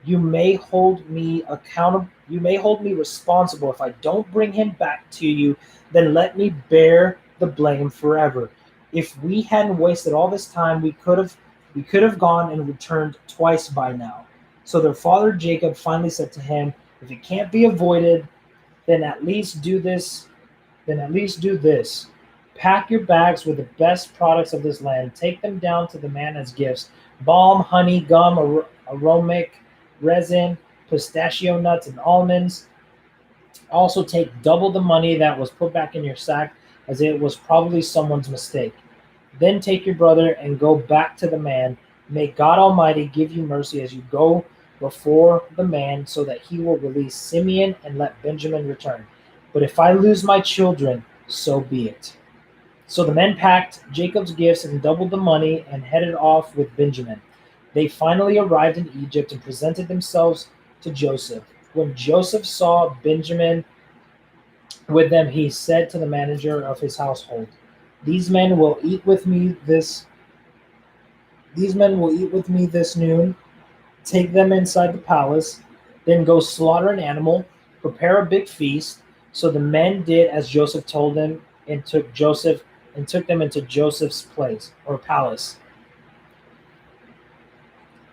You may hold me accountable. You may hold me responsible if I don't bring him back to you. Then let me bear the blame forever. If we hadn't wasted all this time, we could have gone and returned twice by now. So their father Jacob finally said to him, if it can't be avoided, then at least do this. Then at least do this. Pack your bags with the best products of this land. Take them down to the man as gifts: balm, honey, gum, aromatic resin, pistachio nuts, and almonds. Also, take double the money that was put back in your sack, as it was probably someone's mistake. Then take your brother and go back to the man. May God Almighty give you mercy as you go before the man, so that he will release Simeon and let Benjamin return. But if I lose my children, so be it. So the men packed Jacob's gifts and doubled the money and headed off with Benjamin. They finally arrived in Egypt and presented themselves to Joseph. When Joseph saw Benjamin with them, he said to the manager of his household, "These men will eat with me this these men will eat with me this noon. Take them inside the palace, then go slaughter an animal, prepare a big feast." So the men did as Joseph told them and took them into Joseph's place or palace.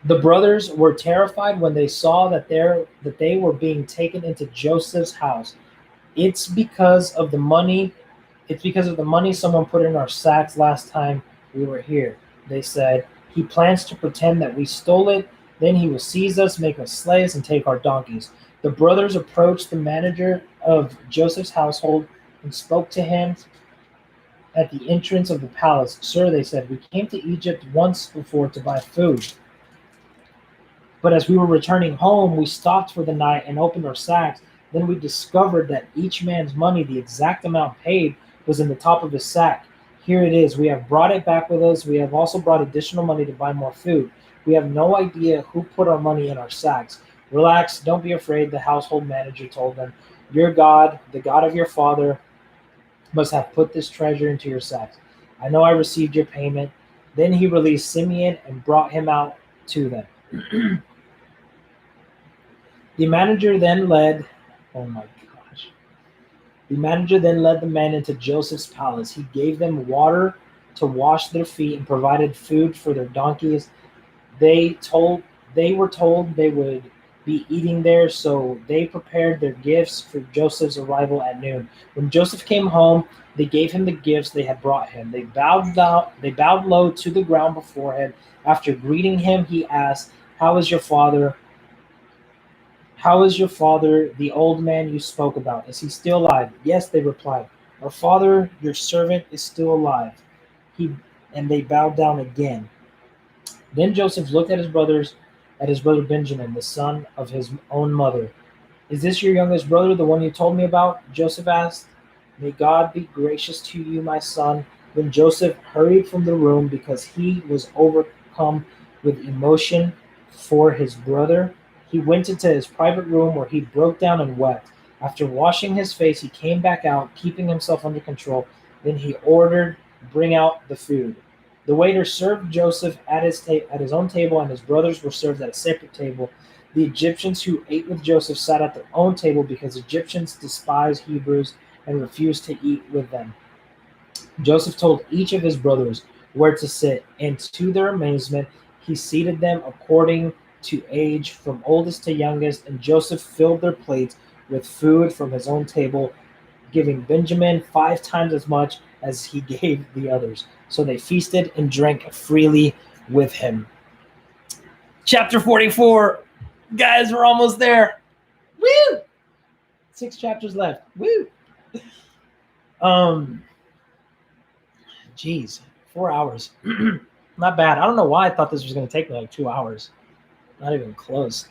The brothers were terrified when they saw that they were being taken into Joseph's house. It's because of the money. It's because of the money someone put in our sacks last time we were here, they said. He plans to pretend that we stole it. Then he will seize us, make us slaves, and take our donkeys. The brothers approached the manager of Joseph's household and spoke to him at the entrance of the palace. "Sir," they said, "we came to Egypt once before to buy food. But as we were returning home, we stopped for the night and opened our sacks. Then we discovered that each man's money, the exact amount paid, was in the top of his sack. Here it is. We have brought it back with us. We have also brought additional money to buy more food. We have no idea who put our money in our sacks." "Relax, don't be afraid," the household manager told them. "Your God, the God of your father, must have put this treasure into your sacks. I know I received your payment." Then he released Simeon and brought him out to them. The manager then led, oh my gosh. The manager then led the men into Joseph's palace. He gave them water to wash their feet and provided food for their donkeys. They were told they would be eating there, so they prepared their gifts for Joseph's arrival at noon. When Joseph came home, they gave him the gifts they had brought him. They bowed low to the ground before him. After greeting him, he asked, How is your father? How is your father, the old man you spoke about? Is he still alive?" "Yes," they replied. "Our father, your servant, is still alive." And they bowed down again. Then Joseph looked at his brother Benjamin, the son of his own mother. "Is this your youngest brother, the one you told me about?" Joseph asked. "May God be gracious to you, my son." Then Joseph hurried from the room because he was overcome with emotion for his brother. He went into his private room where he broke down and wept. After washing his face, he came back out, keeping himself under control. Then he ordered, "Bring out the food." The waiter served Joseph at his own table, and his brothers were served at a separate table. The Egyptians who ate with Joseph sat at their own table because Egyptians despise Hebrews and refused to eat with them. Joseph told each of his brothers where to sit, and to their amazement, he seated them according to age, from oldest to youngest, and Joseph filled their plates with food from his own table, giving Benjamin 5 times as much as he gave the others. So they feasted and drank freely with him. Chapter 44. Guys, we're almost there. Woo! 6 chapters left. Woo! Geez, 4 hours. Not bad. I don't know why I thought this was going to take me like 2 hours. Not even close.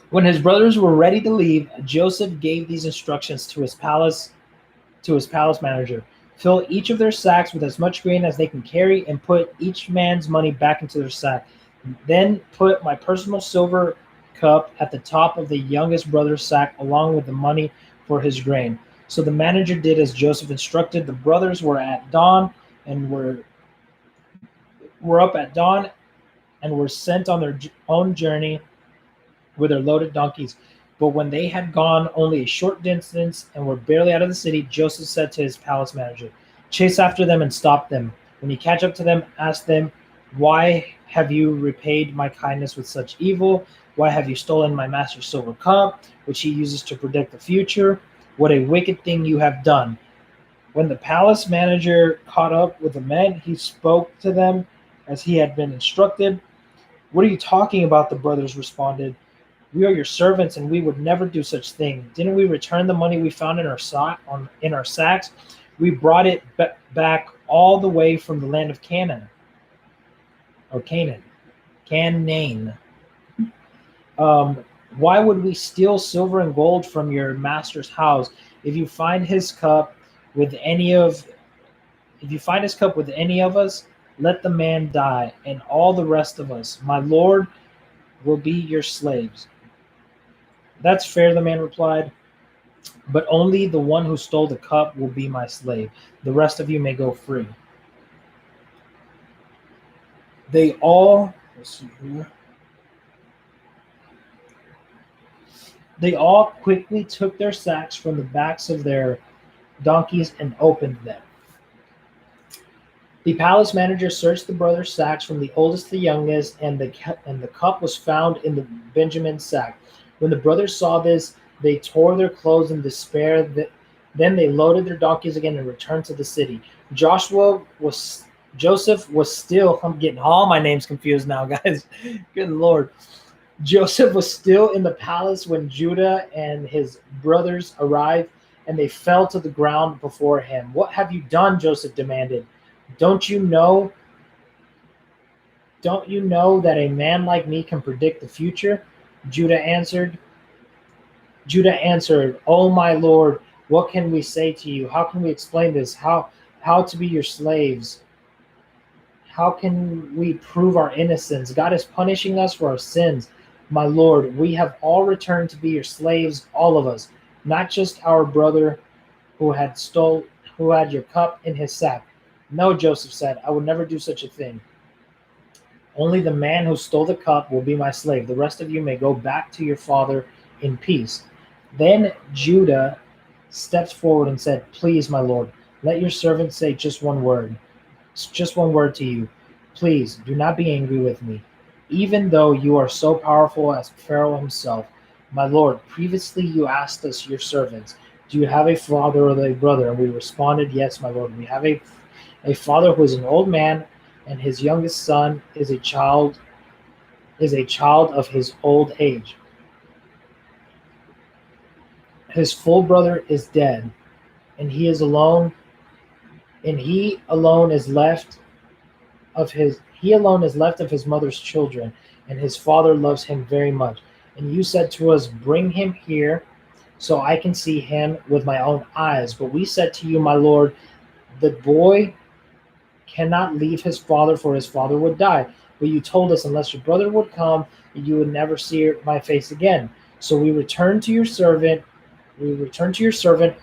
When his brothers were ready to leave, Joseph gave these instructions to his palace manager. Fill each of their sacks with as much grain as they can carry and put each man's money back into their sack. Then put my personal silver cup at the top of the youngest brother's sack along with the money for his grain. So the manager did as Joseph instructed. The brothers were at dawn and were up at dawn and were sent on their own journey with their loaded donkeys. But when they had gone only a short distance and were barely out of the city, Joseph said to his palace manager, "Chase after them and stop them. When you catch up to them, ask them, 'Why have you repaid my kindness with such evil? Why have you stolen my master's silver cup, which he uses to predict the future? What a wicked thing you have done.'" When the palace manager caught up with the men, he spoke to them as he had been instructed. "What are you talking about?" the brothers responded. "We are your servants, and we would never do such thing. Didn't we return the money we found in our sacks? We brought it back all the way from the land of Canaan." Why would we steal silver and gold from your master's house? If you find his cup with any of us, let the man die, and all the rest of us, my lord, will be your slaves." "That's fair," the man replied, "but only the one who stole the cup will be my slave. The rest of you may go free." They all quickly took their sacks from the backs of their donkeys and opened them. The palace manager searched the brothers' sacks from the oldest to the youngest, and the cup was found in the Benjamin's sack. When the brothers saw this, they tore their clothes in despair. Then they loaded their donkeys again and returned to the city. Joseph was still, I'm getting all my names confused now, guys. Good Lord. Joseph was still in the palace when Judah and his brothers arrived, and they fell to the ground before him. "What have you done?" Joseph demanded. Don't you know that a man like me can predict the future?" Judah answered, "Oh, my lord, what can we say to you? How can we explain this? How to be your slaves? How can we prove our innocence? God is punishing us for our sins. My lord, we have all returned to be your slaves, all of us, not just our brother who had your cup in his sack." "No," Joseph said, "I would never do such a thing. Only the man who stole the cup will be my slave. The rest of you may go back to your father in peace." Then Judah stepped forward and said, "Please, my lord, let your servant say just one word to you. Please do not be angry with me, even though you are so powerful as Pharaoh himself. My lord, previously you asked us, your servants, 'Do you have a father or a brother?' And we responded, 'Yes, my lord. We have a father who is an old man, and his youngest son is a child of his old age. His full brother is dead, and he alone is left of his mother's children, and his father loves him very much. And you said to us, bring him here so I can see him with my own eyes. But we said to you, my lord, the boy cannot leave his father, for his father would die. But you told us, unless your brother would come, you would never see my face again. So we returned to your servant,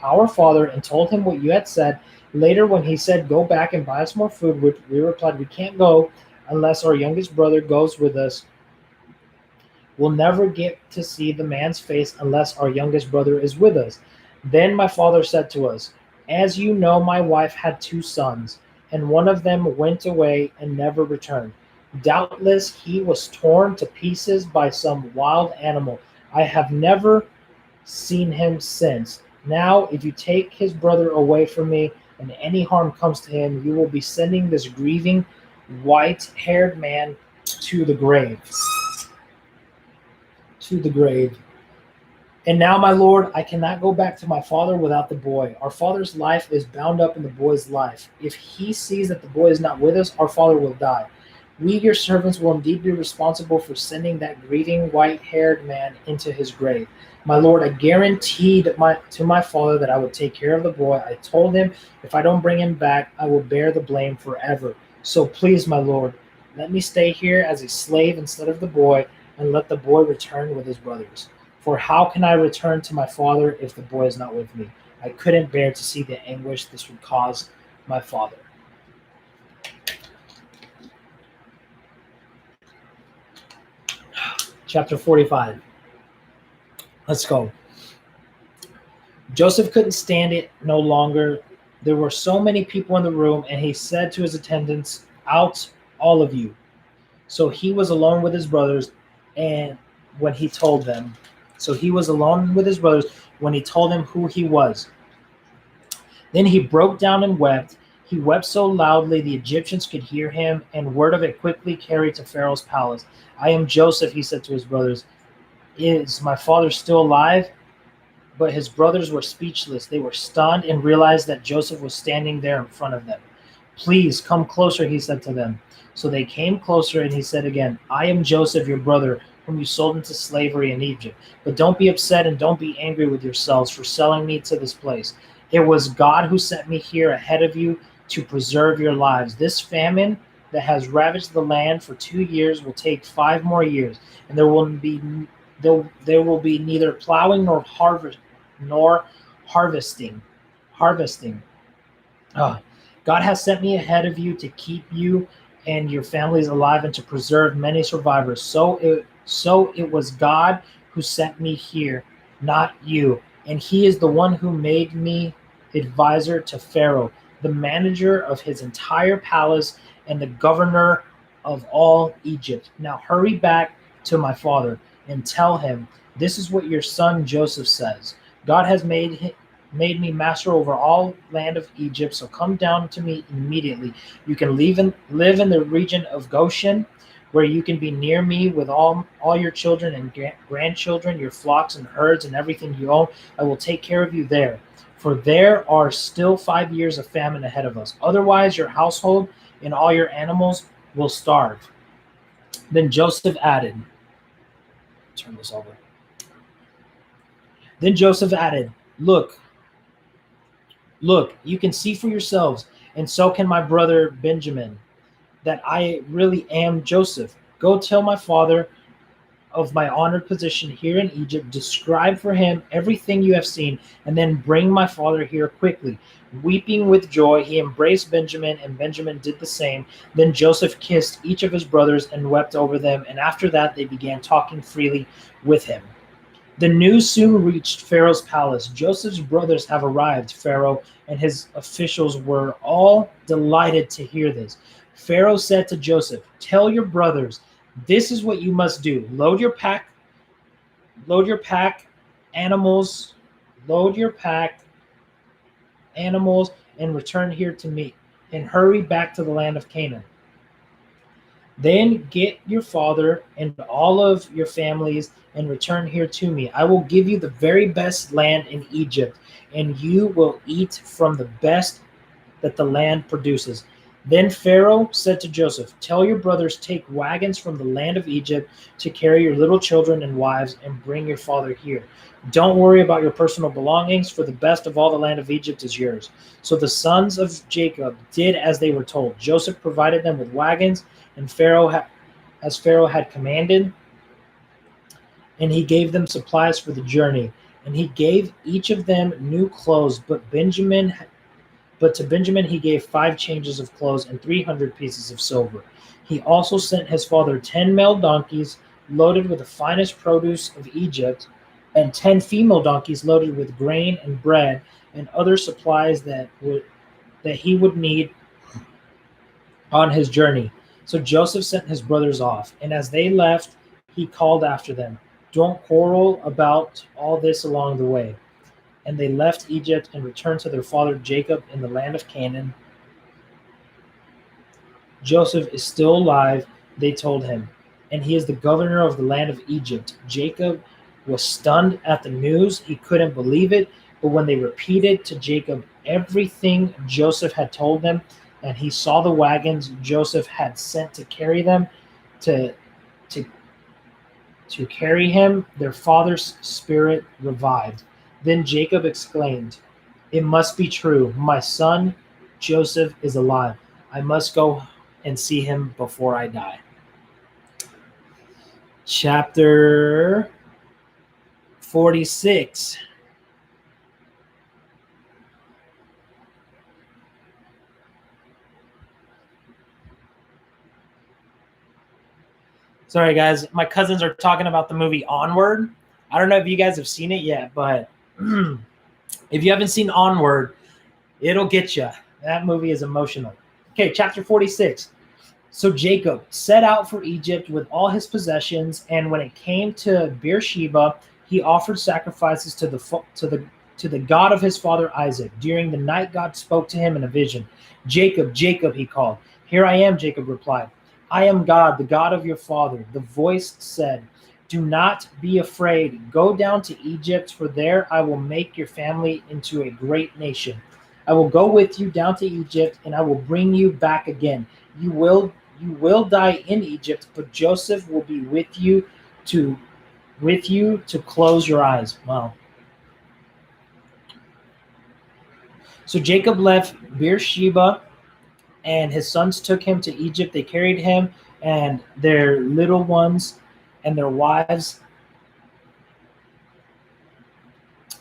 our father, and told him what you had said. Later, when he said, go back and buy us more food, we replied, we can't go unless our youngest brother goes with us. We'll never get to see the man's face unless our youngest brother is with us. Then my father said to us, as you know, my wife had 2 sons, and one of them went away and never returned. Doubtless he was torn to pieces by some wild animal. I have never seen him since. Now, if you take his brother away from me and any harm comes to him, you will be sending this grieving, white-haired man to the grave. To the grave. And now, my lord, I cannot go back to my father without the boy. Our father's life is bound up in the boy's life. If he sees that the boy is not with us, our father will die. We, your servants, will indeed be responsible for sending that grieving, white-haired man into his grave. My lord, I guaranteed to my father that I would take care of the boy. I told him, if I don't bring him back, I will bear the blame forever. So please, my lord, let me stay here as a slave instead of the boy, and let the boy return with his brothers. For how can I return to my father if the boy is not with me? I couldn't bear to see the anguish this would cause my father. Chapter 45. Let's go. Joseph couldn't stand it no longer. There were so many people in the room, and he said to his attendants, "Out, all of you." So he was alone with his brothers, and when he told them, who he was. Then he broke down and wept. He wept so loudly the Egyptians could hear him, and word of it quickly carried to Pharaoh's palace. "I am Joseph," he said to his brothers. "Is my father still alive?" But his brothers were speechless. They were stunned and realized that Joseph was standing there in front of them. "Please come closer," he said to them. So they came closer, and he said again, "I am Joseph, your brother, whom you sold into slavery in Egypt. But don't be upset and don't be angry with yourselves for selling me to this place. It was God who sent me here ahead of you to preserve your lives. This famine that has ravaged the land for 2 years will take 5 more years, and there will be neither plowing nor harvesting. God has sent me ahead of you to keep you and your families alive and to preserve many survivors. So it was God who sent me here, not you. And he is the one who made me advisor to Pharaoh, the manager of his entire palace and the governor of all Egypt. Now hurry back to my father and tell him, this is what your son Joseph says. God has made me master over all land of Egypt, so come down to me immediately. You can live in the region of Goshen, where you can be near me with all your children and grandchildren, your flocks and herds and everything you own. I will take care of you there. For there are still 5 years of famine ahead of us. Otherwise, your household and all your animals will starve." Then Joseph added, turn this over. Then Joseph added, Look, you can see for yourselves, and so can my brother Benjamin, that I really am Joseph. Go tell my father of my honored position here in Egypt. Describe for him everything you have seen, and then bring my father here quickly." Weeping with joy, he embraced Benjamin, and Benjamin did the same. Then Joseph kissed each of his brothers and wept over them, and after that they began talking freely with him. The news soon reached Pharaoh's palace. "Joseph's brothers have arrived," Pharaoh and his officials were all delighted to hear this. Pharaoh said to Joseph, "Tell your brothers, this is what you must do. Load your pack animals, and return here to me, and hurry back to the land of Canaan. Then get your father and all of your families and return here to me. I will give you the very best land in Egypt, and you will eat from the best that the land produces." Then Pharaoh said to Joseph, "Tell your brothers, take wagons from the land of Egypt to carry your little children and wives and bring your father here. Don't worry about your personal belongings, for the best of all the land of Egypt is yours." So the sons of Jacob did as they were told. Joseph provided them with wagons, and as Pharaoh had commanded, and he gave them supplies for the journey. And he gave each of them new clothes, but to Benjamin he gave 5 changes of clothes and 300 pieces of silver. He also sent his father 10 male donkeys loaded with the finest produce of Egypt, and 10 female donkeys loaded with grain and bread and other supplies that he would need on his journey. So Joseph sent his brothers off, and as they left, he called after them, "Don't quarrel about all this along the way." And they left Egypt and returned to their father Jacob in the land of Canaan. Joseph is still alive, they told him, and he is the governor of the land of Egypt. Jacob was stunned at the news. He couldn't believe it. But when they repeated to Jacob everything Joseph had told them, and he saw the wagons Joseph had sent to carry them, to, to, to carry him, their father's spirit revived. Then Jacob exclaimed, "It must be true. My son Joseph is alive. I must go and see him before I die." Chapter 46. Sorry, guys. My cousins are talking about the movie Onward. I don't know if you guys have seen it yet, but if you haven't seen Onward, it'll get you. That movie is emotional. Okay, chapter 46. So Jacob set out for Egypt with all his possessions, and when it came to Beersheba, he offered sacrifices to the God of his father Isaac. During the night, God spoke to him in a vision. "Jacob, Jacob," he called. "Here I am," Jacob replied. "I am God, the God of your father." The voice said, "Do not be afraid. Go down to Egypt, for there I will make your family into a great nation. I will go with you down to Egypt, and I will bring you back again. You will die in Egypt, but Joseph will be with you to close your eyes." Wow. So Jacob left Beersheba, and his sons took him to Egypt. They carried him and their little ones and their wives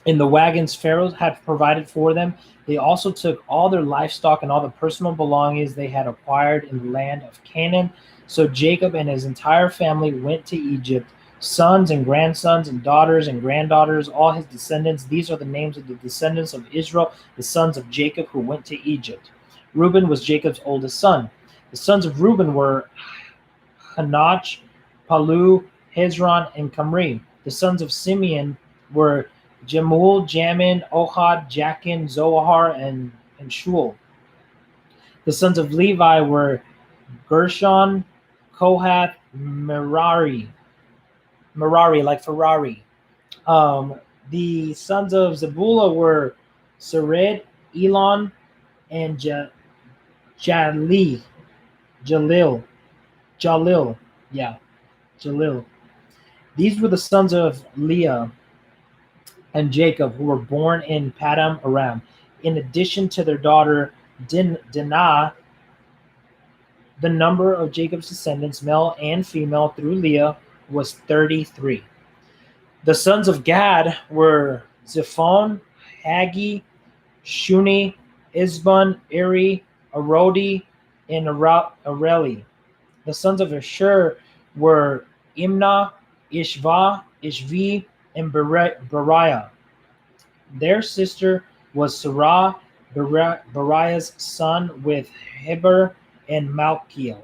in the wagons Pharaoh had provided for them. They also took all their livestock and all the personal belongings they had acquired in the land of Canaan. So Jacob and his entire family went to Egypt, sons and grandsons and daughters and granddaughters, all his descendants. These are the names of the descendants of Israel, the sons of Jacob who went to Egypt. Reuben was Jacob's oldest son. The sons of Reuben were Hanoch, Palu, Hezron, and Camri. The sons of Simeon were Jemuel, Jamin, Ohad, Jachin, Zohar, and Shual. The sons of Levi were Gershon, Kohath, Merari like Ferrari. The sons of Zebulun were Sered, Elon, and Jalil. These were the sons of Leah and Jacob, who were born in Padam Aram. In addition to their daughter Dinah, the number of Jacob's descendants, male and female, through Leah was 33. The sons of Gad were Zephon, Hagi, Shuni, Isban, Eri, Arodi, and Areli. The sons of Asher were Imnah, Ishva, Ishvi, and Beriah. Their sister was Sarah, Beriah's son, with Heber and Malkiel.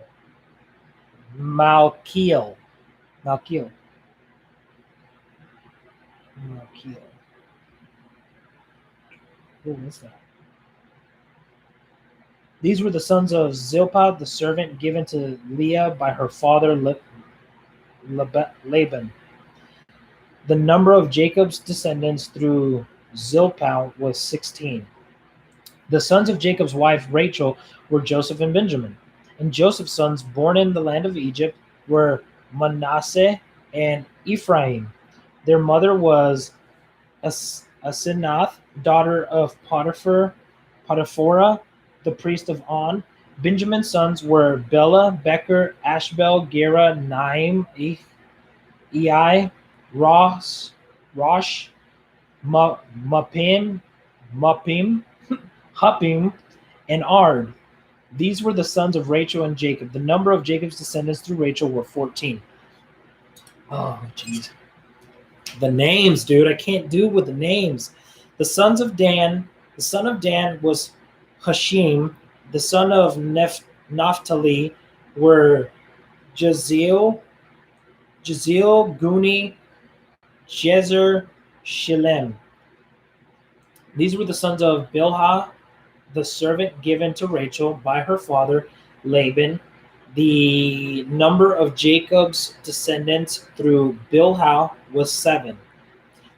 Who is that? These were the sons of Zilpah, the servant given to Leah by her father Laban. The number of Jacob's descendants through Zilpah was 16. The sons of Jacob's wife Rachel were Joseph and Benjamin. And Joseph's sons born in the land of Egypt were Manasseh and Ephraim. Their mother was Asenath, daughter of Potiphar, the priest of On. Benjamin's sons were Bela, Becher, Ashbel, Gera, Naim, Ei, Rosh, Mapim, Huppim, and Ard. These were the sons of Rachel and Jacob. The number of Jacob's descendants through Rachel were 14. Oh, jeez. The names, dude. I can't do with the names. The sons of Dan. The son of Dan was Hashim. The son of Naphtali were Jaziel, Guni, Jezer, Shilem. These were the sons of Bilhah, the servant given to Rachel by her father Laban. The number of Jacob's descendants through Bilhah was 7.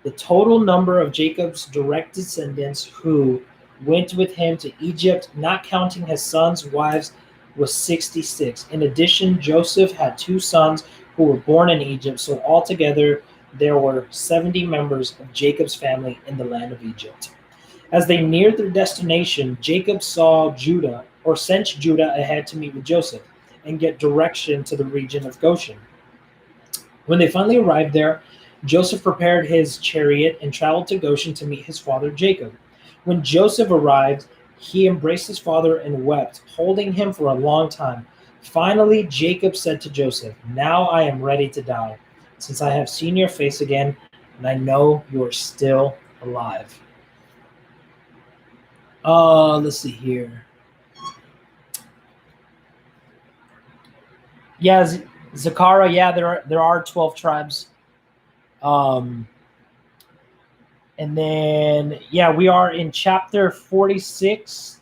The total number of Jacob's direct descendants who went with him to Egypt, not counting his sons' wives, was 66. In addition, Joseph had 2 sons who were born in Egypt, so altogether there were 70 members of Jacob's family in the land of Egypt. As they neared their destination, Jacob sent Judah ahead to meet with Joseph and get direction to the region of Goshen. When they finally arrived there, Joseph prepared his chariot and traveled to Goshen to meet his father Jacob. When Joseph arrived, he embraced his father and wept, holding him for a long time. Finally, Jacob said to Joseph, "Now I am ready to die, since I have seen your face again, and I know you are still alive." Let's see here. Yeah, Zechariah. Yeah, there are 12 tribes. And then we are in chapter 46.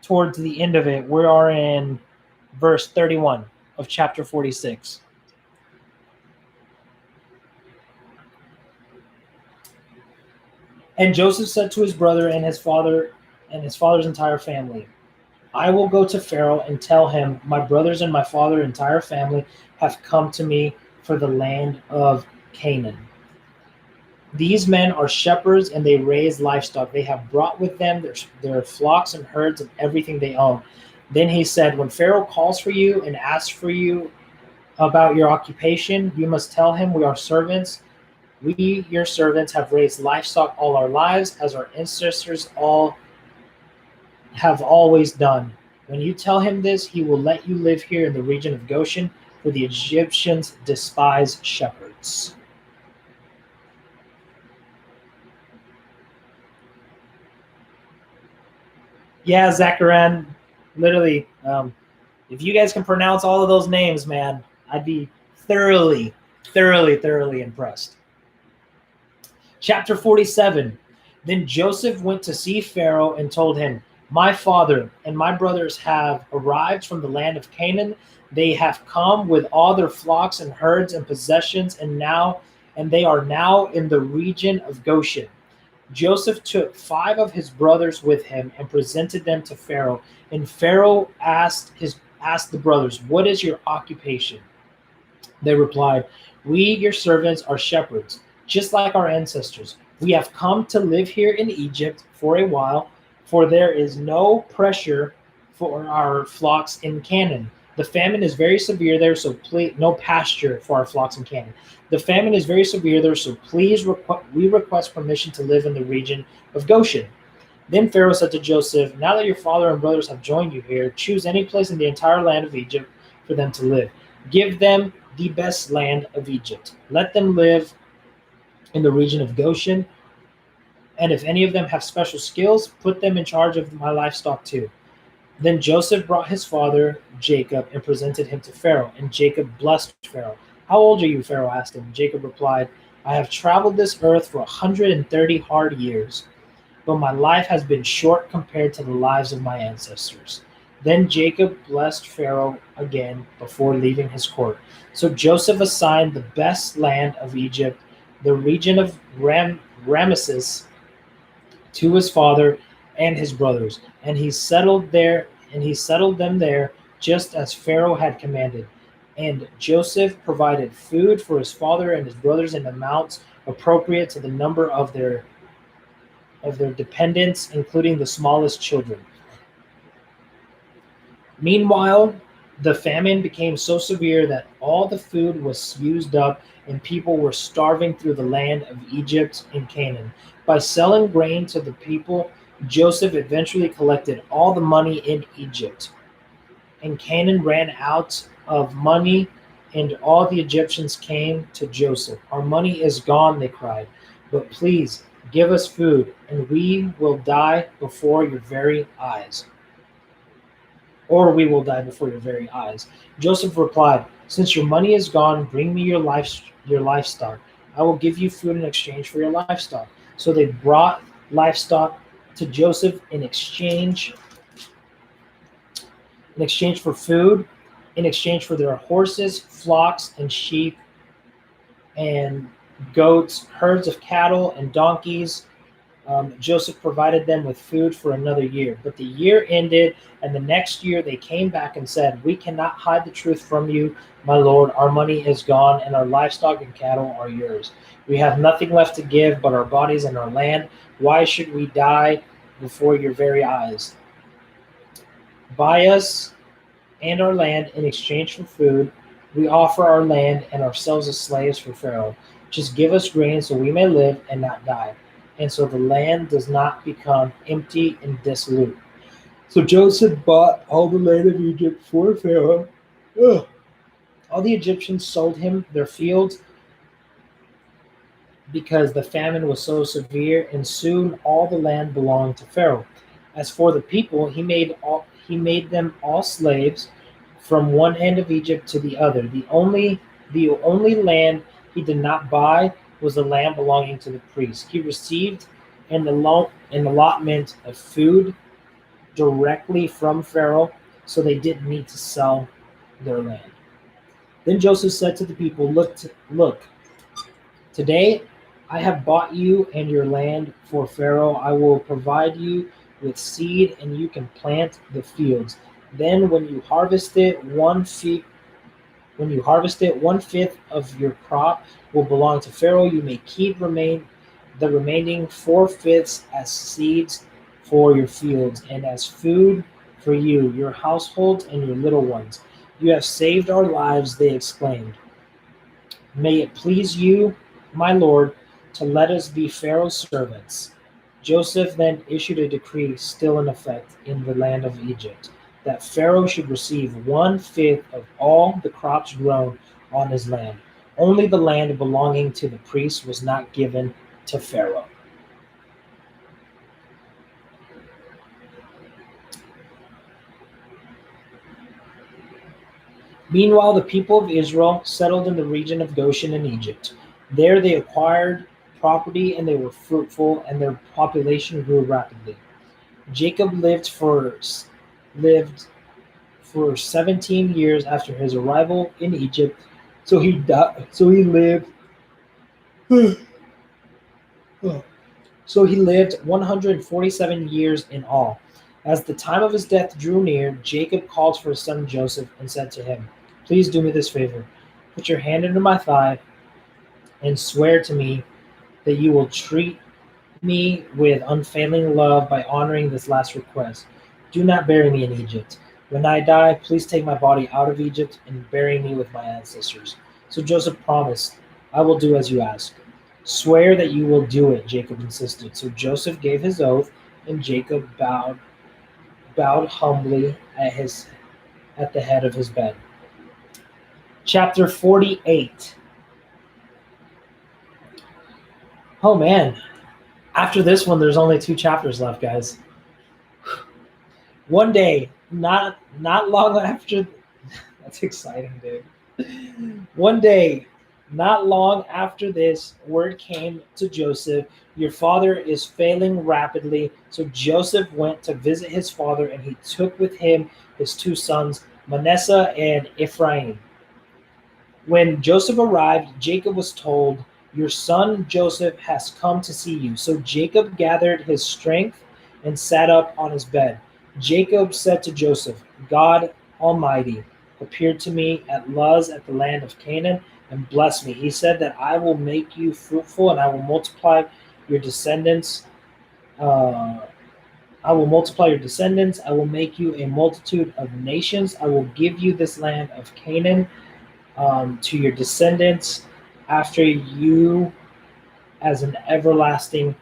Towards the end of it, we are in verse 31 of chapter 46. And Joseph said to his brother and his father's entire family, "I will go to Pharaoh and tell him, my brothers and my father's entire family have come to me for the land of Canaan. These men are shepherds and they raise livestock. They have brought with them their flocks and herds and everything they own." Then he said, "When Pharaoh calls for you and asks for you about your occupation, you must tell him, we are servants. We, your servants, have raised livestock all our lives, as our ancestors all have always done. When you tell him this, he will let you live here in the region of Goshen, for the Egyptians despise shepherds." Yeah, Zacharan, literally, if you guys can pronounce all of those names, man, I'd be thoroughly impressed. Chapter 47. Then Joseph went to see Pharaoh and told him, "My father and my brothers have arrived from the land of Canaan. They have come with all their flocks and herds and possessions, and they are now in the region of Goshen." Joseph took 5 of his brothers with him and presented them to Pharaoh. And Pharaoh asked the brothers, "What is your occupation?" They replied, "We, your servants, are shepherds, just like our ancestors. We have come to live here in Egypt for a while, for there is no pressure for our flocks in Canaan. The famine is very severe there, so please, no pasture for our flocks in Canaan. The famine is very severe there, so please, we request permission to live in the region of Goshen." Then Pharaoh said to Joseph, "Now that your father and brothers have joined you here, choose any place in the entire land of Egypt for them to live. Give them the best land of Egypt. Let them live in the region of Goshen. And if any of them have special skills, put them in charge of my livestock too." Then Joseph brought his father Jacob and presented him to Pharaoh, and Jacob blessed Pharaoh. "How old are you?" Pharaoh asked him. Jacob replied, "I have traveled this earth for 130 hard years, but my life has been short compared to the lives of my ancestors." Then Jacob blessed Pharaoh again before leaving his court. So Joseph assigned the best land of Egypt, the region of Ramesses, to his father and his brothers, and he settled them there just as Pharaoh had commanded. And Joseph provided food for his father and his brothers in amounts appropriate to the number of their dependents, including the smallest children. Meanwhile, the famine became so severe that all the food was used up and people were starving through the land of Egypt and Canaan. By selling grain to the people, Joseph eventually collected all the money in Egypt. And Canaan ran out of money, and all the Egyptians came to Joseph. "Our money is gone," they cried, "but please give us food, and we will die before your very eyes. Or we will die before your very eyes." Joseph replied, "Since your money is gone, bring me your livestock. I will give you food in exchange for your livestock." So they brought livestock to Joseph in exchange for food. in exchange for their horses, flocks, and sheep, and goats, herds of cattle, and donkeys. Joseph provided them with food for another year. But the year ended, and the next year they came back and said, "We cannot hide the truth from you, my lord. Our money is gone, and our livestock and cattle are yours. We have nothing left to give but our bodies and our land. Why should we die before your very eyes? Buy us and our land in exchange for food. We offer our land and ourselves as slaves for Pharaoh. Just give us grain so we may live and not die, and so the land does not become empty and dissolute." So Joseph bought all the land of Egypt for Pharaoh. Ugh. All the Egyptians sold him their fields because the famine was so severe, and soon all the land belonged to Pharaoh. As for the people, he made them all slaves from one end of Egypt to the other. The only land he did not buy was the land belonging to the priests. He received an allotment of food directly from Pharaoh, so they didn't need to sell their land. Then Joseph said to the people, Look, today I have bought you and your land for Pharaoh. I will provide you with seed, and you can plant the fields. Then when you harvest it, one fifth of your crop will belong to Pharaoh. You may keep the remaining 4/5 as seeds for your fields and as food for you, your household, and your little ones. You have saved our lives, they exclaimed. May it please you, my lord, to let us be Pharaoh's servants. Joseph then issued a decree still in effect in the land of Egypt, that Pharaoh should receive 1/5 of all the crops grown on his land. Only the land belonging to the priests was not given to Pharaoh. Meanwhile, the people of Israel settled in the region of Goshen in Egypt. There they acquired property, and they were fruitful, and their population grew rapidly. Jacob lived for 17 years after his arrival in Egypt, so he lived so he lived 147 years in all. As the time of his death drew near, Jacob called for his son Joseph and said to him, "Please do me this favor. Put your hand under my thigh and swear to me that you will treat me with unfailing love by honoring this last request. Do not bury me in Egypt. When I die, please take my body out of Egypt and bury me with my ancestors." So Joseph promised, "I will do as you ask." "Swear that you will do it," Jacob insisted. So Joseph gave his oath, and Jacob bowed humbly at the head of his bed. Chapter 48. Oh man. After this one, there's only 2 chapters left, guys. One day, not long after, that's exciting, dude. One day, not long after this, word came to Joseph, "Your father is failing rapidly." So Joseph went to visit his father, and he took with him his 2 sons, Manasseh and Ephraim. When Joseph arrived, Jacob was told, "Your son Joseph has come to see you." So Jacob gathered his strength and sat up on his bed. Jacob said to Joseph, "God Almighty appeared to me at Luz at the land of Canaan and blessed me. He said that I will make you fruitful, and I will multiply your descendants. I will multiply your descendants. I will make you a multitude of nations. I will give you this land of Canaan to your descendants after you as an everlasting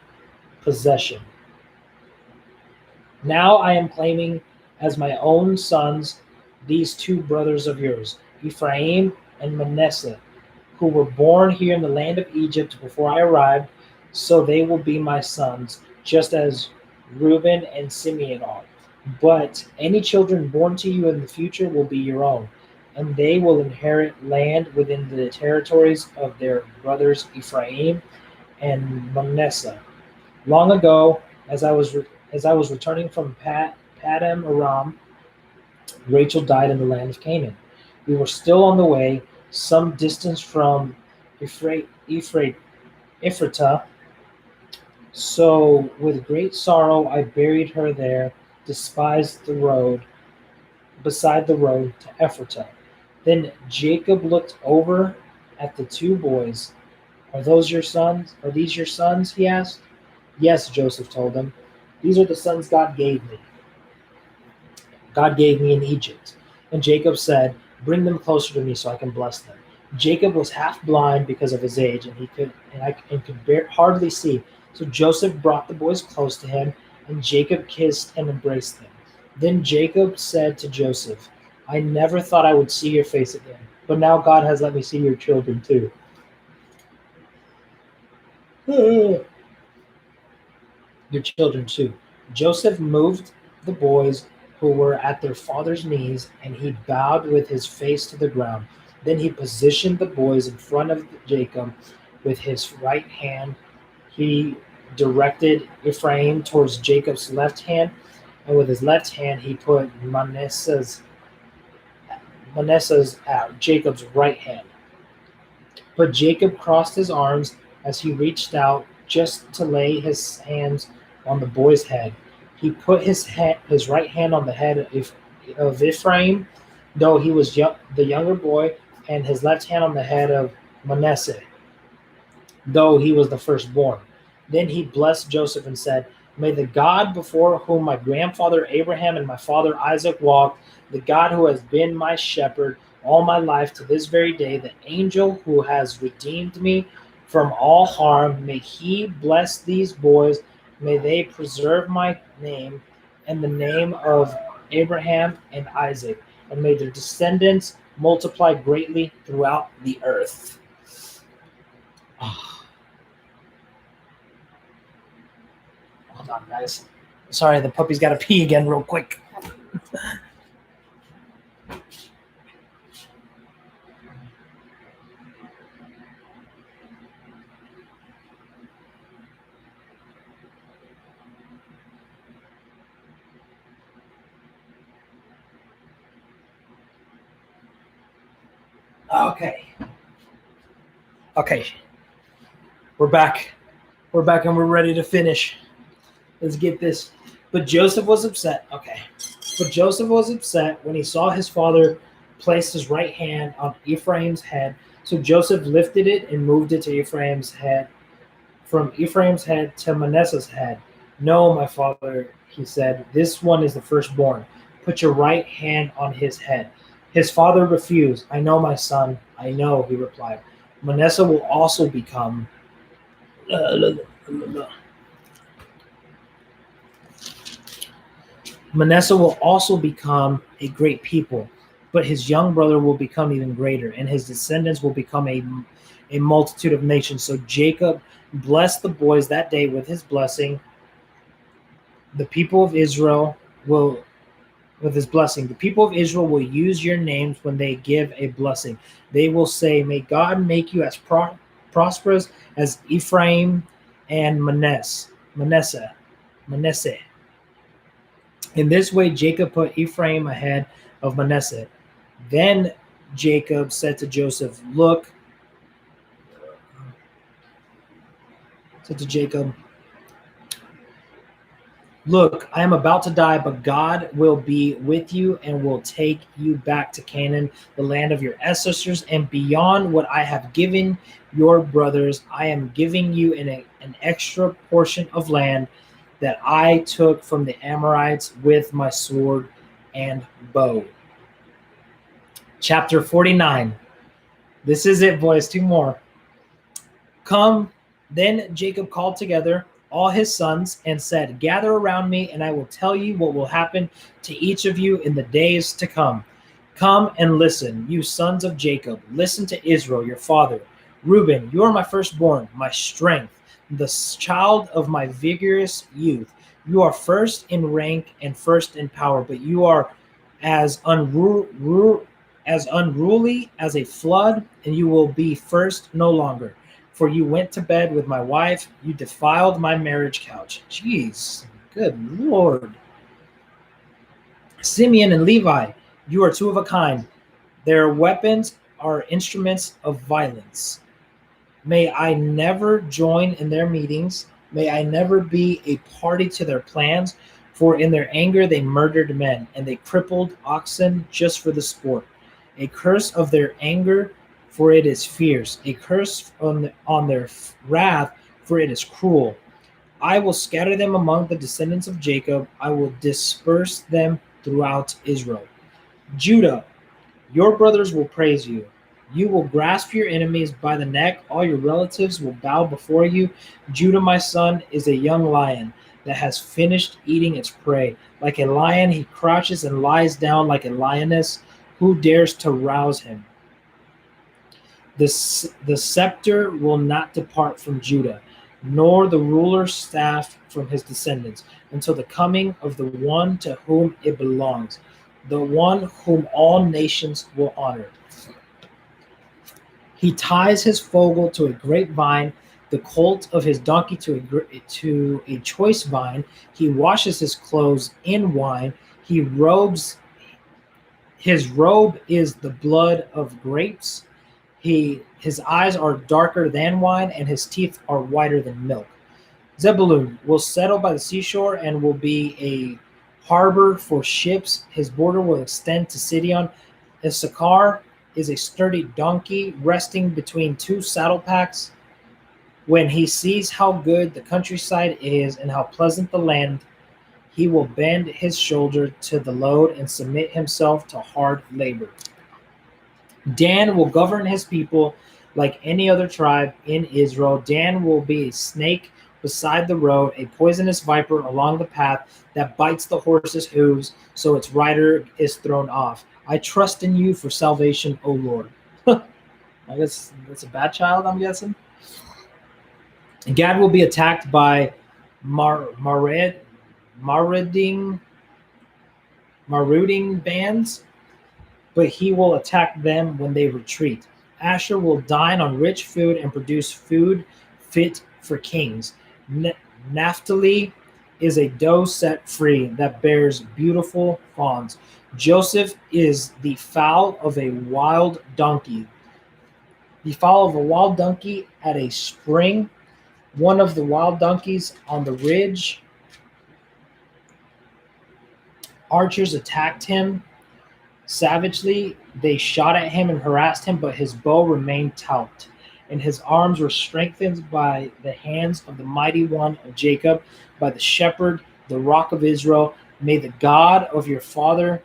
possession. Now I am claiming as my own sons these 2 brothers of yours, Ephraim and Manasseh, who were born here in the land of Egypt before I arrived, so they will be my sons, just as Reuben and Simeon are. But any children born to you in the future will be your own, and they will inherit land within the territories of their brothers Ephraim and Manasseh. Long ago, as I was returning from Padam Aram, Rachel died in the land of Canaan. We were still on the way, some distance from Ephrata. So with great sorrow I buried her there, despised the road, beside the road to Ephrata. Then Jacob looked over at the two boys. Are those your sons? Are these your sons? He asked. Yes, Joseph told him. These are the sons God gave me. God gave me in Egypt. And Jacob said, bring them closer to me so I can bless them. Jacob was half blind because of his age, and could hardly see. So Joseph brought the boys close to him, and Jacob kissed and embraced them. Then Jacob said to Joseph, I never thought I would see your face again, but now God has let me see your children too. Your children too. Joseph moved the boys who were at their father's knees, and he bowed with his face to the ground. Then he positioned the boys in front of Jacob with his right hand. He directed Ephraim towards Jacob's left hand, and with his left hand he put Manasseh's at Jacob's right hand. But Jacob crossed his arms as he reached out just to lay his hands on the boy's head. He put his right hand on the head of Ephraim, though he was the younger boy, and his left hand on the head of Manasseh, though he was the firstborn. Then he blessed Joseph and said, may the God before whom my grandfather Abraham and my father Isaac walked, the God who has been my shepherd all my life to this very day, the angel who has redeemed me from all harm, may he bless these boys. May they preserve my name and the name of Abraham and Isaac, and may their descendants multiply greatly throughout the earth. Oh. Hold on, guys. Sorry, the puppy's got to pee again real quick. Okay. We're back. We're back and we're ready to finish. Let's get this. But Joseph was upset. Okay. But Joseph was upset when he saw his father place his right hand on Ephraim's head. So Joseph lifted it and moved it to Ephraim's head, from Ephraim's head to Manasseh's head. No, my father, he said, this one is the firstborn. Put your right hand on his head. His father refused. I know, my son. I know, he replied. Manasseh will also become a great people, but his young brother will become even greater, and his descendants will become a multitude of nations. So Jacob blessed the boys that day with his blessing. The people of Israel will use your names when they give a blessing. They will say, may God make you as prosperous as Ephraim and Manasseh. In this way, Jacob put Ephraim ahead of Manasseh. Then Jacob said to Joseph, Look, I am about to die, but God will be with you and will take you back to Canaan, the land of your ancestors, and beyond what I have given your brothers. I am giving you an extra portion of land that I took from the Amorites with my sword and bow. Chapter 49. This is it, boys. 2 more. Come. Then Jacob called together all his sons and said, gather around me, and I will tell you what will happen to each of you in the days to come. Come and listen, you sons of Jacob. Listen to Israel, your father. Reuben, you are my firstborn, my strength, the child of my vigorous youth. You are first in rank and first in power, but you are as unruly as a flood, and you will be first no longer. For you went to bed with my wife, you defiled my marriage couch. Jeez, good Lord. Simeon and Levi, you are 2 of a kind. Their weapons are instruments of violence. May I never join in their meetings. May I never be a party to their plans. For in their anger they murdered men, and they crippled oxen just for the sport. A curse of their anger, for it is fierce. A curse on their wrath, for it is cruel. I will scatter them among the descendants of Jacob. I will disperse them throughout Israel. Judah, your brothers will praise you. You will grasp your enemies by the neck. All your relatives will bow before you. Judah, my son, is a young lion that has finished eating its prey. Like a lion, he crouches and lies down like a lioness. Who dares to rouse him? The scepter will not depart from Judah, nor the ruler's staff from his descendants, until the coming of the one to whom it belongs, the one whom all nations will honor. He ties his foal to a grapevine, the colt of his donkey to a choice vine. He washes his clothes in wine. His robe is the blood of grapes. His eyes are darker than wine, and his teeth are whiter than milk. Zebulun will settle by the seashore and will be a harbor for ships. His border will extend to Sidon. Issachar is a sturdy donkey resting between two saddle packs. When he sees how good the countryside is and how pleasant the land, he will bend his shoulder to the load and submit himself to hard labor. Dan will govern his people like any other tribe in Israel. Dan will be a snake beside the road, a poisonous viper along the path that bites the horse's hooves so its rider is thrown off. I trust in you for salvation, O Lord. I guess that's a bad child, I'm guessing. Gad will be attacked by marauding bands, but he will attack them when they retreat. Asher will dine on rich food and produce food fit for kings. Naphtali is a doe set free that bears beautiful fawns. Joseph is the foal of a wild donkey. The foal of a wild donkey at a spring. One of the wild donkeys on the ridge. Archers attacked him savagely. They shot at him and harassed him, but his bow remained taut, and his arms were strengthened by the hands of the mighty one of Jacob, by the shepherd, the rock of Israel. May the God of your father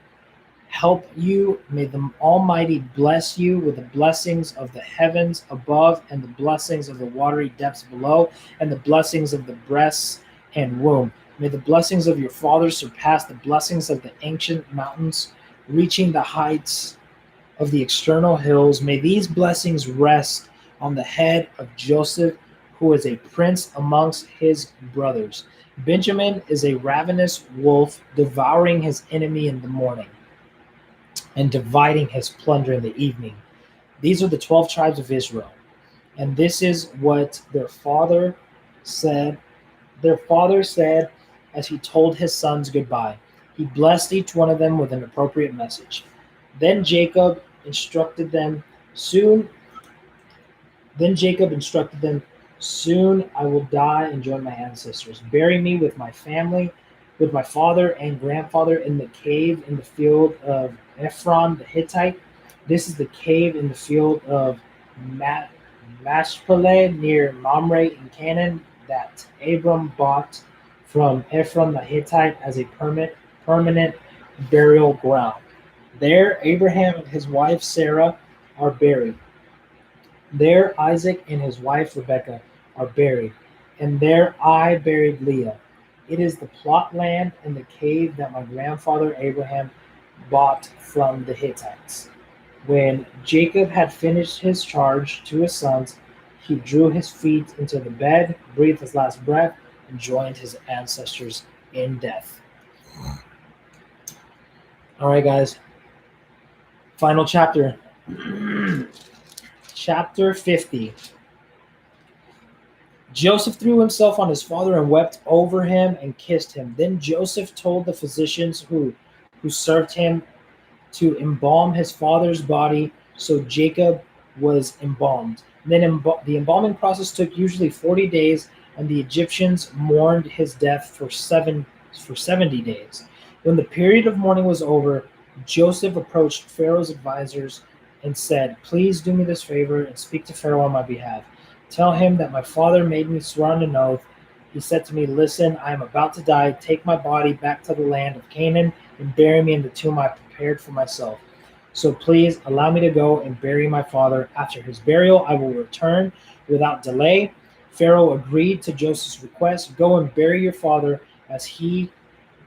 help you. May the Almighty bless you with the blessings of the heavens above and the blessings of the watery depths below and the blessings of the breasts and womb. May the blessings of your father surpass the blessings of the ancient mountains, reaching the heights of the external hills. May these blessings rest on the head of Joseph, who is a prince amongst his brothers. Benjamin is a ravenous wolf, devouring his enemy in the morning and dividing his plunder in the evening. These are the 12 tribes of Israel. And this is what their father said. Their father said as he told his sons goodbye. He blessed each one of them with an appropriate message. Then Jacob instructed them, Soon I will die and join my ancestors. Bury me with my family, with my father and grandfather in the cave in the field of Ephron the Hittite. This is the cave in the field of Mashpele near Mamre in Canaan that Abram bought from Ephron the Hittite as a permanent burial ground. There Abraham and his wife Sarah are buried. There Isaac and his wife Rebekah are buried. And there I buried Leah. It is the plot land and the cave that my grandfather Abraham bought from the Hittites. When Jacob had finished his charge to his sons, he drew his feet into the bed, breathed his last breath, and joined his ancestors in death. All right, guys. Final chapter. Chapter 50. Joseph threw himself on his father and wept over him and kissed him. Then Joseph told the physicians who served him to embalm his father's body, so Jacob was embalmed. Then the embalming process took usually 40 days, and the Egyptians mourned his death for 70 days. When the period of mourning was over, Joseph approached Pharaoh's advisors and said, "Please do me this favor and speak to Pharaoh on my behalf. Tell him that my father made me swear on an oath. He said to me, 'Listen, I am about to die. Take my body back to the land of Canaan and bury me in the tomb I prepared for myself. So please allow me to go and bury my father. After his burial, I will return without delay.' Pharaoh agreed to Joseph's request. 'Go and bury your father as he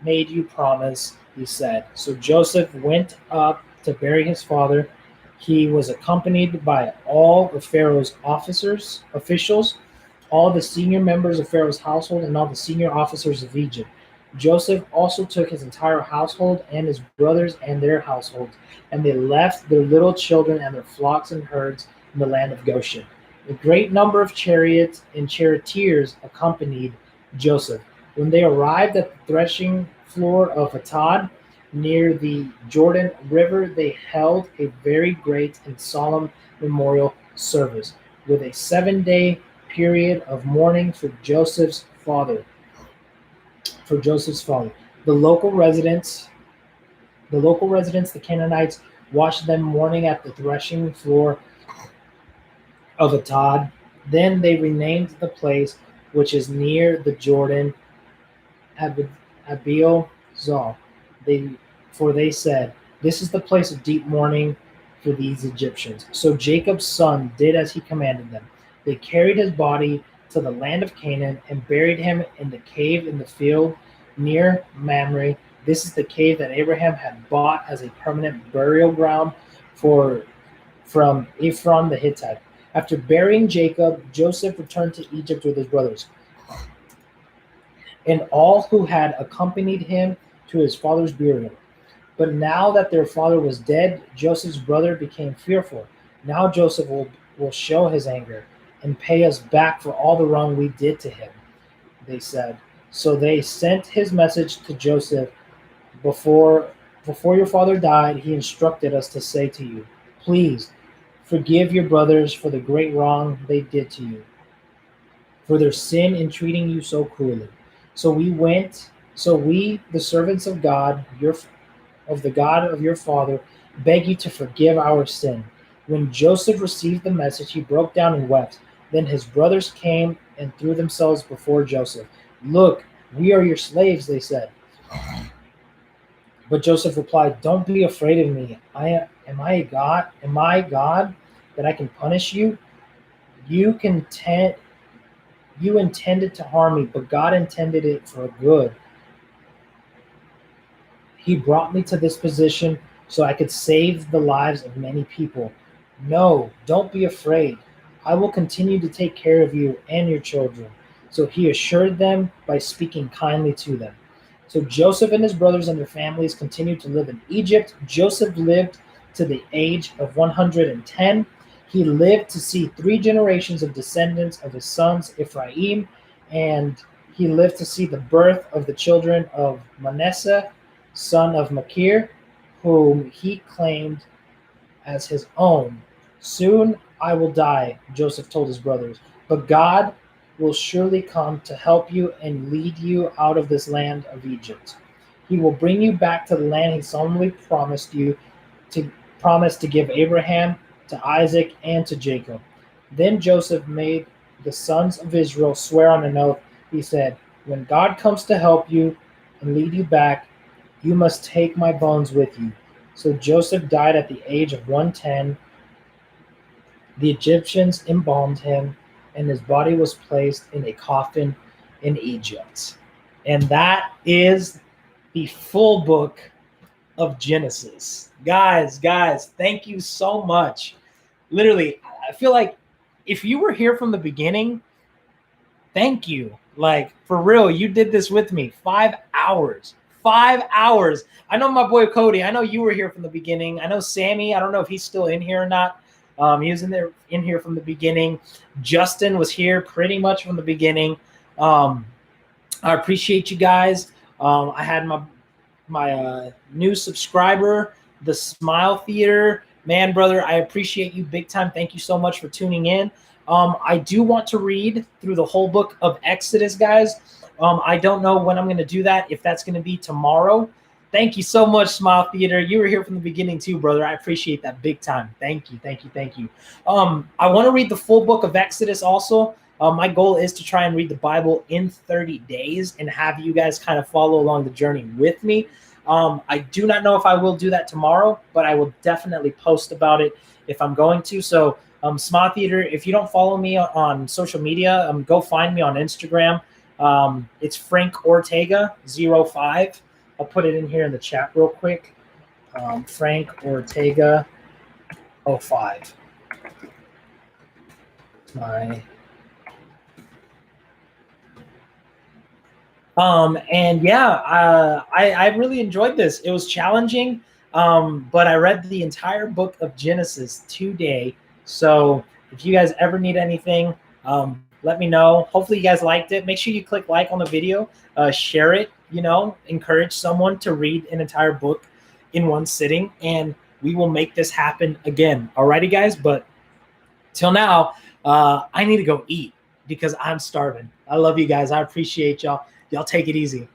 made you promise,' he said. So Joseph went up to bury his father. He was accompanied by all of Pharaoh's officials, all the senior members of Pharaoh's household, and all the senior officers of Egypt. Joseph also took his entire household and his brothers and their households, and they left their little children and their flocks and herds in the land of Goshen. A great number of chariots and charioteers accompanied Joseph. When they arrived at the threshing floor of Atad, near the Jordan River, they held a very great and solemn memorial service with a 7-day period of mourning for Joseph's father. The local residents, the Canaanites, watched them mourning at the threshing floor of Atad. Then they renamed the place, which is near the Jordan, Abiel Zol. For they said, "This is the place of deep mourning for these Egyptians." So Jacob's son did as he commanded them. They carried his body to the land of Canaan and buried him in the cave in the field near Mamre. This is the cave that Abraham had bought as a permanent burial ground from Ephron the Hittite. After burying Jacob, Joseph returned to Egypt with his brothers and all who had accompanied him to his father's burial. But now that their father was dead, Joseph's brother became fearful. "Now Joseph will show his anger and pay us back for all the wrong we did to him," they said. So they sent his message to Joseph. Before your father died, he instructed us to say to you, 'Please forgive your brothers for the great wrong they did to you, for their sin in treating you so cruelly.' So we, the servants of God, the God of your father, beg you to forgive our sin." When Joseph received the message, he broke down and wept. Then his brothers came and threw themselves before Joseph. "Look, we are your slaves," they said. But Joseph replied, "Don't be afraid of me. Am I God that I can punish you? You intended to harm me, but God intended it for good. He brought me to this position so I could save the lives of many people. No, don't be afraid. I will continue to take care of you and your children." So he assured them by speaking kindly to them. So Joseph and his brothers and their families continued to live in Egypt. Joseph lived to the age of 110. He lived to see 3 generations of descendants of his sons Ephraim, and he lived to see the birth of the children of Manasseh, son of Machir, whom he claimed as his own. "Soon I will die," Joseph told his brothers, "but God will surely come to help you and lead you out of this land of Egypt. He will bring you back to the land he solemnly promised to give Abraham, to Isaac, and to Jacob." Then Joseph made the sons of Israel swear on an oath. He said, "When God comes to help you and lead you back, you must take my bones with you." So Joseph died at the age of 110. The Egyptians embalmed him, and his body was placed in a coffin in Egypt. And that is the full book of Genesis. Guys, thank you so much. Literally, I feel like if you were here from the beginning, thank you. Like, for real, you did this with me. 5 hours. 5 hours. I know my boy Cody. I know you were here from the beginning. I know Sammy. I don't know if he's still in here or not. He was in here from the beginning. Justin was here pretty much from the beginning. I appreciate you guys. I had my new subscriber the Smile Theater. Man, brother, I appreciate you big time. Thank you so much for tuning in. I do want to read through the whole book of Exodus, guys. I don't know when I'm going to do that, if that's going to be tomorrow. Thank you so much, Smile Theater. You were here from the beginning too, brother. I appreciate that big time. Thank you, thank you, thank you. I want to read the full book of Exodus also. My goal is to try and read the Bible in 30 days and have you guys kind of follow along the journey with me. I do not know if I will do that tomorrow, but I will definitely post about it if I'm going to. So, Smile Theater, if you don't follow me on social media, go find me on Instagram. It's Frank Ortega 05. I'll put it in here in the chat real quick. Frank Ortega 05. And yeah, I really enjoyed this. It was challenging, but I read the entire book of Genesis today. So if you guys ever need anything, let me know. Hopefully you guys liked it. Make sure you click like on the video, share it, encourage someone to read an entire book in one sitting, and we will make this happen again. Alrighty, guys, but till now, I need to go eat because I'm starving. I love you guys. I appreciate y'all. Y'all take it easy.